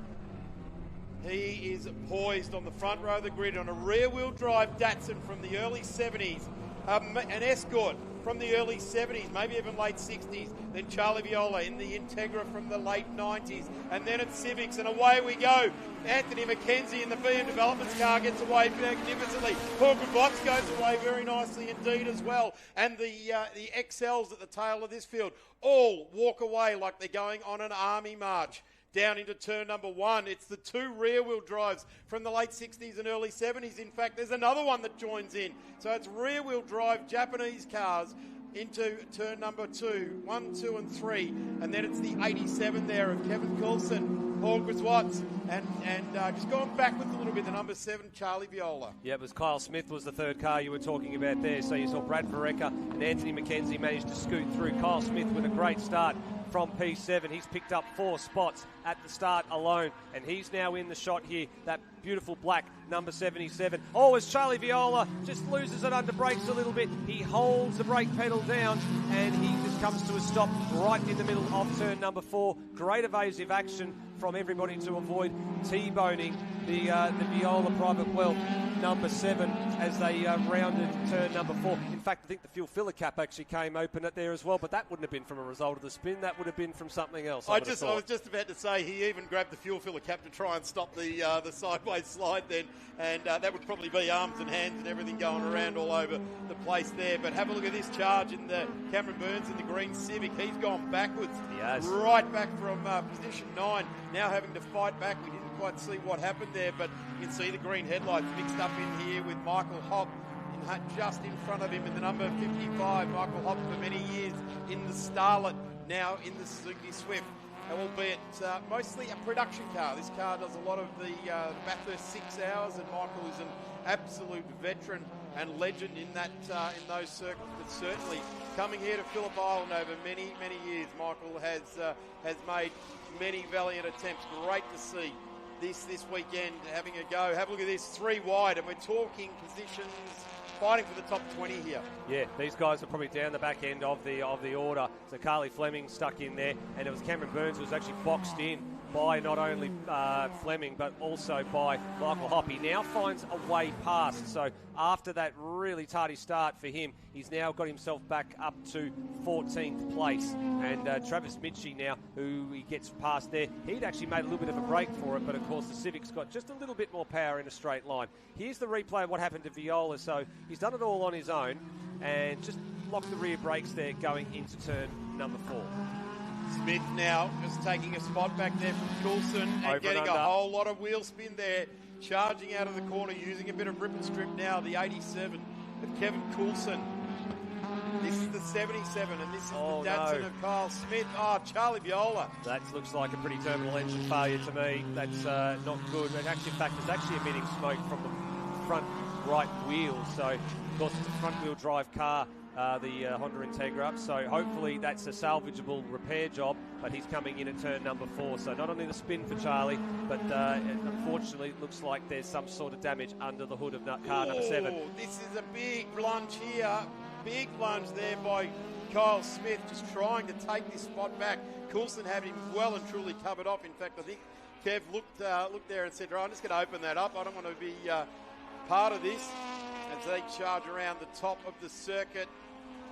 He is poised on the front row of the grid on a rear-wheel drive Datsun from the early 70s, an Escort from the early 70s, maybe even late 60s, then Charlie Viola in the Integra from the late 90s, and then at Civics, and away we go. Anthony McKenzie in the BM Developments car gets away magnificently. Paul Bots goes away very nicely indeed as well, and the XLs at the tail of this field all walk away like they're going on an army march. Down into turn number 1. It's the 2 rear-wheel drives from the late 60s and early 70s. In fact, there's another one that joins in. So it's rear-wheel drive Japanese cars into turn number 2. 1, 2 and 3. And then it's the 87 there of Kevin Coulson, Paul Griswatts, and just going backwards a little bit, the number 7, Charlie Viola. Yeah, it was Kyle Smith was the third car you were talking about there. So you saw Brad Vereca and Anthony McKenzie managed to scoot through. Kyle Smith with a great start from P7. He's picked up 4 spots at the start alone, and he's now in the shot here, that beautiful black number 77. Oh, as Charlie Viola just loses it under brakes a little bit, he holds the brake pedal down, and he just comes to a stop right in the middle of turn number 4. Great evasive action from everybody to avoid T-boning the Viola Private Wealth number 7 as they rounded turn number 4. In fact, I think the fuel filler cap actually came open at there as well, but that wouldn't have been from a result of the spin. That would have been from something else. I was just about to say he even grabbed the fuel filler cap to try and stop the sideways slide then, and that would probably be arms and hands and everything going around all over the place there. But have a look at this charge in the Cameron Burns in the green Civic. He's gone backwards. He has. Right back from position 9, now having to fight back. We didn't quite see what happened there, but you can see the green headlights mixed up in here with Michael Hopp just in front of him in the number 55. Michael Hopp for many years in the Starlet, now in the Suzuki Swift, albeit mostly a production car. This car does a lot of the Bathurst 6 hours, and Michael is an absolute veteran and legend in that in those circuits. But certainly coming here to Phillip Island over many, many years, Michael has made many valiant attempts. Great to see this weekend having a go. Have a look at this, 3 wide, and we're talking positions fighting for the top 20 here. Yeah, these guys are probably down the back end of the order. So Carly Fleming stuck in there, and it was Cameron Burns who was actually boxed in by not only Fleming but also by Michael Hopp. He now finds a way past. So after that really tardy start for him, he's now got himself back up to 14th place. And Travis Mitchie now, who he gets past there, he'd actually made a little bit of a break for it, but of course the Civic's got just a little bit more power in a straight line. Here's the replay of what happened to Viola. So he's done it all on his own and just locked the rear brakes there going into turn number 4. Smith now just taking a spot back there from Coulson and getting a whole lot of wheel spin there, charging out of the corner, using a bit of rip and strip now, the 87 of Kevin Coulson. This is the 77, and this is the Datsun of Kyle Smith. Oh, Charlie Viola. That looks like a pretty terminal engine failure to me. That's not good. And actually, in fact, it's actually emitting smoke from the front right wheel. So, of course, it's a front-wheel drive car, the Honda Integra. So hopefully that's a salvageable repair job, but he's coming in at turn number 4. So not only the spin for Charlie, but unfortunately it looks like there's some sort of damage under the hood of car number 7. This is a big lunge here. Big lunge there by Kyle Smith, just trying to take this spot back. Coulson had him well and truly covered off. In fact, I think Kev looked there and said, right, I'm just going to open that up. I don't want to be part of this. As they charge around the top of the circuit.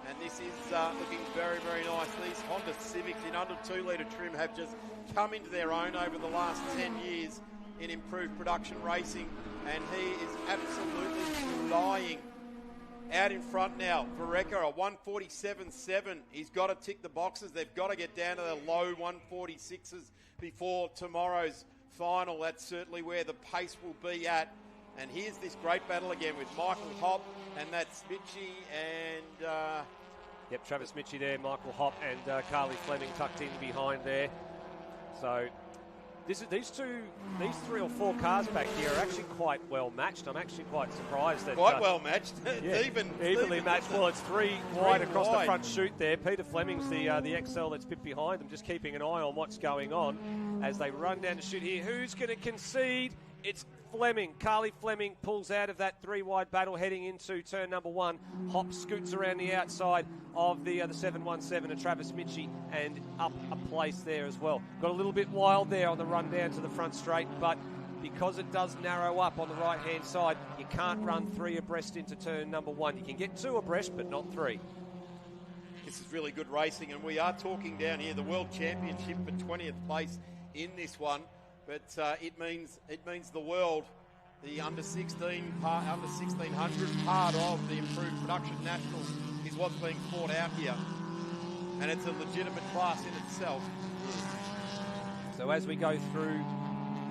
And this is looking very, very nice. These Honda Civics in under 2 litre trim have just come into their own over the last 10 years in improved production racing. And he is absolutely flying. Out in front now, Vereca, a 147.7. He's got to tick the boxes. They've got to get down to the low 146s before tomorrow's final. That's certainly where the pace will be at. And here's this great battle again with Michael Hopp, and that's Mitchie and... Yep, Travis Mitchie there, Michael Hopp and Carly Fleming tucked in behind there. So these 3 or 4 cars back here are actually quite well matched. I'm actually quite surprised that... Quite well matched. Yeah, evenly matched. Well, it's 3 wide across the front chute there. Peter Fleming's the XL that's a bit behind them, just keeping an eye on what's going on as they run down the chute here. Who's going to concede? It's Fleming. Carly Fleming pulls out of that 3-wide battle heading into turn number 1. Hopp scoots around the outside of the 717 of Travis Mitchie and up a place there as well. Got a little bit wild there on the run down to the front straight, but because it does narrow up on the right-hand side, you can't run 3 abreast into turn number 1. You can get 2 abreast, but not 3. This is really good racing, and we are talking down here the World Championship for 20th place in this one. But it means the world. The under 1600 part of the improved production nationals is what's being fought out here, and it's a legitimate class in itself. So as we go through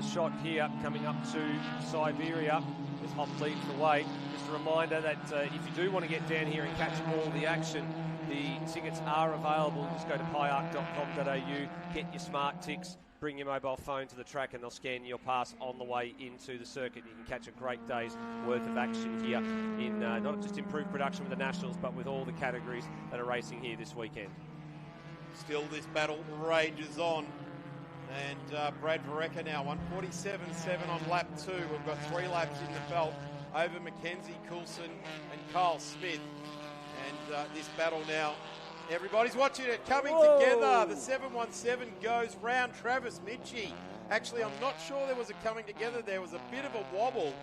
the shot here, coming up to Siberia, as Hopp leads the way. Just a reminder that if you do want to get down here and catch all the action, The tickets are available. Just go to pyark.com.au, get your smart ticks, bring your mobile phone to the track, and they'll scan your pass on the way into the circuit. You can catch a great day's worth of action here in not just improved production with the Nationals, but with all the categories that are racing here this weekend. Still, this battle rages on. And Brad Varecka now, 147.7 on lap 2. We've got 3 laps in the belt over Mackenzie, Coulson and Kyle Smith. And this battle now, everybody's watching it, coming together. The 717 goes round Travis Mitchie. Actually, I'm not sure there was a coming together. There was a bit of a wobble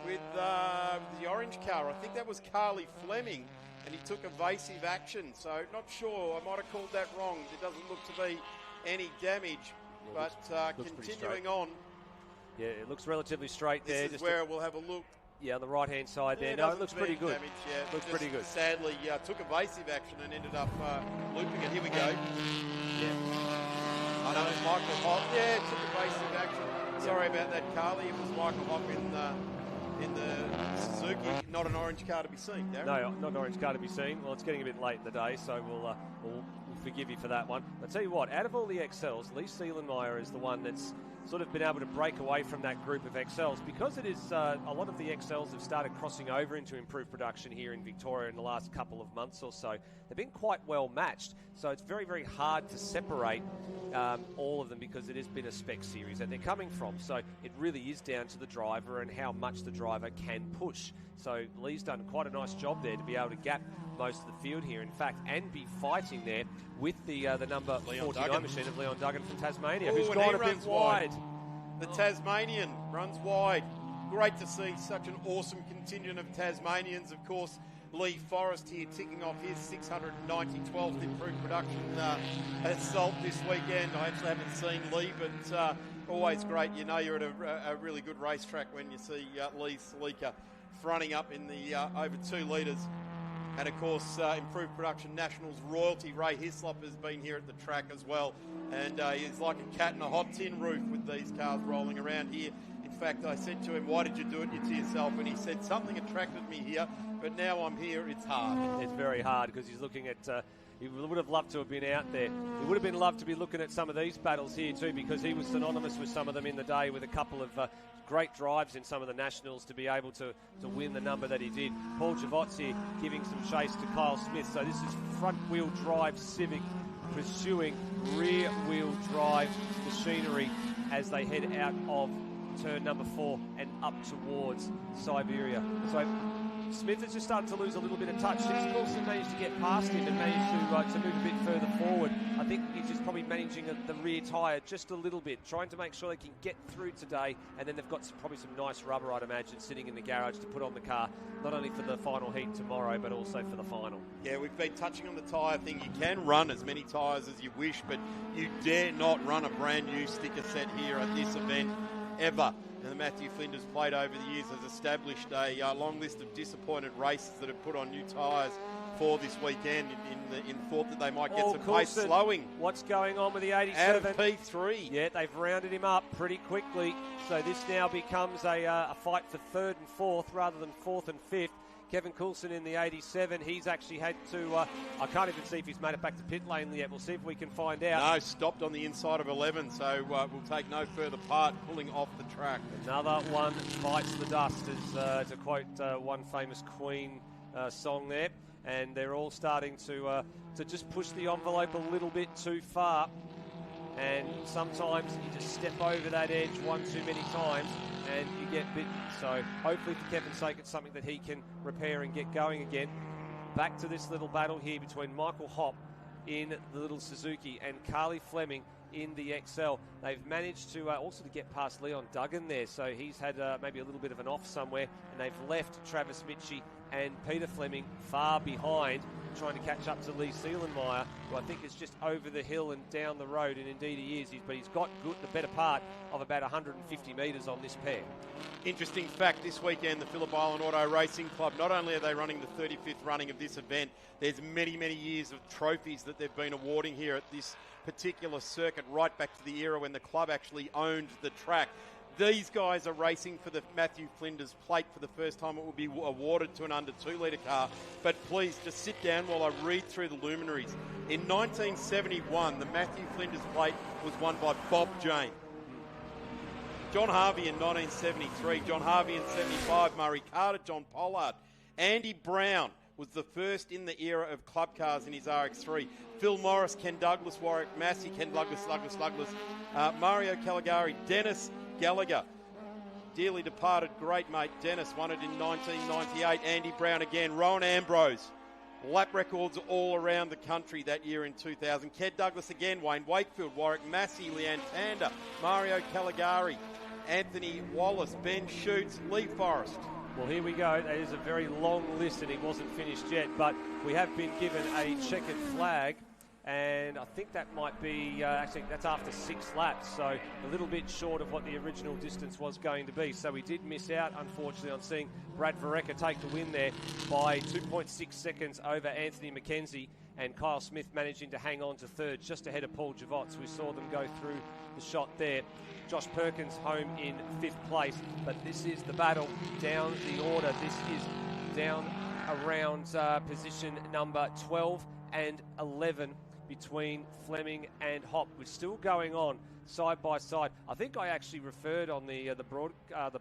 with the orange car. I think that was Carly Fleming, and he took evasive action. So not sure. I might have called that wrong. It doesn't look to be any damage. But looks continuing on. Yeah, it looks relatively straight there. This is where we'll have a look. Yeah, on the right-hand side there. No, it looks pretty good. Damage, yeah. Looks pretty good. Sadly, took evasive action and ended up looping it. Here we go. Yeah. I know it's Michael Hopp. Yeah, took evasive action. Sorry about that, Carly. It was Michael Hopp in the Suzuki. Not an orange car to be seen, Darren. No, not an orange car to be seen. Well, it's getting a bit late in the day, so we'll forgive you for that one. I'll tell you what, out of all the XLs, Lee Seelenmeyer is the one that's sort of been able to break away from that group of XLs, because it is a lot of the XLs have started crossing over into improved production here in Victoria in the last couple of months or so. They've been quite well matched, so it's very, very hard to separate all of them, because it has been a spec series that they're coming from. So it really is down to the driver and how much the driver can push. So Lee's done quite a nice job there to be able to gap most of the field here, in fact, and be fighting there with the number 49 machine of Leon Duggan from Tasmania, who's gone a bit wide. The Tasmanian runs wide. Great to see such an awesome contingent of Tasmanians. Of course, Lee Forrest here ticking off his 690-12th improved production assault this weekend. I actually haven't seen Lee, but always great. You know you're at a really good racetrack when you see Lee Salika fronting up in the over 2 litres. And, of course, improved production Nationals royalty Ray Hislop has been here at the track as well. And he's like a cat in a hot tin roof with these cars rolling around here. In fact, I said to him, why did you do it to yourself? And he said, something attracted me here, but now I'm here, it's hard. It's very hard, because he's looking at... he would have loved to have been out there. He would have been loved to be looking at some of these battles here too, because he was synonymous with some of them in the day, with a couple of great drives in some of the Nationals to be able to win the number that he did. Paul Javot's here giving some chase to Kyle Smith. So this is front-wheel drive Civic pursuing rear-wheel drive machinery as they head out of turn number 4 and up towards Siberia. So Smith is just starting to lose a little bit of touch. He's also managed to get past him and managed to move a bit further forward. I think he's just probably managing the rear tyre just a little bit, trying to make sure they can get through today, and then they've got probably some nice rubber, I'd imagine, sitting in the garage to put on the car, not only for the final heat tomorrow, but also for the final. Yeah, we've been touching on the tyre thing. You can run as many tyres as you wish, but you dare not run a brand new sticker set here at this event ever. And Matthew Flinders played over the years has established a long list of disappointed races that have put on new tyres for this weekend in thought that they might get some pace slowing. What's going on with the 87? Out of P3. Yeah, they've rounded him up pretty quickly. So this now becomes a fight for 3rd and 4th rather than 4th and 5th. Kevin Coulson in the 87, he's actually had to, I can't even see if he's made it back to pit lane yet. We'll see if we can find out. No, stopped on the inside of 11, so we'll take no further part, pulling off the track. Another one bites the dust, as to quote one famous Queen song there. And they're all starting to just push the envelope a little bit too far. And sometimes you just step over that edge one too many times and you get bitten. So hopefully for Kevin's sake it's something that he can repair and get going again. Back to this little battle here between Michael Hopp in the little Suzuki and Carly Fleming in the XL. They've managed to also to get past Leon Duggan there, so he's had maybe a little bit of an off somewhere, and they've left Travis Mitchie and Peter Fleming far behind, trying to catch up to Lee Seelenmeyer, who I think is just over the hill and down the road, and indeed he is, but he's got the better part of about 150 metres on this pair. Interesting fact, this weekend the Phillip Island Auto Racing Club, not only are they running the 35th running of this event, there's many, many years of trophies that they've been awarding here at this particular circuit, right back to the era when the club actually owned the track. these guys are racing for the Matthew Flinders plate for the first time. It will be awarded to an under 2 litre car. But please just sit down while I read through the luminaries. In 1971, the Matthew Flinders plate was won by Bob Jane. John Harvey in 1973, John Harvey in 75, Murray Carter, John Pollard. Andy Brown was the first in the era of club cars in his RX3. Phil Morris, Ken Douglas, Warwick Massey, Ken Douglas, Mario Caligari, Dennis Gallagher. Dearly departed great mate Dennis won it in 1998. Andy Brown again. Rowan Ambrose. Lap records all around the country that year in 2000. Ken Douglas again. Wayne Wakefield, Warwick Massey, Leanne Tander, Mario Caligari, Anthony Wallace, Ben Schutz, Lee Forrest. Well, here we go. That is a very long list, and he wasn't finished yet, but we have been given a checkered flag, and I think that might be, actually, that's after 6 laps, so a little bit short of what the original distance was going to be. So we did miss out, unfortunately, on seeing Brad Varecka take the win there by 2.6 seconds over Anthony McKenzie, and Kyle Smith managing to hang on to third, just ahead of Paul Javots. We saw them go through the shot there. Josh Perkins home in 5th place, but this is the battle down the order. This is down around position number 12 and 11 between Fleming and Hopp. We're still going on side by side. I think I actually referred on the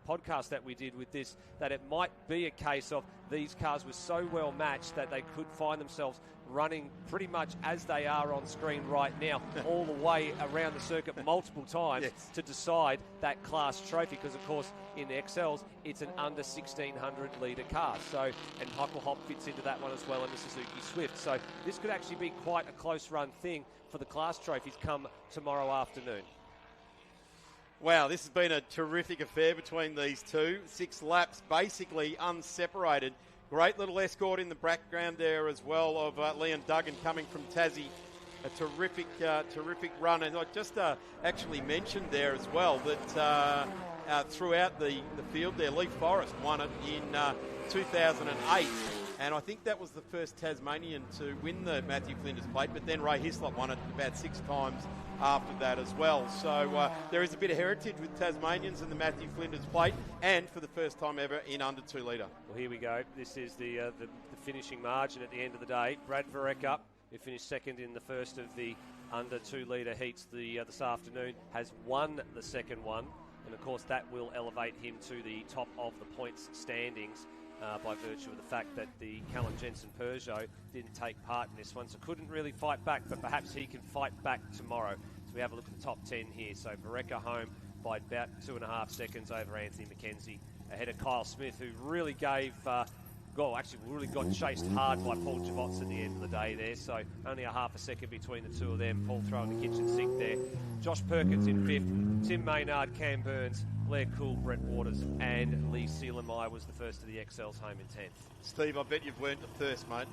podcast that we did with this that it might be a case of these cars were so well matched that they could find themselves running pretty much as they are on screen right now, all the way around the circuit multiple times to decide that class trophy, because of course in the XLs it's an under 1600 litre car. So, and Michael Hopp fits into that one as well in the Suzuki Swift. So this could actually be quite a close run thing for the class trophies come tomorrow afternoon. Wow, this has been a terrific affair between these two. 6 laps, basically unseparated. Great little escort in the background there as well of Leon Duggan coming from Tassie. A terrific run. And I just actually mentioned there as well that throughout the field there, Lee Forrest won it in 2008. And I think that was the first Tasmanian to win the Matthew Flinders plate, but then Ray Hislop won it about 6 times after that as well. So there is a bit of heritage with Tasmanians in the Matthew Flinders plate, and for the first time ever in under 2 litre. Well, here we go. This is the finishing margin at the end of the day. Brad Varecka, who finished second in the first of the under 2 litre heats this afternoon, has won the second one, and of course that will elevate him to the top of the points standings. By virtue of the fact that the Callum Jensen Peugeot didn't take part in this one, so couldn't really fight back, but perhaps he can fight back tomorrow. So we have a look at the top 10 here. So Varecka home by about 2.5 seconds over Anthony McKenzie, ahead of Kyle Smith, who really really got chased hard by Paul Javots at the end of the day there, so only a half a second between the two of them. Paul throwing the kitchen sink there. Josh Perkins in 5th, Tim Maynard, Cam Burns, Blair Cool, Brett Waters, and Lee Seelemeyer was the first of the XLs home in 10th. Steve, I bet you've learnt the thirst, mate.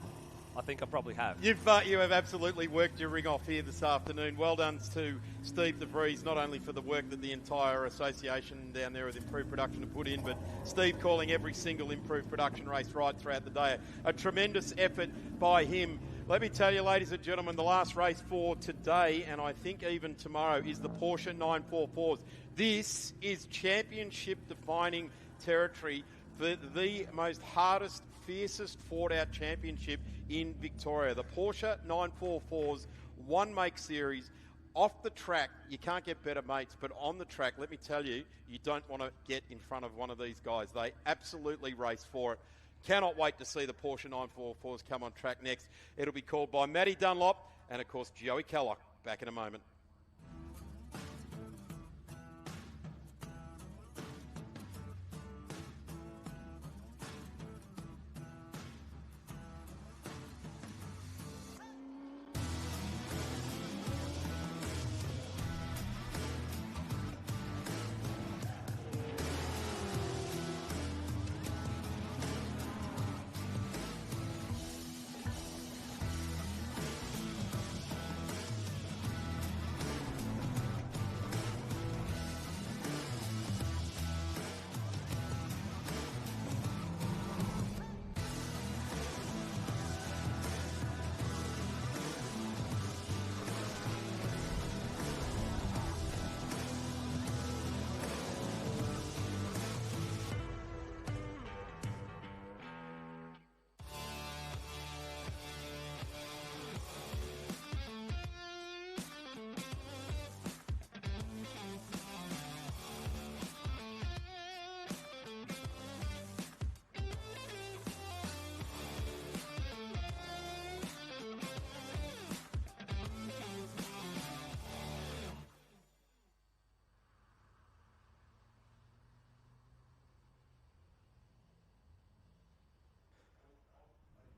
I think I probably have. You have absolutely worked your ring off here this afternoon. Well done to Steve DeVries, not only for the work that the entire association down there with Improved Production have put in, but Steve calling every single Improved Production race right throughout the day. A tremendous effort by him. Let me tell you, ladies and gentlemen, the last race for today, and I think even tomorrow, is the Porsche 944s. This is championship-defining territory for the most hardest, fiercest fought-out championship in Victoria. The Porsche 944s, one-make series. Off the track, you can't get better mates, but on the track, let me tell you, you don't want to get in front of one of these guys. They absolutely race for it. Cannot wait to see the Porsche 944s come on track next. It'll be called by Matty Dunlop and, of course, Joey Kellogg. Back in a moment.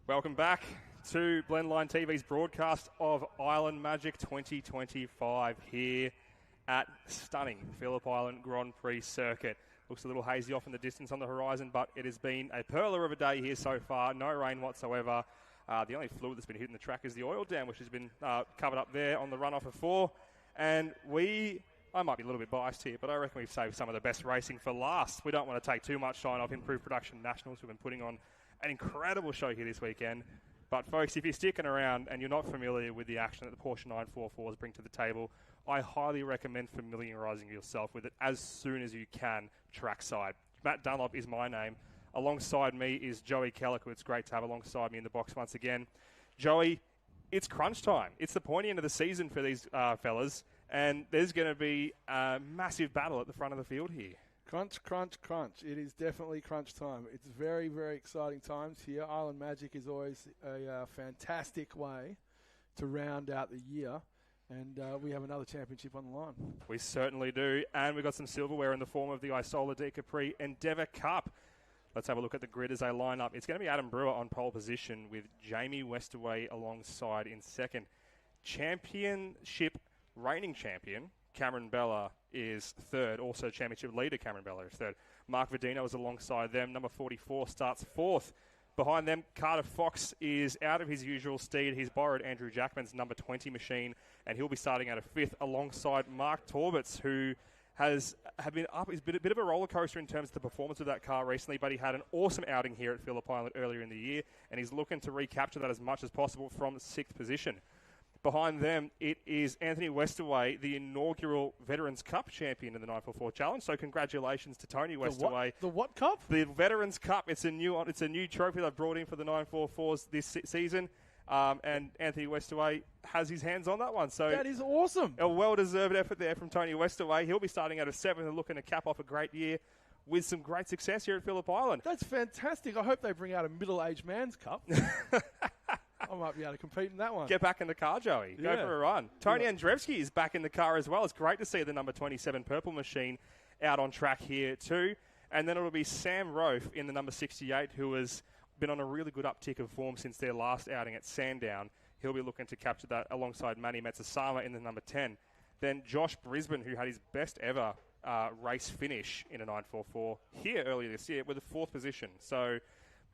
Welcome back to Blendline TV's broadcast of Island Magic 2025 here at stunning Phillip Island Grand Prix circuit. Looks a little hazy off in the distance on the horizon, but it has been a perler of a day here so far. No rain whatsoever. The only fluid that's been hitting the track is the oil dam, which has been covered up there on the runoff of 4. And I might be a little bit biased here, but I reckon we've saved some of the best racing for last. We don't want to take too much shine off Improved Production Nationals, who've been putting on an incredible show here this weekend. But, folks, if you're sticking around and you're not familiar with the action that the Porsche 944s bring to the table, I highly recommend familiarising yourself with it as soon as you can trackside. Matt Dunlop is my name. Alongside me is Joey Kellick, who it's great to have alongside me in the box once again. Joey, it's crunch time. It's the pointy end of the season for these fellas, and there's going to be a massive battle at the front of the field here. Crunch, crunch, crunch. It is definitely crunch time. It's very, very exciting times here. Island Magic is always a fantastic way to round out the year, and we have another championship on the line. We certainly do, and we've got some silverware in the form of the Isola de Capri Endeavour Cup. Let's have a look at the grid as they line up. It's going to be Adam Brewer on pole position with Jamie Westaway alongside in second. Championship reigning champion Cameron Bella is third. Also championship leader Cameron Bella is third. Mark Verdino is alongside them. Number 44 starts fourth. Behind them, Carter Fox is out of his usual steed. He's borrowed Andrew Jackman's number 20 machine, and he'll be starting out of fifth alongside Mark Torbitz, who has been up. It's been a bit of a roller coaster in terms of the performance of that car recently, but he had an awesome outing here at Phillip Island earlier in the year, and he's looking to recapture that as much as possible from sixth position. Behind them, it is Anthony Westaway, the inaugural Veterans Cup champion in the 944 Challenge. So congratulations to Tony Westaway. The what cup? The Veterans Cup. It's a new trophy they've brought in for the 944s this season. And Anthony Westaway has his hands on that one. So that is awesome. A well-deserved effort there from Tony Westaway. He'll be starting out of 7th and looking to cap off a great year with some great success here at Phillip Island. That's fantastic. I hope they bring out a middle-aged man's cup. I might be able to compete in that one. Get back in the car, Joey. Go for a run. Tony Andrzejewski is back in the car as well. It's great to see the number 27 purple machine out on track here too. And then it'll be Sam Rofe in the number 68, who has been on a really good uptick of form since their last outing at Sandown. He'll be looking to capture that alongside Manny Metsasama in the number 10. Then Josh Brisbane, who had his best ever race finish in a 944 here earlier this year with a 4th position. So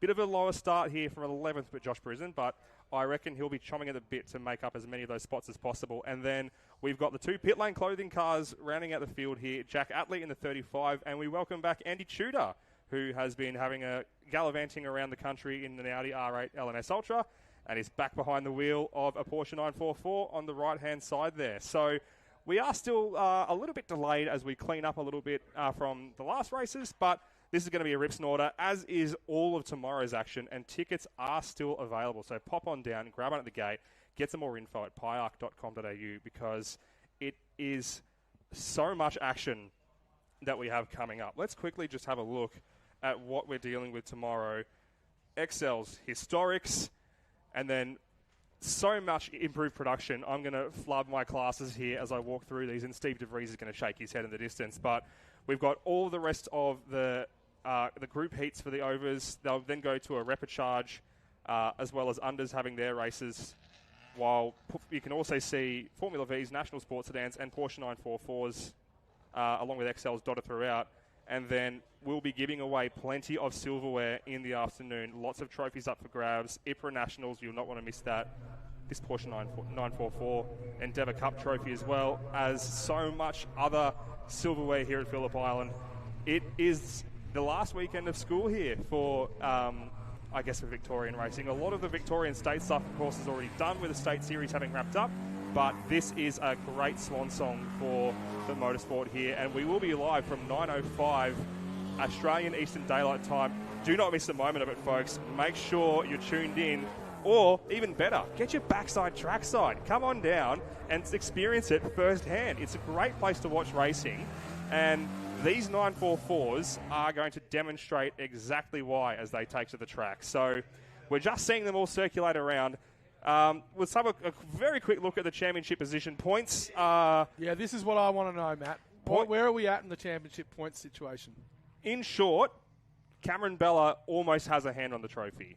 bit of a lower start here from 11th with Josh Brisbane, but I reckon he'll be chomping at the bit to make up as many of those spots as possible. And then we've got the 2 pit lane clothing cars rounding out the field here. Jack Atley in the 35, and we welcome back Andy Tudor, who has been having a gallivanting around the country in an Audi R8 LMS Ultra, and is back behind the wheel of a Porsche 944 on the right-hand side there. So we are still a little bit delayed as we clean up a little bit from the last races, but this is going to be a rip snorter, as is all of tomorrow's action, and tickets are still available. So pop on down, grab one at the gate, get some more info at pyarc.com.au, because it is so much action that we have coming up. Let's quickly just have a look at what we're dealing with tomorrow. XL's historics, and then so much improved production. I'm going to flub my classes here as I walk through these, and Steve DeVries is going to shake his head in the distance. But we've got all the rest of the group heats for the overs. They'll then go to a repechage, as well as unders having their races, while you can also see Formula V's, National Sports Sedans, and Porsche 944s, along with XLs dotted throughout. And then we'll be giving away plenty of silverware in the afternoon. Lots of trophies up for grabs. IPRA Nationals, you'll not want to miss that. This Porsche 944 Endeavour Cup trophy, as well as so much other silverware here at Phillip Island. It is the last weekend of school here for, I guess, for Victorian racing. A lot of the Victorian state stuff, of course, is already done with the state series having wrapped up. But this is a great swan song for the motorsport here. And we will be live from 9:05 Australian Eastern Daylight Time. Do not miss a moment of it, folks. Make sure you're tuned in. Or, even better, get your backside trackside. Come on down and experience it firsthand. It's a great place to watch racing. And these 944s are going to demonstrate exactly why as they take to the track. So we're just seeing them all circulate around. Let's have a very quick look at the championship position points. Yeah, this is what I want to know, Matt. Where are we at in the championship points situation? In short, Cameron Bella almost has a hand on the trophy.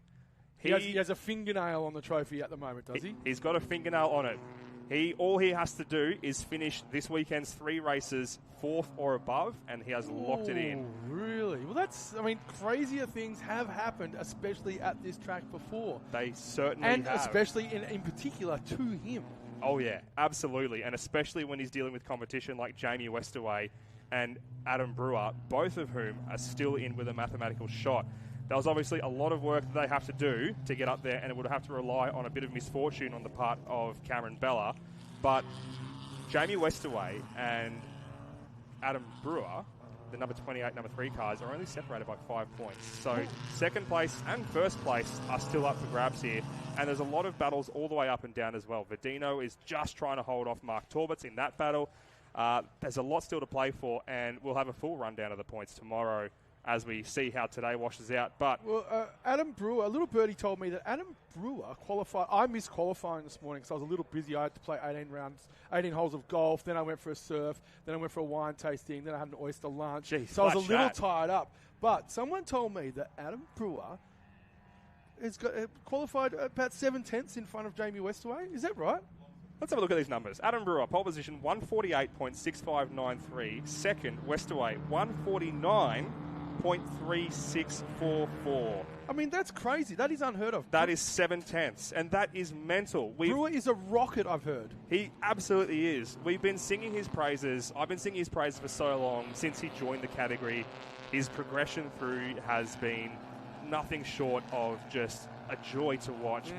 He has a fingernail on the trophy at the moment, does he? He's got a fingernail on it. All he has to do is finish this weekend's 3 races 4th or above, and he has locked it in. Really? Well, crazier things have happened, especially at this track before. They certainly and have. especially in particular to him. Oh, yeah, absolutely. And especially when he's dealing with competition like Jamie Westaway and Adam Brewer, both of whom are still in with a mathematical shot. There was obviously a lot of work that they have to do to get up there, and it would have to rely on a bit of misfortune on the part of Cameron Bella. But Jamie Westaway and Adam Brewer, the number 28, number 3 cars, are only separated by 5 points. So second place and first place are still up for grabs here. And there's a lot of battles all the way up and down as well. Verdino is just trying to hold off Mark Torberts in that battle. There's a lot still to play for, and we'll have a full rundown of the points tomorrow as we see how today washes out. But Adam Brewer, a little birdie told me that Adam Brewer qualified. I missed qualifying this morning because I was a little busy. I had to play 18 holes of golf. Then I went for a surf. Then I went for a wine tasting. Then I had an oyster lunch. Jeez, so I was a little tired up. But someone told me that Adam Brewer has got qualified about 7/10 in front of Jamie Westaway. Is that right? Let's have a look at these numbers. Adam Brewer, pole position 148.6593. Second, Westaway 149.3644. I mean, that's crazy. That is unheard of. That is 7/10, and that is mental. Brewer is a rocket, I've heard. He absolutely is. We've been singing his praises. I've been singing his praises for so long since he joined the category. His progression through has been nothing short of just a joy to watch.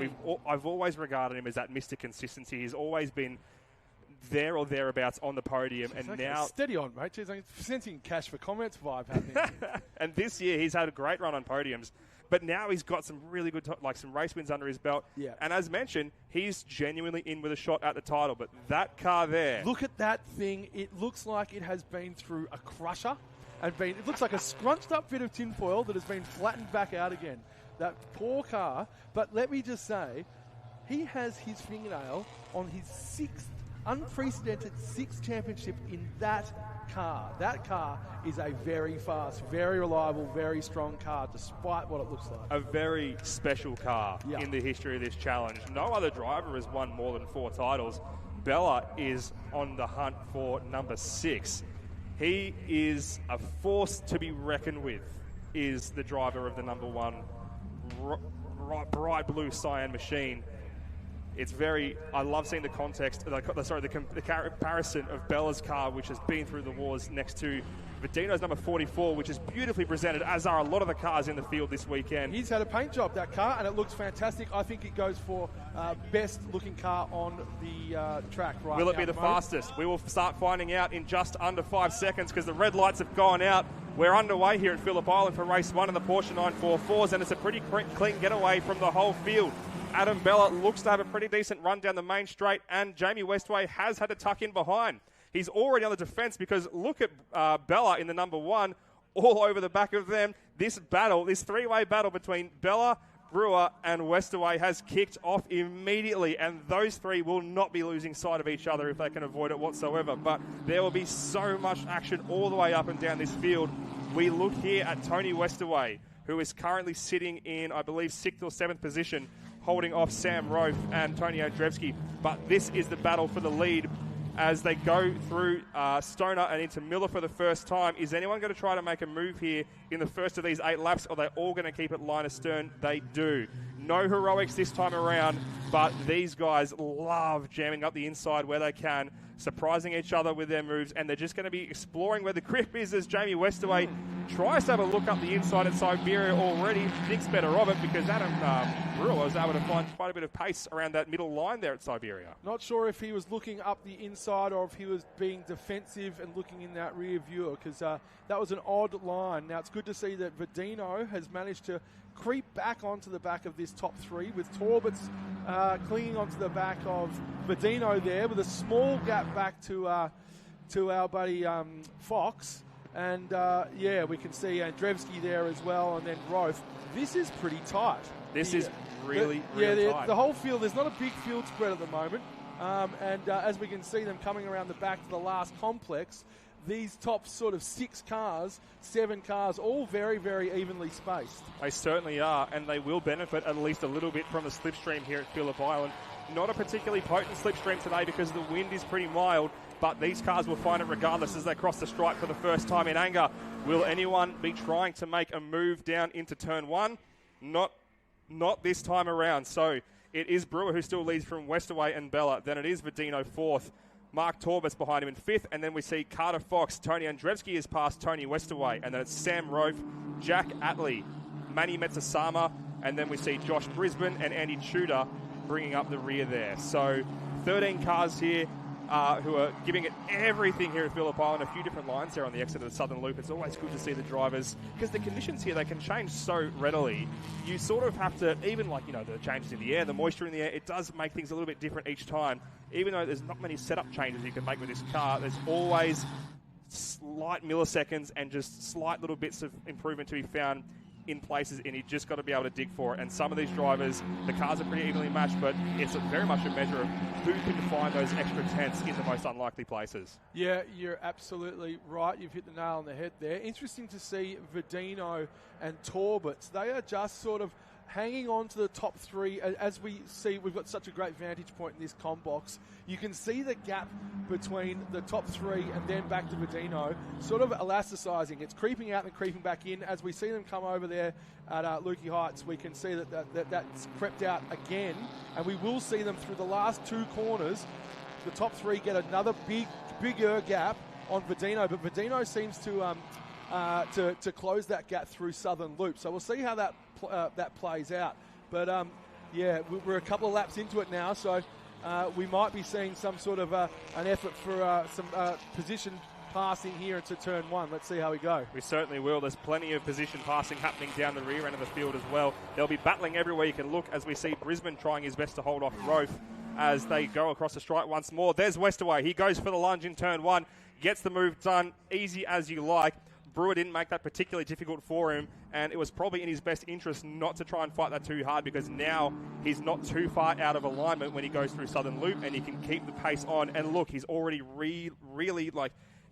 I've always regarded him as that Mr. Consistency. He's always been there or thereabouts on the podium, and now steady on, mate. Jeez, I'm sensing cash for comments vibe happening. And this year he's had a great run on podiums, but now he's got some really good, some race wins under his belt. Yeah. And as mentioned, he's genuinely in with a shot at the title. But that car there, look at that thing. It looks like it has been through a crusher, it looks like a scrunched up bit of tinfoil that has been flattened back out again. That poor car. But let me just say, he has his fingernail on his unprecedented 6th championship in that car. That car is a very fast, very reliable, very strong car, despite what it looks like. A very special car in the history of this challenge. No other driver has won more than 4 titles. Bella is on the hunt for number 6. He is a force to be reckoned with, is the driver of the number 1 bright blue cyan machine. It's I love seeing the context, the comparison of Bella's car, which has been through the wars, next to Verdino's number 44, which is beautifully presented, as are a lot of the cars in the field this weekend. He's had a paint job, that car, and it looks fantastic. I think it goes for best looking car on the track right now. Will it be the fastest? We will start finding out in just under 5 seconds because the red lights have gone out. We're underway here at Phillip Island for race 1 of the Porsche 944s, and it's a pretty clean getaway from the whole field. Adam Bella looks to have a pretty decent run down the main straight, and Jamie Westaway has had to tuck in behind. He's already on the defence because look at Bella in the number 1, all over the back of them. This 3-way battle between Bella, Brewer and Westaway has kicked off immediately, and those 3 will not be losing sight of each other if they can avoid it whatsoever. But there will be so much action all the way up and down this field. We look here at Tony Westaway, who is currently sitting in, I believe, 6th or 7th position, holding off Sam Rofe and Tony Andrzejewski. But this is the battle for the lead as they go through Stoner and into Miller for the first time. Is anyone going to try to make a move here in the first of these 8 laps, or are they all going to keep it line astern? They do. No heroics this time around, but these guys love jamming up the inside where they can, surprising each other with their moves, and they're just going to be exploring where the grip is as Jamie Westaway tries to have a look up the inside at Siberia already. Thinks better of it because Adam Brewer was able to find quite a bit of pace around that middle line there at Siberia. Not sure if he was looking up the inside or if he was being defensive and looking in that rear view, because that was an odd line. Now, it's good to see that Verdino has managed to creep back onto the back of this top 3 with Torberts clinging onto the back of Verdino there with a small gap back to our buddy Fox. And, we can see Andrzejewski there as well, and then Rofe. This is pretty tight. This is really tight. The whole field, there's not a big field spread at the moment. As we can see them coming around the back to the last complex, these top sort of 7 cars, all very, very evenly spaced. They certainly are, and they will benefit at least a little bit from the slipstream here at Phillip Island. Not a particularly potent slipstream today because the wind is pretty mild, but these cars will find it regardless as they cross the stripe for the first time in anger. Will anyone be trying to make a move down into turn 1? Not this time around. So it is Brewer who still leads from Westaway and Bella. Then it is Verdino 4th. Mark Torbus behind him in 5th. And then we see Carter Fox. Tony Andrzejewski is past Tony Westaway. And then it's Sam Rofe, Jack Atley, Manny Metzasama. And then we see Josh Brisbane and Andy Tudor bringing up the rear there. So 13 cars here who are giving it everything here at Phillip Island. A few different lines there on the exit of the Southern Loop. It's always good to see the drivers because the conditions here, they can change so readily. You sort of have to, even like, the changes in the air, the moisture in the air, it does make things a little bit different each time. Even though there's not many setup changes you can make with this car, there's always slight milliseconds and just slight little bits of improvement to be found in places, and you just got to be able to dig for it. And some of these drivers, the cars are pretty evenly matched, but it's very much a measure of who can find those extra tenths in the most unlikely places. Yeah, you're absolutely right. You've hit the nail on the head there. Interesting to see Verdino and Torbitz. They are just sort of hanging on to the top 3. As we see, we've got such a great vantage point in this comp box. You can see the gap between the top 3 and then back to Verdino, sort of elasticizing. It's creeping out and creeping back in. As we see them come over there at Lukey Heights, we can see that's crept out again, and we will see them through the last 2 corners. The top 3 get another bigger gap on Verdino, but Verdino seems to close that gap through Southern Loop. So we'll see how that plays out. But we're a couple of laps into it now, so we might be seeing some sort of an effort for some position passing here into turn 1. Let's see how we go. We certainly will. There's plenty of position passing happening down the rear end of the field as well. They'll be battling everywhere you can look as we see Brisbane trying his best to hold off Rofe as they go across the stripe once more. There's Westaway. He goes for the lunge in turn 1, gets the move done, easy as you like. Brewer didn't make that particularly difficult for him, and it was probably in his best interest not to try and fight that too hard because now he's not too far out of alignment when he goes through Southern Loop and he can keep the pace on. And look, he's already really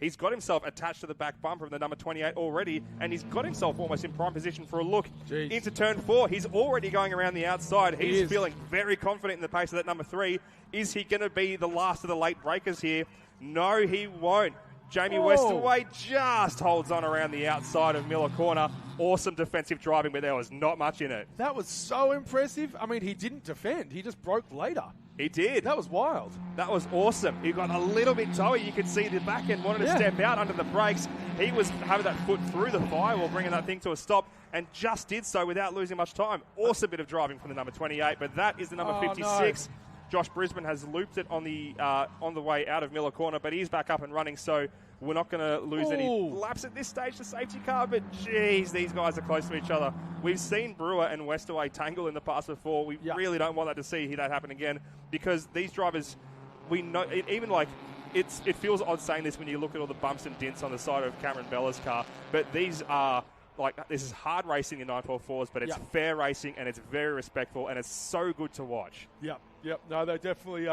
he's got himself attached to the back bumper of the number 28 already, and he's got himself almost in prime position for a look into turn 4. He's already going around the outside. He's feeling very confident in the pace of that number 3. Is he going to be the last of the late breakers here? No, he won't. Jamie Westaway just holds on around the outside of Miller Corner. Awesome defensive driving, but there was not much in it. That was so impressive. I mean, he didn't defend. He just broke later. He did. That was wild. That was awesome. He got a little bit toey. You could see the back end wanted to step out under the brakes. He was having that foot through the firewall, bringing that thing to a stop, and just did so without losing much time. Awesome bit of driving from the number 28, but that is the number 56. No. Josh Brisbane has looped it on the way out of Miller Corner, but he's back up and running, so we're not going to lose any laps at this stage to safety car, but geez, these guys are close to each other. We've seen Brewer and Westaway tangle in the past before. We really don't want that to see that happen again because these drivers, we know, it feels odd saying this when you look at all the bumps and dints on the side of Cameron Bella's car, but these are this is hard racing in 944s, but it's fair racing and it's very respectful and it's so good to watch. Yep. No, they definitely.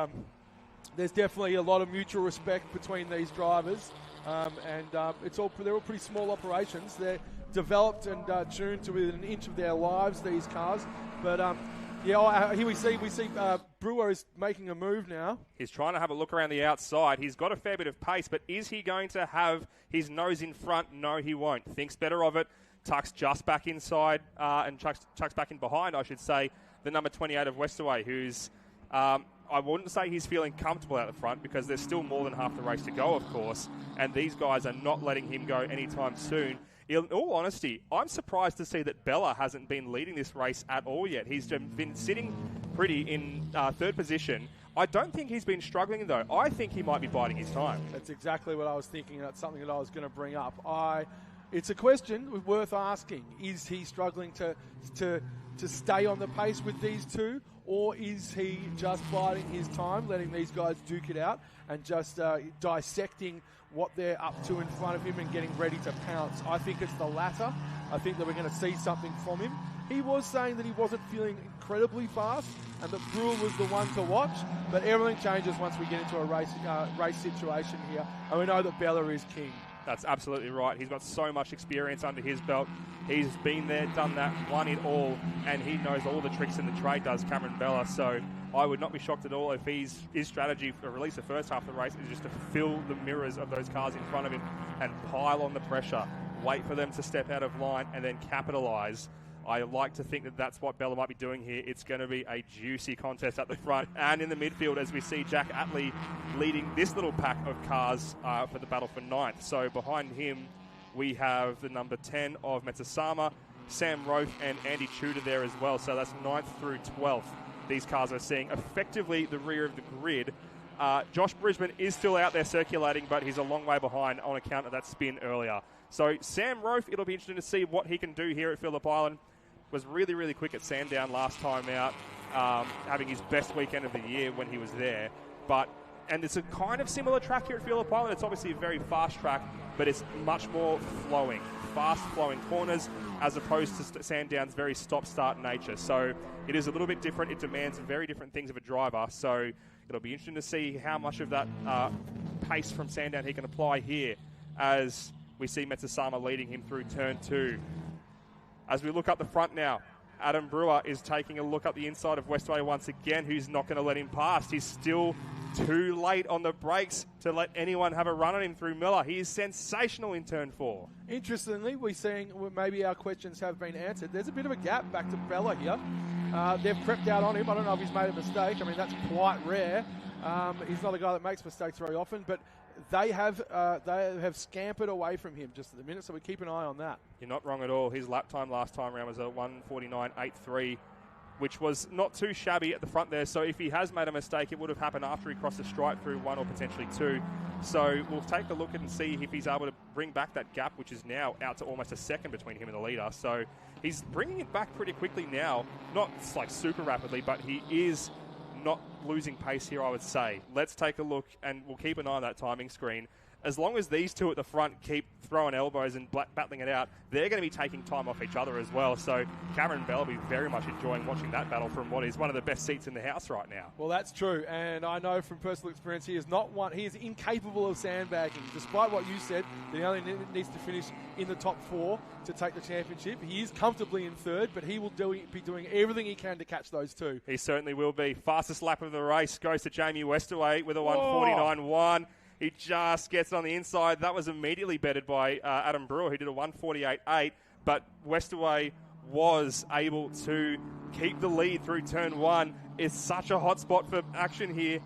There's definitely a lot of mutual respect between these drivers, and they're all pretty small operations. They're developed and tuned to within an inch of their lives. These cars, but here we see Brewer is making a move now. He's trying to have a look around the outside. He's got a fair bit of pace, but is he going to have his nose in front? No, he won't. Thinks better of it. Tucks just back inside and chucks back in behind, I should say, the number 28 of Westaway, who's... I wouldn't say he's feeling comfortable out the front because there's still more than half the race to go, of course, and these guys are not letting him go anytime soon. In all honesty, I'm surprised to see that Bella hasn't been leading this race at all yet. He's been sitting pretty in third position. I don't think he's been struggling, though. I think he might be biding his time. That's exactly what I was thinking. That's something that I was going to bring up. It's a question worth asking. Is he struggling to stay on the pace with these two? Or is he just biding his time, letting these guys duke it out and just dissecting what they're up to in front of him and getting ready to pounce? I think it's the latter. I think that we're going to see something from him. He was saying that he wasn't feeling incredibly fast and that Brewer was the one to watch, but everything changes once we get into a race situation here, and we know that Bella is king. That's absolutely right. He's got so much experience under his belt. He's been there, done that, won it all, and he knows all the tricks in the trade, does Cameron Bella. So I would not be shocked at all if his strategy for at least the first half of the race is just to fill the mirrors of those cars in front of him and pile on the pressure, wait for them to step out of line, and then capitalise. I like to think that that's what Bella might be doing here. It's going to be a juicy contest at the front and in the midfield as we see Jack Atlee leading this little pack of cars for the battle for 9th. So behind him, we have the number 10 of Metasama, Sam Roth and Andy Tudor there as well. So that's 9th through 12th. These cars are seeing effectively the rear of the grid. Josh Brisbane is still out there circulating, but he's a long way behind on account of that spin earlier. So Sam Roth, it'll be interesting to see what he can do here at Phillip Island. Was really, really quick at Sandown last time out, having his best weekend of the year when he was there. And it's a kind of similar track here at Phillip Island. It's obviously a very fast track, but it's much more flowing, fast-flowing corners as opposed to Sandown's very stop-start nature. So it is a little bit different. It demands very different things of a driver. So it'll be interesting to see how much of that pace from Sandown he can apply here as we see Metasama leading him through turn 2. As we look up the front now, Adam Brewer is taking a look up the inside of Westway once again, who's not going to let him past. He's still too late on the brakes to let anyone have a run on him through Miller. He is sensational in turn 4. Interestingly, we're seeing maybe our questions have been answered. There's a bit of a gap back to Bella here. They've crept out on him. I don't know if he's made a mistake. I mean, that's quite rare. He's not a guy that makes mistakes very often, but they have scampered away from him just at the minute, so we keep an eye on that. You're not wrong at all. His lap time last time around was a 1:49.83, which was not too shabby at the front there. So if he has made a mistake, it would have happened after he crossed the stripe through 1 or potentially 2. So we'll take a look and see if he's able to bring back that gap, which is now out to almost a second between him and the leader. So he's bringing it back pretty quickly now. Not like super rapidly, but he is not losing pace here, I would say. Let's take a look, and we'll keep an eye on that timing screen. As long as these two at the front keep throwing elbows and battling it out, they're going to be taking time off each other as well. So Cameron Bell will be very much enjoying watching that battle from what is one of the best seats in the house right now. Well, that's true, and I know from personal experience he is incapable of sandbagging. Despite what you said, he only needs to finish in the top 4 to take the championship. He is comfortably in 3rd, but he will be doing everything he can to catch those two. He certainly will be. Fastest lap of the race goes to Jamie Westerway with a 1:49.1. He just gets it on the inside. That was immediately bettered by Adam Brewer, who did a 1:48.8. But Westerway was able to keep the lead through turn 1. It's such a hot spot for action here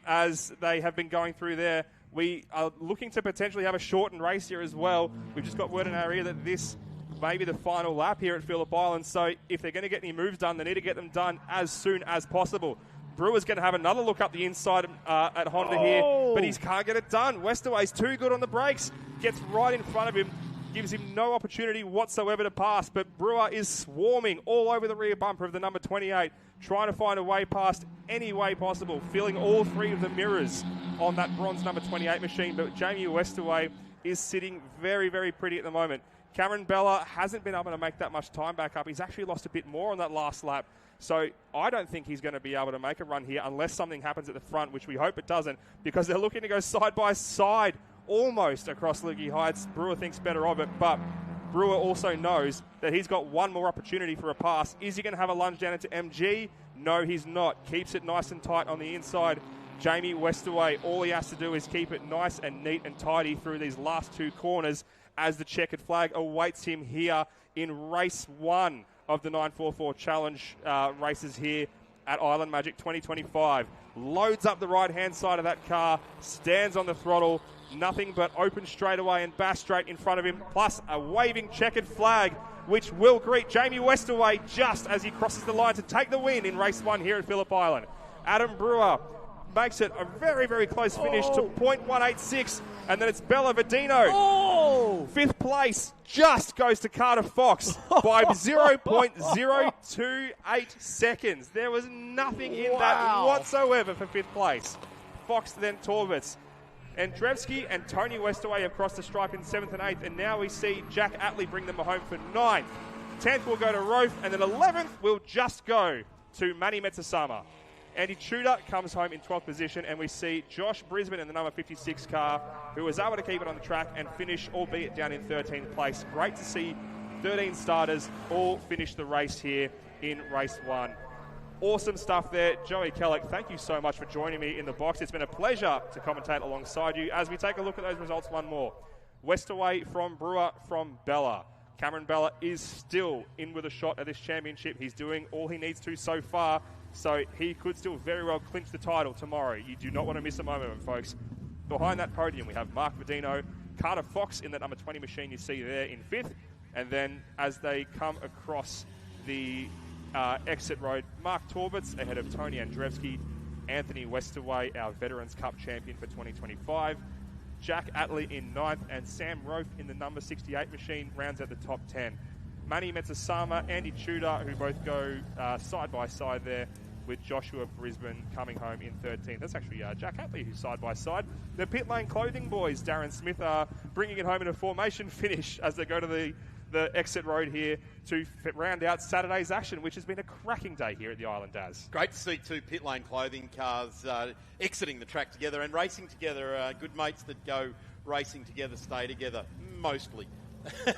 as they have been going through there. We are looking to potentially have a shortened race here as well. We've just got word in our ear that this may be the final lap here at Phillip Island. So if they're going to get any moves done, they need to get them done as soon as possible. Brewer's going to have another look up the inside at Honda here, but he can't get it done. Westerway's too good on the brakes, gets right in front of him, gives him no opportunity whatsoever to pass, but Brewer is swarming all over the rear bumper of the number 28, trying to find a way past any way possible, filling all 3 of the mirrors on that bronze number 28 machine, but Jamie Westerway is sitting very, very pretty at the moment. Cameron Bella hasn't been able to make that much time back up. He's actually lost a bit more on that last lap. So I don't think he's going to be able to make a run here unless something happens at the front, which we hope it doesn't, because they're looking to go side by side almost across Lukey Heights. Brewer thinks better of it, but Brewer also knows that he's got one more opportunity for a pass. Is he going to have a lunge down into MG? No, he's not. Keeps it nice and tight on the inside. Jamie Westerway, all he has to do is keep it nice and neat and tidy through these last 2 corners as the checkered flag awaits him here in race 1 of the 944 Challenge races here at Island Magic 2025. Loads up the right-hand side of that car, stands on the throttle, nothing but open straightaway and bass straight in front of him, plus a waving checkered flag, which will greet Jamie Westerway just as he crosses the line to take the win in race 1 here at Phillip Island. Adam Brewer makes it a very, very close finish to .186, and then it's Bella Verdino. 5th place just goes to Carter Fox by 0.028 seconds. There was nothing in that whatsoever for 5th place. Fox then Torvitz. Andrzejewski and Tony Westerway have crossed the stripe in 7th and 8th, and now we see Jack Atlee bring them home for 9th. 10th will go to Roth, and then 11th will just go to Manny Metasama. Andy Tudor comes home in 12th position, and we see Josh Brisbane in the number 56 car, who was able to keep it on the track and finish, albeit down in 13th place. Great to see 13 starters all finish the race here in race 1. Awesome stuff there. Joey Kellick, thank you so much for joining me in the box. It's been a pleasure to commentate alongside you as we take a look at those results one more. Westaway from Brewer from Bella. Cameron Bella is still in with a shot at this championship. He's doing all he needs to so far, so he could still very well clinch the title tomorrow. You do not want to miss a moment, folks. Behind that podium, we have Mark Vadino, Carter Fox in that number 20 machine you see there in 5th. And then as they come across the exit road, Mark Torbitz ahead of Tony Andrzejewski, Anthony Westaway, our Veterans Cup champion for 2025, Jack Atley in 9th, and Sam Rofe in the number 68 machine rounds out the top 10. Manny Metzasama, Andy Tudor, who both go side by side there, with Joshua Brisbane coming home in 13th. That's actually Jack Atley who's side by side. The Pit Lane Clothing boys, Darren Smith, are bringing it home in a formation finish as they go to the exit road here to round out Saturday's action, which has been a cracking day here at the Island Daz. Great to see 2 Pit Lane Clothing cars exiting the track together and racing together. Good mates that go racing together stay together, mostly.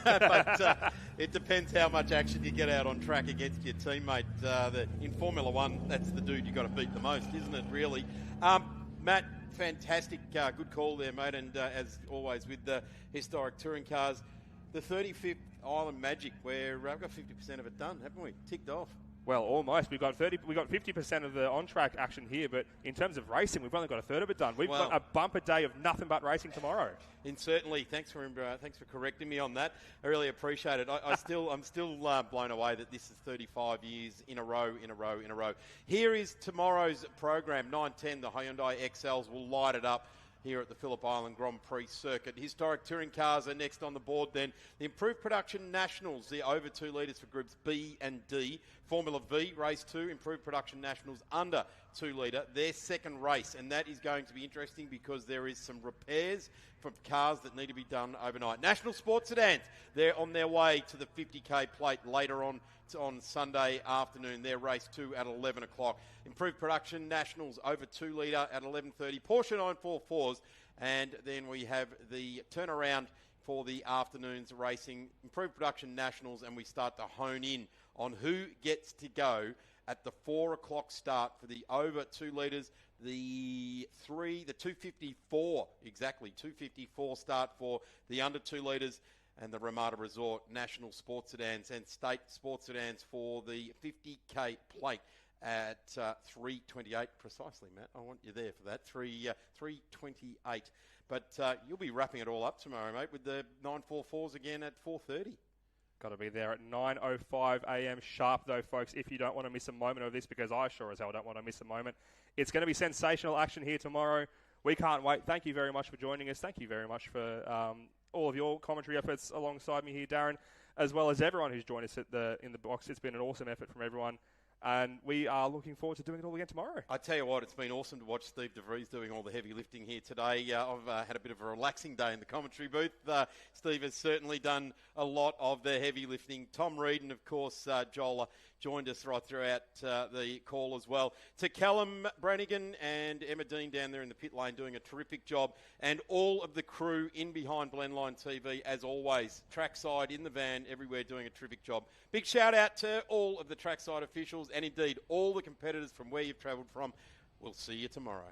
But it depends how much action you get out on track against your teammate. In Formula One, that's the dude you got to beat the most, isn't it, really? Matt, fantastic, good call there, mate. And as always with the historic touring cars, the 35th Island Magic, where we've got 50% of it done, haven't we? Ticked off. Well, almost. We got 50% of the on-track action here, but in terms of racing, we've only got a third of it done. We've got a bumper day of nothing but racing tomorrow. And certainly, thanks for correcting me on that. I really appreciate it. I'm still blown away that this is 35 years in a row. Here is tomorrow's program. 9:10, the Hyundai XLs will light it up here at the Phillip Island Grand Prix circuit. Historic touring cars are next on the board then. The Improved Production Nationals, the over 2 litres for groups B and D. Formula V, race 2, Improved Production Nationals under 2 litre. Their second race, and that is going to be interesting because there is some repairs for cars that need to be done overnight. National Sports Sedans, they're on their way to the 50k plate later on Sunday afternoon. Their race 2 at 11 o'clock. Improved Production Nationals over 2 litre at 11:30. Porsche 944s, and then we have the turnaround for the afternoon's racing. Improved Production Nationals, and we start to hone in on who gets to go at the 4 o'clock start for the over 2 litres. The 254, exactly, 254 start for the under 2 litres, and the Ramada Resort National Sports Sedans and State Sports Sedans for the 50k plate at 3:28 precisely, Matt. I want you there for that, 3:28. But you'll be wrapping it all up tomorrow, mate, with the 944s again at 4:30. Got to be there at 9:05 a.m. sharp, though, folks, if you don't want to miss a moment of this, because I sure as hell don't want to miss a moment. It's going to be sensational action here tomorrow. We can't wait. Thank you very much for joining us. Thank you very much for all of your commentary efforts alongside me here, Darren, as well as everyone who's joined us in the box. It's been an awesome effort from everyone, and we are looking forward to doing it all again tomorrow. I tell you what, it's been awesome to watch Steve DeVries doing all the heavy lifting here today. I've had a bit of a relaxing day in the commentary booth. Steve has certainly done a lot of the heavy lifting. Tom Reed and, of course, Joel joined us right throughout the call as well. To Callum Brannigan and Emma Dean down there in the pit lane doing a terrific job, and all of the crew in behind Blendline TV, as always, trackside, in the van, everywhere doing a terrific job. Big shout out to all of the trackside officials and indeed all the competitors from where you've travelled from. We'll see you tomorrow.